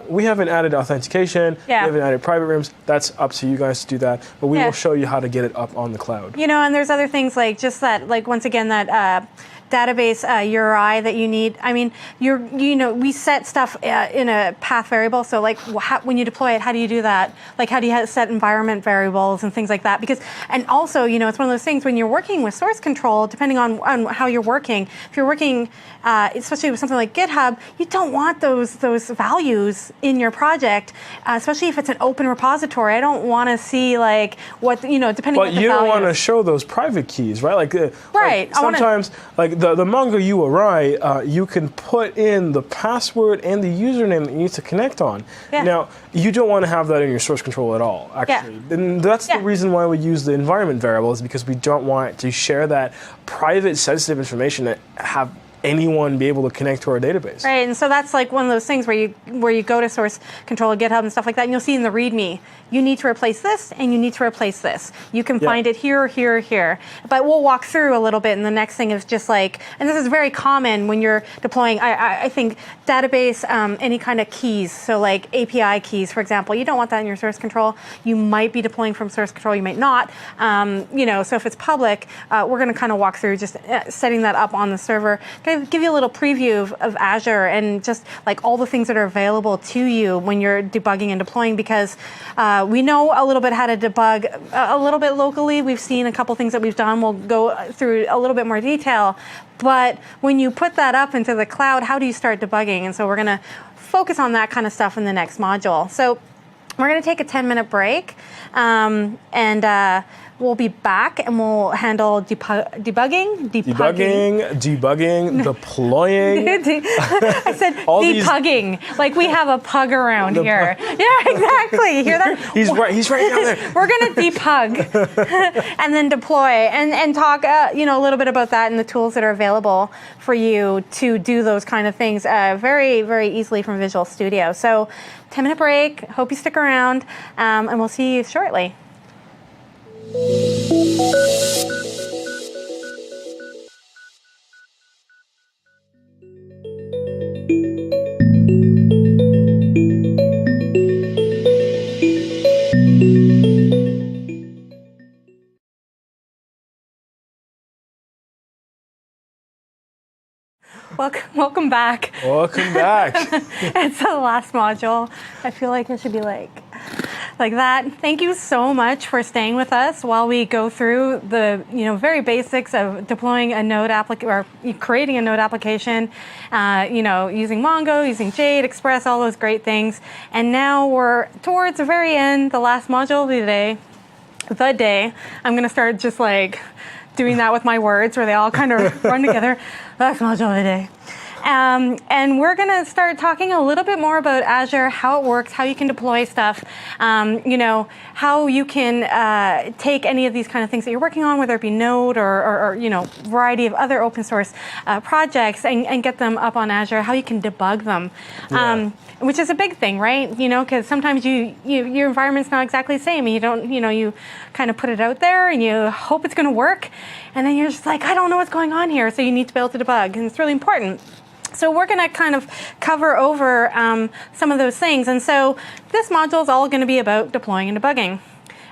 we haven't added authentication, we haven't added private rooms. That's up to you guys to do that. But we will show you how to get it up on the cloud. And there's other things like just that, like once again, that database URI that you need. I mean, we set stuff in a path variable. So like when you deploy it, how do you do that? Like how do you set environment variables and things like that? And also, it's one of those things when you're working with source control, depending on how you're working, if you're working, especially with something like GitHub, you don't want those values in your project, especially if it's an open repository. I don't want to see like what, depending on But what the you don't value want to is. show those private keys, right? Like, Right. sometimes, like the Mongo URI, you can put in the password and the username that you need to connect on. Yeah. Now, you don't want to have that in your source control at all, actually. Yeah. And that's the Yeah. reason why we use the environment variable, is because we don't want to share that private, sensitive information that have anyone be able to connect to our database. Right, and so that's like one of those things where you go to source control of GitHub and stuff like that, and you'll see in the README, you need to replace this and you need to replace this. You can find it here, here, here. But we'll walk through a little bit, and the next thing is just like, and this is very common when you're deploying, I think, database, any kind of keys. So like API keys, for example, you don't want that in your source control. You might be deploying from source control, you might not. So if it's public, we're going to kind of walk through just setting that up on the server. Give you a little preview of Azure and just like all the things that are available to you when you're debugging and deploying, because we know a little bit how to debug a little bit locally. We've seen a couple things that we've done. We'll go through a little bit more detail. But when you put that up into the cloud, how do you start debugging? And so we're going to focus on that kind of stuff in the next module. So we're going to take a 10-minute break, and we'll be back and we'll handle debugging, deploying. I said debugging, like we have a pug around here. Yeah, exactly. You hear that? He's right down there. We're going to debug and then deploy and talk, a little bit about that and the tools that are available for you to do those kind of things very, very easily from Visual Studio. So 10-minute break. Hope you stick around, and we'll see you shortly. Welcome back. Welcome back. It's the last module. I feel like it should be like that. Thank you so much for staying with us while we go through the very basics of deploying a Node application or creating a Node application. Using Mongo, using Jade, Express, all those great things. And now we're towards the very end, the last module of the day. I'm going to start just like doing that with my words where they all kind of run together. Last module of the day. And we're going to start talking a little bit more about Azure, how it works, how you can deploy stuff, how you can take any of these kind of things that you're working on, whether it be Node or variety of other open source projects, and get them up on Azure, how you can debug them. Yeah. Which is a big thing, right? Because sometimes your environment's not exactly the same, and you don't, you kind of put it out there and you hope it's going to work, and then you're just like, I don't know what's going on here, so you need to be able to debug, and it's really important. So we're going to kind of cover over some of those things, and so this module is all going to be about deploying and debugging.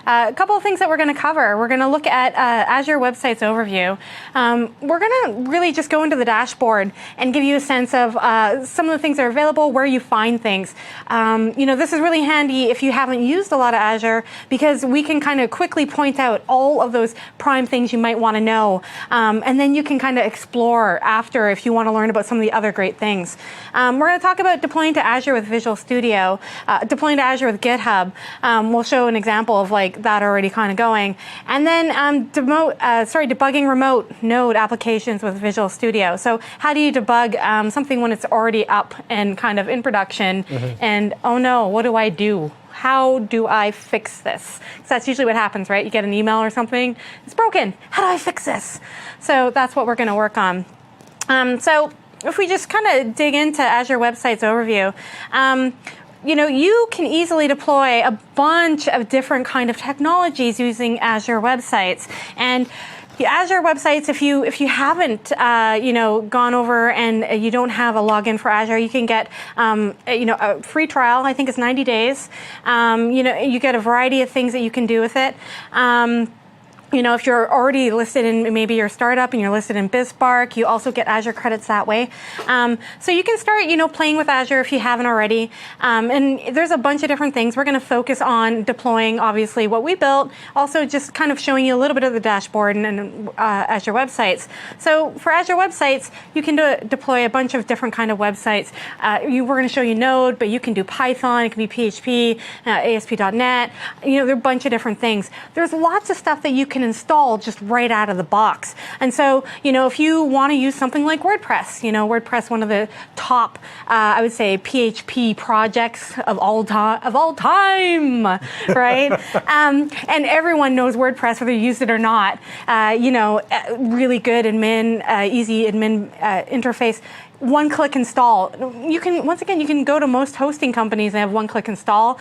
A couple of things that we're going to cover. We're going to look at Azure Websites Overview. We're going to really just go into the dashboard and give you a sense of some of the things that are available, where you find things. This is really handy if you haven't used a lot of Azure, because we can kind of quickly point out all of those prime things you might want to know. And then you can kind of explore after if you want to learn about some of the other great things. We're going to talk about deploying to Azure with Visual Studio, deploying to Azure with GitHub. We'll show an example of like that already kind of going. And then debugging remote Node applications with Visual Studio. So how do you debug something when it's already up and kind of in production? And oh no, what do I do? How do I fix this? So that's usually what happens, right? You get an email or something, it's broken. How do I fix this? So that's what we're going to work on. So if we just kind of dig into Azure Websites Overview, you can easily deploy a bunch of different kind of technologies using Azure Websites. And the Azure Websites, if you haven't, gone over and you don't have a login for Azure, you can get, a free trial. I think it's 90 days. You get a variety of things that you can do with it. if you're already listed in maybe your startup and you're listed in BizSpark, you also get Azure credits that way. So you can start, playing with Azure if you haven't already. And there's a bunch of different things. We're going to focus on deploying, obviously, what we built. Also, just kind of showing you a little bit of the dashboard and Azure websites. So for Azure websites, you can deploy a bunch of different kind of websites. We're going to show you Node, but you can do Python. It can be PHP, ASP.NET. There are a bunch of different things. There's lots of stuff that you can install just right out of the box. And so, if you want to use something like WordPress, WordPress, one of the top, I would say, PHP projects of all time, right? And everyone knows WordPress, whether you use it or not. Really good admin, easy admin interface. One-click install. You can go to most hosting companies and have one-click install.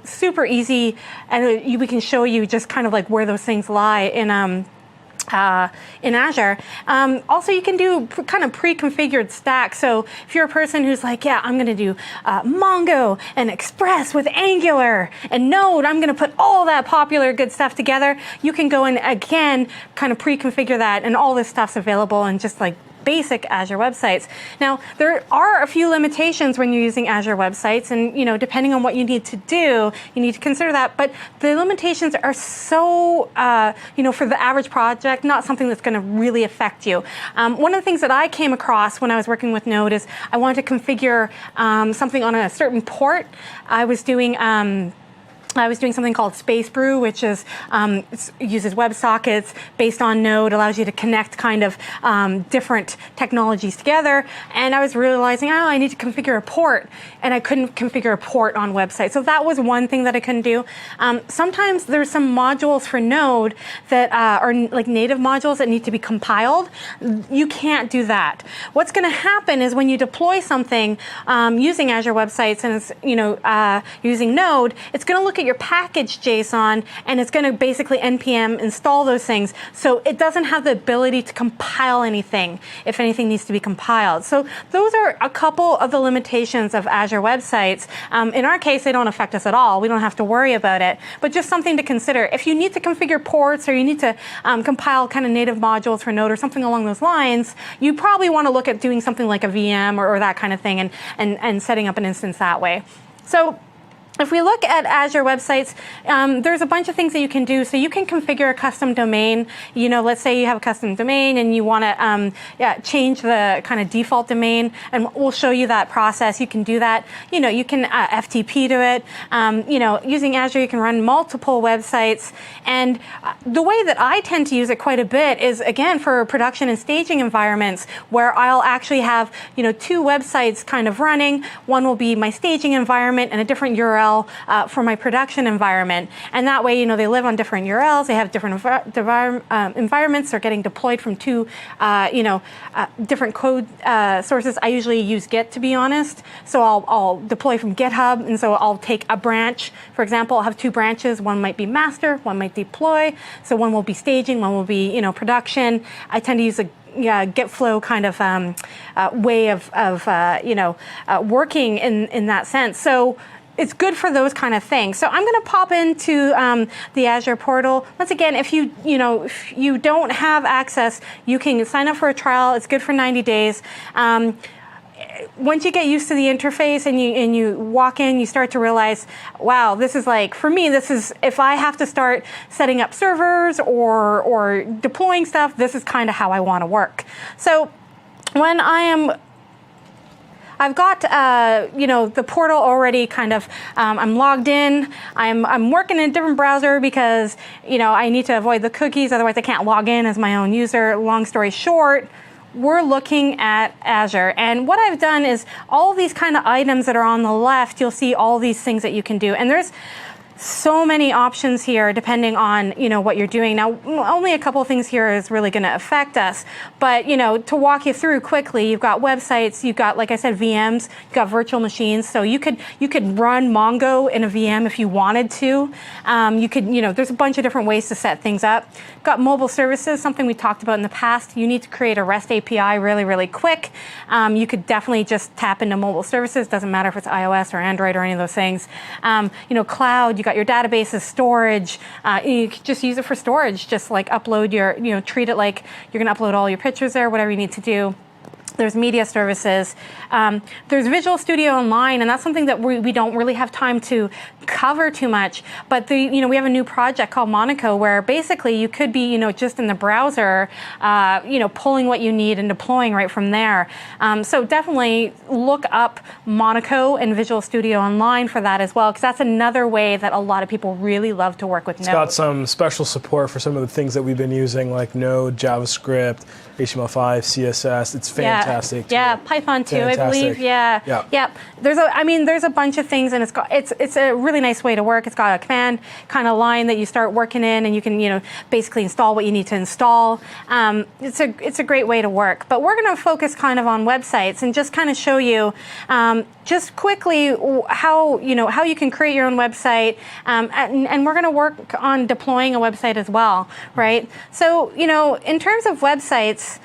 Super easy, and we can show you just kind of like where those things lie in Azure. Also, you can do kind of pre-configured stacks. So if you're a person who's like, yeah, I'm going to do Mongo and Express with Angular and Node, I'm going to put all that popular good stuff together, you can go and, again, kind of pre-configure that, and all this stuff's available and just like basic Azure websites. Now, there are a few limitations when you're using Azure websites, and depending on what you need to do, you need to consider that. But the limitations are so, for the average project, not something that's going to really affect you. One of the things that I came across when I was working with Node is I wanted to configure something on a certain port. I was doing something called Space Brew, which is uses WebSockets based on Node, allows you to connect kind of different technologies together. And I was realizing, I need to configure a port, and I couldn't configure a port on website. So that was one thing that I couldn't do. Sometimes there's some modules for Node that are like native modules that need to be compiled. You can't do that. What's going to happen is when you deploy something using Azure websites and it's using Node, it's going to look at your package JSON, and it's going to basically npm install those things. So it doesn't have the ability to compile anything if anything needs to be compiled. So those are a couple of the limitations of Azure websites. In our case, they don't affect us at all. We don't have to worry about it. But just something to consider. If you need to configure ports, or you need to compile kind of native modules for Node or something along those lines, you probably want to look at doing something like a VM or that kind of thing, and setting up an instance that way. So if we look at Azure websites, there's a bunch of things that you can do. So you can configure a custom domain. Let's say you have a custom domain and you want to change the kind of default domain, and we'll show you that process. You can do that. You can FTP to it. Using Azure, you can run multiple websites. And the way that I tend to use it quite a bit is, again, for production and staging environments, where I'll actually have, two websites kind of running. One will be my staging environment and a different URL for my production environment. And that way, they live on different URLs. They have different environments. They're getting deployed from two, different code sources. I usually use Git, to be honest. So I'll deploy from GitHub. And so I'll take a branch. For example, I'll have two branches. One might be master, one might deploy. So one will be staging, one will be, production. I tend to use a Git flow kind of way of working in that sense. So it's good for those kind of things. So I'm going to pop into the Azure portal. Once again, if you don't have access, you can sign up for a trial. It's good for 90 days. Once you get used to the interface and you walk in, you start to realize, wow, this is like, for me, this is, if I have to start setting up servers or deploying stuff, this is kind of how I want to work. So when I've got the portal already kind of. I'm logged in. I'm working in a different browser because I need to avoid the cookies. Otherwise, I can't log in as my own user. Long story short, we're looking at Azure, and what I've done is all these kind of items that are on the left. You'll see all these things that you can do, and there's so many options here depending on what you're doing. Now, only a couple of things here is really going to affect us, but to walk you through quickly, you've got websites, you've got, like I said, VMs, you've got virtual machines. So you could run Mongo in a VM if you wanted to. You could there's a bunch of different ways to set things up. You've got mobile services, something we talked about in the past. You need to create a REST API really quick. You could definitely just tap into mobile services. Doesn't matter if it's iOS or Android or any of those things. Cloud, you got got your databases, storage. You can just use it for storage. Just like upload your, treat it like you're going to upload all your pictures there, whatever you need to do. There's media services. There's Visual Studio Online, and that's something that we don't really have time to cover too much. But we have a new project called Monaco, where basically you could be, just in the browser, pulling what you need and deploying right from there. So definitely look up Monaco and Visual Studio Online for that as well, because that's another way that a lot of people really love to work with Node. It's got some special support for some of the things that we've been using, like Node, JavaScript, HTML5, CSS. It's fantastic. Yeah, Python too, fantastic. I believe. Yeah. There's a bunch of things, and it's a really nice way to work. It's got a command kind of line that you start working in, and you can basically install what you need to install. It's a great way to work. But we're going to focus kind of on websites and just kind of show you just quickly how you can create your own website, and we're going to work on deploying a website as well, right? So in terms of websites,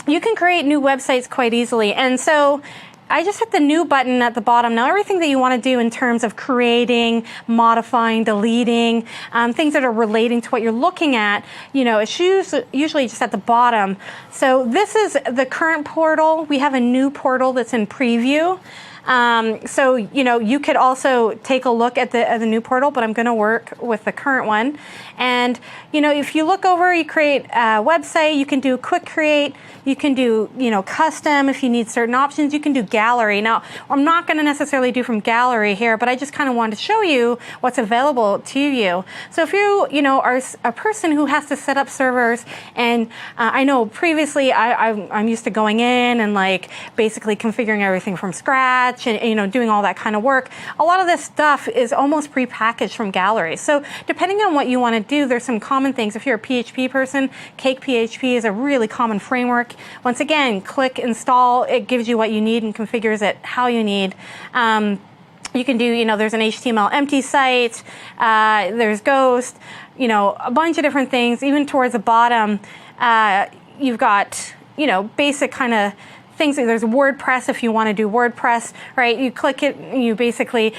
you can create new websites quite easily. And so I just hit the new button at the bottom. Now, everything that you want to do in terms of creating, modifying, deleting, things that are relating to what you're looking at, it's usually just at the bottom. So this is the current portal. We have a new portal that's in preview. So you could also take a look at the new portal, but I'm going to work with the current one. And if you look over, you create a website. You can do quick create. You can do custom if you need certain options. You can do gallery. Now, I'm not going to necessarily do from gallery here, but I just kind of wanted to show you what's available to you. So if you are a person who has to set up servers, and I know previously I'm used to going in and basically configuring everything from scratch and doing all that kind of work. A lot of this stuff is almost prepackaged from gallery. So depending on what you want to do, there's some common things. If you're a PHP person, Cake PHP is a really common framework. Once again, click install. It gives you what you need and configures it how you need. You can do, there's an HTML empty site. There's Ghost. A bunch of different things. Even towards the bottom, you've got basic kind of things. There's WordPress if you want to do WordPress, right? You click it, and you basically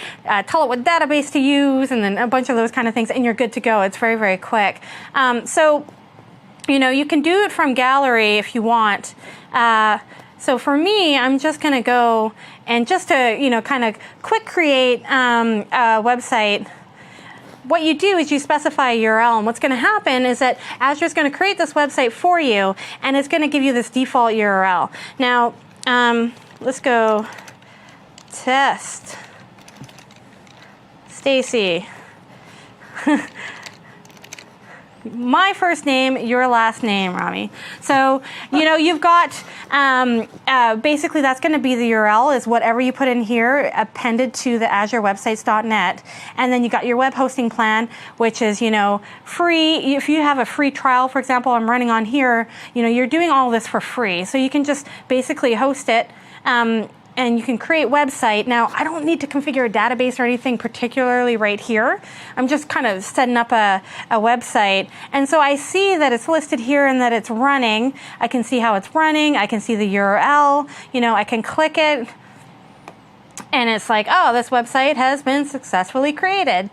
tell it what database to use, and then a bunch of those kind of things, and you're good to go. It's very, very quick. So you can do it from gallery if you want. So for me, I'm just going to go and just to, kind of quick create a website. What you do is you specify a URL, and what's going to happen is that Azure's going to create this website for you, and it's going to give you this default URL. Now, let's go test Stacy. My first name, your last name, Rami. So, you've got, basically that's going to be the URL is whatever you put in here appended to the azurewebsites.net. And then you got your web hosting plan, which is, free. If you have a free trial, for example, I'm running on here, you're doing all this for free. So you can just basically host it. And you can create website. Now, I don't need to configure a database or anything particularly right here. I'm just kind of setting up a website. And so I see that it's listed here and that it's running. I can see how it's running. I can see the URL. I can click it. And it's like, oh, this website has been successfully created.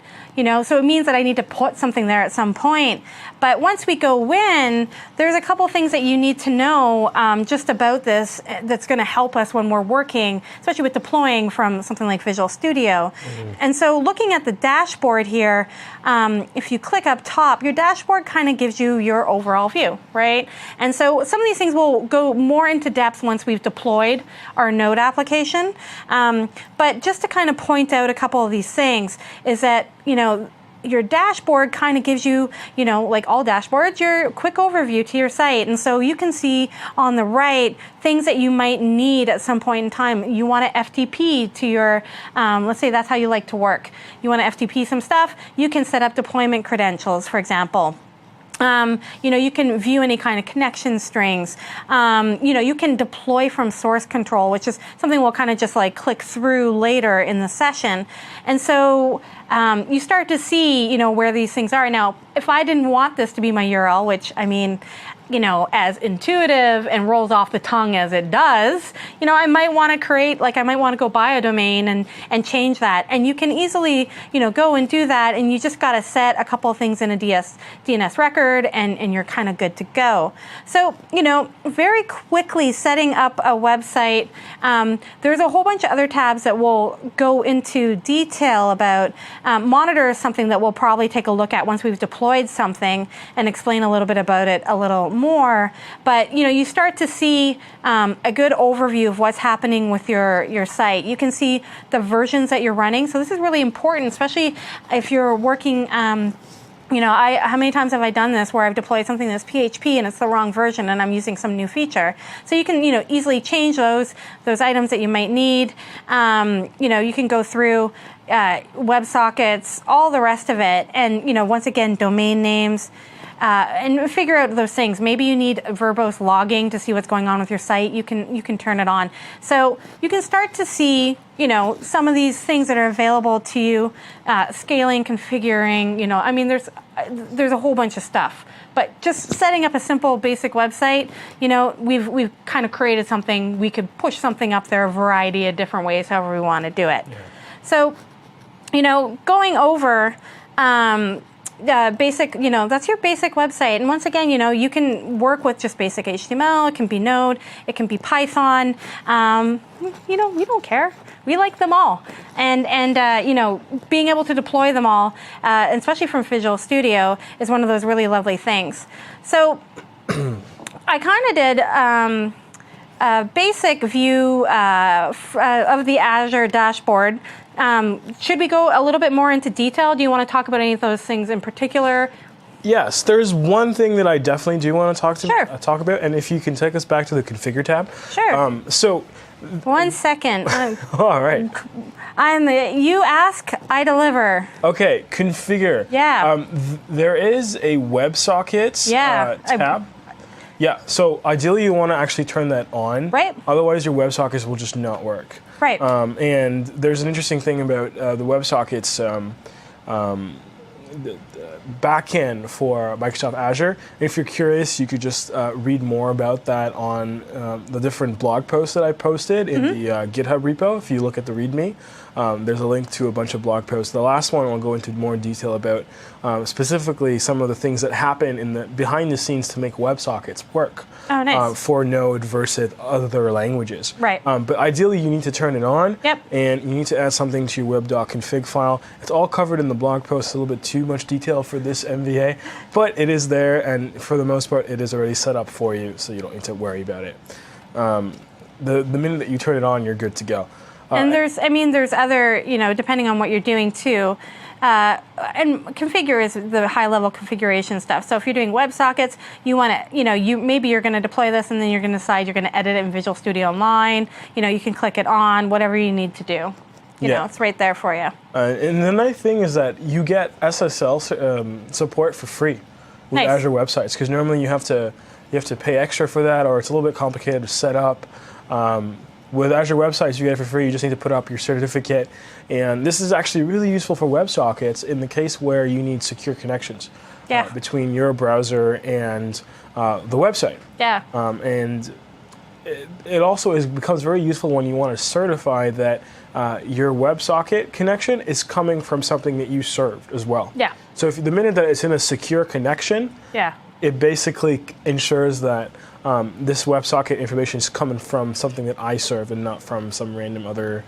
So it means that I need to put something there at some point. But once we go in, there's a couple things that you need to know just about this that's going to help us when we're working, especially with deploying from something like Visual Studio. Mm-hmm. And so looking at the dashboard here, if you click up top, your dashboard kind of gives you your overall view, right? And so some of these things will go more into depth once we've deployed our Node application. But just to kind of point out a couple of these things is that, your dashboard kind of gives you, like all dashboards, your quick overview to your site. And so you can see on the right things that you might need at some point in time. You want to FTP to your, let's say that's how you like to work. You want to FTP some stuff. You can set up deployment credentials, for example. You can view any kind of connection strings. You can deploy from source control, which is something we'll kind of just click through later in the session. And so you start to see, where these things are. Now, if I didn't want this to be my URL, which as intuitive and rolls off the tongue as it does, I might want to create, I might want to go buy a domain and change that. And you can easily, go and do that, and you just got to set a couple of things in a DNS record, and you're kind of good to go. So, very quickly setting up a website, there's a whole bunch of other tabs that will go into detail about. Monitor is something that we'll probably take a look at once we've deployed something and explain a little bit about it a little more. But you start to see a good overview of what's happening with your site. You can see the versions that you're running. So this is really important, especially if you're working. How many times have I done this where I've deployed something that's PHP and it's the wrong version and I'm using some new feature? So you can, easily change those items that you might need. You can go through WebSockets, all the rest of it, and once again, domain names. And figure out those things. Maybe you need verbose logging to see what's going on with your site. You can turn it on. So you can start to see, some of these things that are available to you, scaling, configuring. There's a whole bunch of stuff. But just setting up a simple, basic website, we've kind of created something. We could push something up there a variety of different ways, however we want to do it. Yeah. So, going over. Basic, that's your basic website. And once again, you can work with just basic HTML. It can be Node. It can be Python. We don't care. We like them all. And being able to deploy them all, especially from Visual Studio, is one of those really lovely things. So I kind of did a basic view of the Azure dashboard. Should we go a little bit more into detail? Do you want to talk about any of those things in particular? Yes, there's one thing that I definitely do want to talk about, and if you can take us back to the configure tab. Sure. 1 second. All right. You ask, I deliver. Okay, configure. Yeah. There is a WebSockets tab. Yeah, so ideally you want to actually turn that on. Right. Otherwise your WebSockets will just not work. Right. And there's an interesting thing about the WebSockets backend for Microsoft Azure. If you're curious, you could just read more about that on the different blog posts that I posted in the GitHub repo. If you look at the README, there's a link to a bunch of blog posts. The last one will go into more detail about specifically some of the things that happen in the behind the scenes to make WebSockets work. Oh, nice. For Node versus other languages. Right. But ideally, you need to turn it on. Yep. And you need to add something to your web.config file. It's all covered in the blog post, a little bit too much detail for this MVA, but it is there, and for the most part, it is already set up for you, so you don't need to worry about it. The minute that you turn it on, you're good to go. And there's other, depending on what you're doing too. And configure is the high-level configuration stuff. So if you're doing WebSockets, you want to, maybe you're going to deploy this, and then you're going to decide you're going to edit it in Visual Studio Online. You can click it on, whatever you need to do. It's right there for you. And the nice thing is that you get SSL support for free with Azure websites, because normally you have to pay extra for that, or it's a little bit complicated to set up. With Azure websites, you get it for free. You just need to put up your certificate. And this is actually really useful for WebSockets in the case where you need secure connections between your browser and the website. Yeah. And it also becomes very useful when you want to certify that your WebSocket connection is coming from something that you served as well. Yeah. So if the minute that it's in a secure connection, it basically ensures that this WebSocket information is coming from something that I serve and not from some random other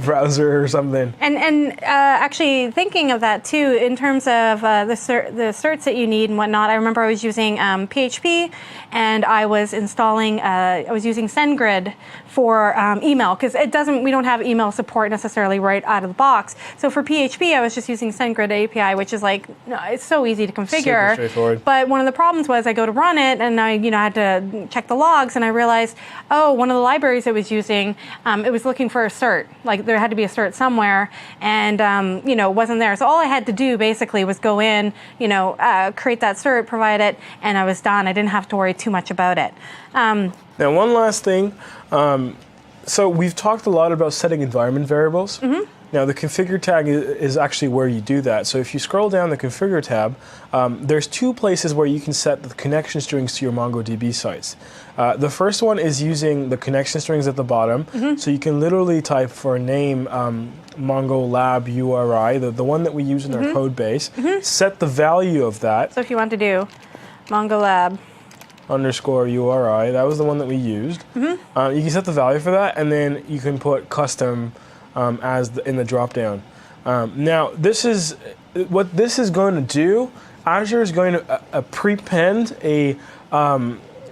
browser or something. And actually thinking of that too, in terms of the certs that you need and whatnot. I remember I was using PHP, and I was installing. I was using SendGrid for email, because we don't have email support necessarily right out of the box. So for PHP, I was just using SendGrid API, which is it's so easy to configure. Super straightforward. But one of the problems was I go to run it, and I had to check the logs, and I realized, one of the libraries I was using, it was looking for a cert. There had to be a cert somewhere, and it wasn't there. So all I had to do basically was go in, create that cert, provide it, and I was done. I didn't have to worry too much about it. Now, one last thing. So we've talked a lot about setting environment variables. Now, the configure tag is actually where you do that. So if you scroll down the configure tab, there's two places where you can set the connection strings to your MongoDB sites. The first one is using the connection strings at the bottom. So you can literally type for a name Mongo Lab URI, the one that we use in our code base, set the value of that. So if you want to do Mongo Lab underscore URI, that was the one that we used. You can set the value for that, and then you can put custom in the drop-down. Now, what this is going to do. Azure is going to prepend a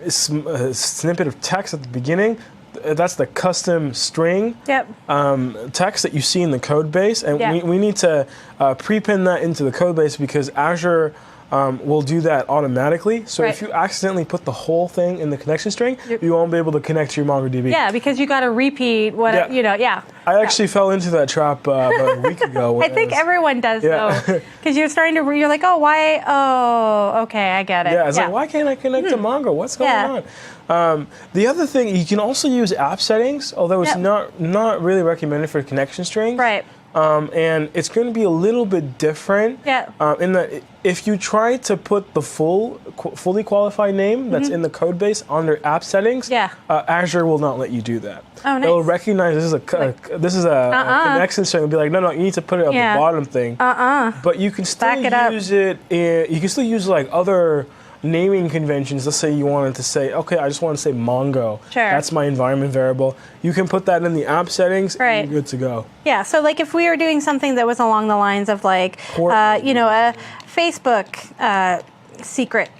snippet of text at the beginning. That's the custom string text that you see in the code base, and we need to prepend that into the code base because Azure will do that automatically. So if you accidentally put the whole thing in the connection string, you won't be able to connect to your MongoDB. Yeah, because you got to repeat what I actually fell into that trap about a week ago. I think everyone does though, because you're starting to. You're like, oh, why? Oh, okay, I get it. Yeah, it's like, why can't I connect to Mongo? What's going on? The other thing, you can also use app settings, although it's not really recommended for connection strings. Right. And it's going to be a little bit different. In that if you try to put the fully qualified name that's in the code base under app settings, Azure will not let you do that. Oh, nice. It'll recognize this is a connection string. It'll be like, no, you need to put it on the bottom thing. But you can still use it. You can still use like other naming conventions. Let's say you wanted to say, okay, I just want to say Mongo. Sure. That's my environment variable. You can put that in the app settings and you're good to go. Yeah, so like if we were doing something that was along the lines of like, a Facebook secret,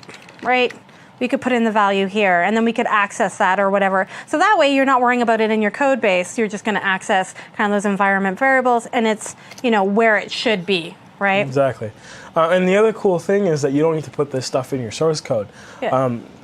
right? We could put in the value here and then we could access that or whatever. So that way you're not worrying about it in your code base. You're just going to access kind of those environment variables and it's, where it should be, right? Exactly. And the other cool thing is that you don't need to put this stuff in your source code.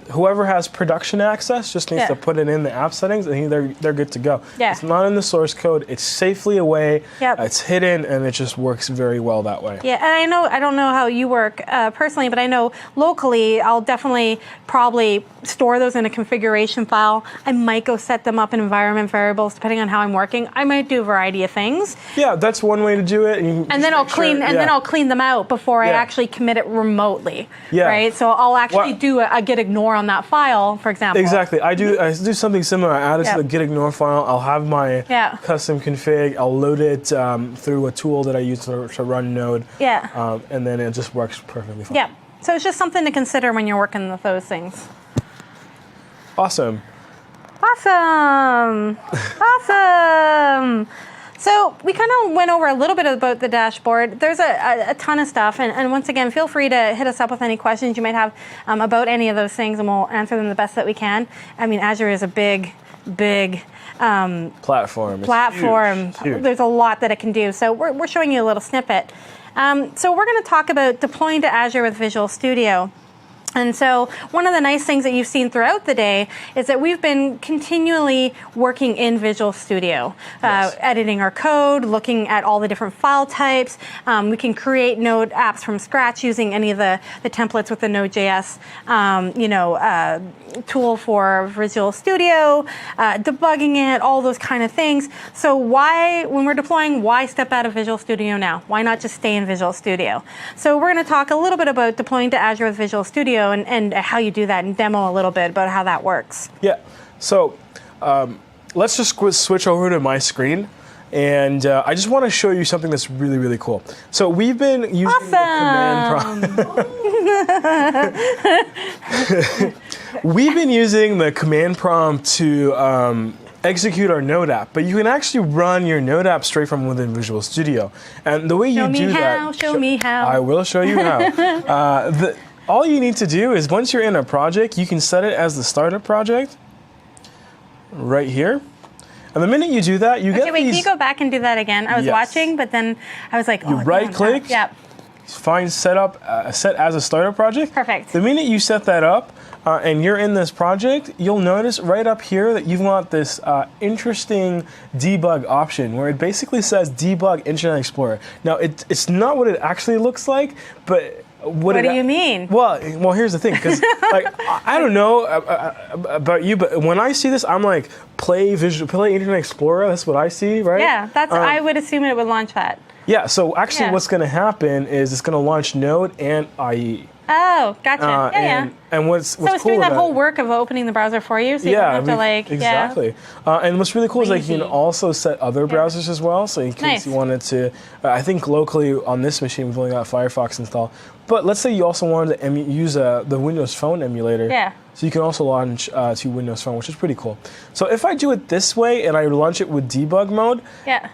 Whoever has production access just needs to put it in the app settings and they're good to go. It's not in the source code. It's safely away. It's hidden and it just works very well that way. Yeah, and I don't know how you work personally, but I know locally I'll definitely probably store those in a configuration file. I might go set them up in environment variables depending on how I'm working. I might do a variety of things. Yeah, that's one way to do it. And then I'll clean then I'll clean them out before I actually commit it remotely. Right? So I'll actually do a git ignore on that file, for example. Exactly. I do something similar. I add it to the git ignore file. I'll have my custom config. I'll load it through a tool that I use to run Node. And then it just works perfectly fine. Yeah. So it's just something to consider when you're working with those things. Awesome. So we kind of went over a little bit about the dashboard. There's a ton of stuff. And once again, feel free to hit us up with any questions you might have about any of those things, and we'll answer them the best that we can. I mean, Azure is a big platform. It's huge. There's a lot that it can do. So we're showing you a little snippet. So we're going to talk about deploying to Azure with Visual Studio. And so one of the nice things that you've seen throughout the day is that we've been continually working in Visual Studio, editing our code, looking at all the different file types. We can create Node apps from scratch using any of the templates with the Node.js, tool for Visual Studio, debugging it, all those kind of things. So when we're deploying, why step out of Visual Studio now? Why not just stay in Visual Studio? So we're going to talk a little bit about deploying to Azure with Visual Studio and how you do that and demo a little bit about how that works. Yeah, so let's just switch over to my screen. And I just want to show you something that's really, really cool. So we've been using the command prompt. We've been using the command prompt to execute our Node app, but you can actually run your Node app straight from within Visual Studio. And the way you do that, show me how. I will show you how. All you need to do is once you're in a project, you can set it as the startup project right here. And the minute you do that, you get wait, can you go back and do that again? I was watching, but then I was like, you right-click, find set as a startup project. Perfect. The minute you set that up and you're in this project, you'll notice right up here that you've got this interesting debug option where it basically says debug Internet Explorer. Now, it's not what it actually looks like, but What do you mean? Well, here's the thing, because like I don't know about you, but when I see this, I'm like, play Internet Explorer. That's what I see, right? Yeah, that's. I would assume it would launch that. Yeah. So actually, what's going to happen is it's going to launch Node and IE. Oh, gotcha. And what's so it's cool doing that whole work of opening the browser for you, so you don't have to like exactly. And what's really cool is like you can also set other browsers as well. So in case you wanted to, I think locally on this machine we've only got Firefox installed. But let's say you also wanted to use the Windows Phone emulator. Yeah. So you can also launch to Windows Phone, which is pretty cool. So if I do it this way and I launch it with debug mode,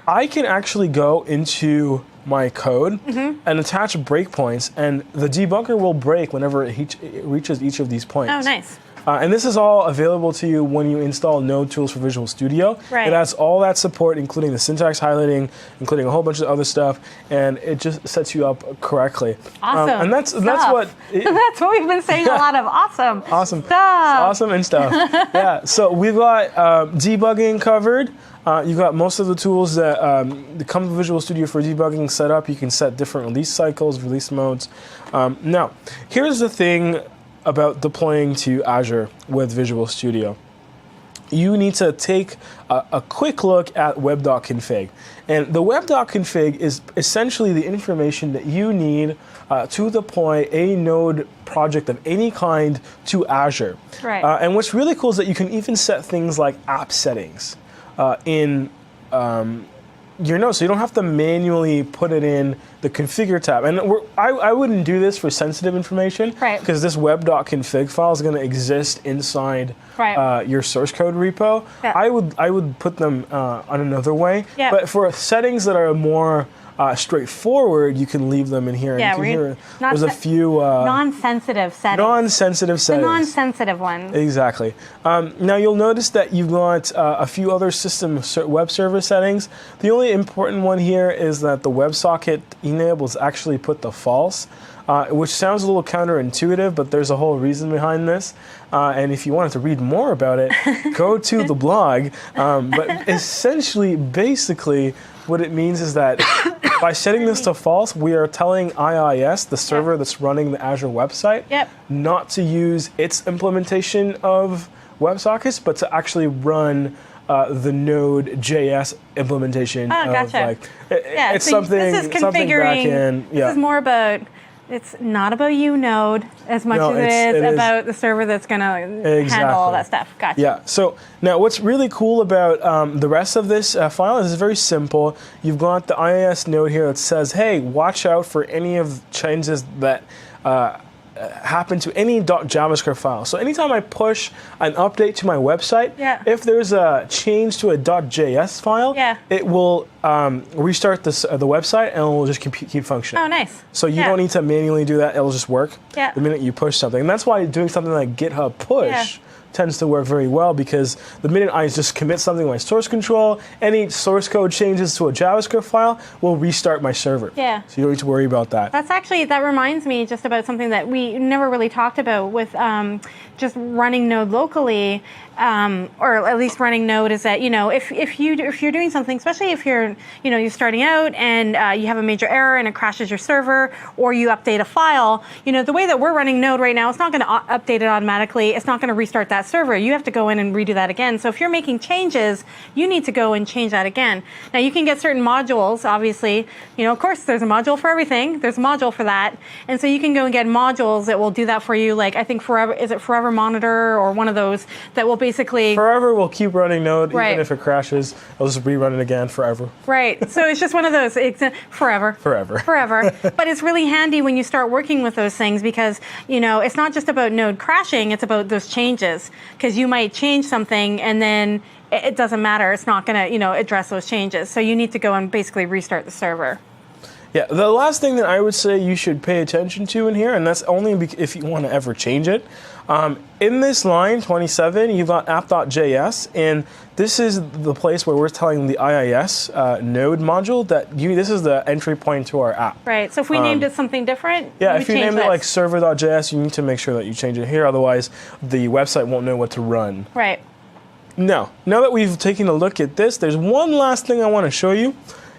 I can actually go into my code and attach breakpoints, and the debugger will break whenever it reaches each of these points. Oh, nice. And this is all available to you when you install Node tools for Visual Studio. Right. It has all that support, including the syntax highlighting, including a whole bunch of other stuff, and it just sets you up correctly. Awesome. And that's what that's what we've been saying. A lot of awesome stuff. Awesome and stuff. Yeah. So we've got debugging covered. You've got most of the tools that come with Visual Studio for debugging set up. You can set different release cycles, release modes. Now, here's the thing about deploying to Azure with Visual Studio. You need to take a quick look at web.config. And the web.config is essentially the information that you need to deploy a Node project of any kind to Azure. Right. And what's really cool is that you can even set things like app settings in your Node, so you don't have to manually put it in the configure tab. And I wouldn't do this for sensitive information, because this web.config file is going to exist inside your source code repo. I would put them on another way. But for settings that are more straightforward, you can leave them in here. Yeah, and you can hear there's a few non-sensitive settings. Non-sensitive settings. The non-sensitive ones. Exactly. Now you'll notice that you've got a few other system web server settings. The only important one here is that the WebSocket enables actually put the false, which sounds a little counterintuitive, but there's a whole reason behind this. And if you wanted to read more about it, go to the blog. But essentially, basically, what it means is that by setting this to false, we are telling IIS, the server that's running the Azure website, not to use its implementation of WebSockets, but to actually run the Node.js implementation. Oh, gotcha. It's so something, this is configuring, something back in. This is more about, it's not about you, Node, as much as it is about the server that's going to handle all that stuff. Gotcha. Yeah. So now what's really cool about the rest of this file is it's very simple. You've got the IIS node here that says, hey, watch out for any of changes that happen to any .javascript file. So anytime I push an update to my website, if there's a change to a .js file, it will restart the website and it will just keep functioning. Oh, nice. So you don't need to manually do that. It'll just work the minute you push something. And that's why doing something like GitHub push tends to work very well, because the minute I just commit something like source control, any source code changes to a JavaScript file will restart my server. Yeah. So you don't need to worry about that. That's actually, that reminds me just about something that we never really talked about with just running Node locally, or at least running Node, is that, if you're doing something, especially if you're starting out and you have a major error and it crashes your server, or you update a file, the way that we're running Node right now, it's not going to update it automatically. It's not going to restart that server. You have to go in and redo that again. So if you're making changes, you need to go and change that again. Now you can get certain modules, obviously. Of course, there's a module for everything. There's a module for that. And so you can go and get modules that will do that for you. Like, I think Forever Monitor, or one of those that will basically... Forever will keep running Node, even if it crashes. It'll just rerun it again forever. Right. So it's just one of those. It's forever. Forever. But it's really handy when you start working with those things, because, it's not just about Node crashing, it's about those changes. Because you might change something and then it doesn't matter. It's not going to, address those changes. So you need to go and basically restart the server. Yeah, the last thing that I would say you should pay attention to in here, and that's only if you want to ever change it, in this line 27, you've got app.js, and this is the place where we're telling the IIS node module that this is the entry point to our app. Right, so if we named it something different, if you named it like server.js, you need to make sure that you change it here, otherwise the website won't know what to run. Right. Now that we've taken a look at this, there's one last thing I want to show you.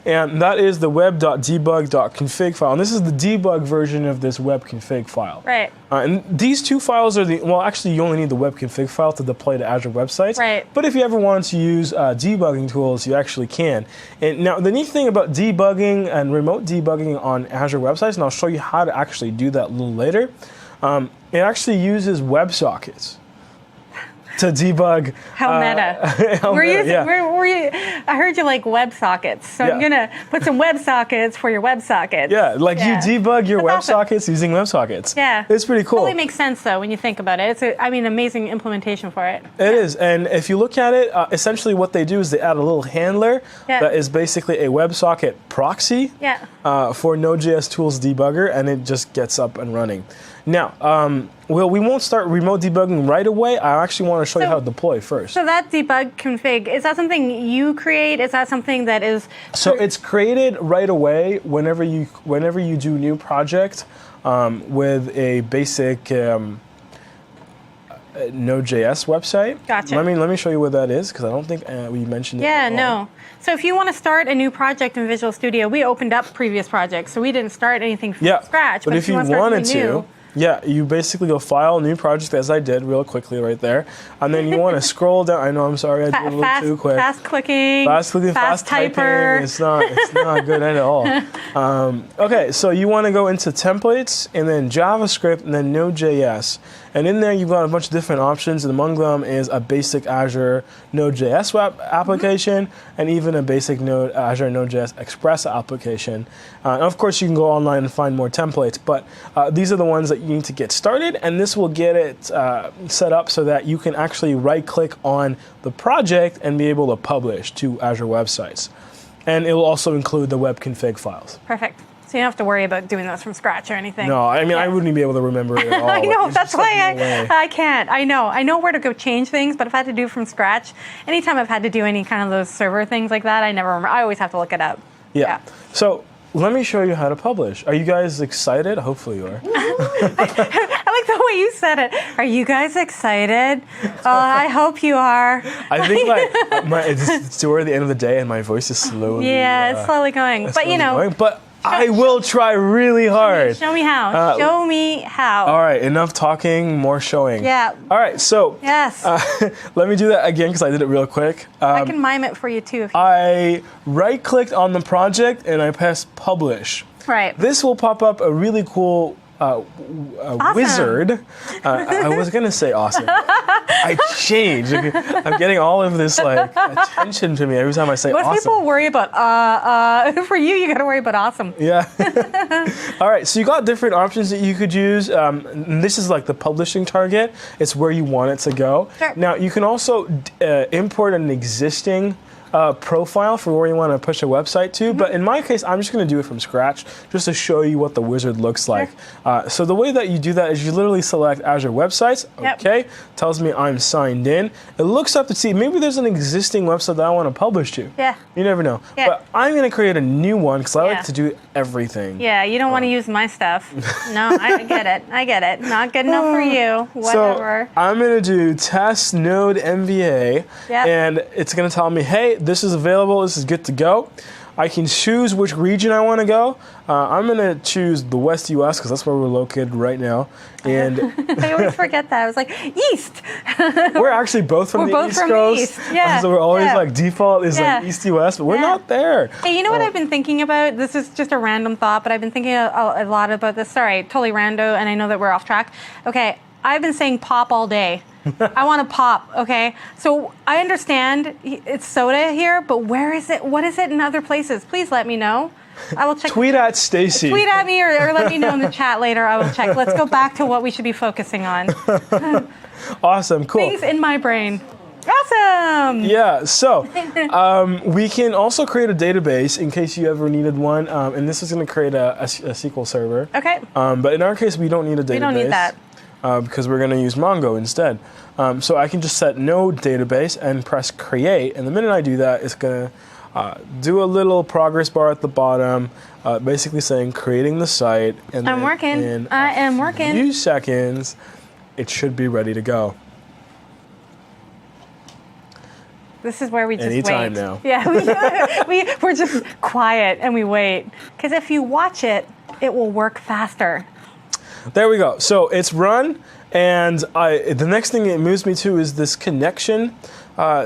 and that is the web.debug.config file. And this is the debug version of this web config file. Right. And these two files are well, actually, you only need the web config file to deploy to Azure websites. Right. But if you ever wanted to use debugging tools, you actually can. And now, the neat thing about debugging and remote debugging on Azure websites, and I'll show you how to actually do that a little later, it actually uses WebSockets to debug. How meta. How meta, yeah. I heard you like WebSockets, so I'm going to put some WebSockets for your WebSockets. Yeah, like you debug your That's WebSockets awesome. using WebSockets. Yeah. It's pretty cool. Totally makes sense, though, when you think about it. It's amazing implementation for it. It is, and if you look at it, essentially what they do is they add a little handler that is basically a WebSocket proxy for Node.js Tools Debugger, and it just gets up and running. Now, well, we won't start remote debugging right away. I actually want to show you how to deploy first. So that debug config, is that something you create? Is that something that is... So it's created right away whenever you do a new project with a basic Node.js website. Gotcha. Let me show you what that is, because I don't think we mentioned it. Yeah, no. So if you want to start a new project in Visual Studio, we opened up previous projects, so we didn't start anything from scratch. But if you wanted to, you basically go File, New Project, as I did real quickly right there. And then you want to scroll down. I know, I'm sorry, I did a little too quick. Fast clicking, fast typing. typer. It's not good at all. Okay, so you want to go into Templates, and then JavaScript, and then Node.js. And in there, you've got a bunch of different options, and among them is a basic Azure Node.js web application, and even a basic Azure Node.js Express application. And of course, you can go online and find more templates, but these are the ones that you need to get started, and this will get it set up so that you can actually right-click on the project and be able to publish to Azure websites. And it will also include the web config files. Perfect. So you don't have to worry about doing those from scratch or anything. No, I mean, I wouldn't be able to remember it at all. I know, that's why no I can't. I know where to go change things, but if I had to do from scratch, anytime I've had to do any kind of those server things like that, I never remember. I always have to look it up. Yeah. So let me show you how to publish. Are you guys excited? Hopefully you are. I like the way you said it. Are you guys excited? I hope you are. I think it's toward the end of the day and my voice is slowly... it's slowly going. But you know... But I will try really hard. Show me how. Show me how. All right, enough talking, more showing. Yeah. All right, so yes. Let me do that again because I did it real quick. I can mime it for you too. If you I right-clicked on the project and I pressed publish. Right. This will pop up a really cool wizard. I was gonna say awesome. I changed. I'm getting all of this attention to me every time I say awesome. Most people worry about for you, you got to worry about awesome. Yeah. All right. So you got different options that you could use. And this is like the publishing target. It's where you want it to go. Sure. Now you can also import an existing profile for where you want to push a website to, but in my case, I'm just going to do it from scratch just to show you what the wizard looks like. So the way that you do that is you literally select Azure Websites. Okay, tells me I'm signed in. It looks up to see maybe there's an existing website that I want to publish to. Yeah. You never know. Yeah. But I'm going to create a new one because I like to do everything. Yeah, you don't want to use my stuff. No, I get it. I get it. Not good enough for you. Whatever. So I'm going to do test node MVA, and it's going to tell me, hey, this is available, this is good to go. I can choose which region I want to go. I'm going to choose the West US because that's where we're located right now. And I always forget that. I was like, East. We're actually both from the East Coast. Yeah. So we're always like default is like East US, but we're not there. Hey, you know what I've been thinking about? This is just a random thought, but I've been thinking a lot about this. Sorry, totally rando, and I know that we're off track. Okay, I've been saying pop all day. I want to pop, okay? So I understand it's soda here, but where is it? What is it in other places? Please let me know. I will check. Tweet at Stacy. Tweet at me or let me know in the chat later. I will check. Let's go back to what we should be focusing on. Awesome, cool. Things in my brain. Awesome! Yeah, so we can also create a database in case you ever needed one, and this is going to create a SQL server. Okay. But in our case, we don't need a database. We don't need that. Because we're going to use Mongo instead. So I can just set node database and press create, and the minute I do that, it's going to do a little progress bar at the bottom, basically saying creating the site. And I'm working. In I am working. A few seconds, it should be ready to go. This is where we just Anytime wait. now. Yeah, we're just quiet and we wait. Because if you watch it, it will work faster. There we go. So it's run, and the next thing it moves me to is this connection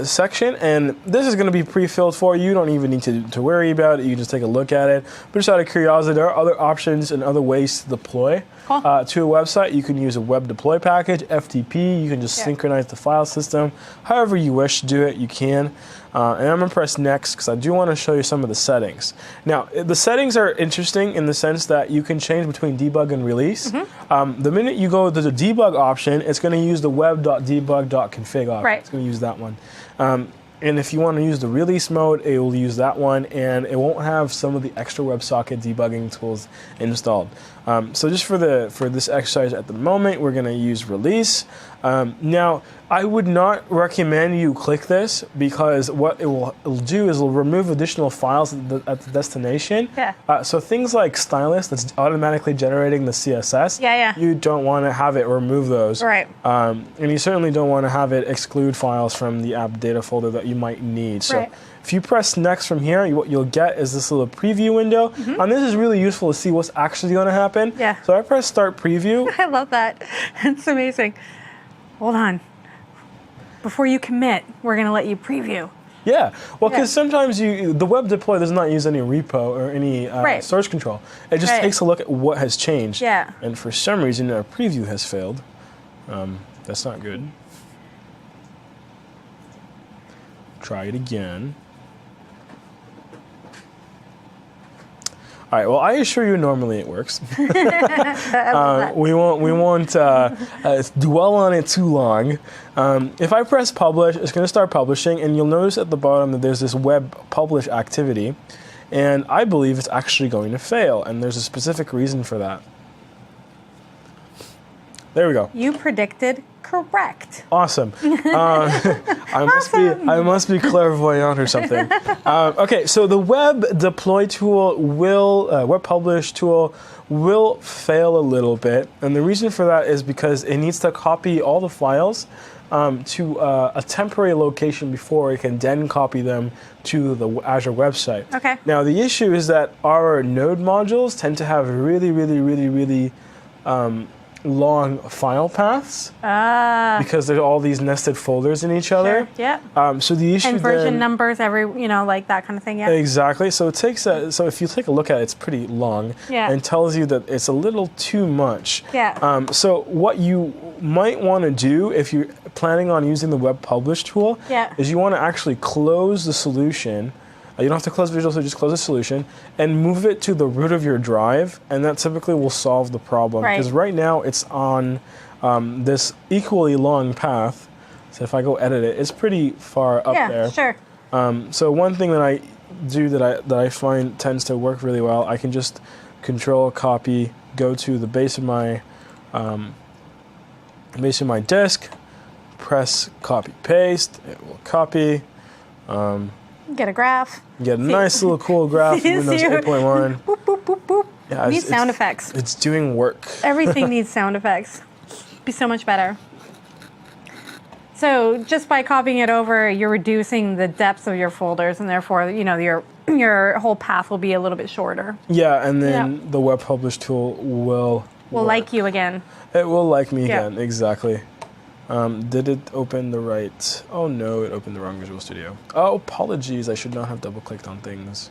section, and this is going to be pre-filled for you. You don't even need to worry about it. You can just take a look at it. But just out of curiosity, there are other options and other ways to deploy to a website. You can use a web deploy package, FTP. You can just synchronize the file system. However you wish to do it, you can. And I'm going to press next because I do want to show you some of the settings. Now, the settings are interesting in the sense that you can change between debug and release. The minute you go to the debug option, it's going to use the web.debug.config option. Right. It's going to use that one. And if you want to use the release mode, it will use that one, and it won't have some of the extra WebSocket debugging tools installed. So just for this exercise at the moment, we're going to use release. Now, I would not recommend you click this because what it'll do is it'll remove additional files at the destination. Yeah. So things like Stylus that's automatically generating the CSS, you don't want to have it remove those. Right. And you certainly don't want to have it exclude files from the app data folder that you might need. So if you press next from here, what you'll get is this little preview window. And this is really useful to see what's actually going to happen. Yeah. So I press start preview. I love that. It's amazing. Hold on. Before you commit, we're going to let you preview. Yeah, well, because sometimes the web deploy does not use any repo or any source control. It just takes a look at what has changed. Yeah. And for some reason, our preview has failed. That's not good. Try it again. All right. Well, I assure you, normally it works. We won't dwell on it too long. If I press publish, it's going to start publishing, and you'll notice at the bottom that there's this web publish activity, and I believe it's actually going to fail, and there's a specific reason for that. There we go. You predicted correct. Awesome. I must be clairvoyant or something. Okay, so the web deploy tool web publish tool will fail a little bit, and the reason for that is because it needs to copy all the files to a temporary location before it can then copy them to the Azure website. Okay. Now the issue is that our node modules tend to have really long file paths because there's all these nested folders in each other. Yeah. So the issue and version numbers, like that kind of thing. Yeah. Exactly. So it takes so if you take a look at it, it's pretty long and tells you that it's a little too much. Yeah. So what you might want to do if you're planning on using the web publish tool is you want to actually close the solution. You don't have to close Visual Studio, just close the solution and move it to the root of your drive, and that typically will solve the problem. Because right now it's on this equally long path. So if I go edit it, it's pretty far up there. Yeah, sure. So one thing that I do that I find tends to work really well, I can just Control copy, go to the base of my disk, press copy paste. It will copy. Get a graph. Get a nice little cool graph of Windows 8.1. Boop, boop, boop, boop. Yeah, Needs sound effects. It's doing work. Everything needs sound effects. Be so much better. So just by copying it over, you're reducing the depth of your folders, and therefore, your whole path will be a little bit shorter. Yeah, and then the web publish tool will like you again. It will like me again, exactly. Did it open the right? Oh no, it opened the wrong Visual Studio. Oh, apologies. I should not have double-clicked on things.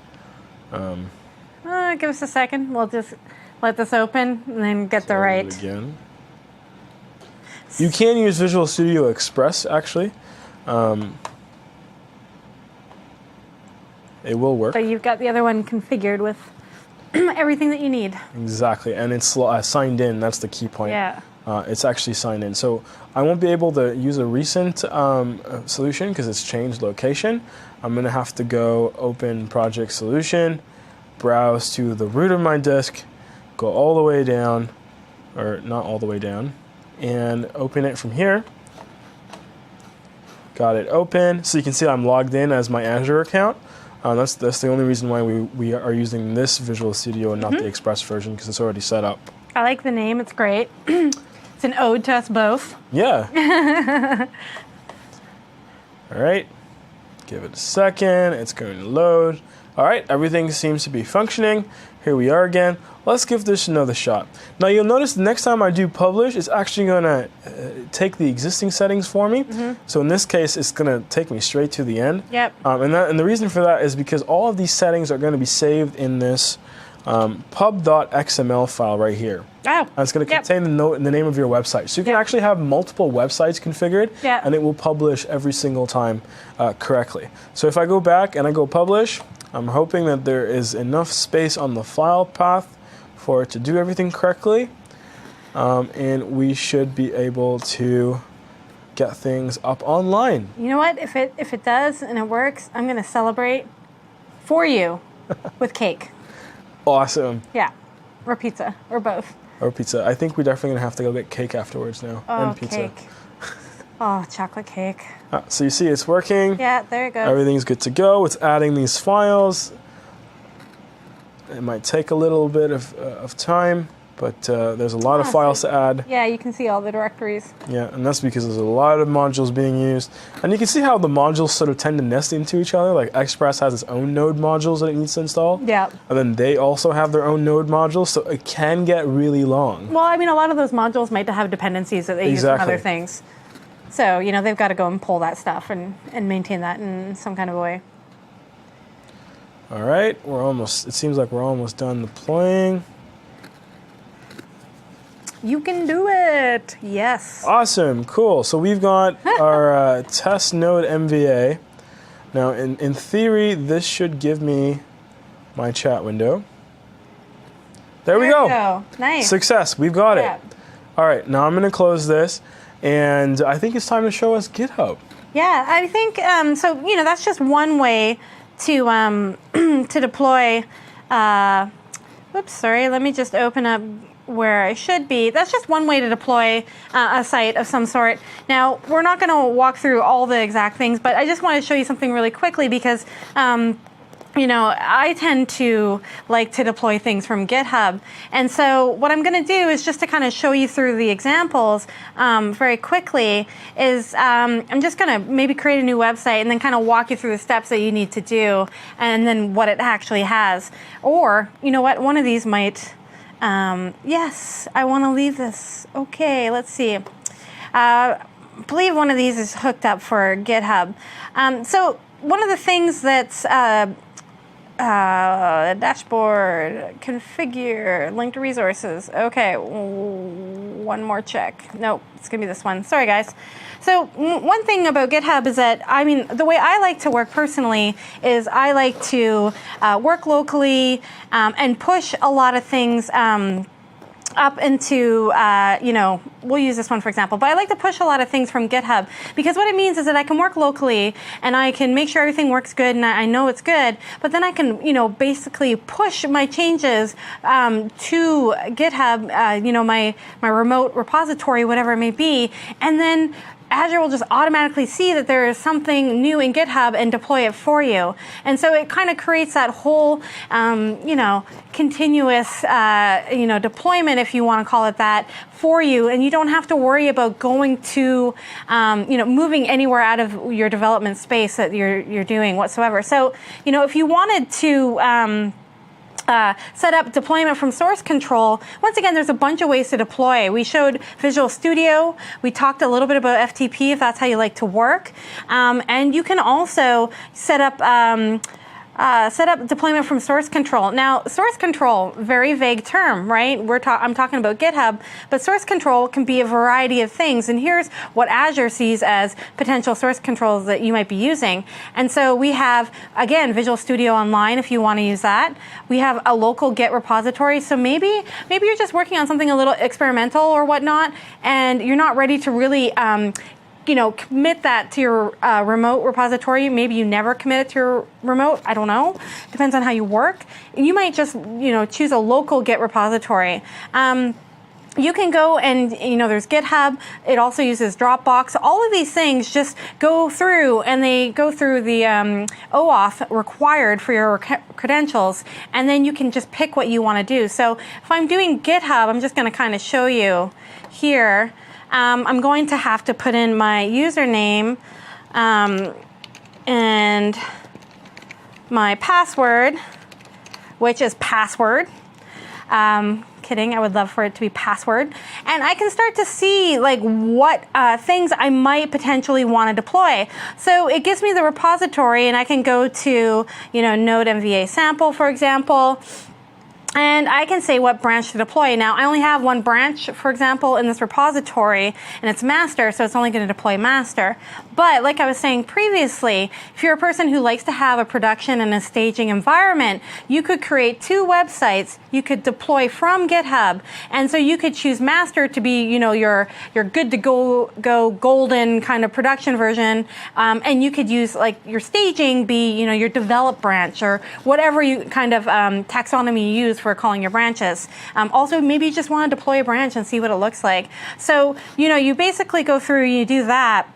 Give us a second. We'll just let this open and then get the right. Again. You can use Visual Studio Express, actually. It will work. But you've got the other one configured with everything that you need. Exactly, and it's signed in. That's the key point. Yeah. It's actually signed in. So I won't be able to use a recent solution because it's changed location. I'm going to have to go open project solution, browse to the root of my disk, go all the way down, or not all the way down, and open it from here. Got it open. So you can see I'm logged in as my Azure account. That's the only reason why we are using this Visual Studio and not the Express version, because it's already set up. I like the name. It's great. It's an ode to us both. Yeah. All right. Give it a second. It's going to load. All right, everything seems to be functioning. Here we are again. Let's give this another shot. Now you'll notice the next time I do publish, it's actually going to take the existing settings for me. So in this case, it's going to take me straight to the end. Yep. And the reason for that is because all of these settings are going to be saved in this pub.xml file right here. Oh. And it's going to contain the name of your website. So you can actually have multiple websites configured, and it will publish every single time correctly. So if I go back and I go publish, I'm hoping that there is enough space on the file path for it to do everything correctly. And we should be able to get things up online. You know what? If it does and it works, I'm going to celebrate for you with cake. Awesome. Yeah. Or pizza. Or both. Or pizza. I think we're definitely going to have to go get cake afterwards now. Oh, and pizza. cake. Oh, chocolate cake. So you see it's working. Yeah, there it goes. Everything's good to go. It's adding these files. It might take a little bit of time, but there's a lot of files to add. Yeah, you can see all the directories. Yeah, and that's because there's a lot of modules being used. And you can see how the modules sort of tend to nest into each other. Like Express has its own node modules that it needs to install. Yeah. And then they also have their own node modules, so it can get really long. Well, I mean, a lot of those modules might have dependencies that they use from other things. So, you know, they've got to go and pull that stuff and maintain that in some kind of a way. All right, it seems like we're almost done deploying. You can do it. Yes. Awesome, cool. So we've got our test node MVA. Now, in theory, this should give me my chat window. There we go. Nice. Success, we've got it. All right, now I'm gonna close this, and I think it's time to show us GitHub. Yeah, I think, so, you know, that's just one way to to deploy, oops, sorry, let me just open up where I should be. That's just one way to deploy a site of some sort. Now, we're not going to walk through all the exact things, but I just want to show you something really quickly because, you know, I tend to like to deploy things from GitHub. And so what I'm going to do is just to kind of show you through the examples very quickly is I'm just going to maybe create a new website and then kind of walk you through the steps that you need to do and then what it actually has. Or, you know what, one of these might, yes, I want to leave this. Okay, let's see. I believe one of these is hooked up for GitHub. So one of the things that's dashboard, configure, linked resources. Okay, one more check. Nope, it's gonna be this one. Sorry, guys. So one thing about GitHub is that, I mean, the way I like to work personally is I like to work locally and push a lot of things up into, you know, we'll use this one for example, but I like to push a lot of things from GitHub because what it means is that I can work locally and I can make sure everything works good and I know it's good, but then I can, you know, basically push my changes to GitHub, you know, my remote repository, whatever it may be, and then Azure will just automatically see that there is something new in GitHub and deploy it for you. And so it kind of creates that whole, you know, continuous, you know, deployment, if you want to call it that, for you. And you don't have to worry about going to, you know, moving anywhere out of your development space that you're doing whatsoever. So, you know, if you wanted to, set up deployment from source control. Once again, there's a bunch of ways to deploy. We showed Visual Studio. We talked a little bit about FTP if that's how you like to work. And you can also set up deployment from source control. Now, source control, very vague term, right? I'm talking about GitHub, but source control can be a variety of things. And here's what Azure sees as potential source controls that you might be using. And so we have, again, Visual Studio Online if you want to use that. We have a local Git repository. So maybe you're just working on something a little experimental or whatnot, and you're not ready to really you know, commit that to your remote repository. Maybe you never commit it to your remote. I don't know. Depends on how you work. You might just, you know, choose a local Git repository. You can go and, you know, there's GitHub. It also uses Dropbox. All of these things just go through and they go through the OAuth required for your credentials. And then you can just pick what you want to do. So if I'm doing GitHub, I'm just going to kind of show you here. I'm going to have to put in my username, and and my password, which is password. Kidding, I would love for it to be password. And I can start to see like what things I might potentially want to deploy. So it gives me the repository, and I can go to, node MVA sample, for example, and I can say what branch to deploy. Now, I only have one branch, for example, in this repository, and it's master, so it's only going to deploy master. But like I was saying previously, if you're a person who likes to have a production and a staging environment, you could create 2 websites you could deploy from GitHub. And so you could choose master to be, your good to go golden kind of production version. And you could use like your staging be, your develop branch or whatever you kind of taxonomy you use for calling your branches. Also, maybe you just want to deploy a branch and see what it looks like. So, you basically go through, you do that.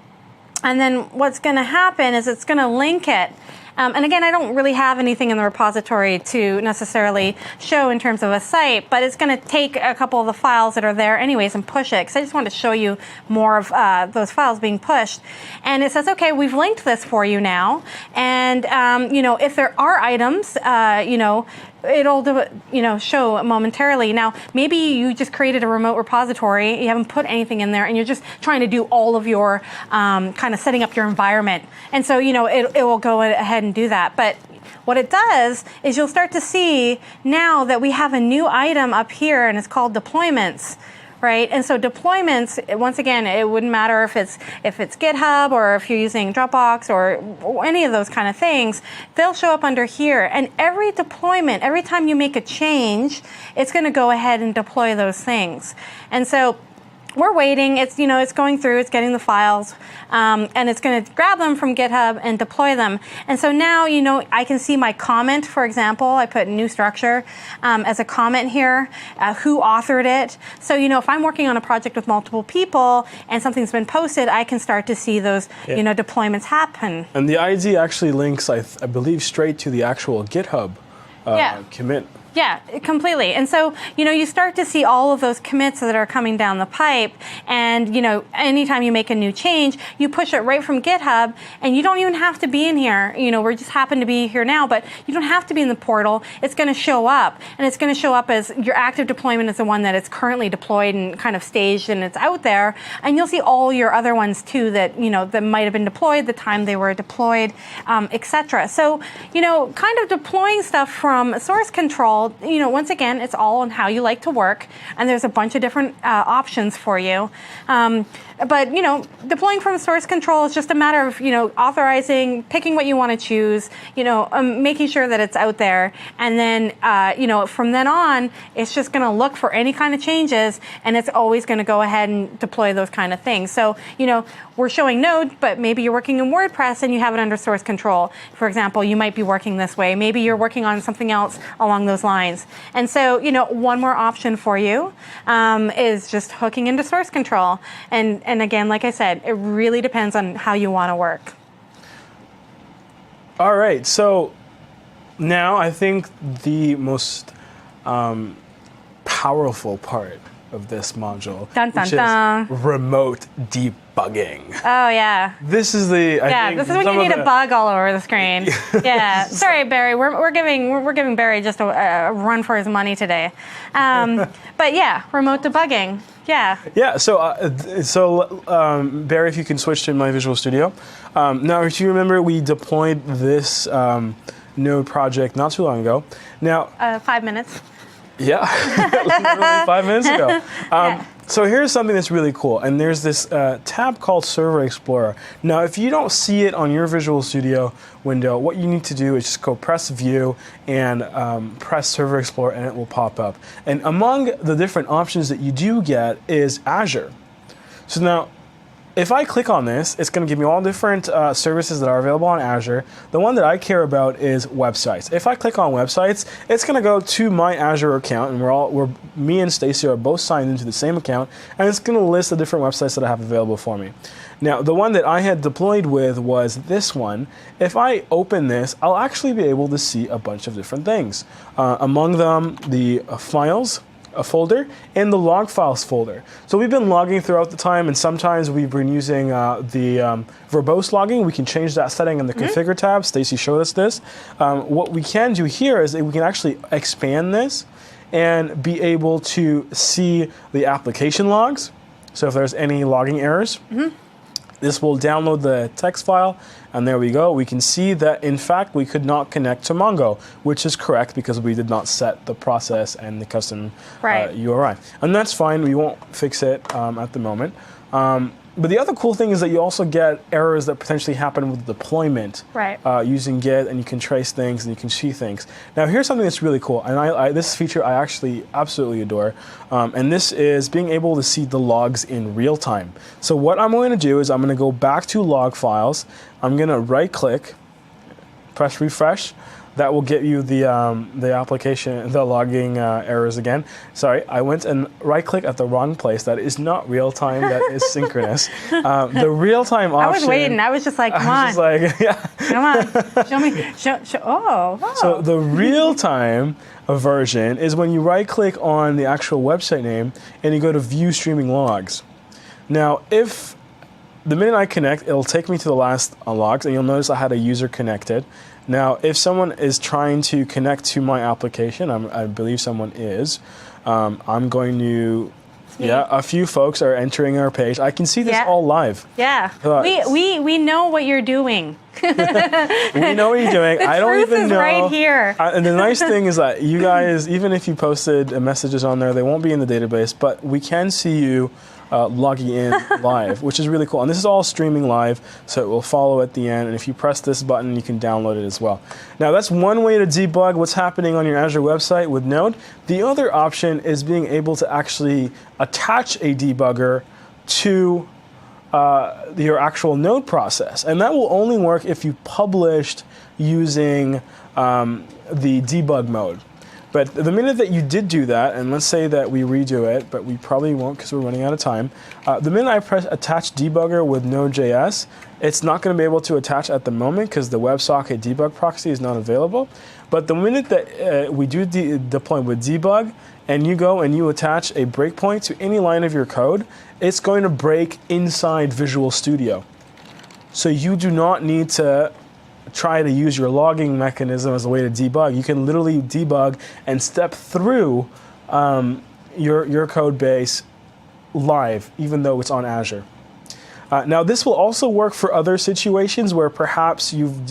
And then what's going to happen is it's going to link it. And again, I don't really have anything in the repository to necessarily show in terms of a site, but it's going to take a couple of the files that are there anyways and push it, because I just want to show you more of those files being pushed. And it says, okay, we've linked this for you now. And, if there are items, it'll show momentarily. Now, maybe you just created a remote repository, you haven't put anything in there, and you're just trying to do all of your kind of setting up your environment. And so, it will go ahead and do that. But what it does is you'll start to see now that we have a new item up here, and it's called deployments. Right, and so deployments, once again, it wouldn't matter if it's GitHub or if you're using Dropbox or any of those kind of things, they'll show up under here. And every deployment, every time you make a change, it's going to go ahead and deploy those things. And so we're waiting. It's it's going through. It's getting the files, and it's going to grab them from GitHub and deploy them. And so now I can see my comment. For example, I put new structure as a comment here. Who authored it? So if I'm working on a project with multiple people and something's been posted, I can start to see those deployments happen. And the ID actually links, I believe, straight to the actual GitHub commit. Yeah, completely. And so, you start to see all of those commits that are coming down the pipe. And, anytime you make a new change, you push it right from GitHub, and you don't even have to be in here. We just happen to be here now, but you don't have to be in the portal. It's going to show up, and it's going to show up as your active deployment is the one that is currently deployed and kind of staged, and it's out there. And you'll see all your other ones too that, that might have been deployed, the time they were deployed, etc. So, kind of deploying stuff from source control, once again, it's all on how you like to work, and there's a bunch of different options for you. But, deploying from source control is just a matter of, authorizing, picking what you want to choose, making sure that it's out there. And then, from then on, it's just going to look for any kind of changes, and it's always going to go ahead and deploy those kind of things. So, we're showing Node, but maybe you're working in WordPress and you have it under source control. For example, you might be working this way. Maybe you're working on something else along those lines. And so, one more option for you is just hooking into source control. And again, like I said, it really depends on how you want to work. All right, so now I think the most powerful part of this module, which is remote debugging. Oh yeah. This is the this is when you need a bug all over the screen. Yeah. Sorry, Barry. We're giving Barry just a run for his money today. But yeah, remote debugging. Yeah. Yeah. So Barry, if you can switch to my Visual Studio. Now, if you remember, we deployed this Node project not too long ago. Now. 5 minutes. Yeah, literally 5 minutes ago. So here's something that's really cool, and there's this tab called Server Explorer. Now, if you don't see it on your Visual Studio window, what you need to do is just go press View and press Server Explorer, and it will pop up. And among the different options that you do get is Azure. So now, if I click on this, it's going to give me all different services that are available on Azure. The one that I care about is websites. If I click on websites, it's going to go to my Azure account, and me and Stacy are both signed into the same account, and it's going to list the different websites that I have available for me. Now, the one that I had deployed with was this one. If I open this, I'll actually be able to see a bunch of different things. Among them, the files folder and the log files folder. So we've been logging throughout the time, and sometimes we've been using the verbose logging. We can change that setting in the configure tab. Stacy showed us this. What we can do here is that we can actually expand this and be able to see the application logs. So if there's any logging errors, this will download the text file, and there we go. We can see that, in fact, we could not connect to Mongo, which is correct because we did not set the process and the custom URI. And that's fine. We won't fix it at the moment. But the other cool thing is that you also get errors that potentially happen with deployment using Git, and you can trace things and you can see things. Now, here's something that's really cool, and this feature I actually absolutely adore, and this is being able to see the logs in real time. So what I'm going to do is I'm going to go back to log files. I'm going to right-click, press refresh. That will get you the application, the logging errors again. Sorry, I went and right-click at the wrong place. That is not real-time, that is synchronous. The real-time option... I was waiting. I was just like, come on. Come on. Show me. Oh. So the real-time version is when you right-click on the actual website name and you go to View Streaming Logs. Now, if the minute I connect, it'll take me to the last logs, and you'll notice I had a user connected. Now, if someone is trying to connect to my application, I believe someone is, I'm going to, a few folks are entering our page. I can see this all live. Yeah, we know what you're doing. We know what you're doing. I don't even know. Right here. And the nice thing is that you guys, even if you posted messages on there, they won't be in the database, but we can see you logging in live, which is really cool. And this is all streaming live, so it will follow at the end. And if you press this button, you can download it as well. Now, that's one way to debug what's happening on your Azure website with Node. The other option is being able to actually attach a debugger to your actual Node process. And that will only work if you published using the debug mode. But the minute that you did do that, and let's say that we redo it, but we probably won't because we're running out of time, the minute I press attach debugger with Node.js, it's not going to be able to attach at the moment because the WebSocket debug proxy is not available. But the minute that we do deploy with debug, and you go and you attach a breakpoint to any line of your code, it's going to break inside Visual Studio. So you do not need to try to use your logging mechanism as a way to debug. You can literally debug and step through your code base live, even though it's on Azure. Now, this will also work for other situations where perhaps you've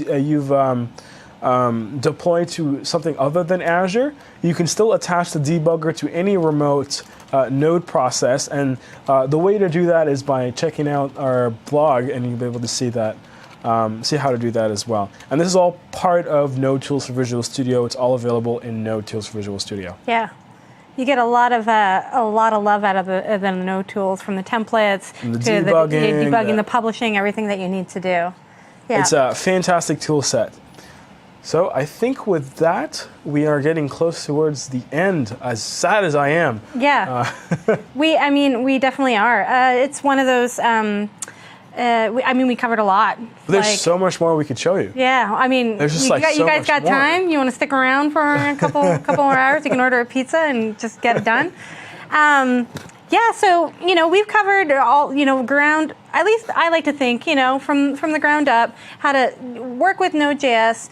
deployed to something other than Azure. You can still attach the debugger to any remote Node process, and the way to do that is by checking out our blog, and you'll be able to see that. See how to do that as well. And this is all part of Node Tools for Visual Studio. It's all available in Node Tools for Visual Studio. Yeah. You get a lot of love out of the Node tools, from the templates and the to debugging, the publishing, everything that you need to do. Yeah. It's a fantastic tool set. So I think with that, we are getting close towards the end, as sad as I am. Yeah. We definitely are. It's one of those... we covered a lot. But there's so much more we could show you. Yeah, there's just you guys got time? You want to stick around for a couple more hours? You can order a pizza and just get it done. So we've covered all ground. At least I like to think from the ground up how to work with Node.js.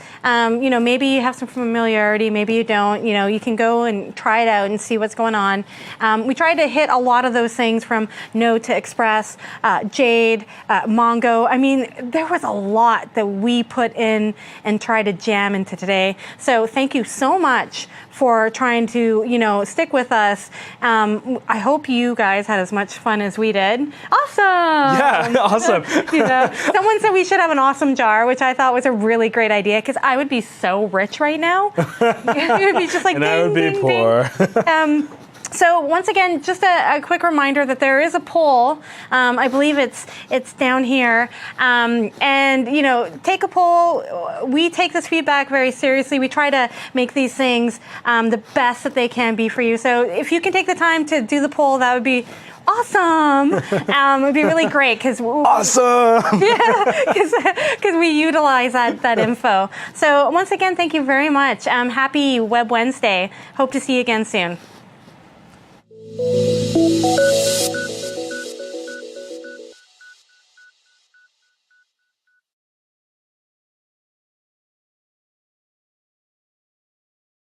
Maybe you have some familiarity, maybe you don't. You can go and try it out and see what's going on. We tried to hit a lot of those things, from Node to Express, Jade, Mongo. There was a lot that we put in and tried to jam into today. So thank you so much for trying to stick with us. I hope you guys had as much fun as we did. Awesome. Yeah. Awesome. Someone said we should have an awesome jar, which I thought was a really great idea, because I would be so rich right now. It would be just like, and ding, I would be ding, poor. Ding. So once again, just a quick reminder that there is a poll. I believe it's down here. Take a poll. We take this feedback very seriously. We try to make these things the best that they can be for you. So if you can take the time to do the poll, that would be awesome. It would be really great, because awesome. Because we utilize that info. So once again, thank you very much. Happy Web Wednesday. Hope to see you again soon. you.